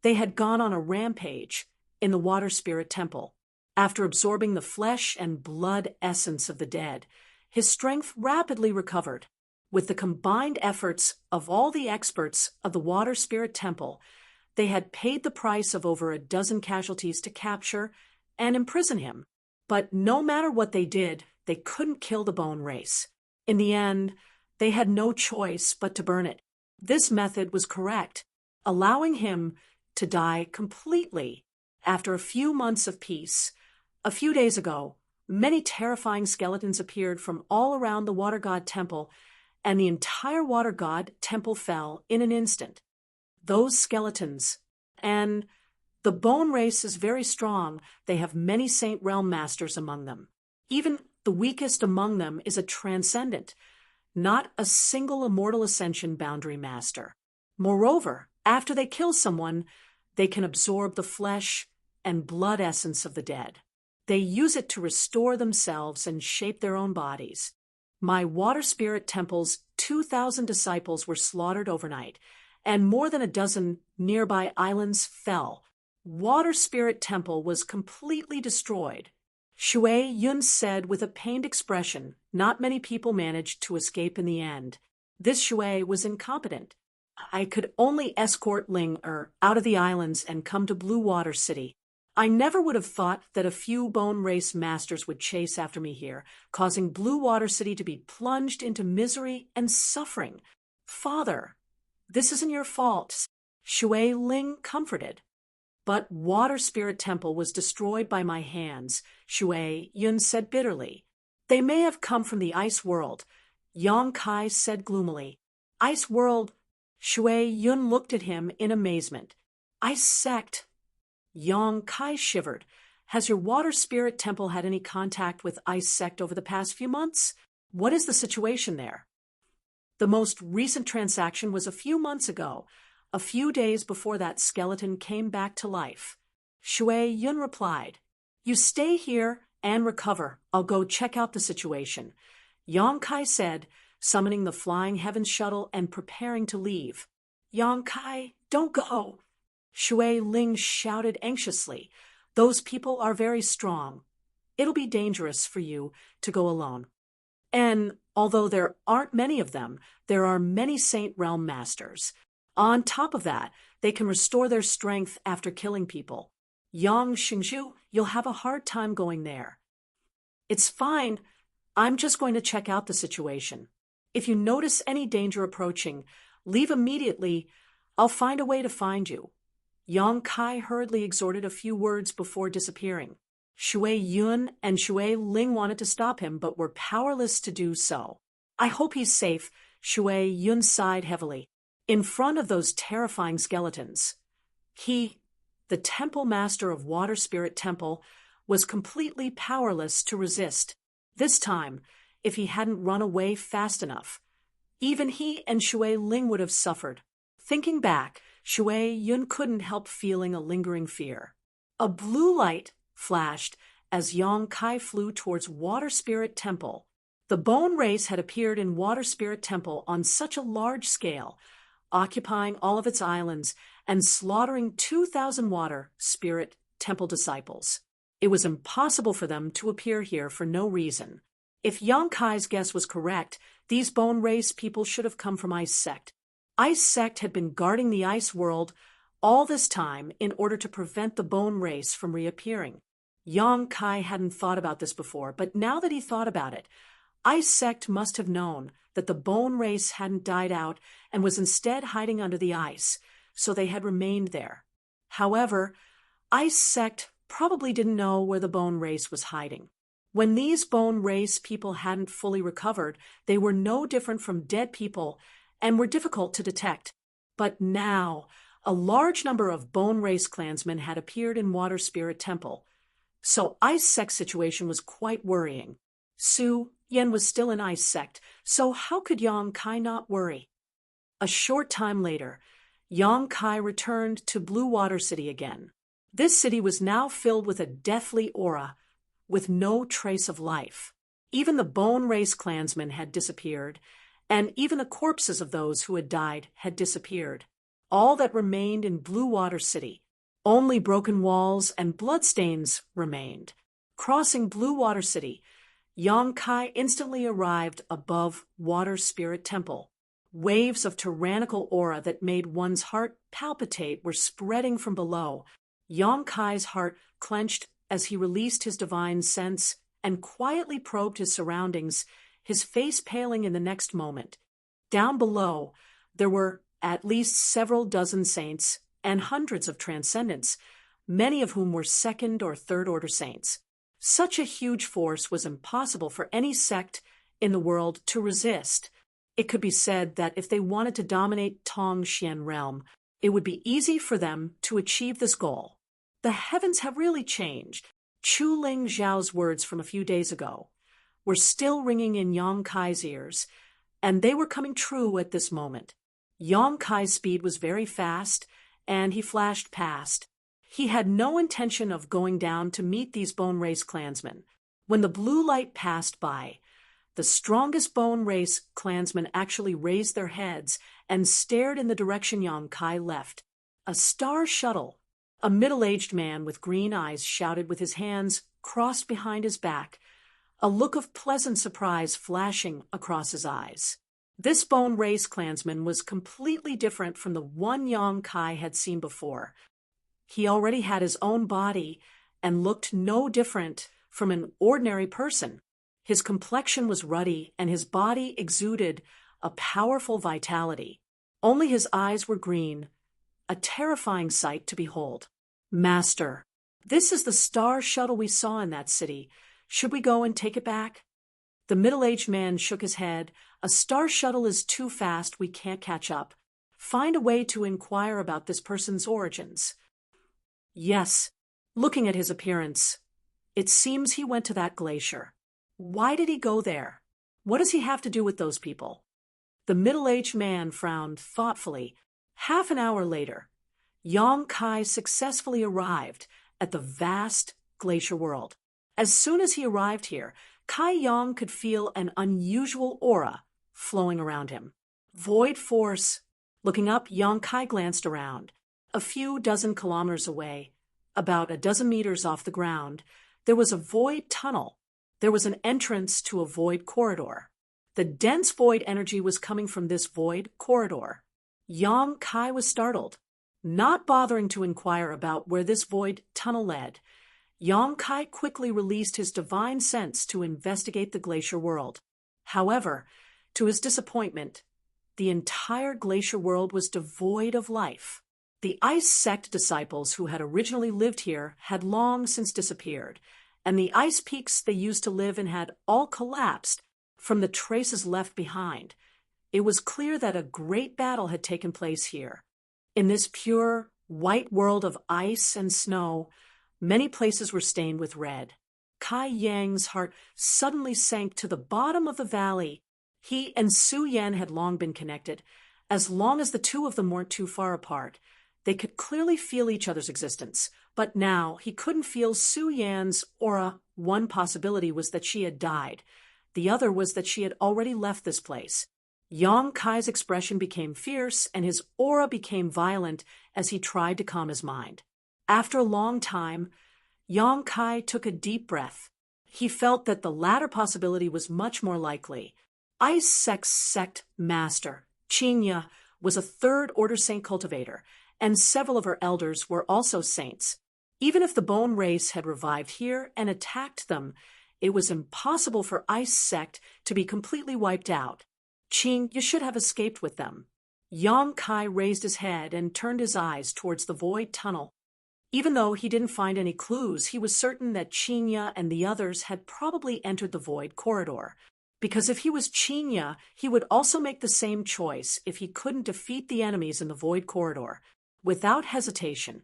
they had gone on a rampage in the water spirit temple. After absorbing the flesh and blood essence of the dead, his strength rapidly recovered. With the combined efforts of all the experts of the water spirit temple, they had paid the price of over a dozen casualties to capture and imprison him. But no matter what they did, they couldn't kill the bone race. In the end, they had no choice but to burn it. This method was correct, allowing him to die completely. After a few months of peace, a few days ago, many terrifying skeletons appeared from all around the water god temple, and the entire water god temple fell in an instant. Those skeletons, and the bone race is very strong. They have many Saint Realm masters among them. Even the weakest among them is a transcendent, not a single immortal ascension boundary master. Moreover, after they kill someone, they can absorb the flesh and blood essence of the dead. They use it to restore themselves and shape their own bodies. My water spirit temple's 2,000 disciples were slaughtered overnight, and more than a dozen nearby islands fell. Water spirit temple was completely destroyed. Shui Yun said with a pained expression. Not many people managed to escape in the end. This Shui was incompetent. I could only escort Ling out of the islands and come to Blue Water City. I never would have thought that a few bone race masters would chase after me here, causing Blue Water City to be plunged into misery and suffering. Father, this isn't your fault. Shui Ling comforted. But Water Spirit Temple was destroyed by my hands, Shui Yun said bitterly. They may have come from the ice world, Yang Kai said gloomily. Ice world? Shui Yun looked at him in amazement. Ice sect? Yang Kai shivered. Has your Water Spirit Temple had any contact with Ice sect over the past few months? What is the situation there? The most recent transaction was a few months ago, a few days before that skeleton came back to life. Shui Yun replied, You stay here and recover. I'll go check out the situation. Yang Kai said, summoning the Flying Heavens shuttle and preparing to leave. Yang Kai, don't go. Shui Ling shouted anxiously. Those people are very strong. It'll be dangerous for you to go alone. And although there aren't many of them, there are many Saint Realm masters. On top of that, they can restore their strength after killing people. Yang Xingzhu, you'll have a hard time going there. It's fine. I'm just going to check out the situation. If you notice any danger approaching, leave immediately. I'll find a way to find you. Yang Kai hurriedly exhorted a few words before disappearing. Shui Yun and Shui Ling wanted to stop him, but were powerless to do so. I hope he's safe, Shui Yun sighed heavily. In front of those terrifying skeletons, he, the temple master of Water Spirit Temple, was completely powerless to resist. This time, if he hadn't run away fast enough, even he and Shui Ling would have suffered. Thinking back, Shui Yun couldn't help feeling a lingering fear. A blue light flashed as Yang Kai flew towards Water Spirit Temple. The bone race had appeared in Water Spirit Temple on such a large scale, occupying all of its islands and slaughtering 2,000 Water Spirit Temple disciples. It was impossible for them to appear here for no reason. If Yang Kai's guess was correct, these bone race people should have come from Ice Sect. Ice Sect had been guarding the ice world all this time in order to prevent the bone race from reappearing. Yang Kai hadn't thought about this before, but now that he thought about it, Ice Sect must have known that the bone race hadn't died out and was instead hiding under the ice, so they had remained there. However, Ice Sect probably didn't know where the bone race was hiding. When these bone race people hadn't fully recovered, they were no different from dead people and were difficult to detect. But now, a large number of bone race clansmen had appeared in Water Spirit Temple. So Ice Sect's situation was quite worrying. Su Yen was still in Ice Sect, so how could Yang Kai not worry? A short time later, Yang Kai returned to Blue Water City again. This city was now filled with a deathly aura, with no trace of life. Even the Bone Race clansmen had disappeared, and even the corpses of those who had died had disappeared. All that remained in Blue Water City, only broken walls and bloodstains remained. Crossing Blue Water City, Yang Kai instantly arrived above Water Spirit Temple. Waves of tyrannical aura that made one's heart palpitate were spreading from below. Yang Kai's heart clenched as he released his divine sense and quietly probed his surroundings, his face paling in the next moment. Down below, there were at least several dozen saints and hundreds of transcendents, many of whom were second or third order saints. Such a huge force was impossible for any sect in the world to resist. It could be said that if they wanted to dominate Tongxian realm, it would be easy for them to achieve this goal. The heavens have really changed. Chu Ling Zhao's words from a few days ago were still ringing in Yang Kai's ears, and they were coming true at this moment. Yang Kai's speed was very fast, and he flashed past. He had no intention of going down to meet these Bone Race clansmen. When the blue light passed by, the strongest Bone Race clansmen actually raised their heads and stared in the direction Yang Kai left. A star shuttle. A middle-aged man with green eyes shouted with his hands crossed behind his back, a look of pleasant surprise flashing across his eyes. This Bone Race clansman was completely different from the one Yang Kai had seen before. He already had his own body and looked no different from an ordinary person. His complexion was ruddy and his body exuded a powerful vitality. Only his eyes were green, a terrifying sight to behold. Master, this is the star shuttle we saw in that city. Should we go and take it back? The middle-aged man shook his head. A star shuttle is too fast, we can't catch up. Find a way to inquire about this person's origins. Yes, looking at his appearance, it seems he went to that glacier. Why did he go there? What does he have to do with those people? The middle-aged man frowned thoughtfully. Half an hour later, Yang Kai successfully arrived at the vast glacier world. As soon as he arrived here, Kai Yang could feel an unusual aura flowing around him. Void force. Looking up, Yang Kai glanced around. A few dozen kilometers away, about a dozen meters off the ground, there was a void tunnel. There was an entrance to a void corridor. The dense void energy was coming from this void corridor. Yang Kai was startled. Not bothering to inquire about where this void tunnel led, Yang Kai quickly released his divine sense to investigate the glacier world. However, to his disappointment, the entire glacier world was devoid of life. The Ice Sect disciples who had originally lived here had long since disappeared, and the ice peaks they used to live in had all collapsed from the traces left behind. It was clear that a great battle had taken place here. In this pure, white world of ice and snow, many places were stained with red. Kai Yang's heart suddenly sank to the bottom of the valley. He and Su Yan had long been connected. As long as the two of them weren't too far apart, they could clearly feel each other's existence. But now he couldn't feel Su Yan's aura. One possibility was that she had died. The other was that she had already left this place. Yang Kai's expression became fierce, and his aura became violent as he tried to calm his mind. After a long time, Yang Kai took a deep breath. He felt that the latter possibility was much more likely. Ice Sect Master Qingya was a third-order saint cultivator, and several of her elders were also saints. Even if the Bone Race had revived here and attacked them, it was impossible for Ice Sect to be completely wiped out. Qing, you should have escaped with them. Yang Kai raised his head and turned his eyes towards the void tunnel. Even though he didn't find any clues, he was certain that Chinya and the others had probably entered the void corridor. Because if he was Chinya, he would also make the same choice if he couldn't defeat the enemies in the void corridor. Without hesitation,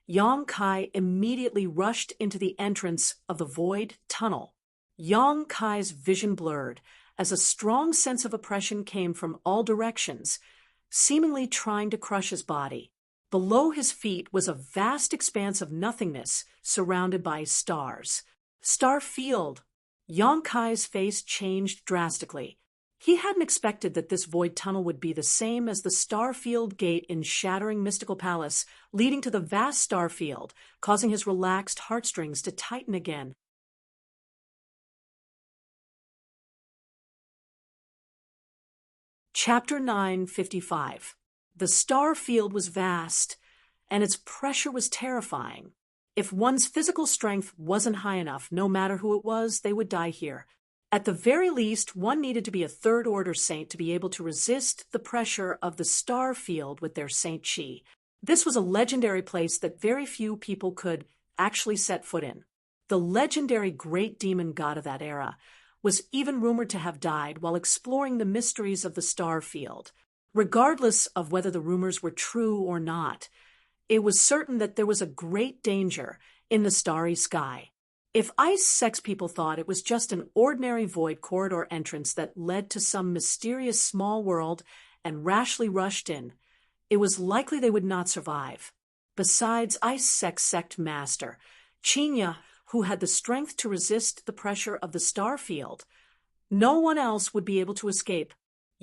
Yang Kai immediately rushed into the entrance of the void tunnel. Yang Kai's vision blurred as a strong sense of oppression came from all directions, seemingly trying to crush his body. Below his feet was a vast expanse of nothingness surrounded by stars. Star field. Yang Kai's face changed drastically. He hadn't expected that this void tunnel would be the same as the Starfield Gate in Shattering Mystical Palace, leading to the vast starfield, causing his relaxed heartstrings to tighten again. Chapter 955. The star field was vast, and its pressure was terrifying. If one's physical strength wasn't high enough, no matter who it was, they would die here. At the very least, one needed to be a third-order saint to be able to resist the pressure of the star field with their Saint Chi. This was a legendary place that very few people could actually set foot in. The legendary great demon god of that era was even rumored to have died while exploring the mysteries of the star field. Regardless of whether the rumors were true or not, it was certain that there was a great danger in the starry sky. If ice sex people thought it was just an ordinary void corridor entrance that led to some mysterious small world and rashly rushed in, it was likely they would not survive. Besides ice sex sect master Chinya, who had the strength to resist the pressure of the star field, no one else would be able to escape.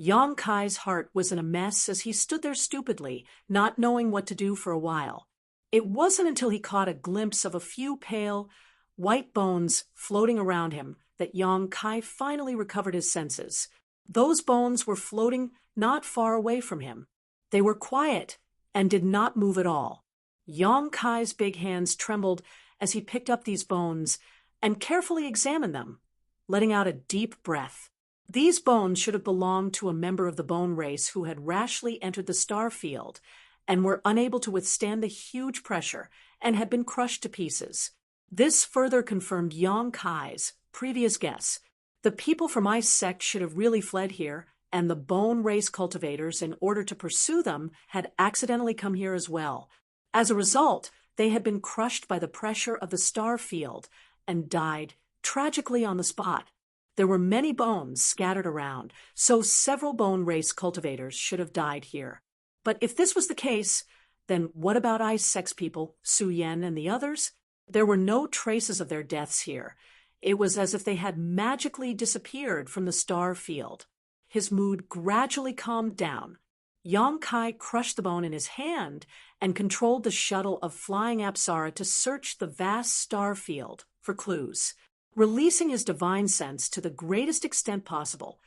Yang Kai's heart was in a mess as he stood there stupidly, not knowing what to do for a while. It wasn't until he caught a glimpse of a few pale, white bones floating around him that Yang Kai finally recovered his senses. Those bones were floating not far away from him. They were quiet and did not move at all. Yang Kai's big hands trembled as he picked up these bones and carefully examined them, letting out a deep breath. These bones should have belonged to a member of the bone race who had rashly entered the star field and were unable to withstand the huge pressure and had been crushed to pieces. This further confirmed Yang Kai's previous guess. The people from Ice Sect should have really fled here, and the bone race cultivators, in order to pursue them, had accidentally come here as well. As a result, they had been crushed by the pressure of the star field and died tragically on the spot. There were many bones scattered around, so several bone race cultivators should have died here. But if this was the case, then what about Ice Sex people, Su Yen and the others? There were no traces of their deaths here. It was as if they had magically disappeared from the star field. His mood gradually calmed down. Yang Kai crushed the bone in his hand and controlled the shuttle of flying Apsara to search the vast star field for clues. Releasing his divine sense to the greatest extent possible,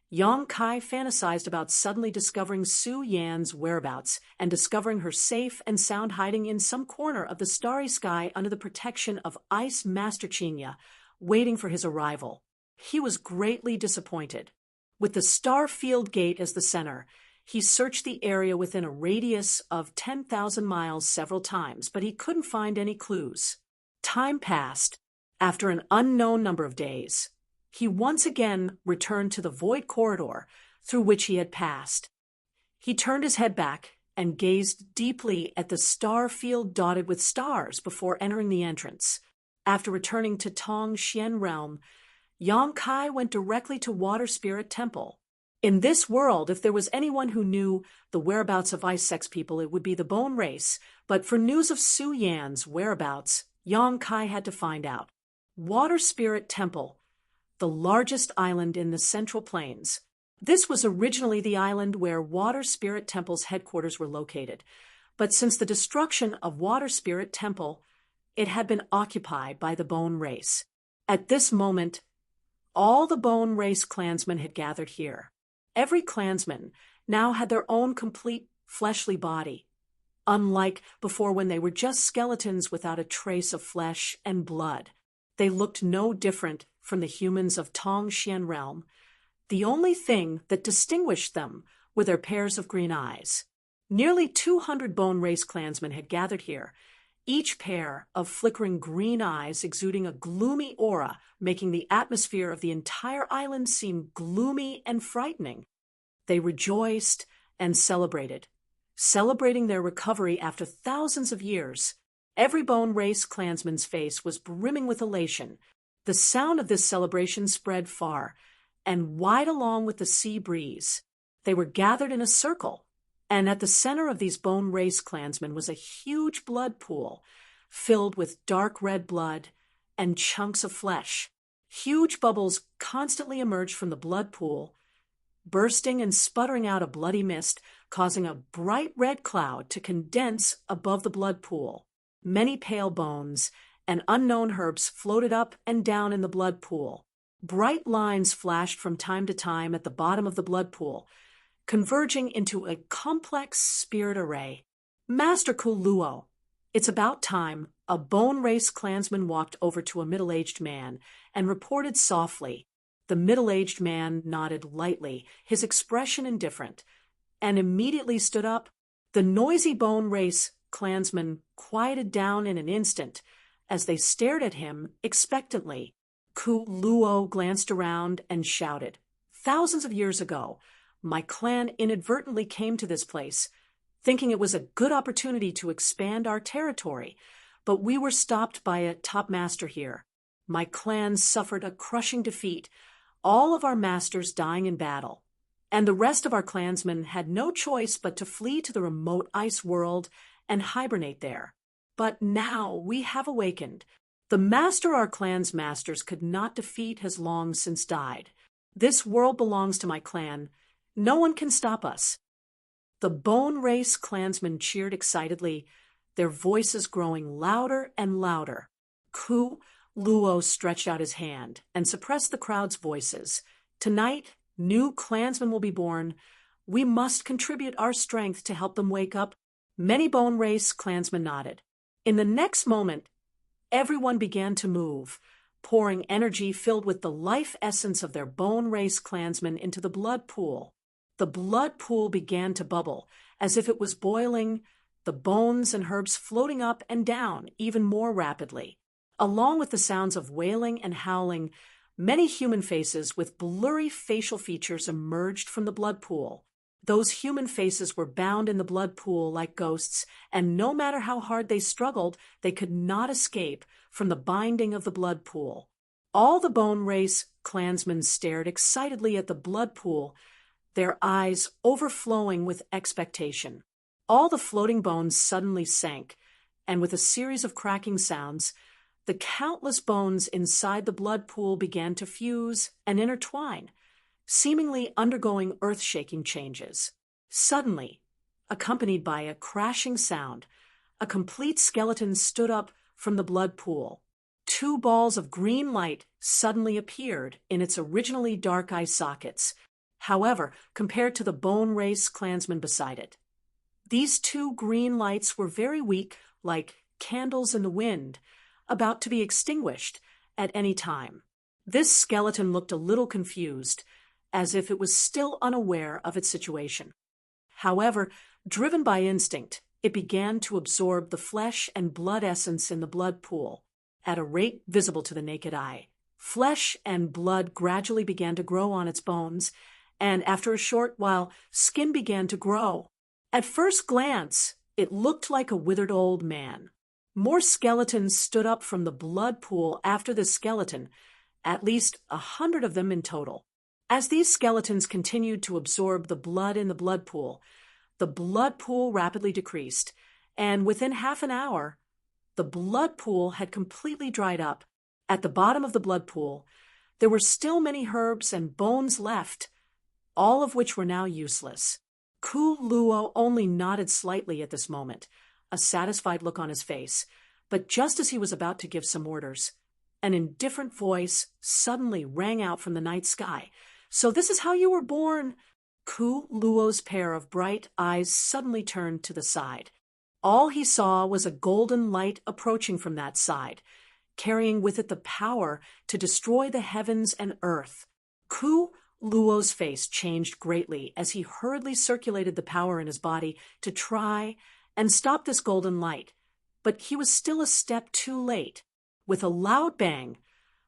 Yang Kai fantasized about suddenly discovering Su Yan's whereabouts and discovering her safe and sound hiding in some corner of the starry sky under the protection of Ice Master Chinya, waiting for his arrival. He was greatly disappointed. With the Starfield Gate as the center, he searched the area within a radius of 10,000 miles several times, but he couldn't find any clues. Time passed. After an unknown number of days, he once again returned to the void corridor through which he had passed. He turned his head back and gazed deeply at the star field dotted with stars before entering the entrance. After returning to Tong Xian Realm, Yang Kai went directly to Water Spirit Temple. In this world, if there was anyone who knew the whereabouts of Ice Sex people, it would be the bone race, but for news of Su Yan's whereabouts, Yang Kai had to find out. Water Spirit Temple, the largest island in the Central Plains. This was originally the island where Water Spirit Temple's headquarters were located, but since the destruction of Water Spirit Temple, it had been occupied by the Bone Race. At this moment, all the Bone Race clansmen had gathered here. Every clansman now had their own complete fleshly body, unlike before when they were just skeletons without a trace of flesh and blood. They looked no different from the humans of Tong Xian Realm. The only thing that distinguished them were their pairs of green eyes. Nearly 200 Bone Race clansmen had gathered here, each pair of flickering green eyes exuding a gloomy aura, making the atmosphere of the entire island seem gloomy and frightening. They rejoiced and celebrated, celebrating their recovery after thousands of years. Every Bone Race clansman's face was brimming with elation. The sound of this celebration spread far and wide along with the sea breeze. They were gathered in a circle, and at the center of these Bone Race clansmen was a huge blood pool filled with dark red blood and chunks of flesh. Huge bubbles constantly emerged from the blood pool, bursting and sputtering out a bloody mist, causing a bright red cloud to condense above the blood pool. Many pale bones and unknown herbs floated up and down in the blood pool. Bright lines flashed from time to time at the bottom of the blood pool, converging into a complex spirit array. Master Kuluo, it's about time. A Bone Race clansman walked over to a middle-aged man and reported softly. The middle-aged man nodded lightly, his expression indifferent, and immediately stood up. The noisy Bone Race clansmen quieted down in an instant as they stared at him expectantly. Kuluo glanced around and shouted, "Thousands of years ago, my clan inadvertently came to this place, thinking it was a good opportunity to expand our territory, but we were stopped by a top master here. My clan suffered a crushing defeat, all of our masters dying in battle, and the rest of our clansmen had no choice but to flee to the remote ice world and hibernate there. But now we have awakened. The master our clan's masters could not defeat has long since died. This world belongs to my clan. No one can stop us." The Bone Race clansmen cheered excitedly, their voices growing louder and louder. Kuluo stretched out his hand and suppressed the crowd's voices. "Tonight, new clansmen will be born. We must contribute our strength to help them wake up." Many Bone Race clansmen nodded. In the next moment, everyone began to move, pouring energy filled with the life essence of their Bone Race clansmen into the blood pool. The blood pool began to bubble, as if it was boiling, the bones and herbs floating up and down even more rapidly. Along with the sounds of wailing and howling, many human faces with blurry facial features emerged from the blood pool. Those human faces were bound in the blood pool like ghosts, and no matter how hard they struggled, they could not escape from the binding of the blood pool. All the Bone Race clansmen stared excitedly at the blood pool, their eyes overflowing with expectation. All the floating bones suddenly sank, and with a series of cracking sounds, the countless bones inside the blood pool began to fuse and intertwine, seemingly undergoing earth-shaking changes. Suddenly, accompanied by a crashing sound, a complete skeleton stood up from the blood pool. Two balls of green light suddenly appeared in its originally dark eye sockets, however, compared to the Bone Race clansmen beside it. These two green lights were very weak, like candles in the wind, about to be extinguished at any time. This skeleton looked a little confused, as if it was still unaware of its situation. However, driven by instinct, it began to absorb the flesh and blood essence in the blood pool at a rate visible to the naked eye. Flesh and blood gradually began to grow on its bones, and after a short while, skin began to grow. At first glance, it looked like a withered old man. More skeletons stood up from the blood pool after the skeleton, at least 100 of them in total. As these skeletons continued to absorb the blood in the blood pool rapidly decreased, and within half an hour, the blood pool had completely dried up. At the bottom of the blood pool, there were still many herbs and bones left, all of which were now useless. Kuluo only nodded slightly at this moment, a satisfied look on his face, but just as he was about to give some orders, an indifferent voice suddenly rang out from the night sky. "So this is how you were born?" Kuluo's pair of bright eyes suddenly turned to the side. All he saw was a golden light approaching from that side, carrying with it the power to destroy the heavens and earth. Kuluo's face changed greatly as he hurriedly circulated the power in his body to try and stop this golden light. but he was still a step too late. With a loud bang,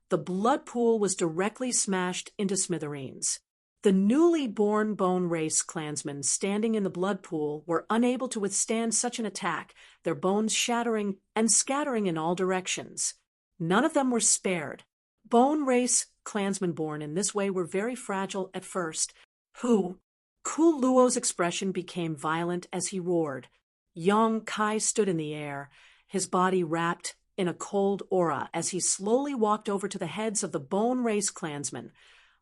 the blood pool was directly smashed into smithereens. The newly born Bone Race clansmen standing in the blood pool were unable to withstand such an attack, their bones shattering and scattering in all directions. None of them were spared. Bone Race clansmen born in this way were very fragile at first. Ku Luo's expression became violent as he roared. Yong Kai stood in the air, his body wrapped in a cold aura as he slowly walked over to the heads of the Bone Race clansmen,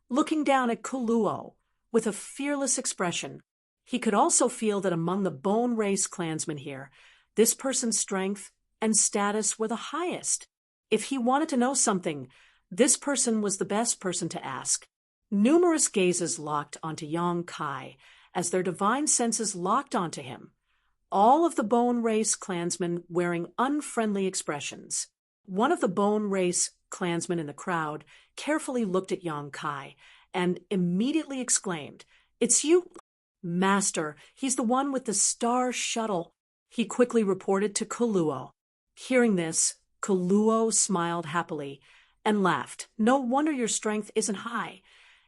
looking down at Ku Luo with a fearless expression. He could also feel that among the Bone Race clansmen here, this person's strength and status were the highest. If he wanted to know something, this person was the best person to ask. Numerous gazes locked onto Yong Kai as their divine senses locked onto him, all of the Bone Race clansmen wearing unfriendly expressions. One of the Bone Race clansmen in the crowd carefully looked at Yong Kai and immediately exclaimed, "It's you, Master. He's the one with the star shuttle," he quickly reported to Ku Luo. Hearing this, Ku Luo smiled happily and laughed. "No wonder your strength isn't high.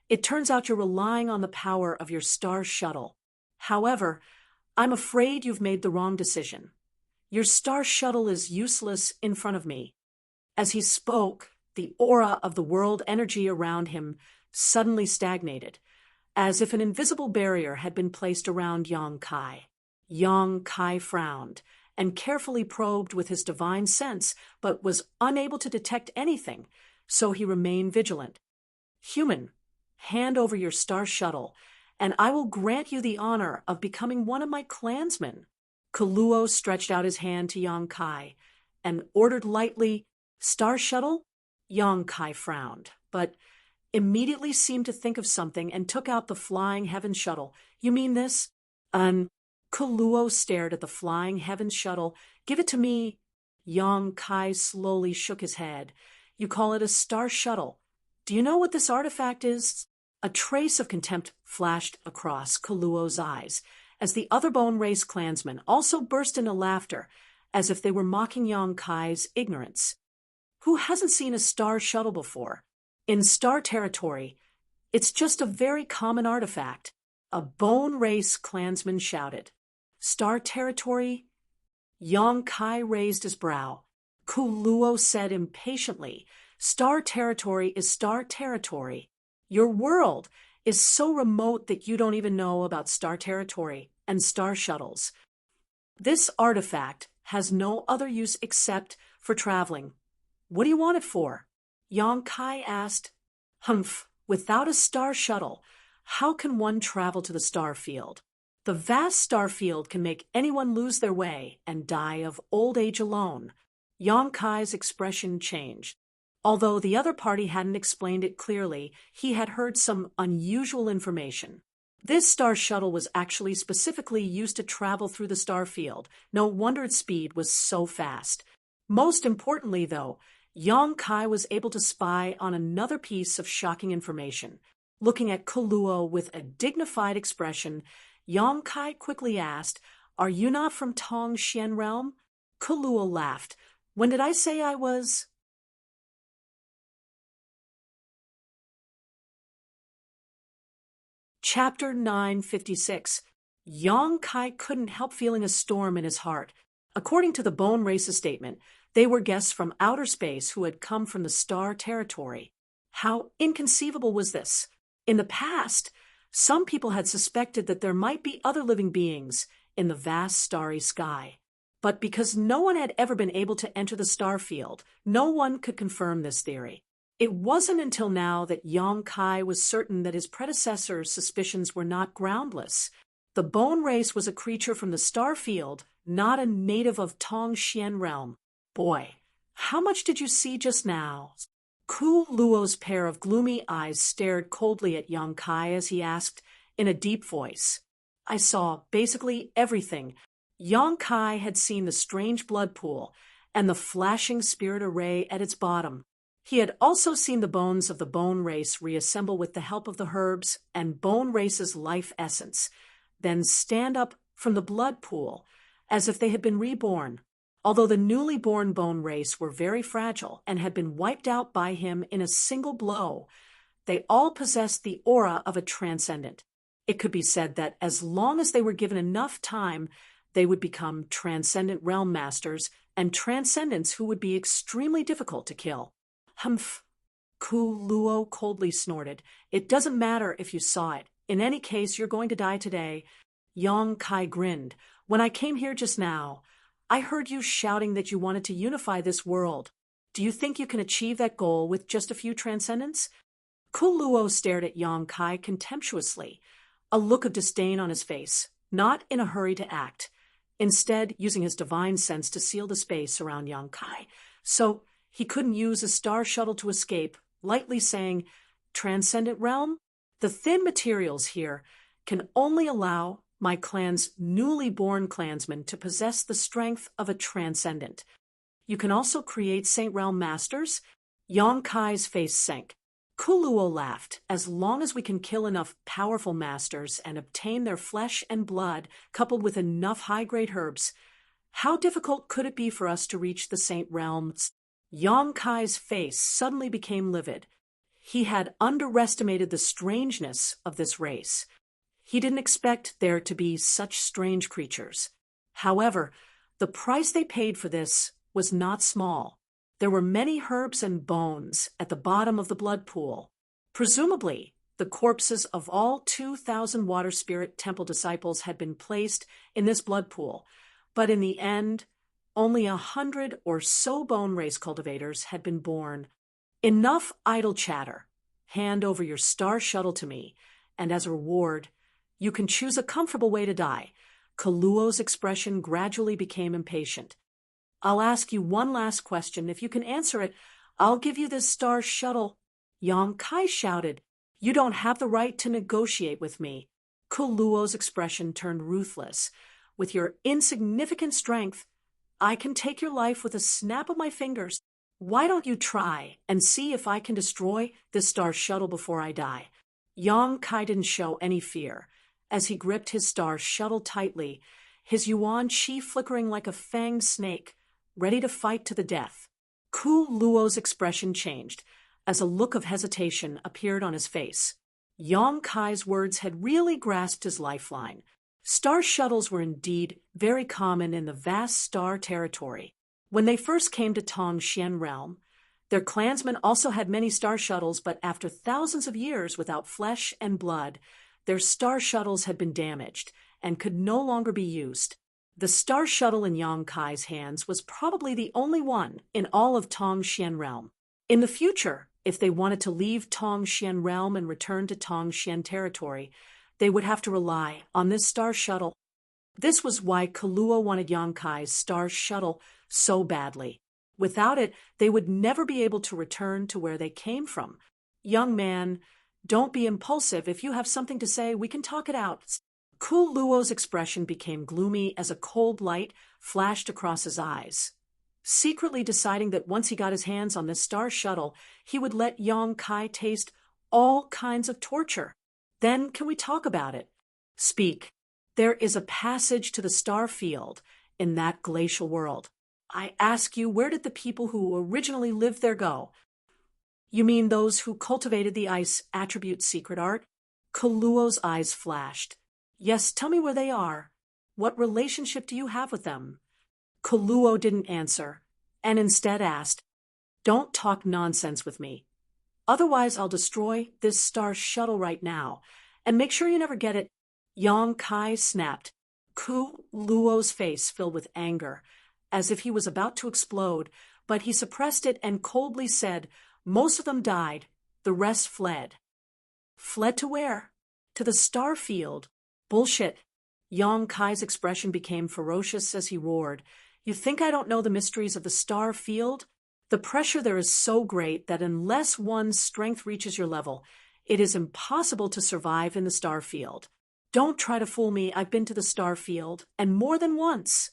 It turns out you're relying on the power of your star shuttle. However, I'm afraid you've made the wrong decision. Your star shuttle is useless in front of me." As he spoke, the aura of the world energy around him suddenly stagnated, as if an invisible barrier had been placed around Yong Kai. Yong Kai frowned and carefully probed with his divine sense, but was unable to detect anything, so he remained vigilant. "Human, hand over your star shuttle, and I will grant you the honor of becoming one of my clansmen." Ku Luo stretched out his hand to Yong Kai and ordered lightly, "Star shuttle?" Yong Kai frowned, but immediately seemed to think of something and took out the flying heaven shuttle. "You mean this?" Ku Luo stared at the flying heaven shuttle. "Give it to me." Yong Kai slowly shook his head. "You call it a star shuttle. Do you know what this artifact is?" A trace of contempt flashed across Ku Luo's eyes, as the other Bone Race clansmen also burst into laughter, as if they were mocking Yong Kai's ignorance. Who hasn't seen a star shuttle before? In star territory, it's just a very common artifact. A Bone Race clansman shouted. "Star territory?" Yong Kai raised his brow. Ku Luo said impatiently, "Star territory is star territory. Your world is so remote that you don't even know about star territory and star shuttles. This artifact has no other use except for traveling. What do you want it for?" Yong Kai asked. "Humph, without a star shuttle, how can one travel to the star field? The vast star field can make anyone lose their way and die of old age alone." Yong Kai's expression changed. Although the other party hadn't explained it clearly, he had heard some unusual information. This star shuttle was actually specifically used to travel through the star field. No wonder its speed was so fast. Most importantly, though, Yong Kai was able to spy on another piece of shocking information. Looking at Ku Luo with a dignified expression, Yong Kai quickly asked, "Are you not from Tong Xian realm?" Ku Luo laughed. "When did I say I was?" Chapter 956. Yong Kai couldn't help feeling a storm in his heart. According to the Bone Race's statement, they were guests from outer space who had come from the star territory. How inconceivable was this? In the past, some people had suspected that there might be other living beings in the vast starry sky. But because no one had ever been able to enter the star field, no one could confirm this theory. It wasn't until now that Yong Kai was certain that his predecessor's suspicions were not groundless. The Bone Race was a creature from the star field, not a native of Tong Xian realm. "Boy, how much did you see just now?" Ku Luo's pair of gloomy eyes stared coldly at Yong Kai as he asked in a deep voice. "I saw basically everything." Yong Kai had seen the strange blood pool and the flashing spirit array at its bottom. He had also seen the bones of the Bone Race reassemble with the help of the herbs and Bone Race's life essence, then stand up from the blood pool as if they had been reborn. Although the newly born bone race were very fragile and had been wiped out by him in a single blow, they all possessed the aura of a transcendent. It could be said that as long as they were given enough time, they would become transcendent realm masters and transcendents who would be extremely difficult to kill. Humph! Ku Luo coldly snorted. It doesn't matter if you saw it. In any case, you're going to die today. Yang Kai grinned. When I came here just now, I heard you shouting that you wanted to unify this world. Do you think you can achieve that goal with just a few transcendents? Ku Luo stared at Yang Kai contemptuously, a look of disdain on his face, not in a hurry to act, instead using his divine sense to seal the space around Yang Kai, so he couldn't use a star shuttle to escape, lightly saying, "Transcendent realm? The thin materials here can only allow my clan's newly born clansmen to possess the strength of a transcendent. You can also create Saint Realm Masters?" Yang Kai's face sank. Ku Luo laughed. "As long as we can kill enough powerful masters and obtain their flesh and blood, coupled with enough high-grade herbs, how difficult could it be for us to reach the Saint Realms?" Yang Kai's face suddenly became livid. He had underestimated the strangeness of this race. He didn't expect there to be such strange creatures. However, the price they paid for this was not small. There were many herbs and bones at the bottom of the blood pool. Presumably, the corpses of all 2,000 Water Spirit Temple disciples had been placed in this blood pool, but in the end, only 100 or so bone race cultivators had been born. Enough idle chatter. Hand over your star shuttle to me, and as a reward, you can choose a comfortable way to die. Ku Luo's expression gradually became impatient. "I'll ask you one last question. If you can answer it, I'll give you this star shuttle." Yang Kai shouted, "You don't have the right to negotiate with me." Ku Luo's expression turned ruthless. "With your insignificant strength, I can take your life with a snap of my fingers. Why don't you try and see if I can destroy this star shuttle before I die?" Yang Kai didn't show any fear. As he gripped his star shuttle tightly, his yuan chi flickering like a fanged snake, ready to fight to the death. Ku Luo's expression changed as a look of hesitation appeared on his face. Yang Kai's words had really grasped his lifeline. Star shuttles were indeed very common in the vast star territory. When they first came to Tongxian realm, their clansmen also had many star shuttles, but after thousands of years without flesh and blood, their star shuttles had been damaged and could no longer be used. The star shuttle in Yang Kai's hands was probably the only one in all of Tongxian realm. In the future, if they wanted to leave Tongxian realm and return to Tongxian territory, they would have to rely on this star shuttle. This was why Ku Luo wanted Yang Kai's star shuttle so badly. Without it, they would never be able to return to where they came from. "Young man, don't be impulsive. If you have something to say, we can talk it out." Ku Luo's expression became gloomy as a cold light flashed across his eyes. Secretly deciding that once he got his hands on this star shuttle, he would let Yang Kai taste all kinds of torture. "Then can we talk about it?" "Speak." "There is a passage to the star field in that glacial world. I ask you, where did the people who originally lived there go?" "You mean those who cultivated the ice attribute secret art?" Ku Luo's eyes flashed. "Yes, tell me where they are. What relationship do you have with them?" Ku Luo didn't answer, and instead asked, "Don't talk nonsense with me. Otherwise I'll destroy this star shuttle right now, and make sure you never get it." Yang Kai snapped. Ku Luo's face filled with anger, as if he was about to explode, but he suppressed it and coldly said, "Most of them died, the rest fled." "Fled to where?" "To the star field." "Bullshit." Yang Kai's expression became ferocious as he roared. "You think I don't know the mysteries of the star field? The pressure there is so great that unless one's strength reaches your level, it is impossible to survive in the star field. Don't try to fool me. I've been to the star field, and more than once."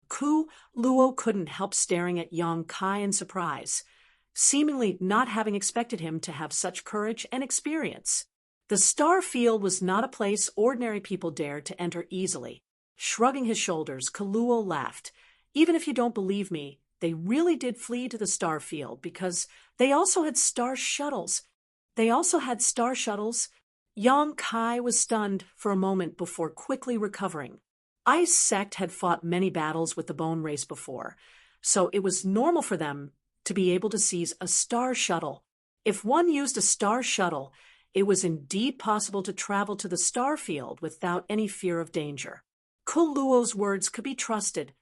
Ku Luo couldn't help staring at Yang Kai in surprise, seemingly not having expected him to have such courage and experience. The star field was not a place ordinary people dared to enter easily. Shrugging his shoulders, Ku Luo laughed. Even if you don't believe me, they really did flee to the star field because they also had star shuttles. Yang Kai was stunned for a moment before quickly recovering. Ice Sect had fought many battles with the Bone Race before, so it was normal for them to be able to seize a star shuttle. If one used a star shuttle, it was indeed possible to travel to the star field without any fear of danger. Kuluo's words could be trusted.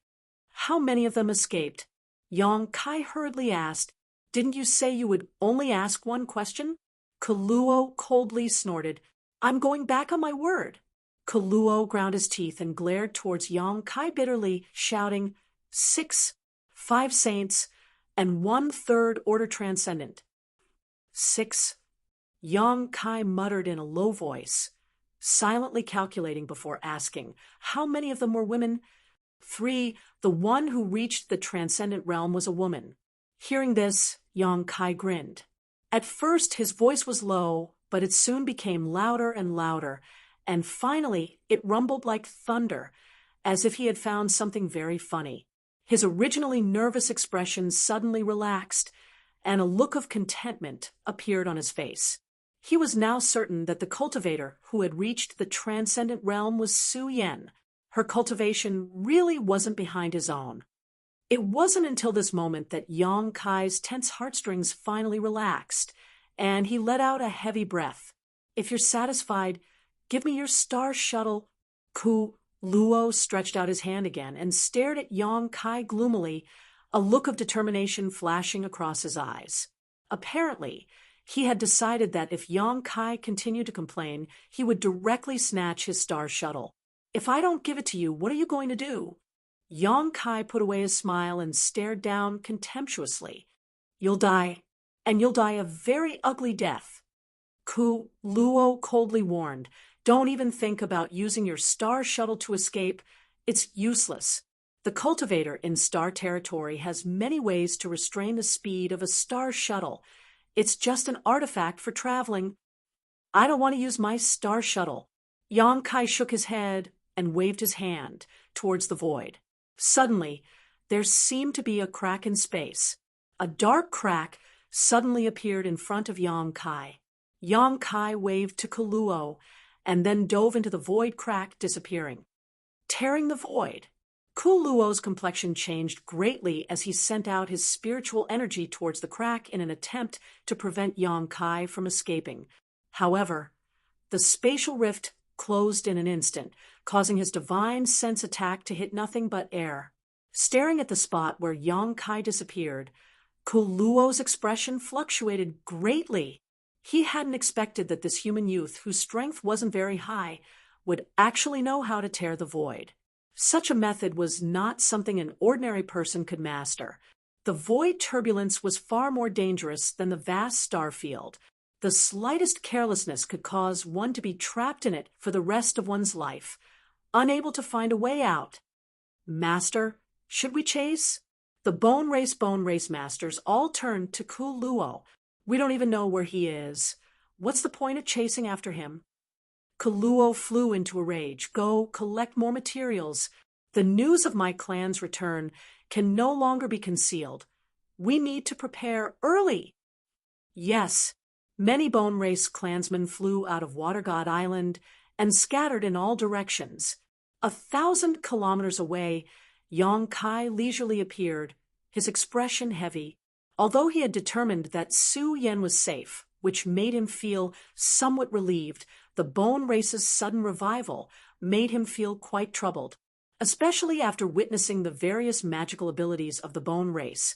How many of them escaped? Yang Kai hurriedly asked. Didn't you say you would only ask one question? Kuluo coldly snorted. I'm going back on my word. Kuluo ground his teeth and glared towards Yang Kai bitterly, shouting, 6, 5 saints, and 1/3 order transcendent. 6. Yang Kai muttered in a low voice, silently calculating before asking, how many of them were women? 3. The one who reached the transcendent realm was a woman. Hearing this, Yang Kai grinned. At first, his voice was low, but it soon became louder and louder, and finally it rumbled like thunder, as if he had found something very funny. His originally nervous expression suddenly relaxed, and a look of contentment appeared on his face. He was now certain that the cultivator who had reached the transcendent realm was Su Yan. Her cultivation really wasn't behind his own. It wasn't until this moment that Yang Kai's tense heartstrings finally relaxed, and he let out a heavy breath. If you're satisfied, give me your star shuttle. Luo stretched out his hand again and stared at Yang Kai gloomily, a look of determination flashing across his eyes. Apparently, he had decided that if Yang Kai continued to complain, he would directly snatch his star shuttle. If I don't give it to you, what are you going to do? Yang Kai put away his smile and stared down contemptuously. You'll die, and you'll die a very ugly death. Luo coldly warned, don't even think about using your star shuttle to escape. It's useless. The cultivator in star territory has many ways to restrain the speed of a star shuttle. It's just an artifact for traveling. I don't want to use my star shuttle. Yang Kai shook his head and waved his hand towards the void. Suddenly, there seemed to be a crack in space. A dark crack suddenly appeared in front of Yang Kai. Yang Kai waved to Kuluo and then dove into the void crack, disappearing. Tearing the void. Kuluo's complexion changed greatly as he sent out his spiritual energy towards the crack in an attempt to prevent Yang Kai from escaping. However, the spatial rift closed in an instant, causing his divine sense attack to hit nothing but air. Staring at the spot where Yang Kai disappeared, Kuluo's expression fluctuated greatly. He hadn't expected that this human youth, whose strength wasn't very high, would actually know how to tear the void. Such a method was not something an ordinary person could master. The void turbulence was far more dangerous than the vast star field. The slightest carelessness could cause one to be trapped in it for the rest of one's life, unable to find a way out. Master, should we chase? The Bone Race masters all turned to Kuluo. We don't even know where he is. What's the point of chasing after him? Kuluo flew into a rage. Go collect more materials. The news of my clan's return can no longer be concealed. We need to prepare early. Yes, many Bone Race clansmen flew out of Water God Island and scattered in all directions. 1,000 kilometers away, Yang Kai leisurely appeared, his expression heavy. Although he had determined that Su Yan was safe, which made him feel somewhat relieved, the Bone Race's sudden revival made him feel quite troubled, especially after witnessing the various magical abilities of the Bone Race.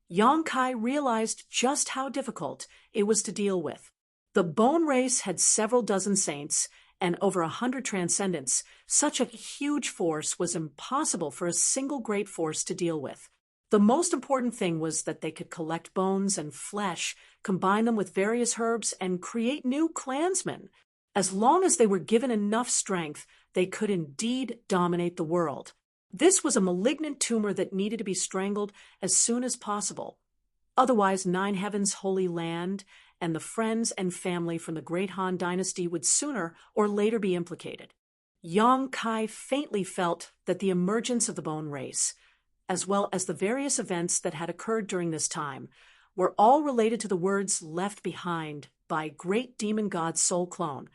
Yang Kai realized just how difficult it was to deal with. The Bone Race had several dozen saints and over 100 transcendents. Such a huge force was impossible for a single great force to deal with. The most important thing was that they could collect bones and flesh, combine them with various herbs, and create new clansmen. As long as they were given enough strength, they could indeed dominate the world. This was a malignant tumor that needed to be strangled as soon as possible. Otherwise, Nine Heaven's holy land and the friends and family from the Great Han dynasty would sooner or later be implicated. Yang Kai faintly felt that the emergence of the Bone Race, as well as the various events that had occurred during this time, were all related to the words left behind by great demon god Soul Clone,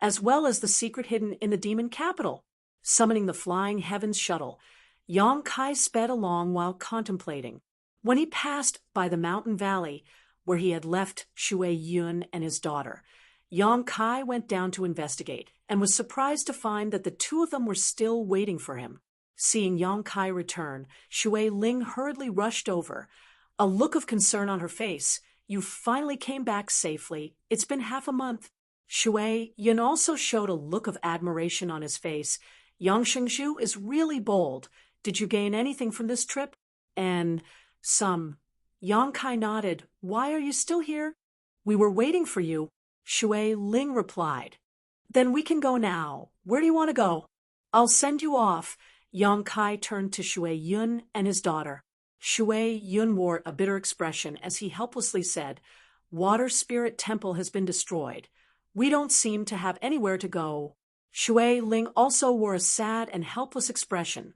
as well as the secret hidden in the demon capital. Summoning the flying heavens shuttle, Yang Kai sped along while contemplating. When he passed by the mountain valley where he had left Shui Yun and his daughter, Yang Kai went down to investigate and was surprised to find that the two of them were still waiting for him. Seeing Yang Kai return, Shui Ling hurriedly rushed over, a look of concern on her face. "You finally came back safely. It's been half a month." Shui Yun also showed a look of admiration on his face. "Yang Shengzhu is really bold. Did you gain anything from this trip?" "And some." Yang Kai nodded. "Why are you still here?" "We were waiting for you," Shui Ling replied. "Then we can go now. Where do you want to go?" "I'll send you off." Yang Kai turned to Shui Yun and his daughter. Shui Yun wore a bitter expression as he helplessly said, "Water Spirit Temple has been destroyed. We don't seem to have anywhere to go." Shui Ling also wore a sad and helpless expression,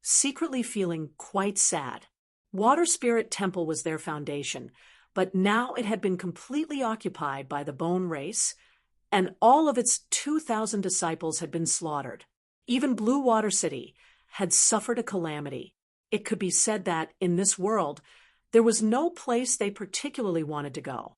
secretly feeling quite sad. Water Spirit Temple was their foundation, but now it had been completely occupied by the Bone Race, and all of its 2,000 disciples had been slaughtered. Even Blue Water City had suffered a calamity. It could be said that, in this world, there was no place they particularly wanted to go.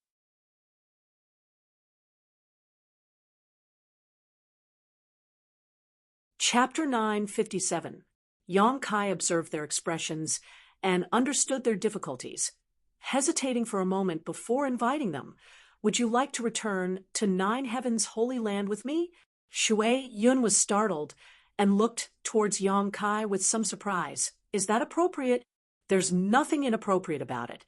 Chapter 957. Yang Kai observed their expressions and understood their difficulties, hesitating for a moment before inviting them. "Would you like to return to Nine Heavens' Holy Land with me?" Shui Yun was startled and looked towards Yang Kai with some surprise. "Is that appropriate?" "There's nothing inappropriate about it.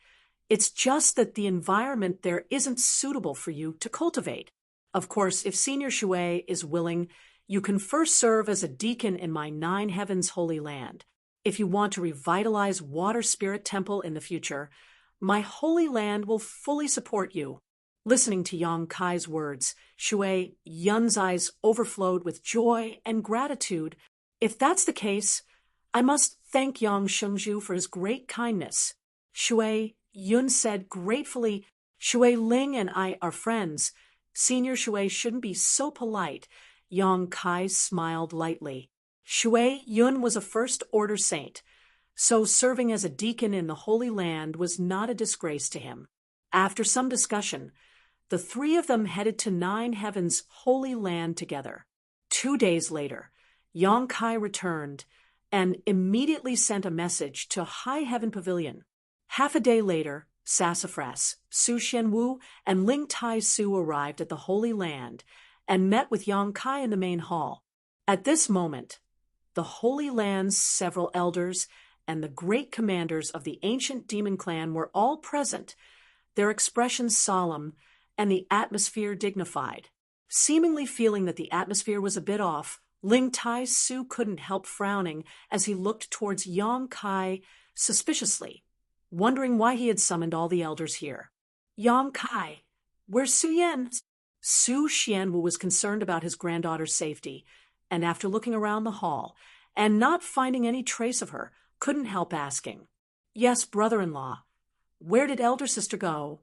It's just that the environment there isn't suitable for you to cultivate. Of course, if Senior Shui is willing, you can first serve as a deacon in my Nine Heavens Holy Land. If you want to revitalize Water Spirit Temple in the future, my Holy Land will fully support you." Listening to Yang Kai's words, Shui Yun's eyes overflowed with joy and gratitude. "If that's the case, I must thank Yang Shengzhu for his great kindness." Shui Yun said gratefully, "Shui Ling and I are friends. Senior Shui shouldn't be so polite." Yang Kai smiled lightly. Shui Yun was a first-order saint, so serving as a deacon in the Holy Land was not a disgrace to him. After some discussion, the three of them headed to Nine Heavens' Holy Land together. 2 days later, Yang Kai returned and immediately sent a message to High Heaven Pavilion. Half a day later, Sassafras, Su Xianwu, and Ling Tai Su arrived at the Holy Land and met with Yang Kai in the main hall. At this moment, the Holy Land's several elders and the great commanders of the ancient demon clan were all present, their expressions solemn and the atmosphere dignified. Seemingly feeling that the atmosphere was a bit off, Ling Tai Su couldn't help frowning as he looked towards Yang Kai suspiciously, wondering why he had summoned all the elders here. "Yang Kai, where's Su Yan?" Su Xianwu was concerned about his granddaughter's safety, and after looking around the hall and not finding any trace of her, couldn't help asking, "Yes, brother-in-law. Where did elder sister go?"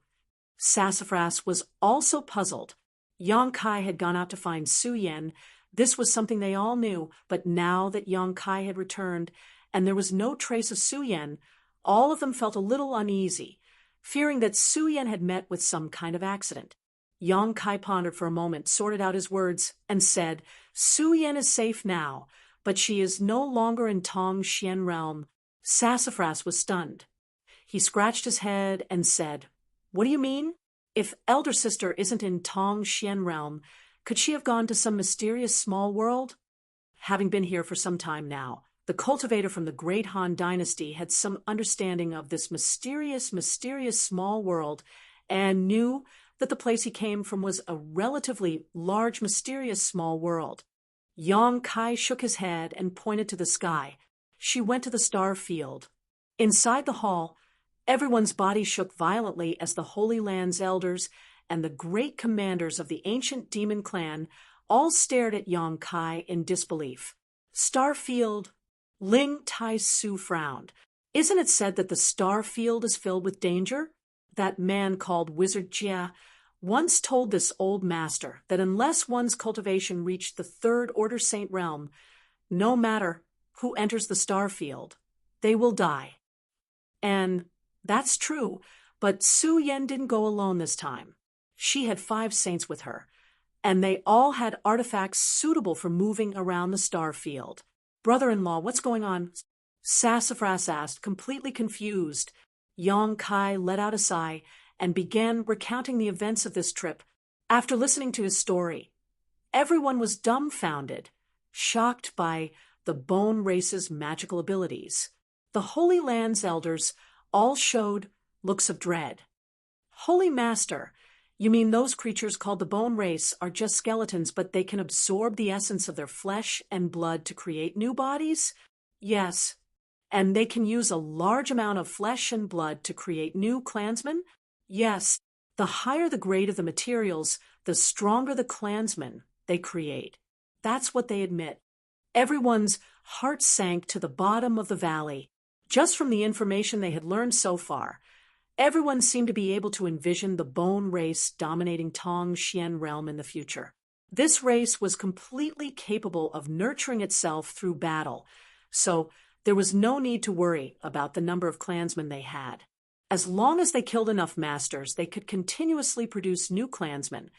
Sassafras was also puzzled. Yang Kai had gone out to find Su Yan. This was something they all knew, but now that Yang Kai had returned and there was no trace of Su Yan, all of them felt a little uneasy, fearing that Su Yan had met with some kind of accident. Yang Kai pondered for a moment, sorted out his words, and said, "Su Yan is safe now, but she is no longer in Tong Xian realm." Sassafras was stunned. He scratched his head and said, "What do you mean? If elder sister isn't in Tong Xian realm, could she have gone to some mysterious small world?" Having been here for some time now, the cultivator from the Great Han Dynasty had some understanding of this mysterious small world and knew that the place he came from was a relatively large, mysterious small world. Yang Kai shook his head and pointed to the sky. She went to the star field. Inside the hall, everyone's body shook violently as the Holy Land's elders and the great commanders of the ancient demon clan all stared at Yang Kai in disbelief. "Starfield," Ling Tai Su frowned. Isn't it said that the star field is filled with danger? That man called Wizard Jia once told this old master that unless one's cultivation reached the third order saint realm, no matter who enters the star field, they will die. And that's true, but Su Yen didn't go alone this time. She had 5 saints with her, and they all had artifacts suitable for moving around the star field. Brother-in-law, what's going on? Sassafras asked, completely confused. Yang Kai let out a sigh and began recounting the events of this trip. After listening to his story, everyone was dumbfounded, shocked by the bone race's magical abilities. The Holy Land's elders all showed looks of dread. Holy Master, you mean those creatures called the bone race are just skeletons, but they can absorb the essence of their flesh and blood to create new bodies? Yes. And they can use a large amount of flesh and blood to create new clansmen? Yes. The higher the grade of the materials, the stronger the clansmen they create. That's what they admit. Everyone's heart sank to the bottom of the valley. Just from the information they had learned so far, everyone seemed to be able to envision the bone race dominating Tong Xian realm in the future. This race was completely capable of nurturing itself through battle, so there was no need to worry about the number of clansmen they had. As long as they killed enough masters, they could continuously produce new clansmen,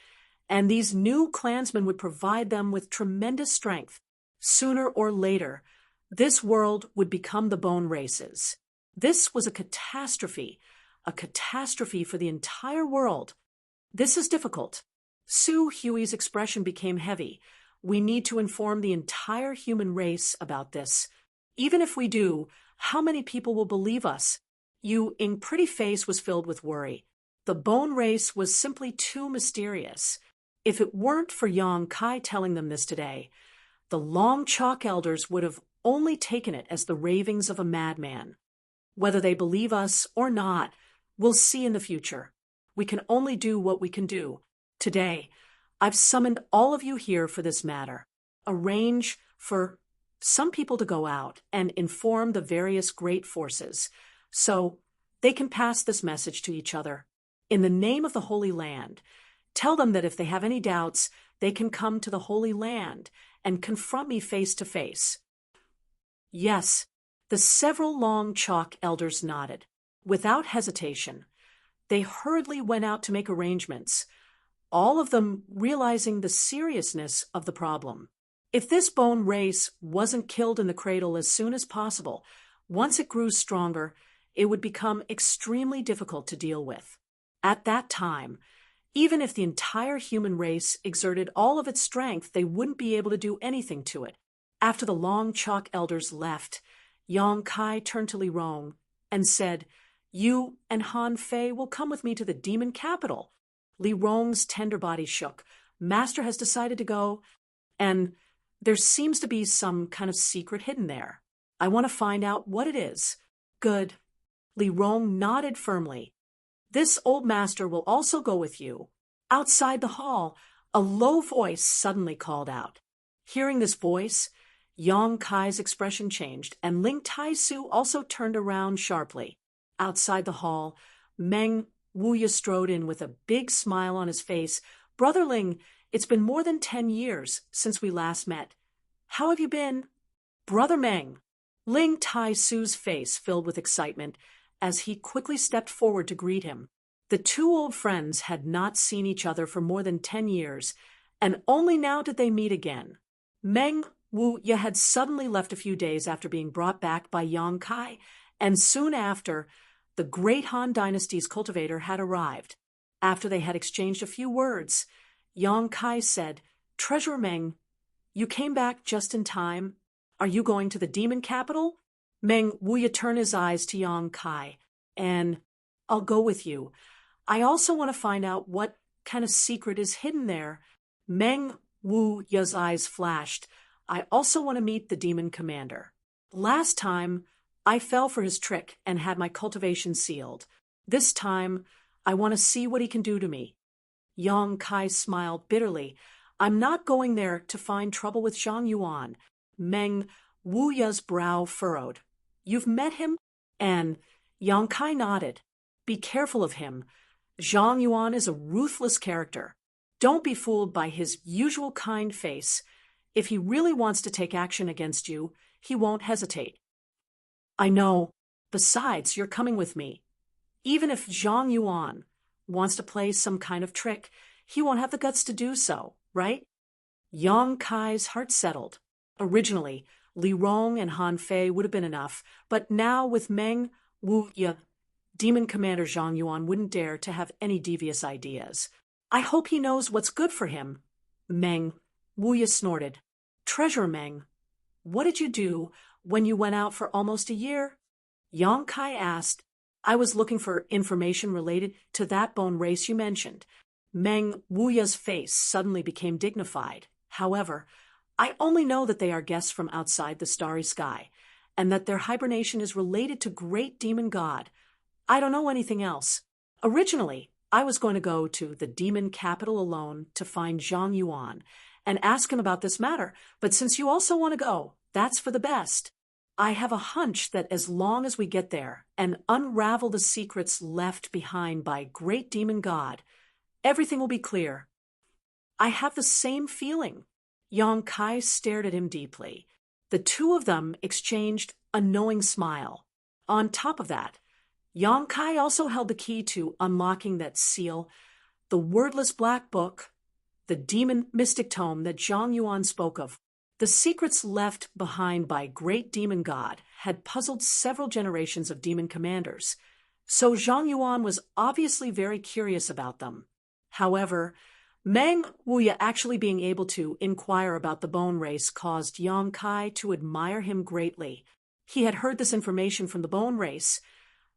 and these new clansmen would provide them with tremendous strength. Sooner or later, this world would become the bone races. This was a catastrophe for the entire world. This is difficult. Su Hui's expression became heavy. We need to inform the entire human race about this. Even if we do, how many people will believe us? Yu Ying's pretty face was filled with worry. The bone race was simply too mysterious. If it weren't for Yang Kai telling them this today, the Long Chalk elders would have only taken it as the ravings of a madman. Whether they believe us or not, we'll see in the future. We can only do what we can do. Today, I've summoned all of you here for this matter. Arrange for some people to go out and inform the various great forces, so they can pass this message to each other. In the name of the Holy Land, tell them that if they have any doubts, they can come to the Holy Land and confront me face to face. Yes, the several Long Chalk elders nodded. Without hesitation, they hurriedly went out to make arrangements, all of them realizing the seriousness of the problem. If this bone race wasn't killed in the cradle as soon as possible, once it grew stronger, it would become extremely difficult to deal with. At that time, even if the entire human race exerted all of its strength, they wouldn't be able to do anything to it. After the Long Chalk elders left, Yang Kai turned to Li Rong and said, "You and Han Fei will come with me to the demon capital." Li Rong's tender body shook. Master has decided to go, and there seems to be some kind of secret hidden there. I want to find out what it is. Good. Li Rong nodded firmly. This old master will also go with you. Outside the hall, a low voice suddenly called out. Hearing this voice, Yang Kai's expression changed, and Ling Tai-su also turned around sharply. Outside the hall, Meng Wuya strode in with a big smile on his face. "Brother Ling, it's been more than 10 years since we last met. How have you been?" "Brother Meng." Ling Tai-su's face filled with excitement as he quickly stepped forward to greet him. The two old friends had not seen each other for more than 10 years, and only now did they meet again. Meng Wuya had suddenly left a few days after being brought back by Yang Kai, and soon after, the great Han Dynasty's cultivator had arrived. After they had exchanged a few words, Yang Kai said, "Treasurer Meng, you came back just in time. Are you going to the demon capital?" Meng Wuya turned his eyes to Yang Kai, and "I'll go with you. I also want to find out what kind of secret is hidden there." Meng Wuya's eyes flashed. "I also want to meet the demon commander. Last time, I fell for his trick and had my cultivation sealed. This time, I want to see what he can do to me." Yang Kai smiled bitterly. "I'm not going there to find trouble with Zhang Yuan." Meng Wuya's brow furrowed. "You've met him? And Yang Kai nodded. Be careful of him. Zhang Yuan is a ruthless character. Don't be fooled by his usual kind face. If he really wants to take action against you, he won't hesitate. I know. Besides, you're coming with me. Even if Zhang Yuan wants to play some kind of trick, he won't have the guts to do so, right? Yang Kai's heart settled. Originally, Li Rong and Han Fei would have been enough, but now with Meng Wuya, Demon Commander Zhang Yuan wouldn't dare to have any devious ideas. I hope he knows what's good for him. Meng Wuya snorted. Treasurer Meng, what did you do when you went out for almost a year? Yang Kai asked. I was looking for information related to that bone race you mentioned. Meng Wuya's face suddenly became dignified. However, I only know that they are guests from outside the starry sky, and that their hibernation is related to great demon god. I don't know anything else. Originally, I was going to go to the demon capital alone to find Zhang Yuan and ask him about this matter, but since you also want to go, that's for the best. I have a hunch that as long as we get there and unravel the secrets left behind by great demon god, everything will be clear. I have the same feeling. Yang Kai stared at him deeply. The two of them exchanged a knowing smile. On top of that, Yang Kai also held the key to unlocking that seal, the wordless black book, the demon mystic tome that Zhang Yuan spoke of. The secrets left behind by great demon god had puzzled several generations of demon commanders, so Zhang Yuan was obviously very curious about them. However, Meng Wuya actually being able to inquire about the bone race caused Yang Kai to admire him greatly. He had heard this information from the bone race,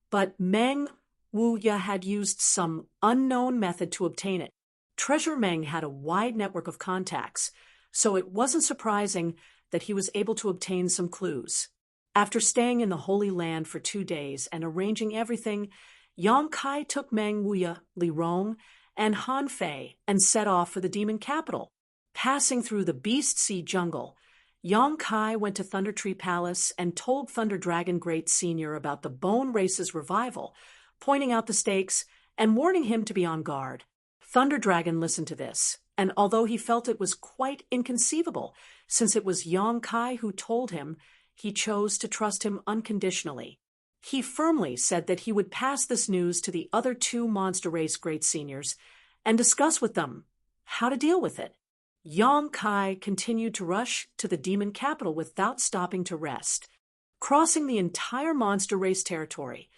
but Meng Wuya had used some unknown method to obtain it. Treasurer Meng had a wide network of contacts, so it wasn't surprising that he was able to obtain some clues. After staying in the Holy Land for 2 days and arranging everything, Yang Kai took Meng Wuya, Li Rong, and Han Fei and set off for the demon capital. Passing through the Beast Sea jungle, Yang Kai went to Thunder Tree Palace and told Thunder Dragon Great Senior about the Bone Race's revival, pointing out the stakes and warning him to be on guard. Thunder Dragon listened to this, and although he felt it was quite inconceivable, since it was Yang Kai who told him, he chose to trust him unconditionally. He firmly said that he would pass this news to the other 2 monster race great seniors and discuss with them how to deal with it. Yang Kai continued to rush to the demon capital without stopping to rest. Crossing the entire monster race territory,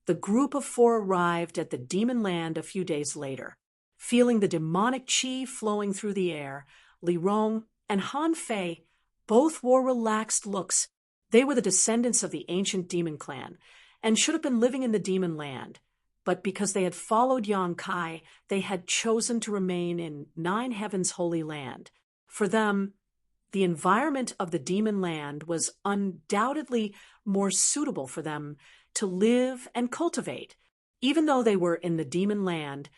the group of 4 arrived at the demon land a few days later. Feeling the demonic chi flowing through the air, Li Rong and Han Fei both wore relaxed looks. They were the descendants of the ancient demon clan and should have been living in the demon land. But because they had followed Yang Kai, they had chosen to remain in 9 Heaven's holy land. For them, the environment of the demon land was undoubtedly more suitable for them to live and cultivate. Even though they were in the demon land,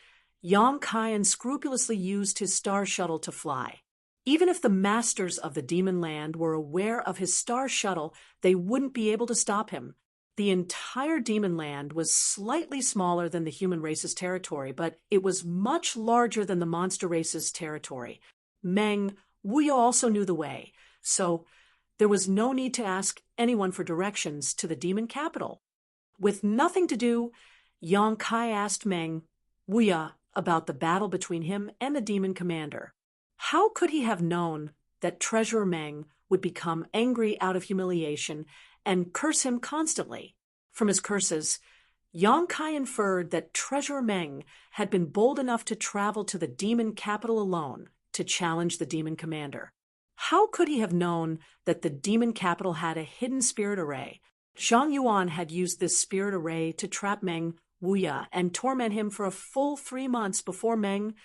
Yang Kai unscrupulously used his star shuttle to fly. Even if the masters of the demon land were aware of his star shuttle, they wouldn't be able to stop him. The entire demon land was slightly smaller than the human race's territory, but it was much larger than the monster race's territory. Meng Wuya also knew the way, so there was no need to ask anyone for directions to the demon capital. With nothing to do, Yang Kai asked Meng Wuya about the battle between him and the demon commander. How could he have known that Treasurer Meng would become angry out of humiliation and curse him constantly? From his curses, Yang Kai inferred that Treasurer Meng had been bold enough to travel to the demon capital alone to challenge the demon commander. How could he have known that the demon capital had a hidden spirit array? Zhang Yuan had used this spirit array to trap Meng Wuya and torment him for a full 3 months before Meng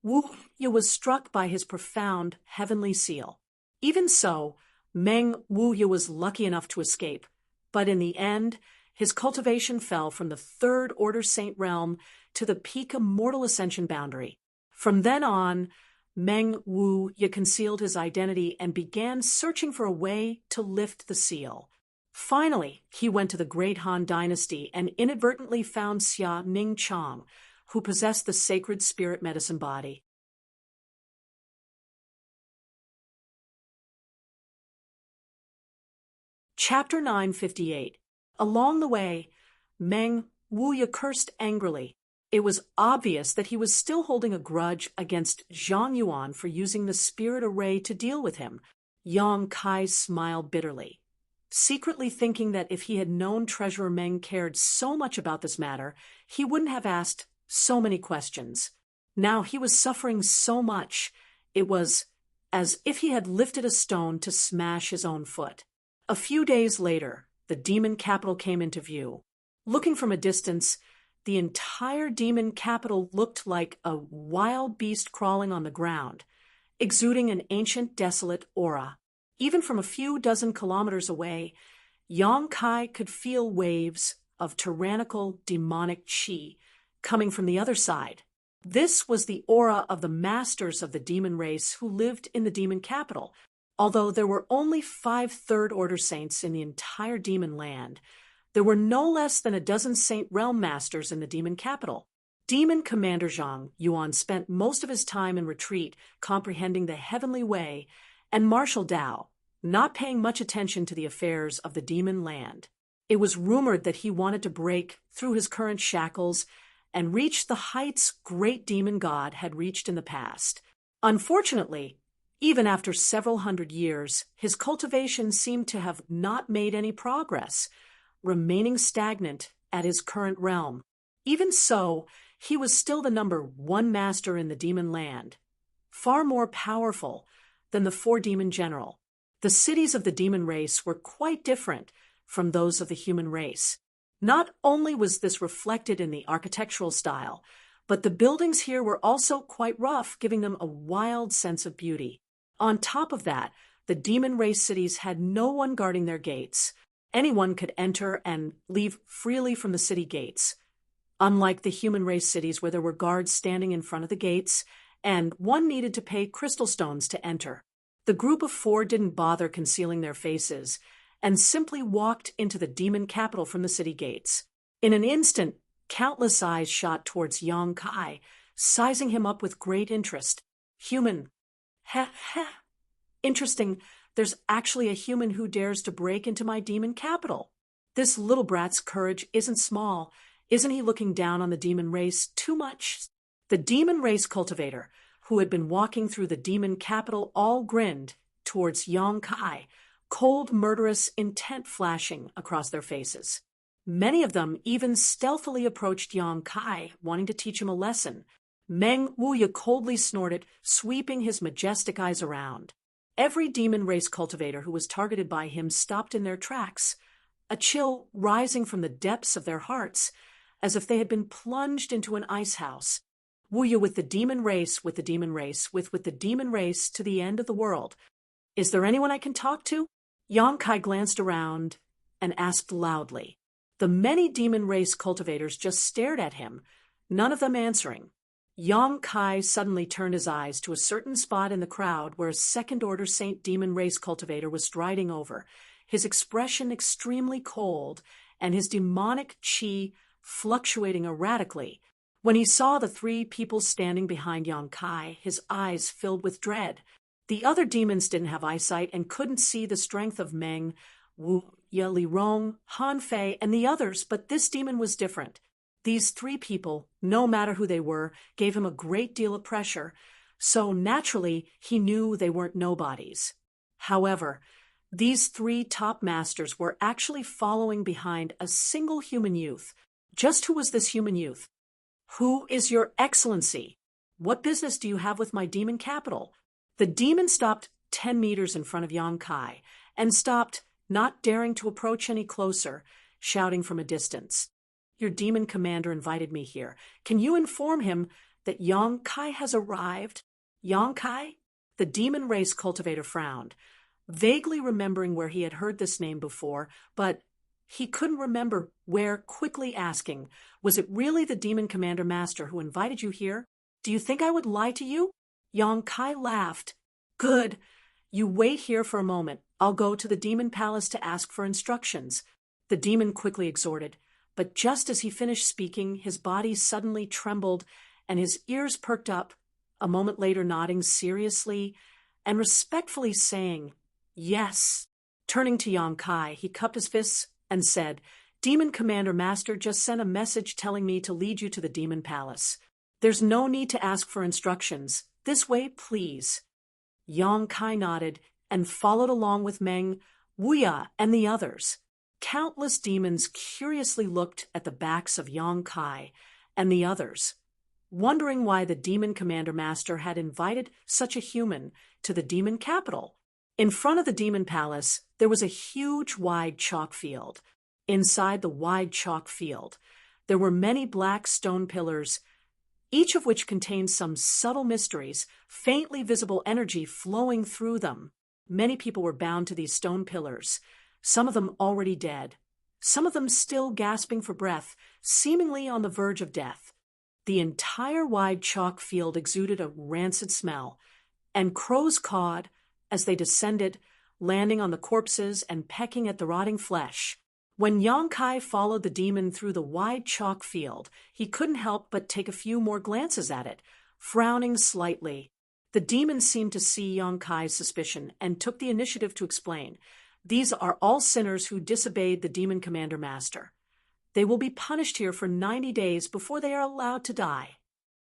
Wuya was struck by his profound heavenly seal. Even so, Meng Wuya was lucky enough to escape, but in the end, his cultivation fell from the 3rd Order Saint realm to the peak immortal ascension boundary. From then on, Meng Wuya concealed his identity and began searching for a way to lift the seal. Finally, he went to the Great Han Dynasty and inadvertently found Xia Ming Chang, who possessed the sacred spirit medicine body. Chapter 958. Along the way, Meng Wuya cursed angrily. It was obvious that he was still holding a grudge against Zhang Yuan for using the spirit array to deal with him. Yang Kai smiled bitterly, secretly thinking that if he had known Treasurer Meng cared so much about this matter, he wouldn't have asked so many questions. Now he was suffering so much, it was as if he had lifted a stone to smash his own foot. A few days later, the demon capital came into view. Looking from a distance, the entire demon capital looked like a wild beast crawling on the ground, exuding an ancient, desolate aura. Even from a few dozen kilometers away, Yang Kai could feel waves of tyrannical, demonic qi coming from the other side. This was the aura of the masters of the demon race who lived in the demon capital. Although there were only 5 third-order saints in the entire demon land, there were no less than a dozen saint realm masters in the demon capital. Demon Commander Zhang Yuan spent most of his time in retreat, comprehending the heavenly way, and Marshal Dao, not paying much attention to the affairs of the demon land. It was rumored that he wanted to break through his current shackles and reach the heights great demon god had reached in the past. Unfortunately, even after several hundred years, his cultivation seemed to have not made any progress, remaining stagnant at his current realm. Even so, he was still the #1 master in the demon land, far more powerful than the 4 demon general. The cities of the demon race were quite different from those of the human race. Not only was this reflected in the architectural style, but the buildings here were also quite rough, giving them a wild sense of beauty. On top of that, the demon race cities had no one guarding their gates. Anyone could enter and leave freely from the city gates, unlike the human race cities where there were guards standing in front of the gates, and one needed to pay crystal stones to enter. The group of 4 didn't bother concealing their faces, and simply walked into the demon capital from the city gates. In an instant, countless eyes shot towards Yang Kai, sizing him up with great interest. Human. Heh heh. Interesting, there's actually a human who dares to break into my demon capital. This little brat's courage isn't small. Isn't he looking down on the demon race too much? The demon race cultivator, who had been walking through the demon capital, all grinned towards Yang Kai, cold, murderous intent flashing across their faces. Many of them even stealthily approached Yang Kai, wanting to teach him a lesson. Meng Wuya coldly snorted, sweeping his majestic eyes around. Every demon race cultivator who was targeted by him stopped in their tracks, a chill rising from the depths of their hearts, as if they had been plunged into an ice house. Wuya with the demon race, with the demon race, with the demon race to the end of the world. Is there anyone I can talk to? Yang Kai glanced around and asked loudly. The many demon race cultivators just stared at him, none of them answering. Yang Kai suddenly turned his eyes to a certain spot in the crowd where a second-order Saint Demon Race cultivator was striding over, his expression extremely cold and his demonic qi fluctuating erratically. When he saw the 3 people standing behind Yang Kai, his eyes filled with dread. The other demons didn't have eyesight and couldn't see the strength of Meng, Wu, Ye Li Rong, Han Fei, and the others, but this demon was different. These 3 people, no matter who they were, gave him a great deal of pressure, so naturally he knew they weren't nobodies. However, these 3 top masters were actually following behind a single human youth. Just who was this human youth? Who is your excellency? What business do you have with my demon capital? The demon stopped 10 meters in front of Yang Kai and stopped, not daring to approach any closer, shouting from a distance. Your demon commander invited me here. Can you inform him that Yang Kai has arrived? Yang Kai? The demon race cultivator frowned, vaguely remembering where he had heard this name before, but he couldn't remember where, quickly asking, was it really the demon commander master who invited you here? Do you think I would lie to you? Yang Kai laughed. Good. You wait here for a moment. I'll go to the demon palace to ask for instructions, the demon quickly exhorted. But just as he finished speaking, his body suddenly trembled and his ears perked up, a moment later nodding seriously and respectfully saying, "Yes." Turning to Yang Kai, he cupped his fists and said, "Demon Commander Master just sent a message telling me to lead you to the demon palace. There's no need to ask for instructions. This way, please." Yang Kai nodded and followed along with Meng, Wuya, and the others. Countless demons curiously looked at the backs of Yang Kai and the others, wondering why the demon commander master had invited such a human to the demon capital. In front of the demon palace, there was a huge wide chalk field. Inside the wide chalk field, there were many black stone pillars, each of which contained some subtle mysteries, faintly visible energy flowing through them. Many people were bound to these stone pillars, some of them already dead, some of them still gasping for breath, seemingly on the verge of death. The entire wide chalk field exuded a rancid smell, and crows cawed as they descended, landing on the corpses and pecking at the rotting flesh. When Yang Kai followed the demon through the wide chalk field, he couldn't help but take a few more glances at it, frowning slightly. The demon seemed to see Yang Kai's suspicion and took the initiative to explain, "These are all sinners who disobeyed the demon commander master. They will be punished here for 90 days before they are allowed to die."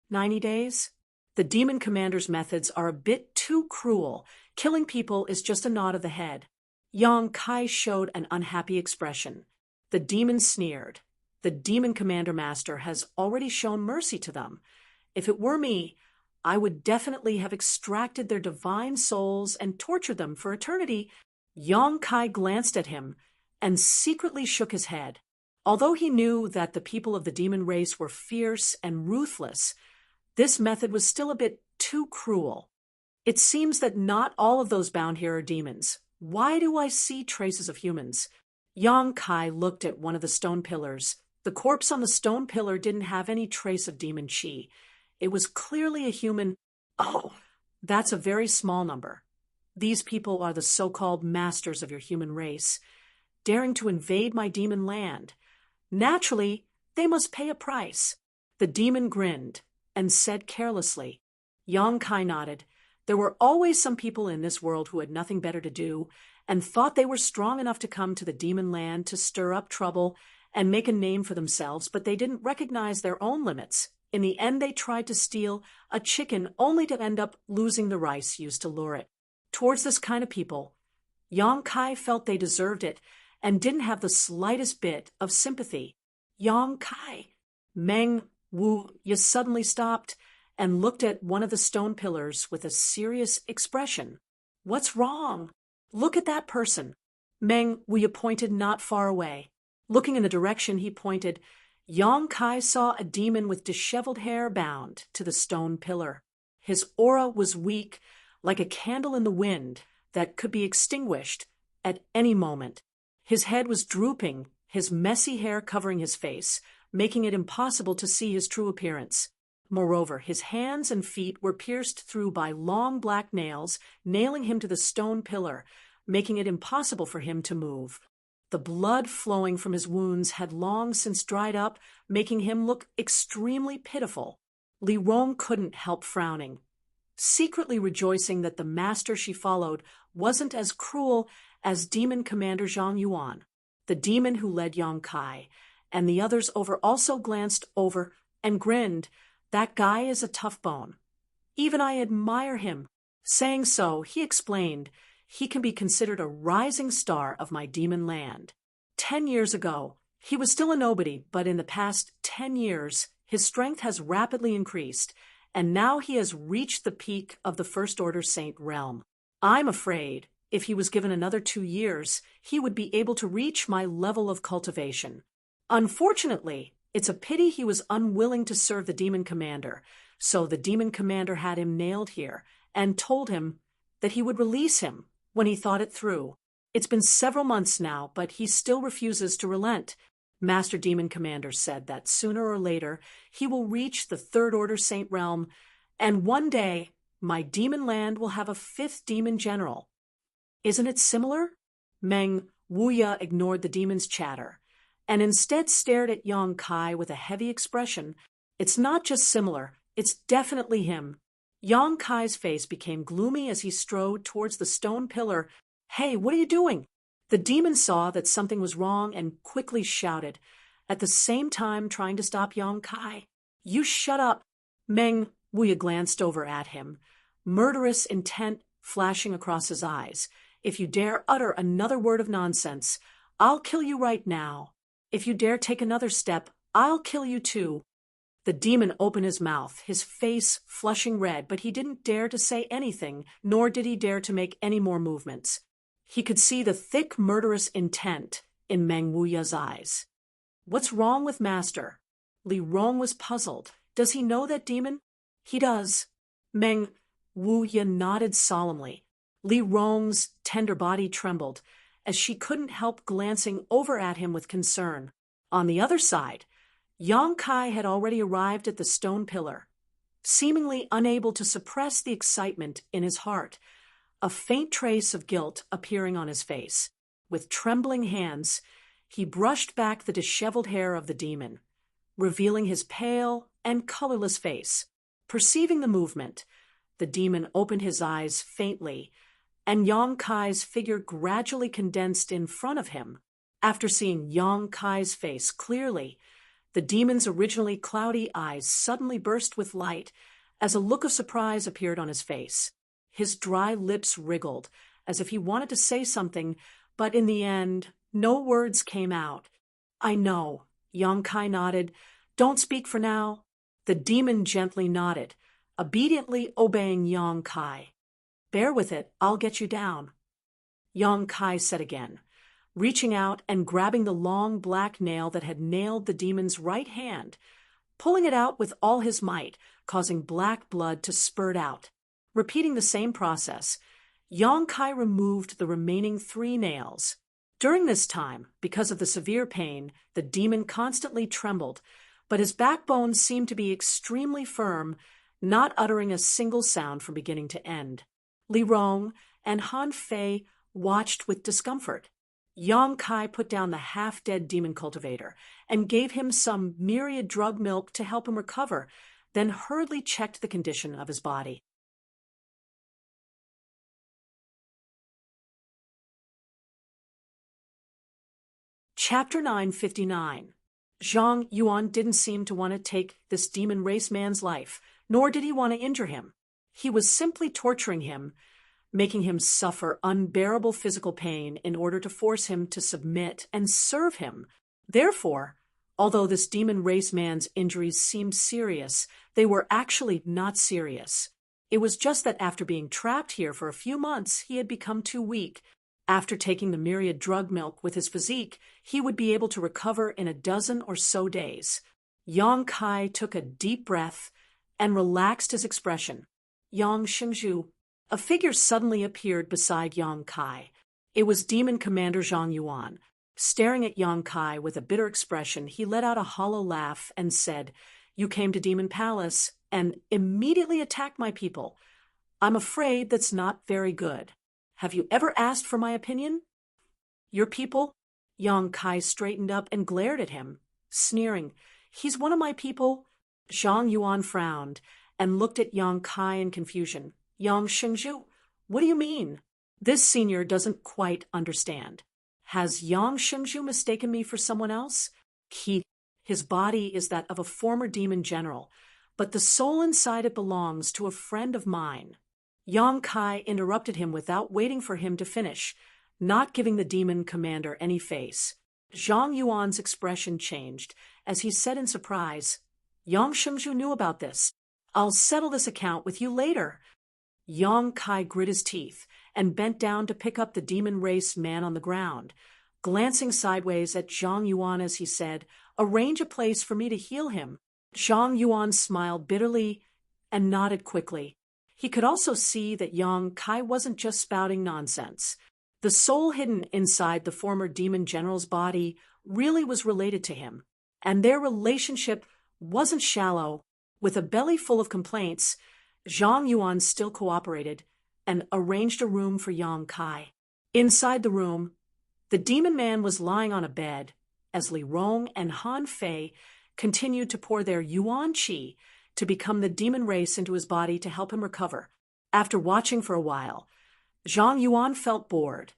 90 days? The demon commander's methods are a bit too cruel. Killing people is just a nod of the head. Yang Kai showed an unhappy expression. The demon sneered. "The demon commander master has already shown mercy to them. If it were me, I would definitely have extracted their divine souls and tortured them for eternity." Yang Kai glanced at him and secretly shook his head. Although he knew that the people of the demon race were fierce and ruthless, this method was still a bit too cruel. "It seems that not all of those bound here are demons. Why do I see traces of humans?" Yang Kai looked at one of the stone pillars. The corpse on the stone pillar didn't have any trace of demon chi. It was clearly a human. "Oh, that's a very small number. These people are the so-called masters of your human race, daring to invade my demon land. Naturally, they must pay a price." The demon grinned and said carelessly. Yang Kai nodded. There were always some people in this world who had nothing better to do and thought they were strong enough to come to the demon land to stir up trouble and make a name for themselves, but they didn't recognize their own limits. In the end, they tried to steal a chicken only to end up losing the rice used to lure it. Towards this kind of people, Yang Kai felt they deserved it and didn't have the slightest bit of sympathy. "Yang Kai." Meng Wu Ya suddenly stopped and looked at one of the stone pillars with a serious expression. "What's wrong? Look at that person." Meng Wu Ya pointed not far away. Looking in the direction he pointed, Yang Kai saw a demon with disheveled hair bound to the stone pillar. His aura was weak, like a candle in the wind that could be extinguished at any moment. His head was drooping, his messy hair covering his face, making it impossible to see his true appearance. Moreover, his hands and feet were pierced through by long black nails, nailing him to the stone pillar, making it impossible for him to move. The blood flowing from his wounds had long since dried up, making him look extremely pitiful. Li Rong couldn't help frowning, secretly rejoicing that the master she followed wasn't as cruel as Demon Commander Zhang Yuan. The demon who led Yang Kai and the others also glanced over and grinned. "That guy is a tough bone. Even I admire him." Saying so, he explained, "He can be considered a rising star of my demon land. 10 years ago, he was still a nobody, but in the past 10 years, his strength has rapidly increased, and now he has reached the peak of the First Order Saint realm. I'm afraid, if he was given another 2 years, he would be able to reach my level of cultivation. Unfortunately, it's a pity he was unwilling to serve the demon commander, so the demon commander had him nailed here and told him that he would release him when he thought it through. It's been several months now, but he still refuses to relent. Master Demon Commander said that sooner or later he will reach the Third Order Saint realm, and one day my demon land will have a 5th demon general." Isn't it similar? Meng Wuya ignored the demon's chatter and instead stared at Yang Kai with a heavy expression. It's not just similar, it's definitely him. Yang Kai's face became gloomy as he strode towards the stone pillar. Hey, what are you doing? The demon saw that something was wrong and quickly shouted, at the same time trying to stop Yang Kai. You shut up. Meng Wuya glanced over at him, murderous intent flashing across his eyes. If you dare utter another word of nonsense, I'll kill you right now. If you dare take another step, I'll kill you too. The demon opened his mouth, his face flushing red, but he didn't dare to say anything, nor did he dare to make any more movements. He could see the thick, murderous intent in Meng Wuya's eyes. What's wrong with Master? Li Rong was puzzled. Does he know that demon? He does. Meng Wuya nodded solemnly. Li Rong's tender body trembled, as she couldn't help glancing over at him with concern. On the other side, Yang Kai had already arrived at the stone pillar, seemingly unable to suppress the excitement in his heart, a faint trace of guilt appearing on his face. With trembling hands, he brushed back the disheveled hair of the demon, revealing his pale and colorless face. Perceiving the movement, the demon opened his eyes faintly, and Yang Kai's figure gradually condensed in front of him. After seeing Yang Kai's face clearly, the demon's originally cloudy eyes suddenly burst with light as a look of surprise appeared on his face. His dry lips wriggled, as if he wanted to say something, but in the end, no words came out. I know, Yang Kai nodded. Don't speak for now. The demon gently nodded, obediently obeying Yang Kai. Bear with it, I'll get you down. Yang Kai said again, reaching out and grabbing the long black nail that had nailed the demon's right hand, pulling it out with all his might, causing black blood to spurt out. Repeating the same process, Yang Kai removed the remaining 3 nails. During this time, because of the severe pain, the demon constantly trembled, but his backbone seemed to be extremely firm, not uttering a single sound from beginning to end. Li Rong and Han Fei watched with discomfort. Yang Kai put down the half-dead demon cultivator and gave him some myriad drug milk to help him recover, then hurriedly checked the condition of his body. Chapter 959. Zhang Yuan didn't seem to want to take this demon race man's life, nor did he want to injure him. He was simply torturing him, making him suffer unbearable physical pain in order to force him to submit and serve him. Therefore, although this demon race man's injuries seemed serious, they were actually not serious. It was just that after being trapped here for a few months, he had become too weak. After taking the myriad drug milk with his physique, he would be able to recover in a dozen or so days. Yang Kai took a deep breath and relaxed his expression. Yang Shengzhu. A figure suddenly appeared beside Yang Kai. It was Demon Commander Zhang Yuan. Staring at Yang Kai with a bitter expression, he let out a hollow laugh and said, You came to Demon Palace and immediately attacked my people. I'm afraid that's not very good. Have you ever asked for my opinion? Your people? Yang Kai straightened up and glared at him, sneering. He's one of my people? Zhang Yuan frowned and looked at Yang Kai in confusion. Yang Shengzhu, what do you mean? This senior doesn't quite understand. Has Yang Shengzhu mistaken me for someone else? His body is that of a former demon general, but the soul inside it belongs to a friend of mine. Yang Kai interrupted him without waiting for him to finish, not giving the demon commander any face. Zhang Yuan's expression changed as he said in surprise, Yang Shengzhu knew about this. I'll settle this account with you later. Yang Kai grit his teeth and bent down to pick up the demon race man on the ground, glancing sideways at Zhang Yuan as he said, Arrange a place for me to heal him. Zhang Yuan smiled bitterly and nodded quickly. He could also see that Yang Kai wasn't just spouting nonsense. The soul hidden inside the former demon general's body really was related to him, and their relationship wasn't shallow. With a belly full of complaints, Zhang Yuan still cooperated and arranged a room for Yang Kai. Inside the room, the demon man was lying on a bed as Li Rong and Han Fei continued to pour their yuan qi to become the demon race into his body to help him recover. After watching for a while, Zhang Yuan felt bored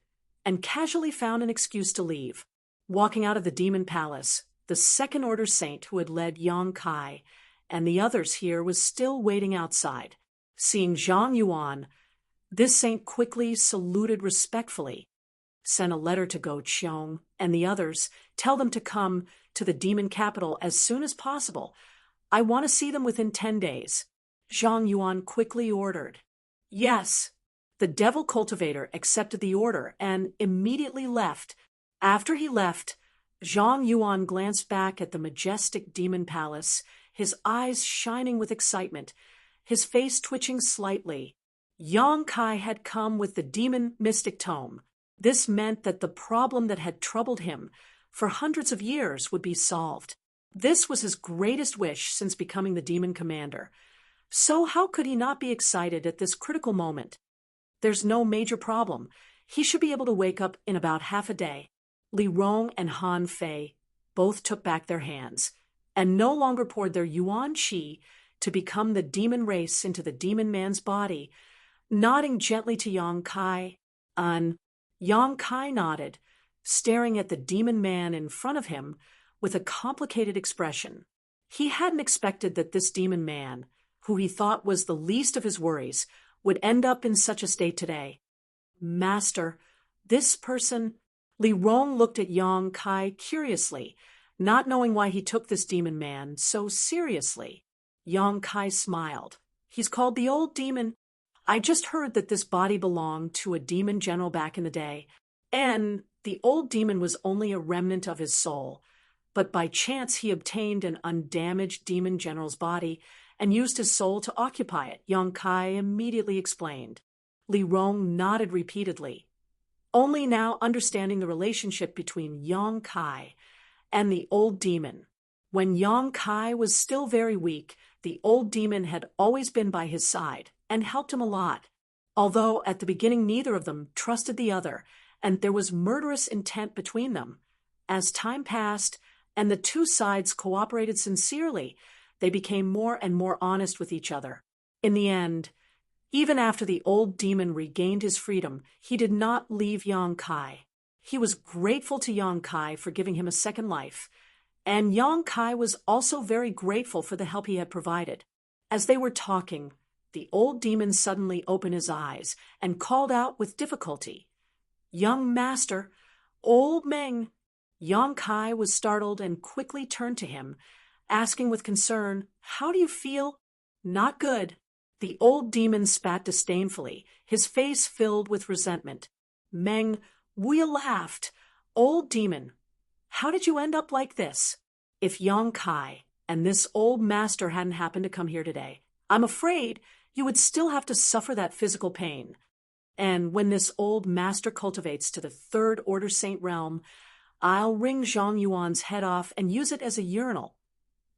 and casually found an excuse to leave. Walking out of the demon palace, the second-order saint who had led Yang Kai and the others here was still waiting outside. Seeing Zhang Yuan, this saint quickly saluted respectfully, sent a letter to Go Qiong and the others, tell them to come to the demon capital as soon as possible. I want to see them within 10 days. Zhang Yuan quickly ordered. Yes. The devil cultivator accepted the order and immediately left. After he left, Zhang Yuan glanced back at the majestic demon palace, his eyes shining with excitement, his face twitching slightly. Yang Kai had come with the demon mystic tome. This meant that the problem that had troubled him for hundreds of years would be solved. This was his greatest wish since becoming the demon commander. So how could he not be excited at this critical moment? There's no major problem. He should be able to wake up in about half a day. Li Rong and Han Fei both took back their hands and no longer poured their yuan qi to become the demon race into the demon man's body, nodding gently to Yang Kai. Yang Kai nodded, staring at the demon man in front of him with a complicated expression. He hadn't expected that this demon man, who he thought was the least of his worries, would end up in such a state today. Master, this person... Li Rong looked at Yang Kai curiously, not knowing why he took this demon man so seriously. Yang Kai smiled. He's called the Old Demon. I just heard that this body belonged to a demon general back in the day, and the old demon was only a remnant of his soul. But by chance he obtained an undamaged demon general's body and used his soul to occupy it, Yang Kai immediately explained. Li Rong nodded repeatedly, only now understanding the relationship between Yang Kai and the old demon. When Yang Kai was still very weak, the old demon had always been by his side and helped him a lot. Although at the beginning neither of them trusted the other, and there was murderous intent between them. As time passed and the two sides cooperated sincerely, they became more and more honest with each other. In the end, even after the old demon regained his freedom, he did not leave Yang Kai. He was grateful to Yang Kai for giving him a second life, and Yang Kai was also very grateful for the help he had provided. As they were talking, the old demon suddenly opened his eyes and called out with difficulty, "Young master, old Meng." Yang Kai was startled and quickly turned to him, asking with concern, "How do you feel?" "Not good." The old demon spat disdainfully, his face filled with resentment. Meng Wu laughed. "Old demon, how did you end up like this?" "If Yang Kai and this old master hadn't happened to come here today, I'm afraid you would still have to suffer that physical pain. And when this old master cultivates to the third order saint realm, I'll wring Zhang Yuan's head off and use it as a urinal.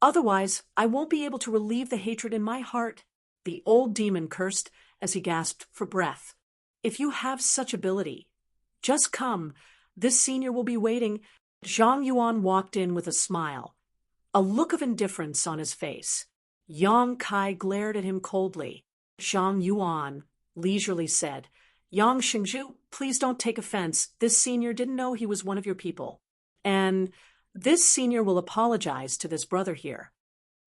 Otherwise, I won't be able to relieve the hatred in my heart." The old demon cursed as he gasped for breath. "If you have such ability, just come. This senior will be waiting." Zhang Yuan walked in with a smile, a look of indifference on his face. Yang Kai glared at him coldly. Zhang Yuan leisurely said, "Yang Xingzhu, please don't take offense. This senior didn't know he was one of your people. And this senior will apologize to this brother here."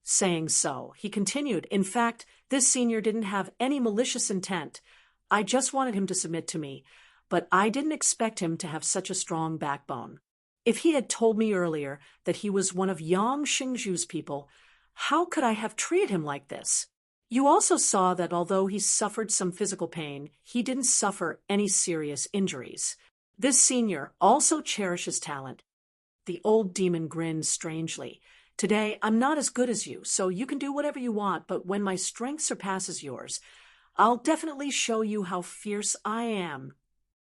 Saying so, he continued, "In fact, this senior didn't have any malicious intent. I just wanted him to submit to me, but I didn't expect him to have such a strong backbone. If he had told me earlier that he was one of Yang Xingzhu's people, how could I have treated him like this? You also saw that although he suffered some physical pain, he didn't suffer any serious injuries. This senior also cherishes talent." The old demon grinned strangely. "Today, I'm not as good as you, so you can do whatever you want, but when my strength surpasses yours, I'll definitely show you how fierce I am."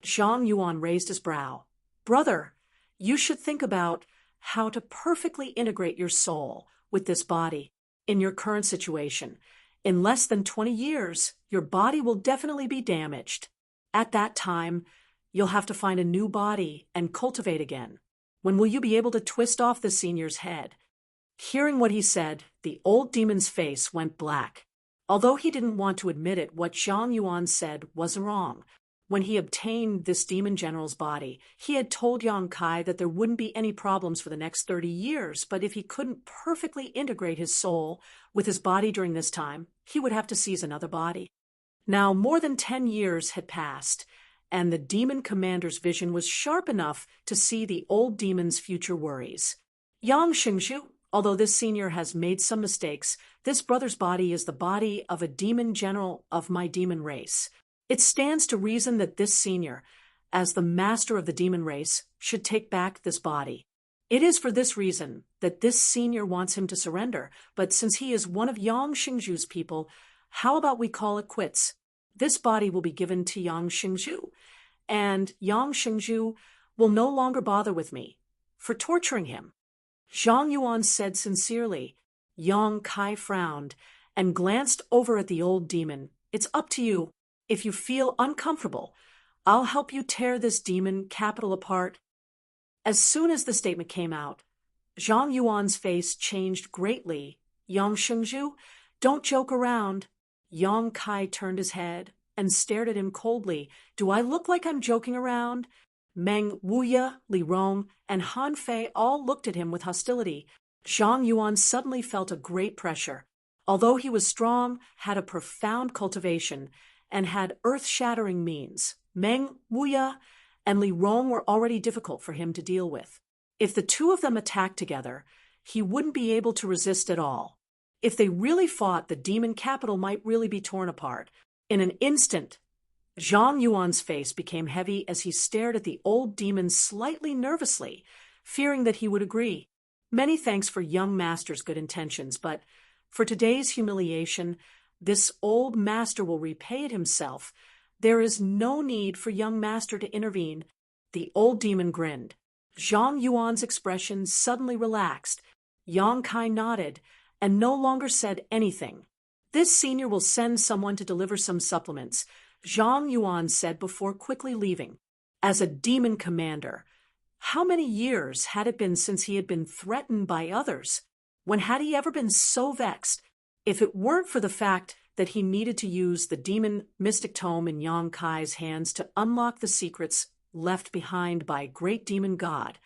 Zhang Yuan raised his brow. "Brother, you should think about how to perfectly integrate your soul with this body. In your current situation, in less than 20 years, your body will definitely be damaged. At that time, You'll have to find a new body and cultivate again. When will you be able to twist off the senior's head?" Hearing what he said, the old demon's face went black. Although he didn't want to admit it, what Zhang Yuan said was wrong. When he obtained this demon general's body, he had told Yang Kai that there wouldn't be any problems for the next 30 years, but if he couldn't perfectly integrate his soul with his body during this time, he would have to seize another body. Now, more than 10 years had passed, and the demon commander's vision was sharp enough to see the old demon's future worries. Yang Xingzhu, although this senior has made some mistakes, this brother's body is the body of a demon general of my demon race. It stands to reason that this senior, as the master of the demon race, should take back this body. It is for this reason that this senior wants him to surrender, but since he is one of Yang Xingzhu's people, how about we call it quits? This body will be given to Yang Xingzhu, and Yang Xingzhu will no longer bother with me for torturing him. Zhang Yuan said sincerely. Yang Kai frowned and glanced over at the old demon. "It's up to you. If you feel uncomfortable, I'll help you tear this demon capital apart." As soon as the statement came out, Zhang Yuan's face changed greatly. "Yang Xingzhu, don't joke around." Yang Kai turned his head and stared at him coldly. "Do I look like I'm joking around?" Meng Wuya, Li Rong, and Han Fei all looked at him with hostility. Zhang Yuan suddenly felt a great pressure. Although he was strong, had a profound cultivation, and had earth-shattering means, Meng Wuya and Li Rong were already difficult for him to deal with. If the two of them attacked together, he wouldn't be able to resist at all. If they really fought, the demon capital might really be torn apart. In an instant, Zhang Yuan's face became heavy as he stared at the old demon slightly nervously, fearing that he would agree. Many thanks for young master's good intentions, but for today's humiliation, this old master will repay it himself. There is no need for young master to intervene. The old demon grinned. Zhang Yuan's expression suddenly relaxed. Yang Kai nodded and no longer said anything. "This senior will send someone to deliver some supplements," Zhang Yuan said before quickly leaving. As a demon commander, how many years had it been since he had been threatened by others? When had he ever been so vexed? If it weren't for the fact that he needed to use the demon mystic tome in Yang Kai's hands to unlock the secrets left behind by great demon God,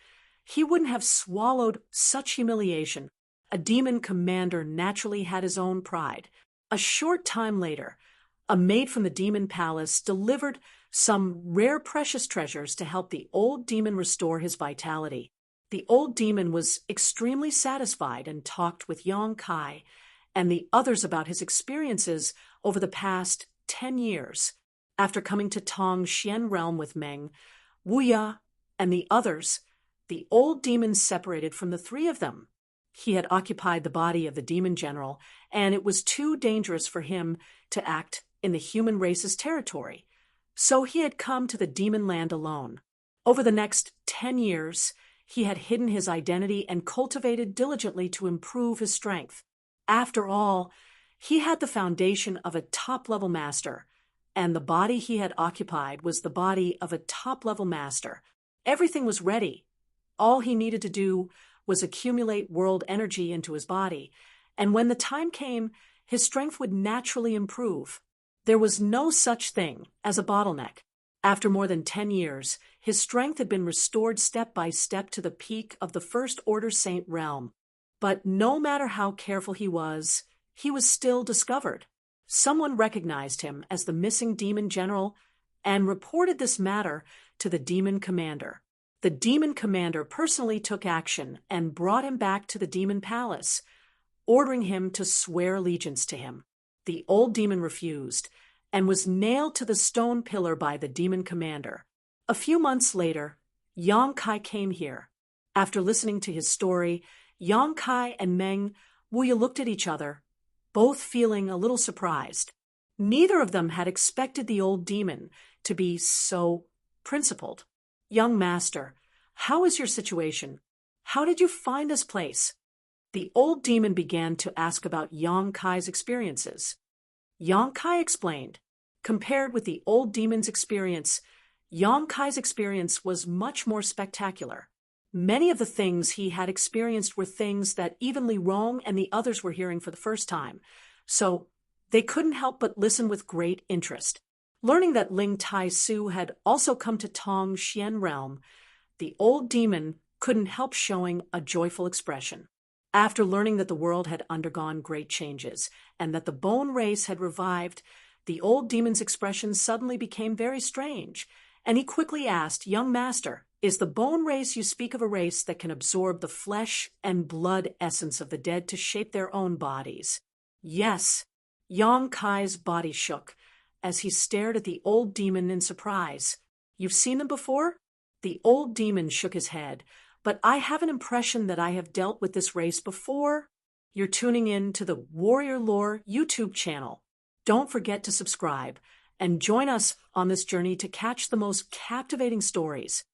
he wouldn't have swallowed such humiliation. A demon commander naturally had his own pride. A short time later, a maid from the demon palace delivered some rare precious treasures to help the old demon restore his vitality. The old demon was extremely satisfied and talked with Yang Kai and the others about his experiences over the past 10 years. After coming to Tongxian realm with Meng, Wuya, and the others, the old demon separated from the three of them. He had occupied the body of the demon general, and it was too dangerous for him to act in the human race's territory. So he had come to the demon land alone. Over the next 10 years, he had hidden his identity and cultivated diligently to improve his strength. After all, he had the foundation of a top-level master, and the body he had occupied was the body of a top-level master. Everything was ready. All he needed to do was accumulate world energy into his body, and when the time came, his strength would naturally improve. There was no such thing as a bottleneck. After more than 10 years, his strength had been restored step by step to the peak of the First Order Saint realm. But no matter how careful he was still discovered. Someone recognized him as the missing demon general and reported this matter to the demon commander. The demon commander personally took action and brought him back to the demon palace, ordering him to swear allegiance to him. The old demon refused and was nailed to the stone pillar by the demon commander. A few months later, Yang Kai came here. After listening to his story, Yang Kai and Meng Wuya looked at each other, both feeling a little surprised. Neither of them had expected the old demon to be so principled. "Young master, how is your situation? How did you find this place?" The old demon began to ask about Yang Kai's experiences. Yang Kai explained. Compared with the old demon's experience, Yang Kai's experience was much more spectacular. Many of the things he had experienced were things that even Li Rong and the others were hearing for the first time, so they couldn't help but listen with great interest. Learning that Ling Tai Su had also come to Tong Xian realm, the old demon couldn't help showing a joyful expression. After learning that the world had undergone great changes and that the bone race had revived, the old demon's expression suddenly became very strange, and he quickly asked, "Young master, is the bone race you speak of a race that can absorb the flesh and blood essence of the dead to shape their own bodies?" "Yes." Yang Kai's body shook as he stared at the old demon in surprise. "You've seen them before?" The old demon shook his head. "But I have an impression that I have dealt with this race before." You're tuning in to the Warrior Lore YouTube channel. Don't forget to subscribe and join us on this journey to catch the most captivating stories.